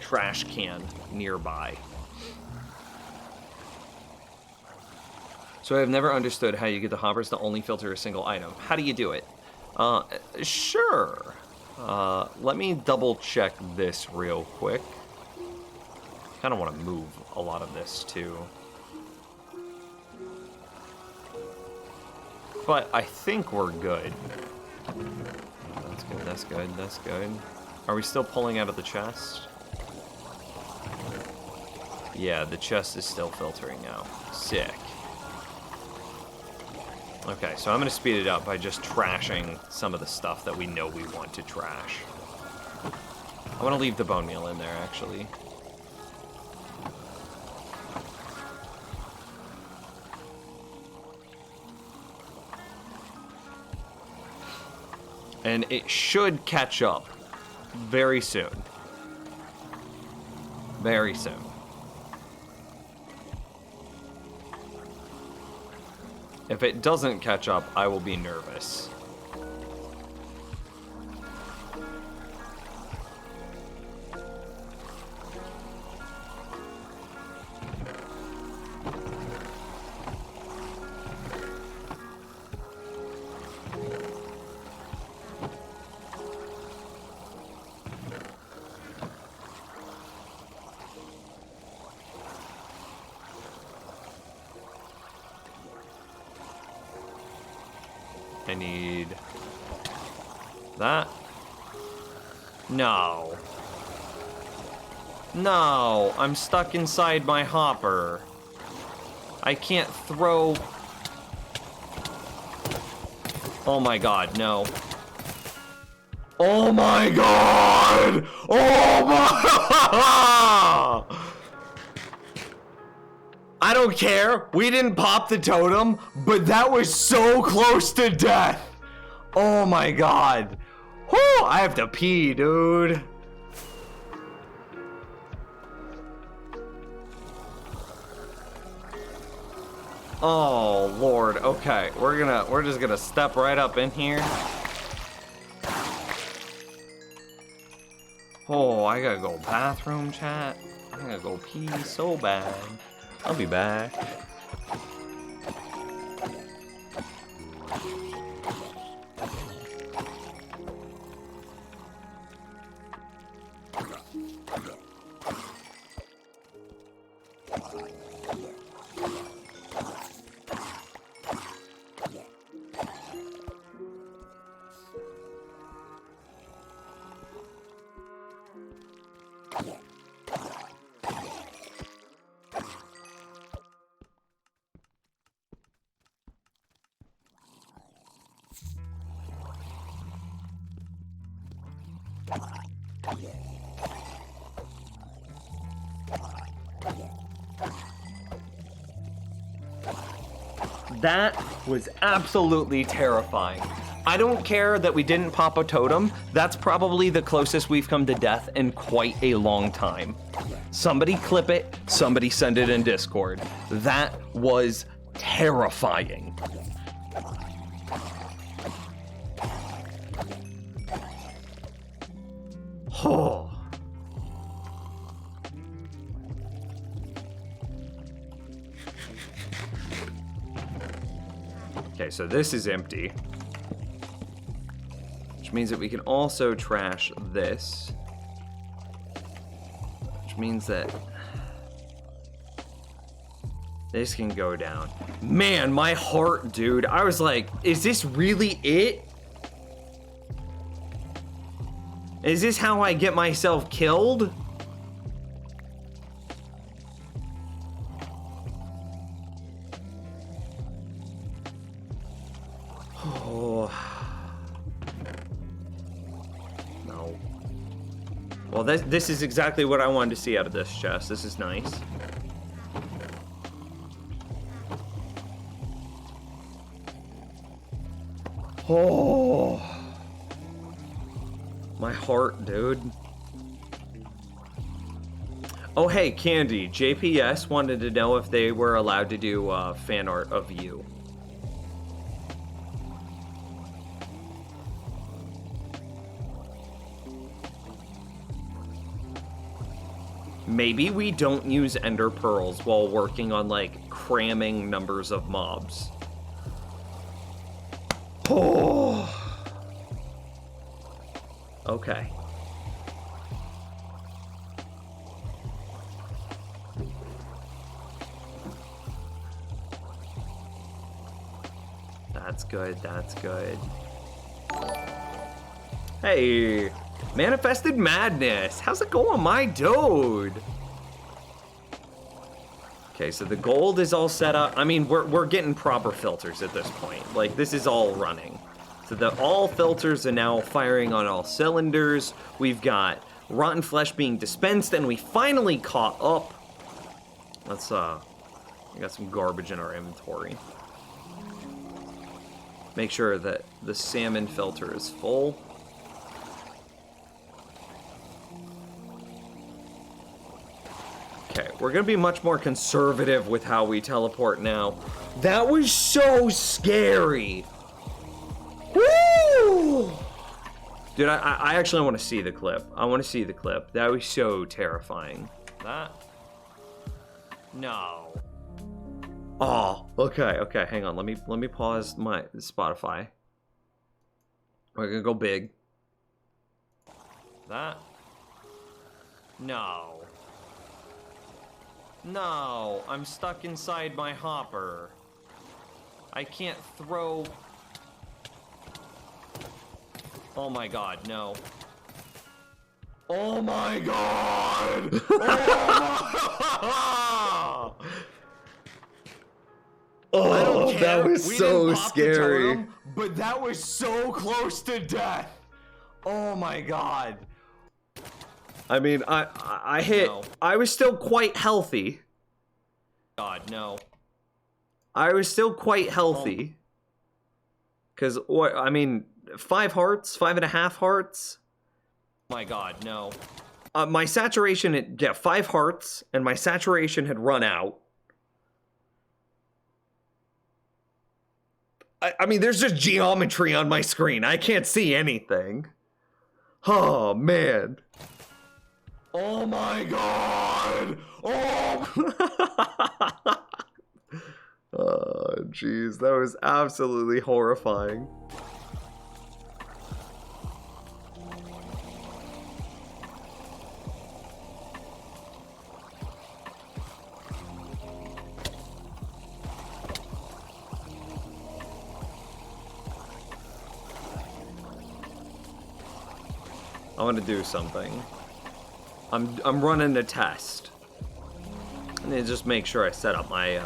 trash can nearby. So I've never understood how you get the hoppers to only filter a single item. How do you do it? Sure. Let me double check this real quick. Kind of want to move a lot of this too. But I think we're good. That's good, that's good, that's good. Are we still pulling out of the chest? Yeah, the chest is still filtering now. Sick. Okay, so I'm going to speed it up by just trashing some of the stuff that we know we want to trash. I want to leave the bone meal in there, actually. And it should catch up very soon. Very soon. If it doesn't catch up, I will be nervous. I need that. No. No, I'm stuck inside my hopper. I can't throw. Oh my god, no. Oh my god! Oh my! I don't care. We didn't pop the totem, but that was so close to death. Oh my god. Whew, I have to pee, dude. Oh Lord. Okay, we're just gonna step right up in here. Oh, I gotta go bathroom, chat. I gotta go pee so bad. I'll be back. That was absolutely terrifying. I don't care that we didn't pop a totem. That's probably the closest we've come to death in quite a long time. Somebody clip it, somebody send it in Discord. That was terrifying. Oh. Okay, so this is empty. Which means that we can also trash this. Which means that this can go down. Man, my heart, dude. I was like, is this really it? Is this how I get myself killed? Oh. No. Well, this is exactly what I wanted to see out of this chest. This is nice. Oh. My heart, dude. Oh, hey, Candy. JPS wanted to know if they were allowed to do fan art of you. Maybe we don't use ender pearls while working on, like, cramming numbers of mobs. Oh. Okay. That's good, that's good. Hey, Manifested Madness. How's it going, my dude? Okay, so the gold is all set up. I mean, we're getting proper filters at this point. Like, this is all running. So all filters are now firing on all cylinders. We've got rotten flesh being dispensed, and we finally caught up. Let's, we got some garbage in our inventory. Make sure that the salmon filter is full. Okay, we're gonna be much more conservative with how we teleport now. That was so scary. Woo! Dude, I actually want to see the clip. I want to see the clip. That was so terrifying. That? No. Oh, okay, hang on. Let me pause my Spotify. We're gonna go big. That? No. No, I'm stuck inside my hopper. I can't throw... Oh my god, no. Oh my god! Oh, that was We so didn't pop the scary. totem, but that was so close to death. Oh my god. I mean, I hit. No. I was still quite healthy. God, no. I was still quite healthy. Cause what? I mean, 5 hearts, 5.5 hearts. My god, no. My saturation had 5 hearts, and my saturation had run out. I mean, there's just geometry on my screen. I can't see anything. Oh man. Oh my god! Oh! Oh, jeez, that was absolutely horrifying. I want to do something. I'm running a test. I need to just make sure I set up my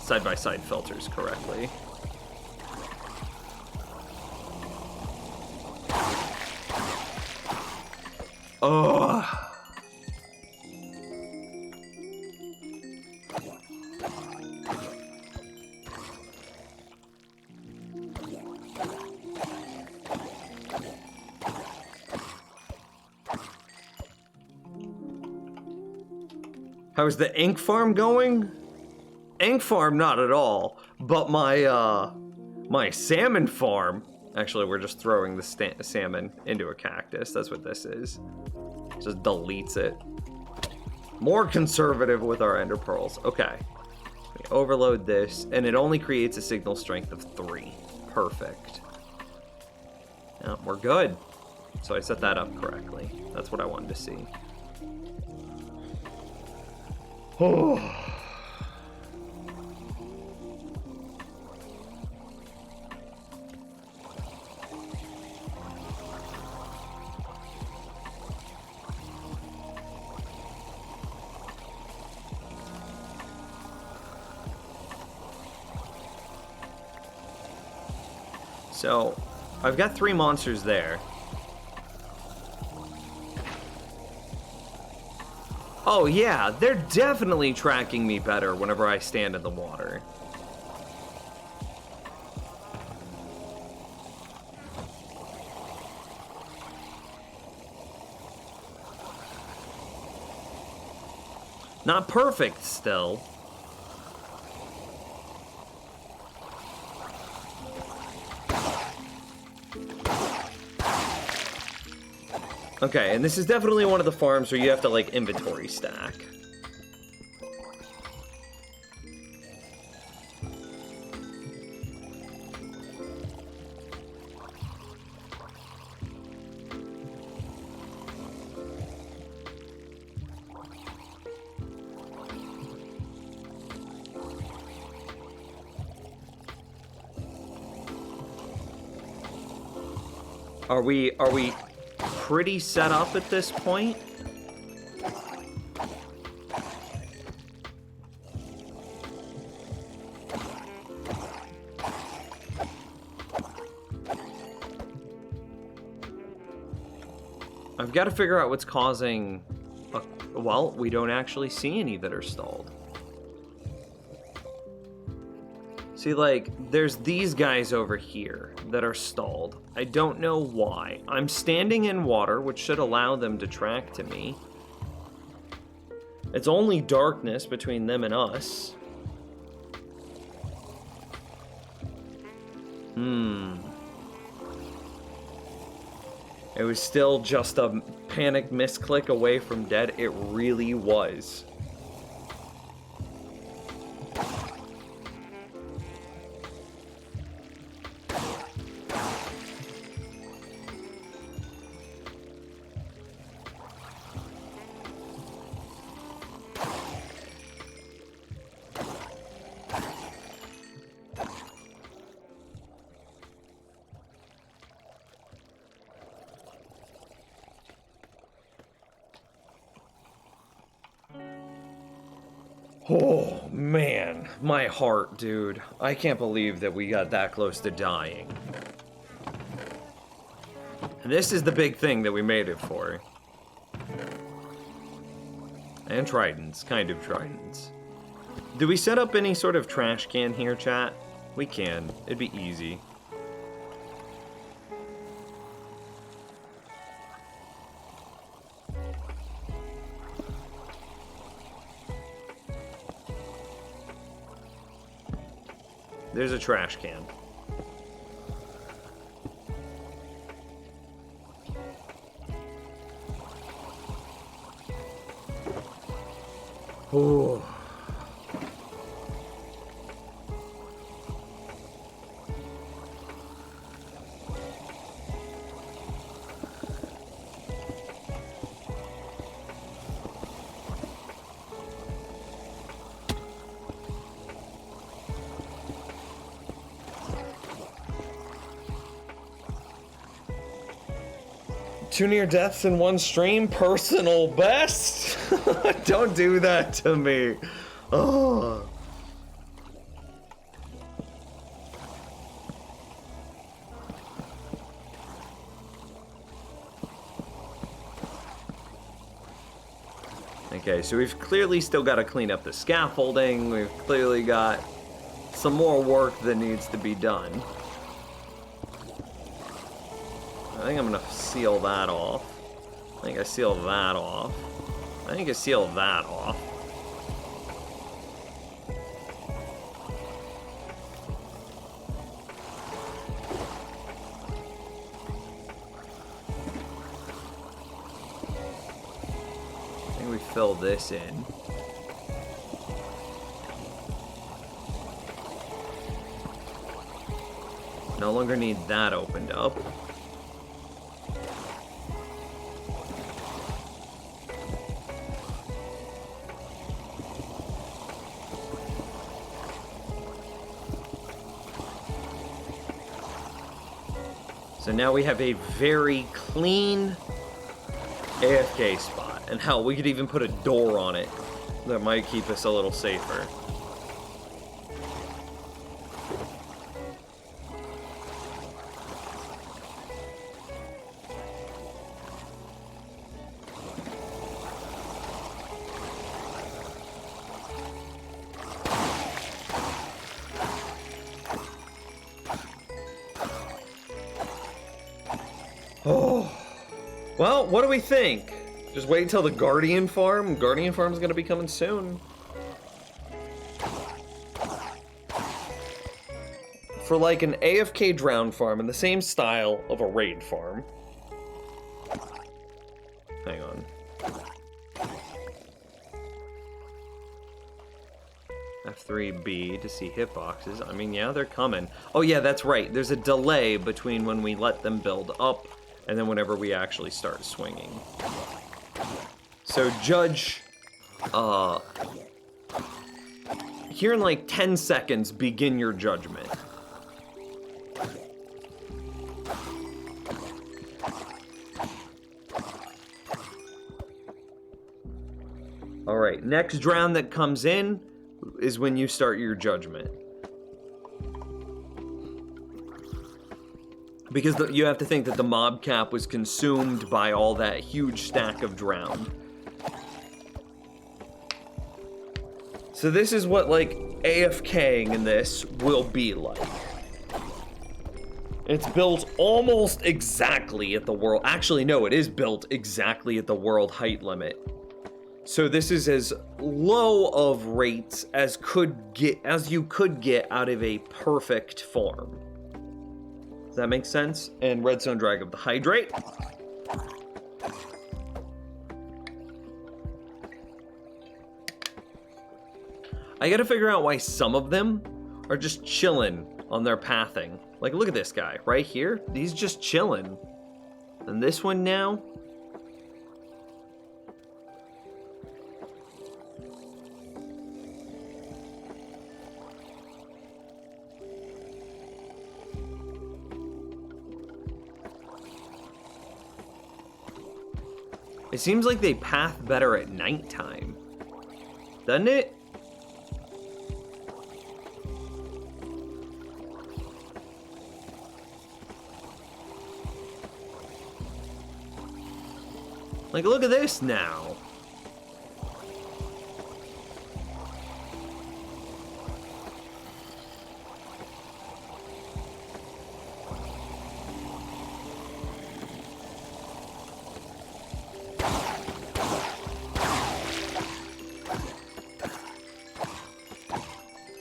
side-by-side filters correctly. Ugh. How's the ink farm going? Ink farm, not at all. But my salmon farm. Actually, we're just throwing the salmon into a cactus. That's what this is. Just deletes it. More conservative with our ender pearls. Okay. We overload this, and it only creates a signal strength of 3. Perfect. Yeah, we're good. So I set that up correctly. That's what I wanted to see. Oh. So, I've got 3 monsters there. Oh yeah, they're definitely tracking me better whenever I stand in the water. Not perfect still. Okay, and this is definitely one of the farms where you have to, like, inventory stack. Are we pretty set up at this point? I've got to figure out what's causing... well, we don't actually see any that are stalled. See, like, there's these guys over here that are stalled. I don't know why. I'm standing in water, which should allow them to track to me. It's only darkness between them and us. It was still just a panic misclick away from dead. It really was. Oh, man. My heart, dude. I can't believe that we got that close to dying. And this is the big thing that we made it for. And tridents. Kind of tridents. Do we set up any sort of trash can here, chat? We can. It'd be easy. There's a trash can. Oh. Two near deaths in one stream, personal best. Don't do that to me. Oh. Okay, so we've clearly still got to clean up the scaffolding. We've clearly got some more work that needs to be done. I think I'm gonna seal that off. I think I seal that off. I think I seal that off. I think we fill this in. No longer need that opened up. So now we have a very clean AFK spot. And hell, we could even put a door on it. That might keep us a little safer. Oh, well, what do we think? Just wait until the Guardian Farm? Guardian Farm's gonna be coming soon. For like an AFK drown farm in the same style of a raid farm. Hang on. F3B to see hitboxes. I mean, yeah, they're coming. Oh yeah, that's right. There's a delay between when we let them build up and then whenever we actually start swinging. So judge, here in like 10 seconds, begin your judgment. All right, next drown that comes in is when you start your judgment. Because you have to think that the mob cap was consumed by all that huge stack of drowned. So this is what like AFKing in this will be like. It's built almost exactly at the world. Actually, no, it is built exactly at the world height limit. So this is as low of rates as you could get out of a perfect form. Does that make sense? And Redstone Drag of the Hydrate. I gotta figure out why some of them are just chilling on their pathing. Like, look at this guy right here. He's just chilling. And this one now. It seems like they path better at nighttime, doesn't it? Like, look at this now.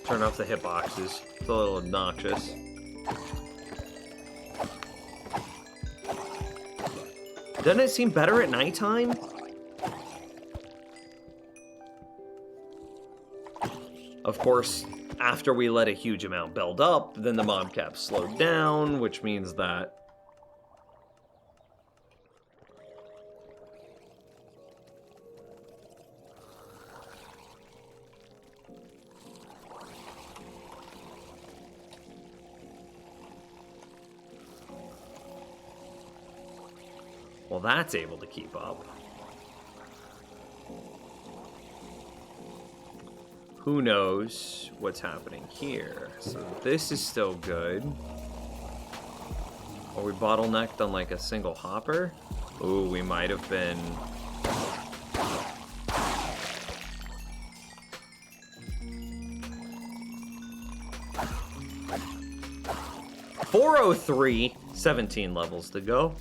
Turn off the hitboxes. It's a little obnoxious. Doesn't it seem better at nighttime? Of course, after we let a huge amount build up, then the mob cap slowed down, which means that well, that's able to keep up. Who knows what's happening here? So this is still good. Are we bottlenecked on like a single hopper? Ooh, we might have been. 403, 17 levels to go.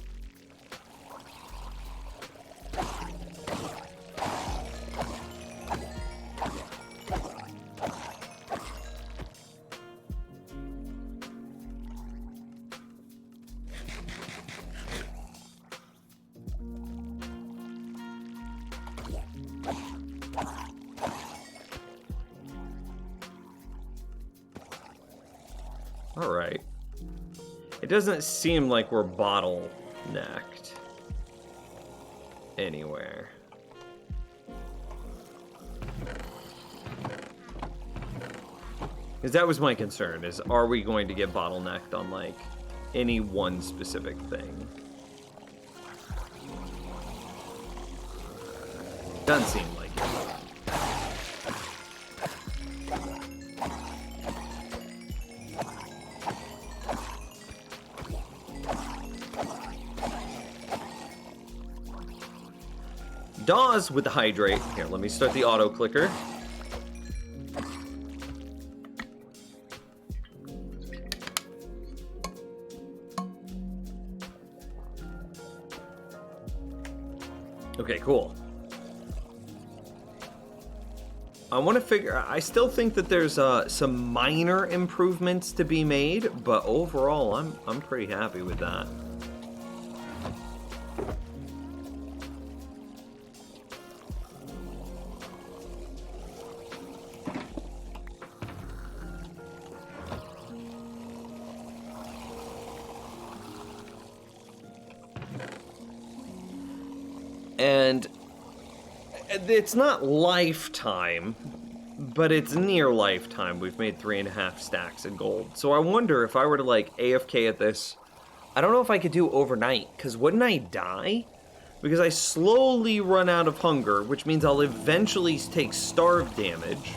All right. It doesn't seem like we're bottlenecked anywhere. Because that was my concern, is are we going to get bottlenecked on, like, any one specific thing? Doesn't seem like it. Dawes with the hydrate. Here, let me start the auto clicker. Okay, cool. I want to figure. I still think that there's some minor improvements to be made, but overall, I'm pretty happy with that. And it's not lifetime, but it's near lifetime. We've made 3.5 stacks of gold. So I wonder if I were to, like, AFK at this, I don't know if I could do overnight, because wouldn't I die? Because I slowly run out of hunger, which means I'll eventually take starve damage.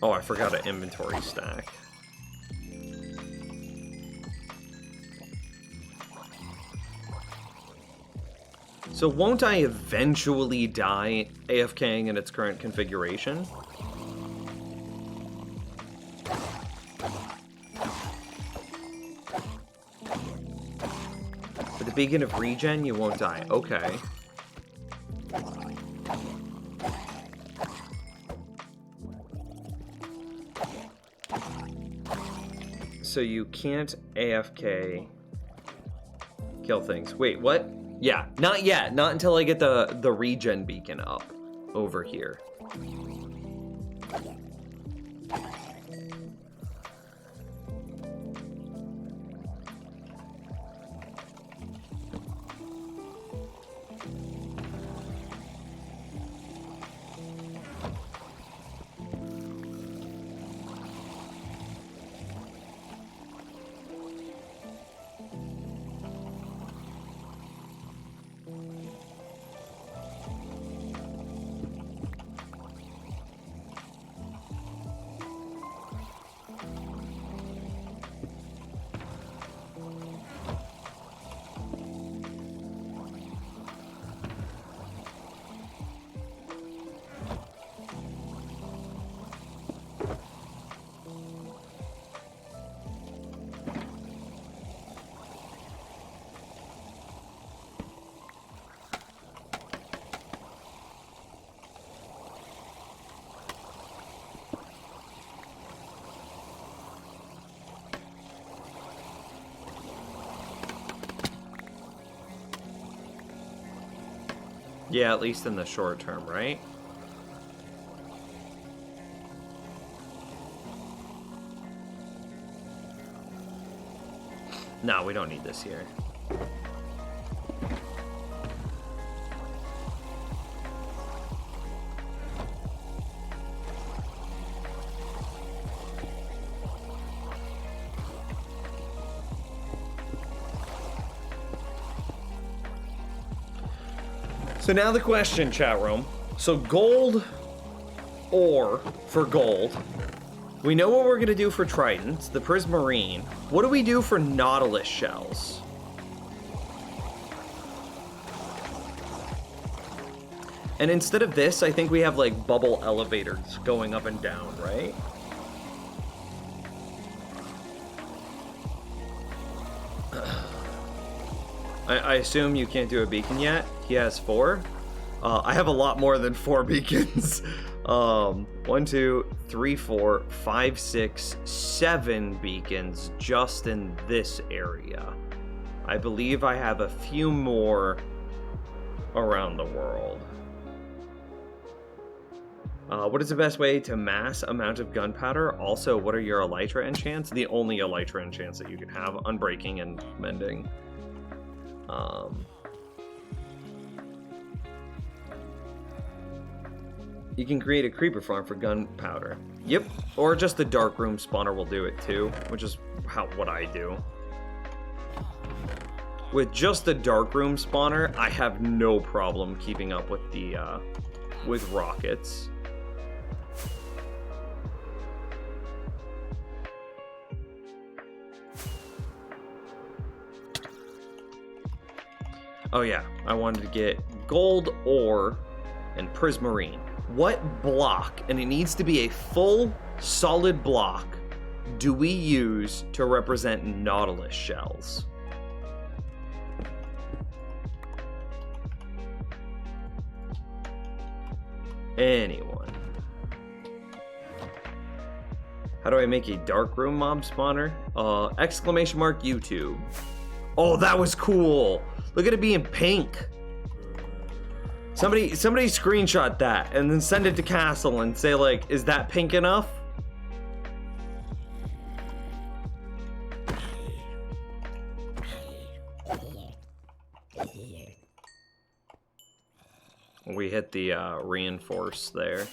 Oh, I forgot an inventory stack. So won't I eventually die AFKing in its current configuration? At the beginning of regen, you won't die. Okay. So you can't AFK kill things. Wait, what? Yeah, not yet. Not until I get the regen beacon up over here. Yeah, at least in the short term, right? No, we don't need this here. So now the question, chat room. So gold ore for gold. We know what we're gonna do for tridents, the prismarine. What do we do for nautilus shells? And instead of this, I think we have like bubble elevators going up and down, right? I assume you can't do a beacon yet. He has 4. I have a lot more than 4 beacons. 1, 2, 3, 4, 5, 6, 7 beacons just in this area. I believe I have a few more around the world. What is the best way to mass amount of gunpowder? Also, what are your elytra enchants? The only elytra enchants that you can have: unbreaking and mending. You can create a creeper farm for gunpowder. Yep, or just the dark room spawner will do it too, which is what I do. With just the dark room spawner, I have no problem keeping up with the with rockets. Oh yeah, I wanted to get gold ore and prismarine. What block, and it needs to be a full solid block, do we use to represent nautilus shells? Anyone? How do I make a dark room mob spawner? Exclamation mark YouTube. Oh, that was cool. Look at it being pink. Somebody screenshot that and then send it to Castle and say like, is that pink enough? We hit the reinforce there.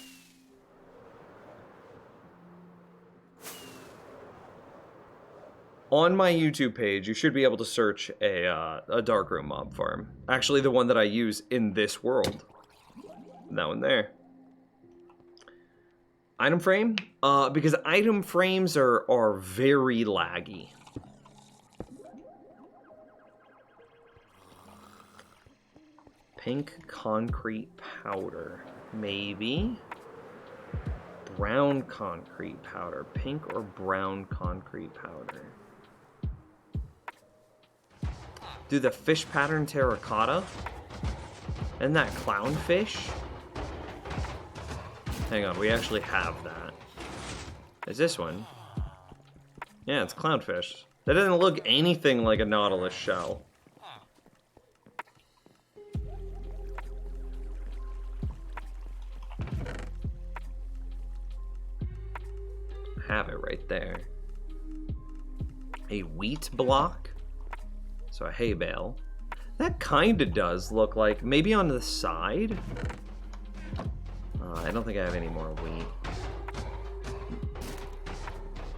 On my YouTube page, you should be able to search a darkroom mob farm. Actually, the one that I use in this world. That one there. Item frame? Because item frames are very laggy. Pink concrete powder. Maybe. Brown concrete powder. Pink or brown concrete powder. Do the fish pattern terracotta? And that clownfish? Hang on, we actually have that. Is this one? Yeah, it's clownfish. That doesn't look anything like a nautilus shell. Have it right there. A wheat block? So a hay bale. That kind of does look like, maybe on the side? I don't think I have any more wheat.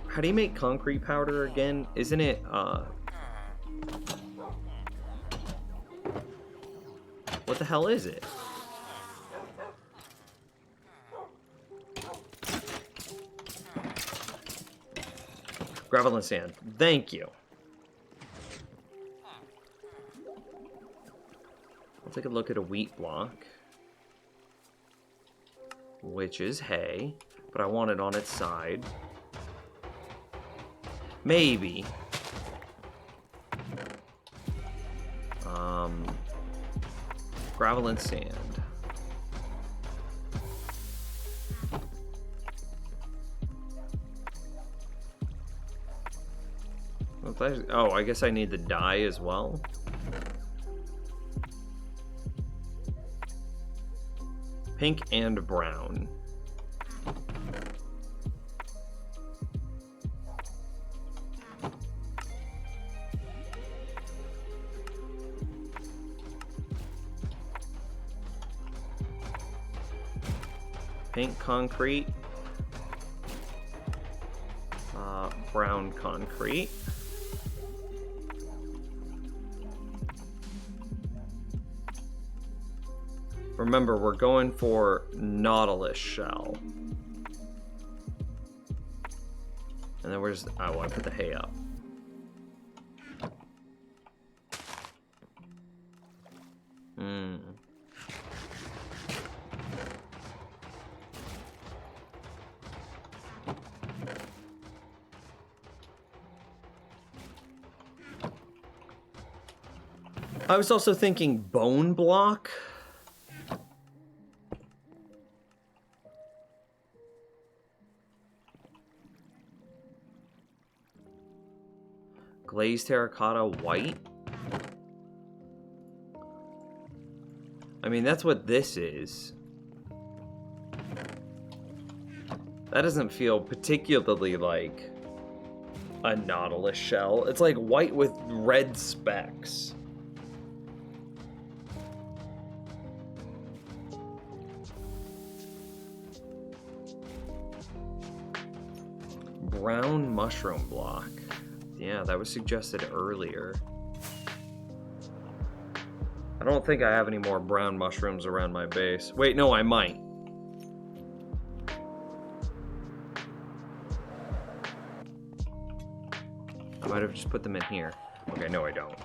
How do you make concrete powder again? Isn't it, what the hell is it? Gravel and sand. Thank you. I'll take a look at a wheat block, which is hay, but I want it on its side. Maybe. Gravel and sand. Oh, I guess I need the dye as well. Pink and brown. Pink concrete. Brown concrete. Remember, we're going for nautilus shell. And then where's... Oh, I put the hay up. I was also thinking bone block. Glazed terracotta white. I mean, that's what this is. That doesn't feel particularly like a nautilus shell. It's like white with red specks. Brown mushroom block. Yeah, that was suggested earlier. I don't think I have any more brown mushrooms around my base. Wait, no, I might. I might have just put them in here. Okay, no, I don't.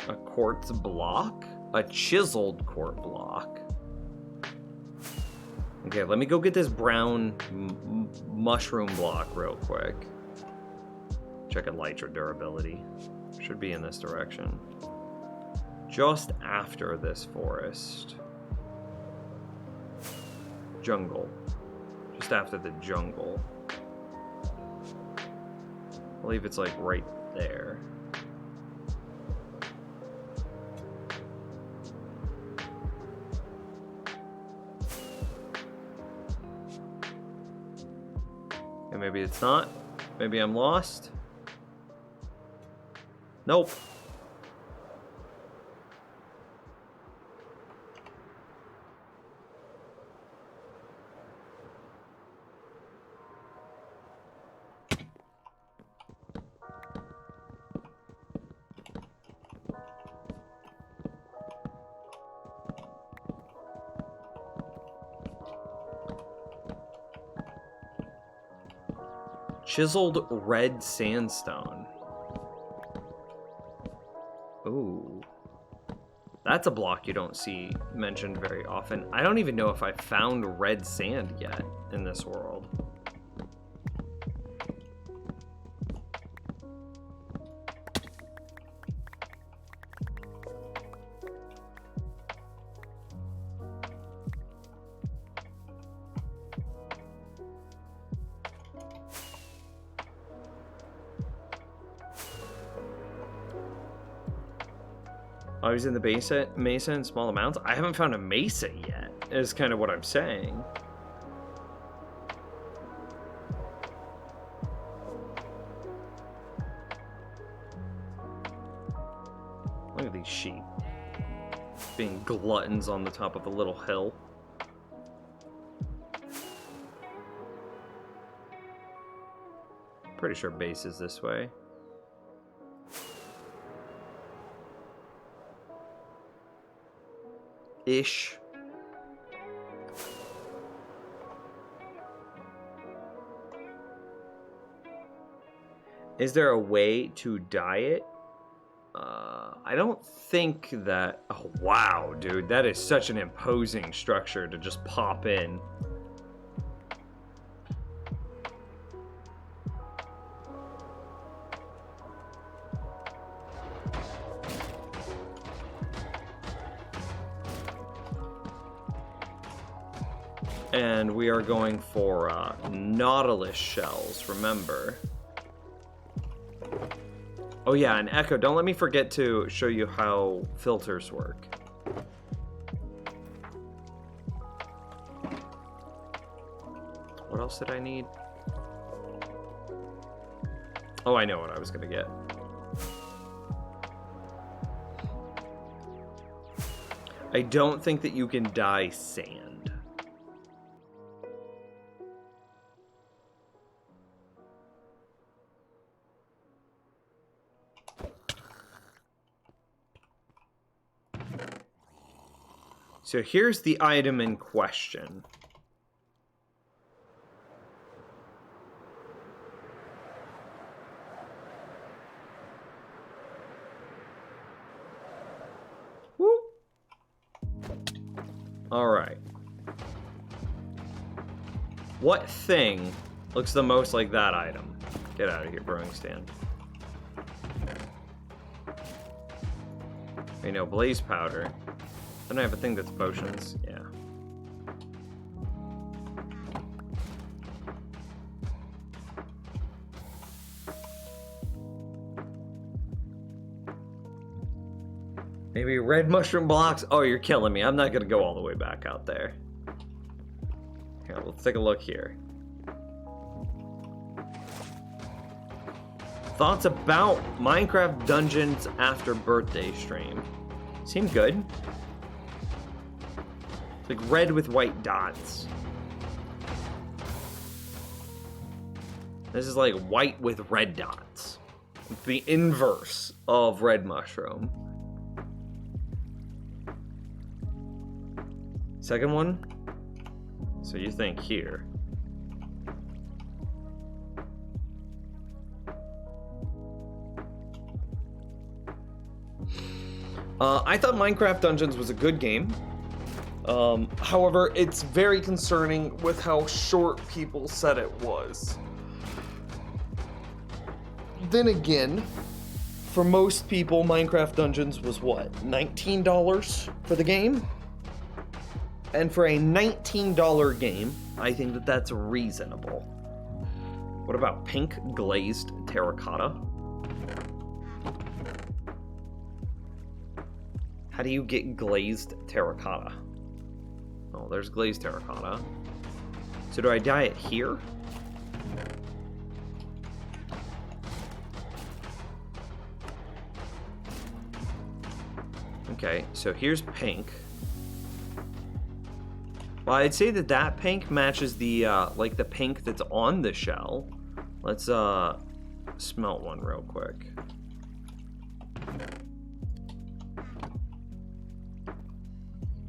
A quartz block? A chiseled quartz block. Okay, let me go get this brown mushroom block real quick. Check elytra durability. Should be in this direction. Just after this forest. Jungle. Just after the jungle. I believe it's like right there. Okay, maybe it's not. Maybe I'm lost. Nope. Chiseled red sandstone. Ooh. That's a block you don't see mentioned very often. I don't even know if I found red sand yet in this world. I was in the mesa in small amounts. I haven't found a mesa yet, is kind of what I'm saying. Look at these sheep. Being gluttons on the top of a little hill. Pretty sure base is this way. Ish. Is there a way to dye it? I don't think that... Oh, wow, dude. That is such an imposing structure to just pop in. And we are going for nautilus shells, remember. Oh yeah, and Echo, don't let me forget to show you how filters work. What else did I need? Oh, I know what I was gonna get. I don't think that you can dye sand. So here's the item in question. Woo. Alright. What thing looks the most like that item? Get out of here, brewing stand. You know, blaze powder. Don't I have a thing that's potions? Yeah. Maybe red mushroom blocks? Oh, you're killing me. I'm not gonna go all the way back out there. Here, let's take a look here. Thoughts about Minecraft Dungeons after birthday stream? Seem good. It's like red with white dots. This is like white with red dots. It's the inverse of red mushroom. Second one? So you think here. I thought Minecraft Dungeons was a good game. However, it's very concerning with how short people said it was. Then again, for most people, Minecraft Dungeons was what? $19 for the game? And for a $19 game, I think that that's reasonable. What about pink glazed terracotta? How do you get glazed terracotta? Oh, there's glazed terracotta. So do I dye it here? Okay, so here's pink. Well, I'd say that that pink matches the, like the pink that's on the shell. Let's, smelt one real quick.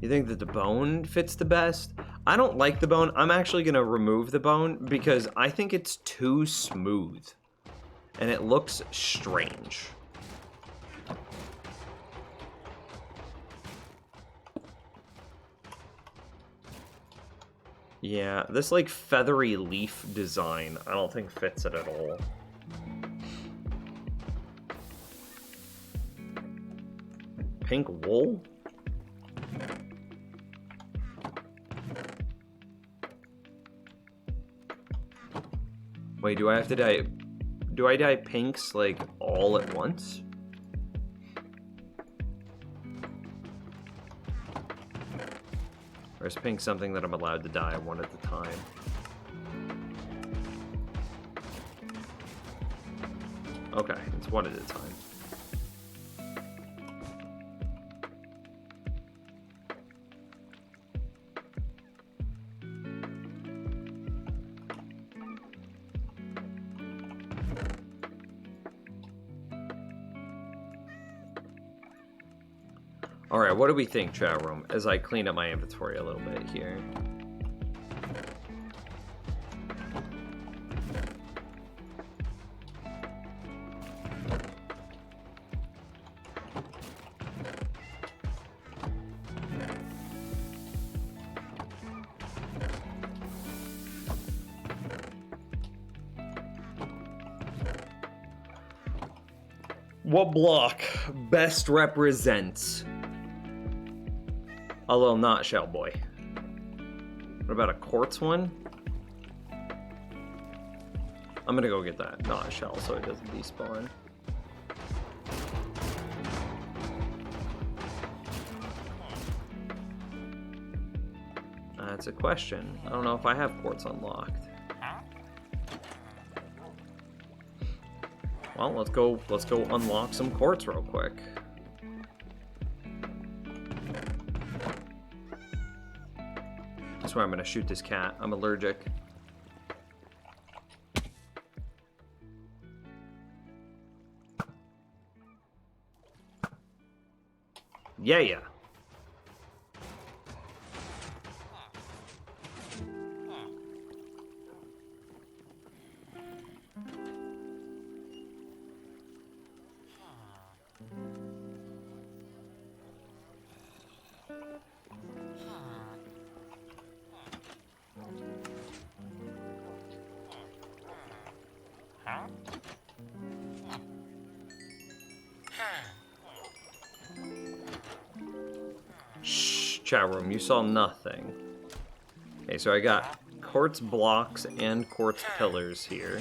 You think that the bone fits the best? I don't like the bone. I'm actually gonna remove the bone because I think it's too smooth. And it looks strange. Yeah, this like feathery leaf design, I don't think fits it at all. Pink wool? Wait, do I have to dye... Do I dye pinks, like, all at once? Or is pink something that I'm allowed to dye one at a time? Okay, it's one at a time. Alright, what do we think, chat room, as I clean up my inventory a little bit here? What block best represents a little not shell boy? What about a quartz one? I'm gonna go get that not shell so it doesn't despawn. That's a question. I don't know if I have quartz unlocked. Well, let's go unlock some quartz real quick. That's where I'm gonna shoot this cat. I'm allergic. Yeah. Chat room, you saw nothing. Okay, so I got quartz blocks and quartz pillars here.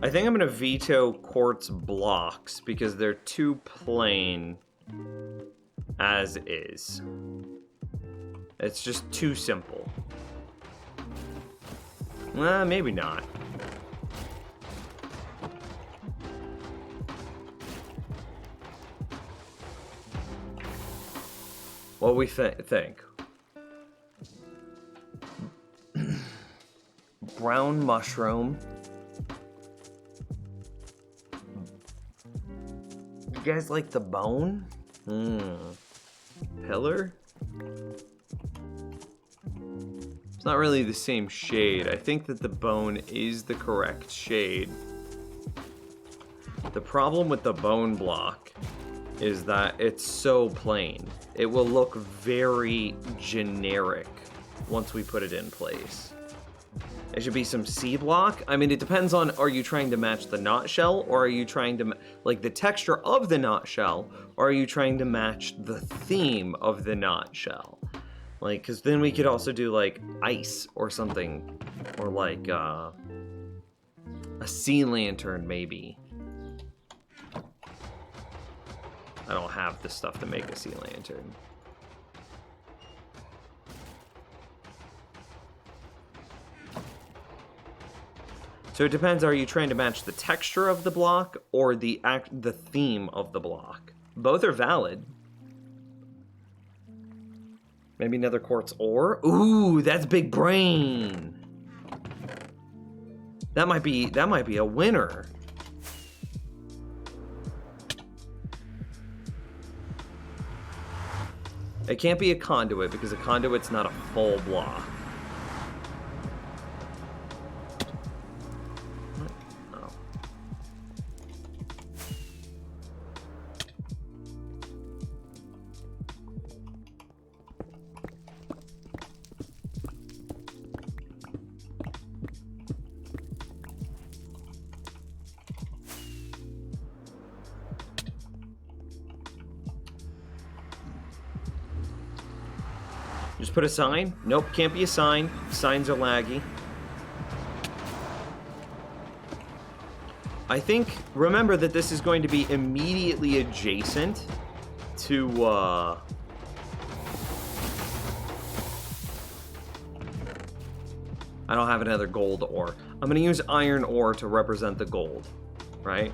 I think I'm gonna veto quartz blocks because they're too plain as is. It's just too simple. Maybe not. What we think? Brown mushroom. You guys like the bone? Pillar? It's not really the same shade. I think that the bone is the correct shade. The problem with the bone block is that it's so plain. It will look very generic once we put it in place. It should be some C block. I mean, it depends on, are you trying to match the knot shell, or are you trying to, like, the texture of the knot shell, or are you trying to match the theme of the knot shell? Like, because then we could also do, like, ice or something, or, like, a sea lantern, maybe. I don't have the stuff to make a sea lantern. So it depends, are you trying to match the texture of the block or the theme of the block? Both are valid. Maybe another quartz ore? Ooh, that's big brain. That might be a winner. It can't be a conduit because a conduit's not a full block. Just put a sign? Nope, can't be a sign. Signs are laggy. I think, remember that this is going to be immediately adjacent to, I don't have another gold ore. I'm gonna use iron ore to represent the gold, right?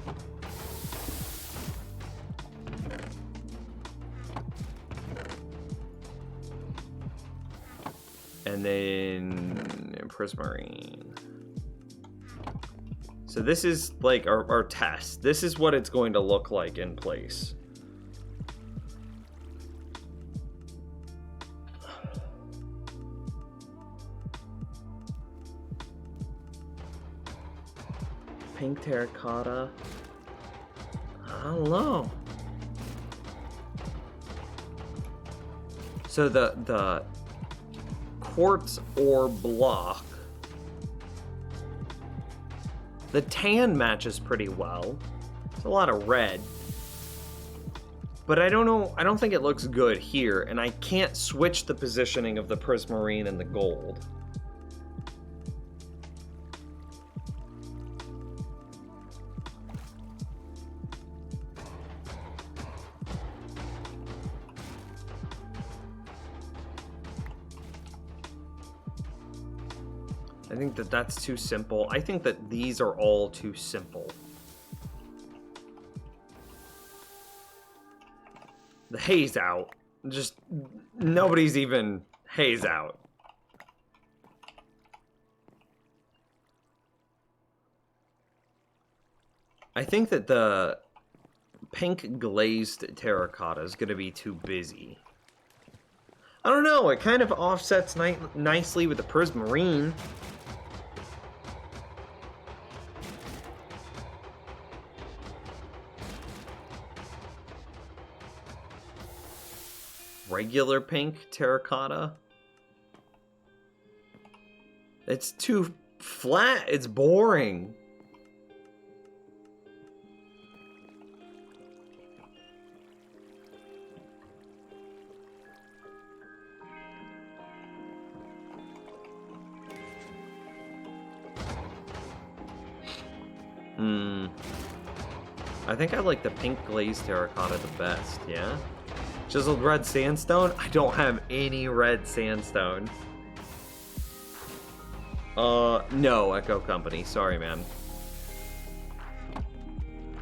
And then prismarine. So this is like our test. This is what it's going to look like in place. Pink terracotta. I don't know. So the quartz ore block, the tan matches pretty well. It's a lot of red, but I don't know, I don't think it looks good here, and I can't switch the positioning of the prismarine and the gold. I think that that's too simple. I think that these are all too simple. The haze out. Just, nobody's even haze out. I think that the pink glazed terracotta is going to be too busy. I don't know, it kind of offsets nicely with the prismarine. regular pink terracotta. It's too flat. It's boring. I think I like the pink glazed terracotta the best, yeah? Chiseled red sandstone? I don't have any red sandstone. No, Echo Company. Sorry, man.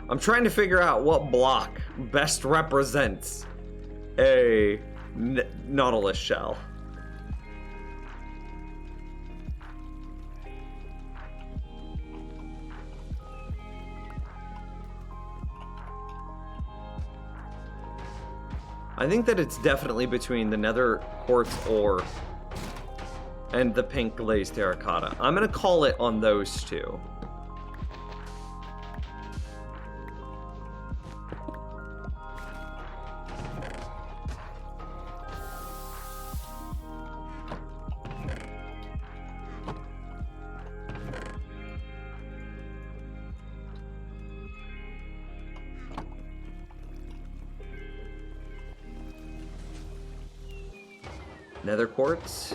I'm trying to figure out what block best represents a Nautilus shell. I think that it's definitely between the nether quartz ore and the pink glazed terracotta. I'm gonna call it on those two. Nether quartz?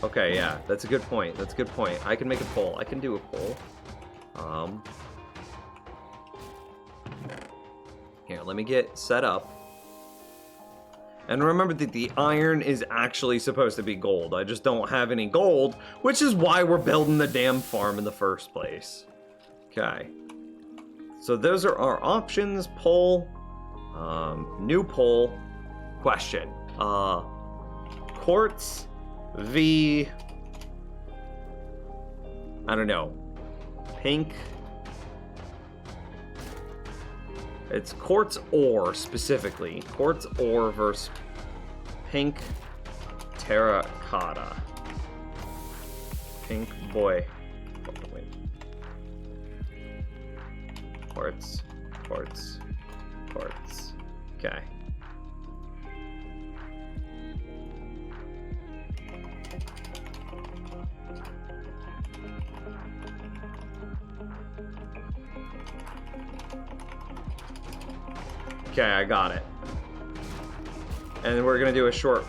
Okay, yeah, that's a good point. That's a good point. I can make a poll. I can do a poll. Here, let me get set up. And remember that the iron is actually supposed to be gold. I just don't have any gold, which is why we're building the damn farm in the first place. Okay. So those are our options. Poll. New poll. Question. Quartz v... I don't know. Pink. It's quartz ore specifically. Quartz ore versus pink terracotta. Pink boy. Wait. Quartz. Quartz. Quartz. Okay. Okay, I got it. And we're gonna do a short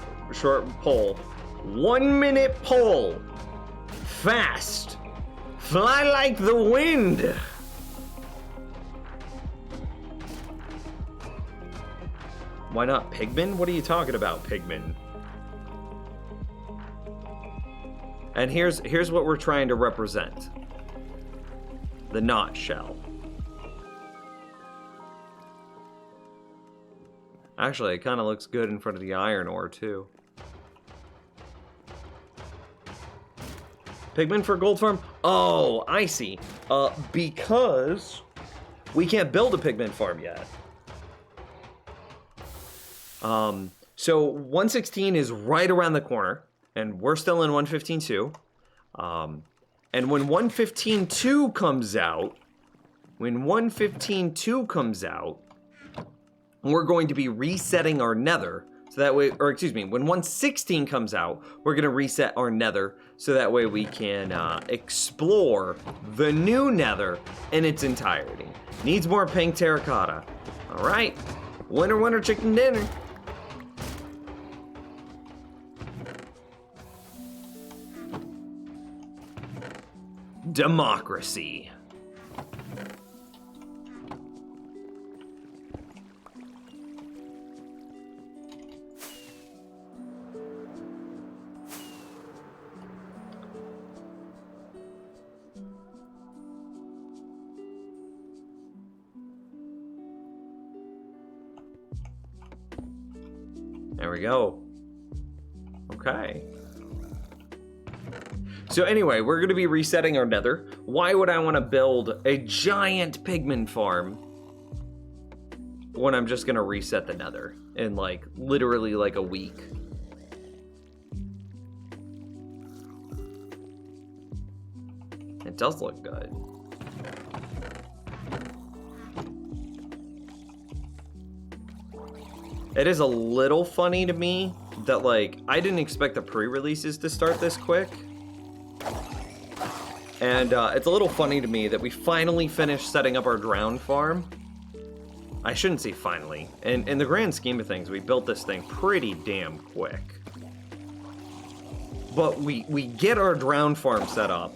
poll. 1 minute poll. Fast. Fly like the wind. Why not Pigman? What are you talking about, Pigman? And here's what we're trying to represent. The knot shell. Actually, it kind of looks good in front of the iron ore, too. Pigment for gold farm? Oh, I see. Because we can't build a pigment farm yet. So 116 is right around the corner, and we're still in 115.2. And when 115.2 comes out, we're going to be resetting our nether. So that way, or excuse me, when 116 comes out, we're gonna reset our nether so that way we can explore the new nether in its entirety. Needs more pink terracotta. All right, winner, winner, chicken dinner. Democracy. There we go. Okay. So anyway, we're going to be resetting our nether. Why would I want to build a giant pigment farm when I'm just going to reset the nether in like literally like a week? It does look good. It is a little funny to me that, like, I didn't expect the pre-releases to start this quick. And it's a little funny to me that we finally finished setting up our drowned farm. I shouldn't say finally. In the grand scheme of things, we built this thing pretty damn quick. But we get our drowned farm set up.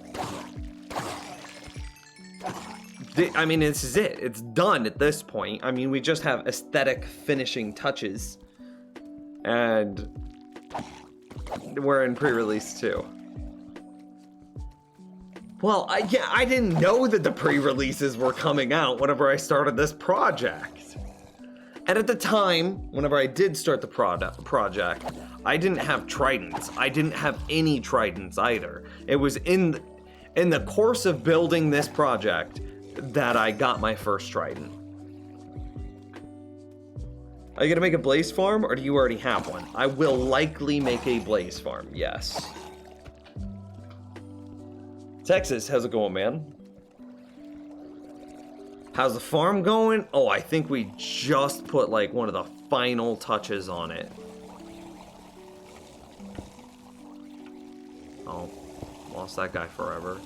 I mean, this is it. It's done at this point. I mean, we just have aesthetic finishing touches. And we're in pre-release too. Well, I didn't know that the pre-releases were coming out whenever I started this project. And at the time, whenever I did start the project, I didn't have tridents. I didn't have any tridents either. It was in the course of building this project that I got my first trident. Are you gonna make a blaze farm, or do you already have one? I will likely make a blaze farm, yes. Texas, how's it going, man? How's the farm going? Oh, I think we just put like one of the final touches on it. Oh, lost that guy forever.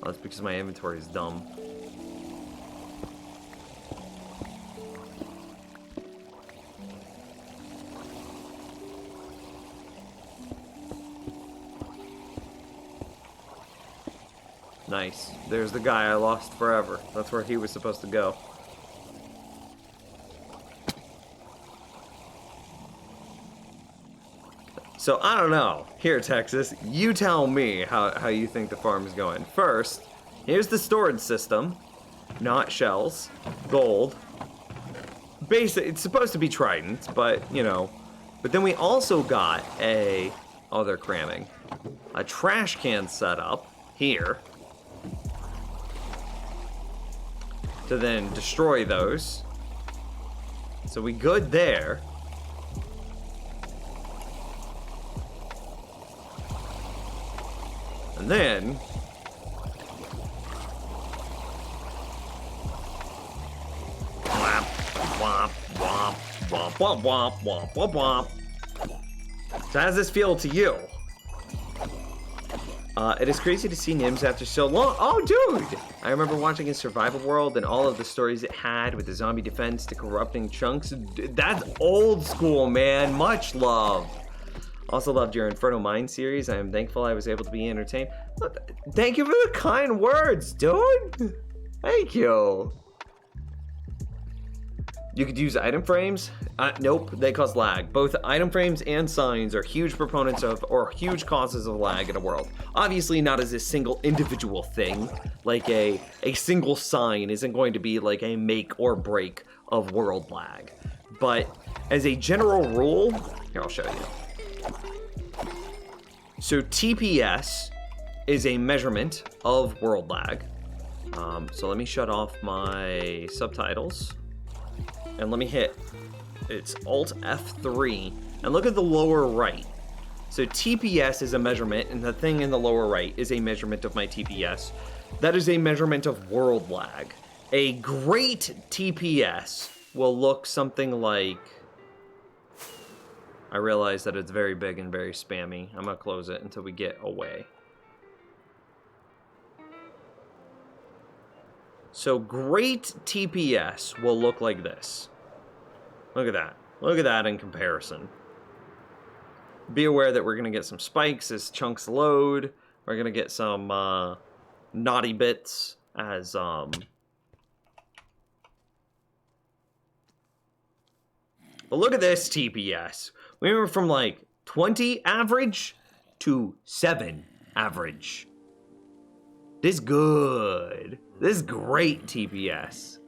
Oh, that's because my inventory is dumb. Nice. There's the guy I lost forever. That's where he was supposed to go. So, I don't know. Here, Texas, you tell me how you think the farm is going. First, here's the storage system. Not shells. Gold. Basic. It's supposed to be tridents, but, you know. But then we also got a... Oh, they're cramming. A trash can set up here. To then destroy those. So we good there. And then womp, womp, womp, womp, womp, womp, womp, womp, womp. So how does this feel to you? It is crazy to see Nims after so long. Oh, dude! I remember watching a Survival World and all of the stories it had with the zombie defense to corrupting chunks. That's old school, man. Much love. Also loved your Inferno Mind series. I am thankful I was able to be entertained. Thank you for the kind words, dude. Thank you. You could use item frames. Nope, they cause lag. Both item frames and signs are huge proponents of, or huge causes of lag in a world. Obviously not as a single individual thing. Like a single sign isn't going to be like a make or break of world lag. But as a general rule, here I'll show you. So TPS is a measurement of world lag. So let me shut off my subtitles. And let me hit, it's Alt F3, and look at the lower right. So TPS is a measurement, and the thing in the lower right is a measurement of my TPS. That is a measurement of world lag. A great TPS will look something like, I realize that it's very big and very spammy. I'm gonna close it until we get away. So great TPS will look like this. Look at that. Look at that in comparison. Be aware that we're going to get some spikes as chunks load. We're going to get some naughty bits as... But look at this TPS. We went from like 20 average to 7 average. This is good. This is great TPS.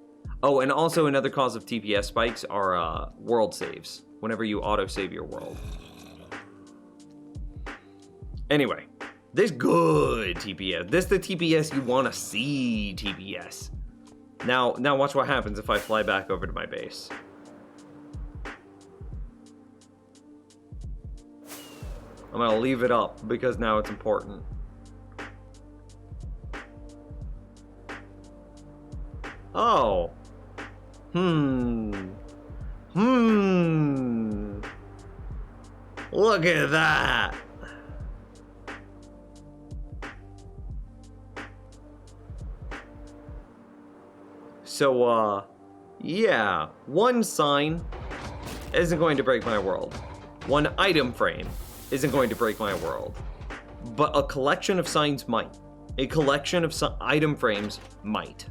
Oh, and also another cause of TPS spikes are world saves. Whenever you auto-save your world. Anyway, this good TPS. This is the TPS you want to see TPS. Now watch what happens if I fly back over to my base. I'm gonna leave it up because now it's important. Oh. Look at that. So, yeah, one sign isn't going to break my world. One item frame isn't going to break my world. But a collection of signs might. A collection of item frames might.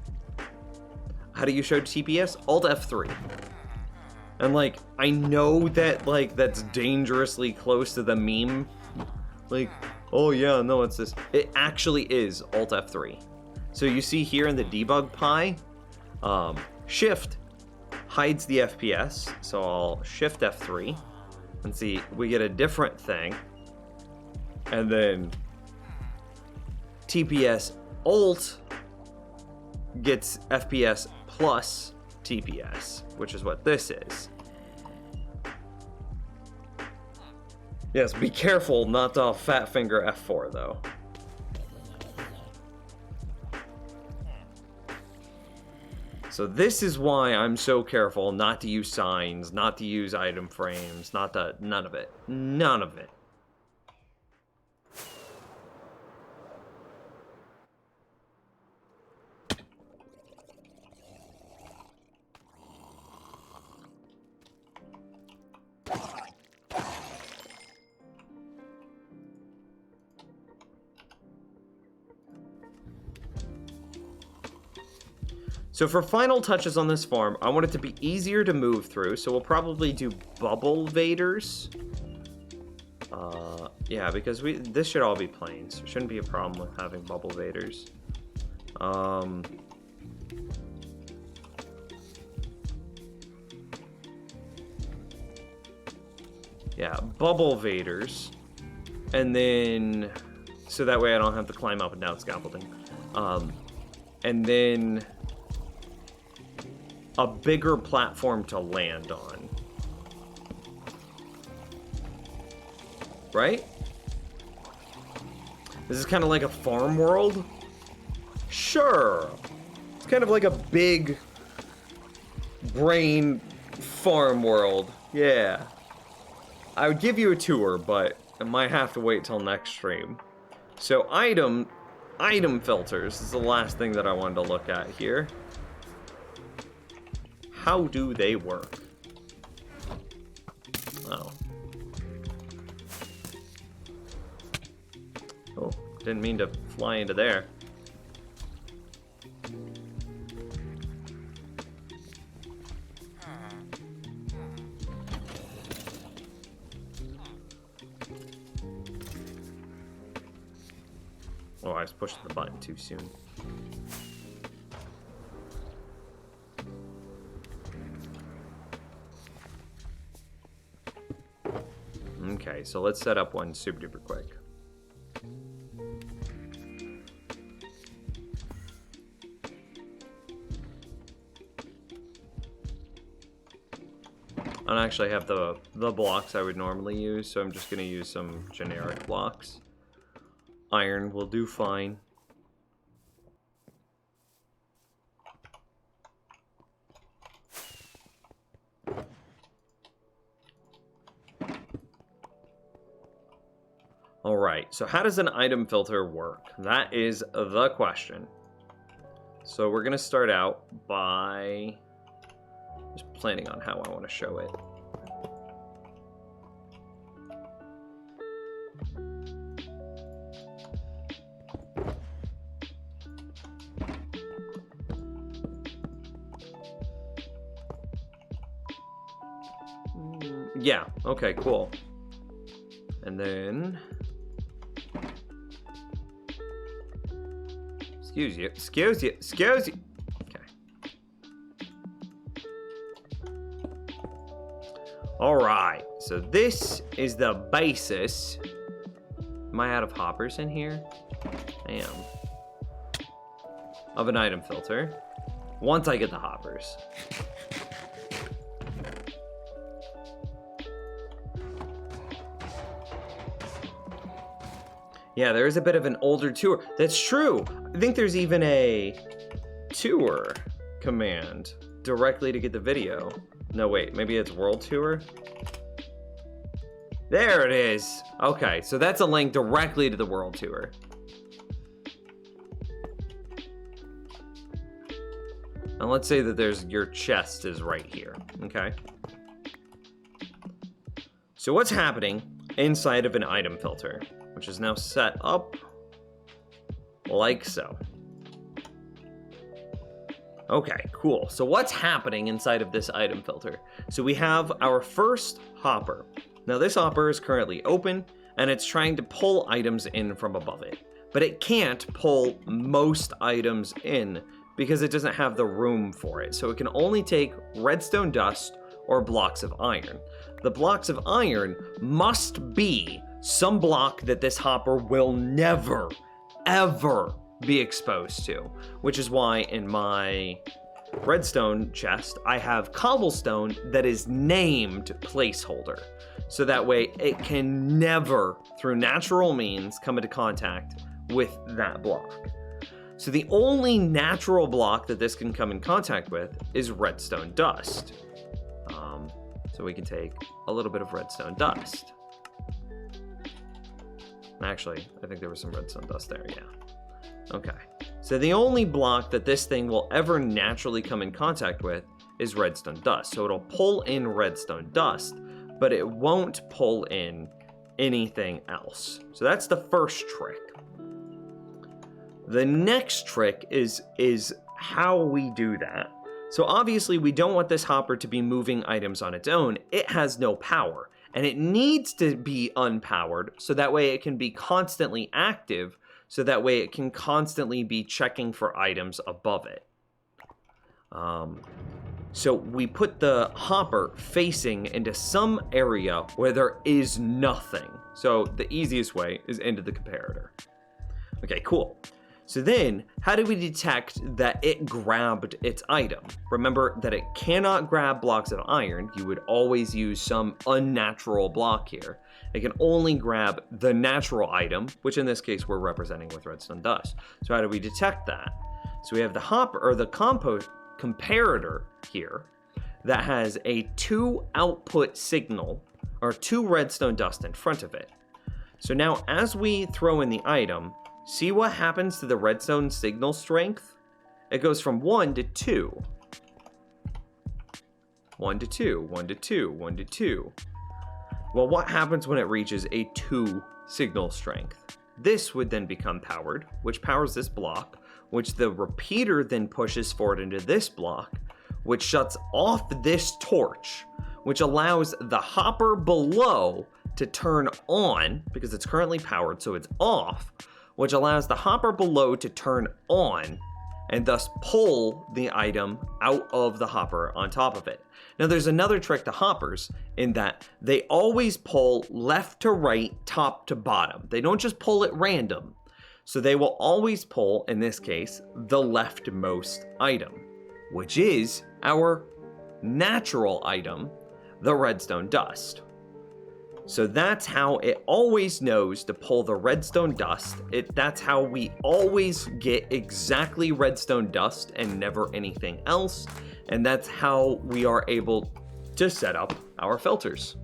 How do you show TPS? Alt F3. And like, I know that like that's dangerously close to the meme. Like, oh yeah, no, it's this. It actually is Alt F3. So you see here in the debug pie, Shift hides the FPS. So I'll Shift F3 and see, we get a different thing. And then TPS Alt gets FPS plus TPS, which is what this is. Yes, be careful not to fat finger F4 though. So this is why I'm so careful not to use signs, not to use item frames, none of it. None of it. So for final touches on this farm, I want it to be easier to move through, so we'll probably do bubble vaders. Yeah, because this should all be plains. Shouldn't be a problem with having bubble vaders. Yeah, bubble vaders. And then, so that way I don't have to climb up and down scaffolding. And then a bigger platform to land on. Right? This is kind of like a farm world? Sure. It's kind of like a big brain farm world. Yeah. I would give you a tour, but I might have to wait till next stream. So item filters is the last thing that I wanted to look at here. How do they work? Oh. Oh, didn't mean to fly into there. Oh, I was pushing the button too soon. Okay, so let's set up one super duper quick. I don't actually have the blocks I would normally use, so I'm just going to use some generic blocks. Iron will do fine. Alright, so how does an item filter work? That is the question. So we're going to start out by just planning on how I want to show it. Yeah, okay, cool. And then... Excuse you. Okay. Alright, so this is the basis. Am I out of hoppers in here? I am. Of an item filter. Once I get the hoppers. Yeah, there is a bit of an older tour. That's true. I think there's even a tour command directly to get the video. No, wait, maybe it's World Tour? There it is. Okay, so that's a link directly to the World Tour. And let's say that there's your chest is right here, okay? So what's happening inside of an item filter, which is now set up like so. Okay, cool. So what's happening inside of this item filter? So we have our first hopper. Now this hopper is currently open and it's trying to pull items in from above it, but it can't pull most items in because it doesn't have the room for it. So it can only take redstone dust or blocks of iron. The blocks of iron must be some block that this hopper will never, ever be exposed to, which is why in my redstone chest, I have cobblestone that is named placeholder. So that way it can never, through natural means, come into contact with that block. So the only natural block that this can come in contact with is redstone dust. So we can take a little bit of redstone dust. Actually, I think there was some redstone dust there, yeah. Okay, so the only block that this thing will ever naturally come in contact with is redstone dust. So it'll pull in redstone dust, but it won't pull in anything else. So that's the first trick. The next trick is how we do that. So obviously we don't want this hopper to be moving items on its own. It has no power, and it needs to be unpowered so that way it can be constantly active, so that way it can constantly be checking for items above it. So we put the hopper facing into some area where there is nothing. So the easiest way is into the comparator. Okay, cool. So then, how do we detect that it grabbed its item? Remember that it cannot grab blocks of iron. You would always use some unnatural block here. It can only grab the natural item, which in this case we're representing with redstone dust. So how do we detect that? So we have the hopper, or the comparator here, that has a 2 output signal, or 2 redstone dust in front of it. So now as we throw in the item, see what happens to the redstone signal strength? It goes from 1 to 2. 1 to 2, 1 to 2, 1 to 2. Well, what happens when it reaches a 2 signal strength? This would then become powered, which powers this block, which the repeater then pushes forward into this block, which shuts off this torch, which allows the hopper below to turn on, because it's currently powered, so it's off, which allows the hopper below to turn on and thus pull the item out of the hopper on top of it. Now there's another trick to hoppers in that they always pull left to right, top to bottom. They don't just pull at random. So they will always pull, in this case, the leftmost item, which is our natural item, the redstone dust. So that's how it always knows to pull the redstone dust. That's how we always get exactly redstone dust and never anything else. And that's how we are able to set up our filters.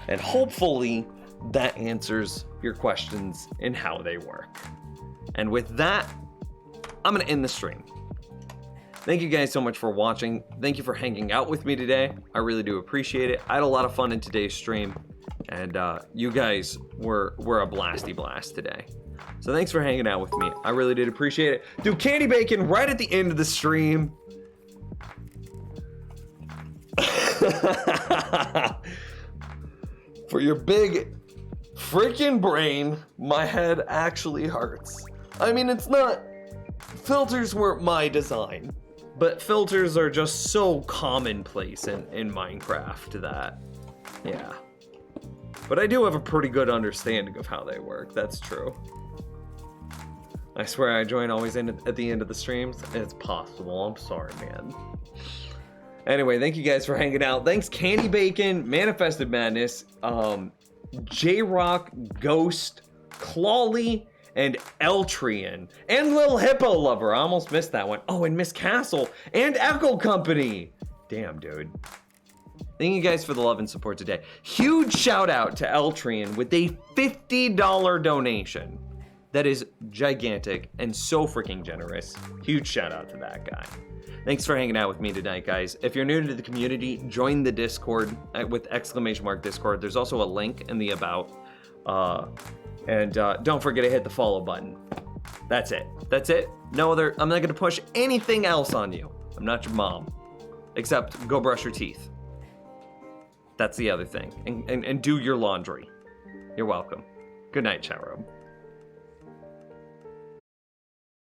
And hopefully that answers your questions in how they work. And with that, I'm gonna end the stream. Thank you guys so much for watching. Thank you for hanging out with me today. I really do appreciate it. I had a lot of fun in today's stream, and you guys were a blasty blast today. So thanks for hanging out with me. I really did appreciate it. Do candy bacon right at the end of the stream. For your big freaking brain, my head actually hurts. I mean, it's not, filters weren't my design. But filters are just so commonplace in Minecraft that, yeah. But I do have a pretty good understanding of how they work, that's true. I swear I join always in at the end of the streams. It's possible, I'm sorry, man. Anyway, thank you guys for hanging out. Thanks Candy Bacon, Manifested Madness, J-Rock, Ghost, Clawley, and Eltrian, and Lil Hippo Lover. I almost missed that one. Oh, and Miss Castle, and Echo Company. Damn, dude. Thank you guys for the love and support today. Huge shout out to Eltrian with a $50 donation. That is gigantic and so freaking generous. Huge shout out to that guy. Thanks for hanging out with me tonight, guys. If you're new to the community, join the Discord with !Discord. There's also a link in the about. And don't forget to hit the follow button. That's it. That's it. No other. I'm not gonna push anything else on you. I'm not your mom. Except go brush your teeth. That's the other thing. And do your laundry. You're welcome. Good night, chat room.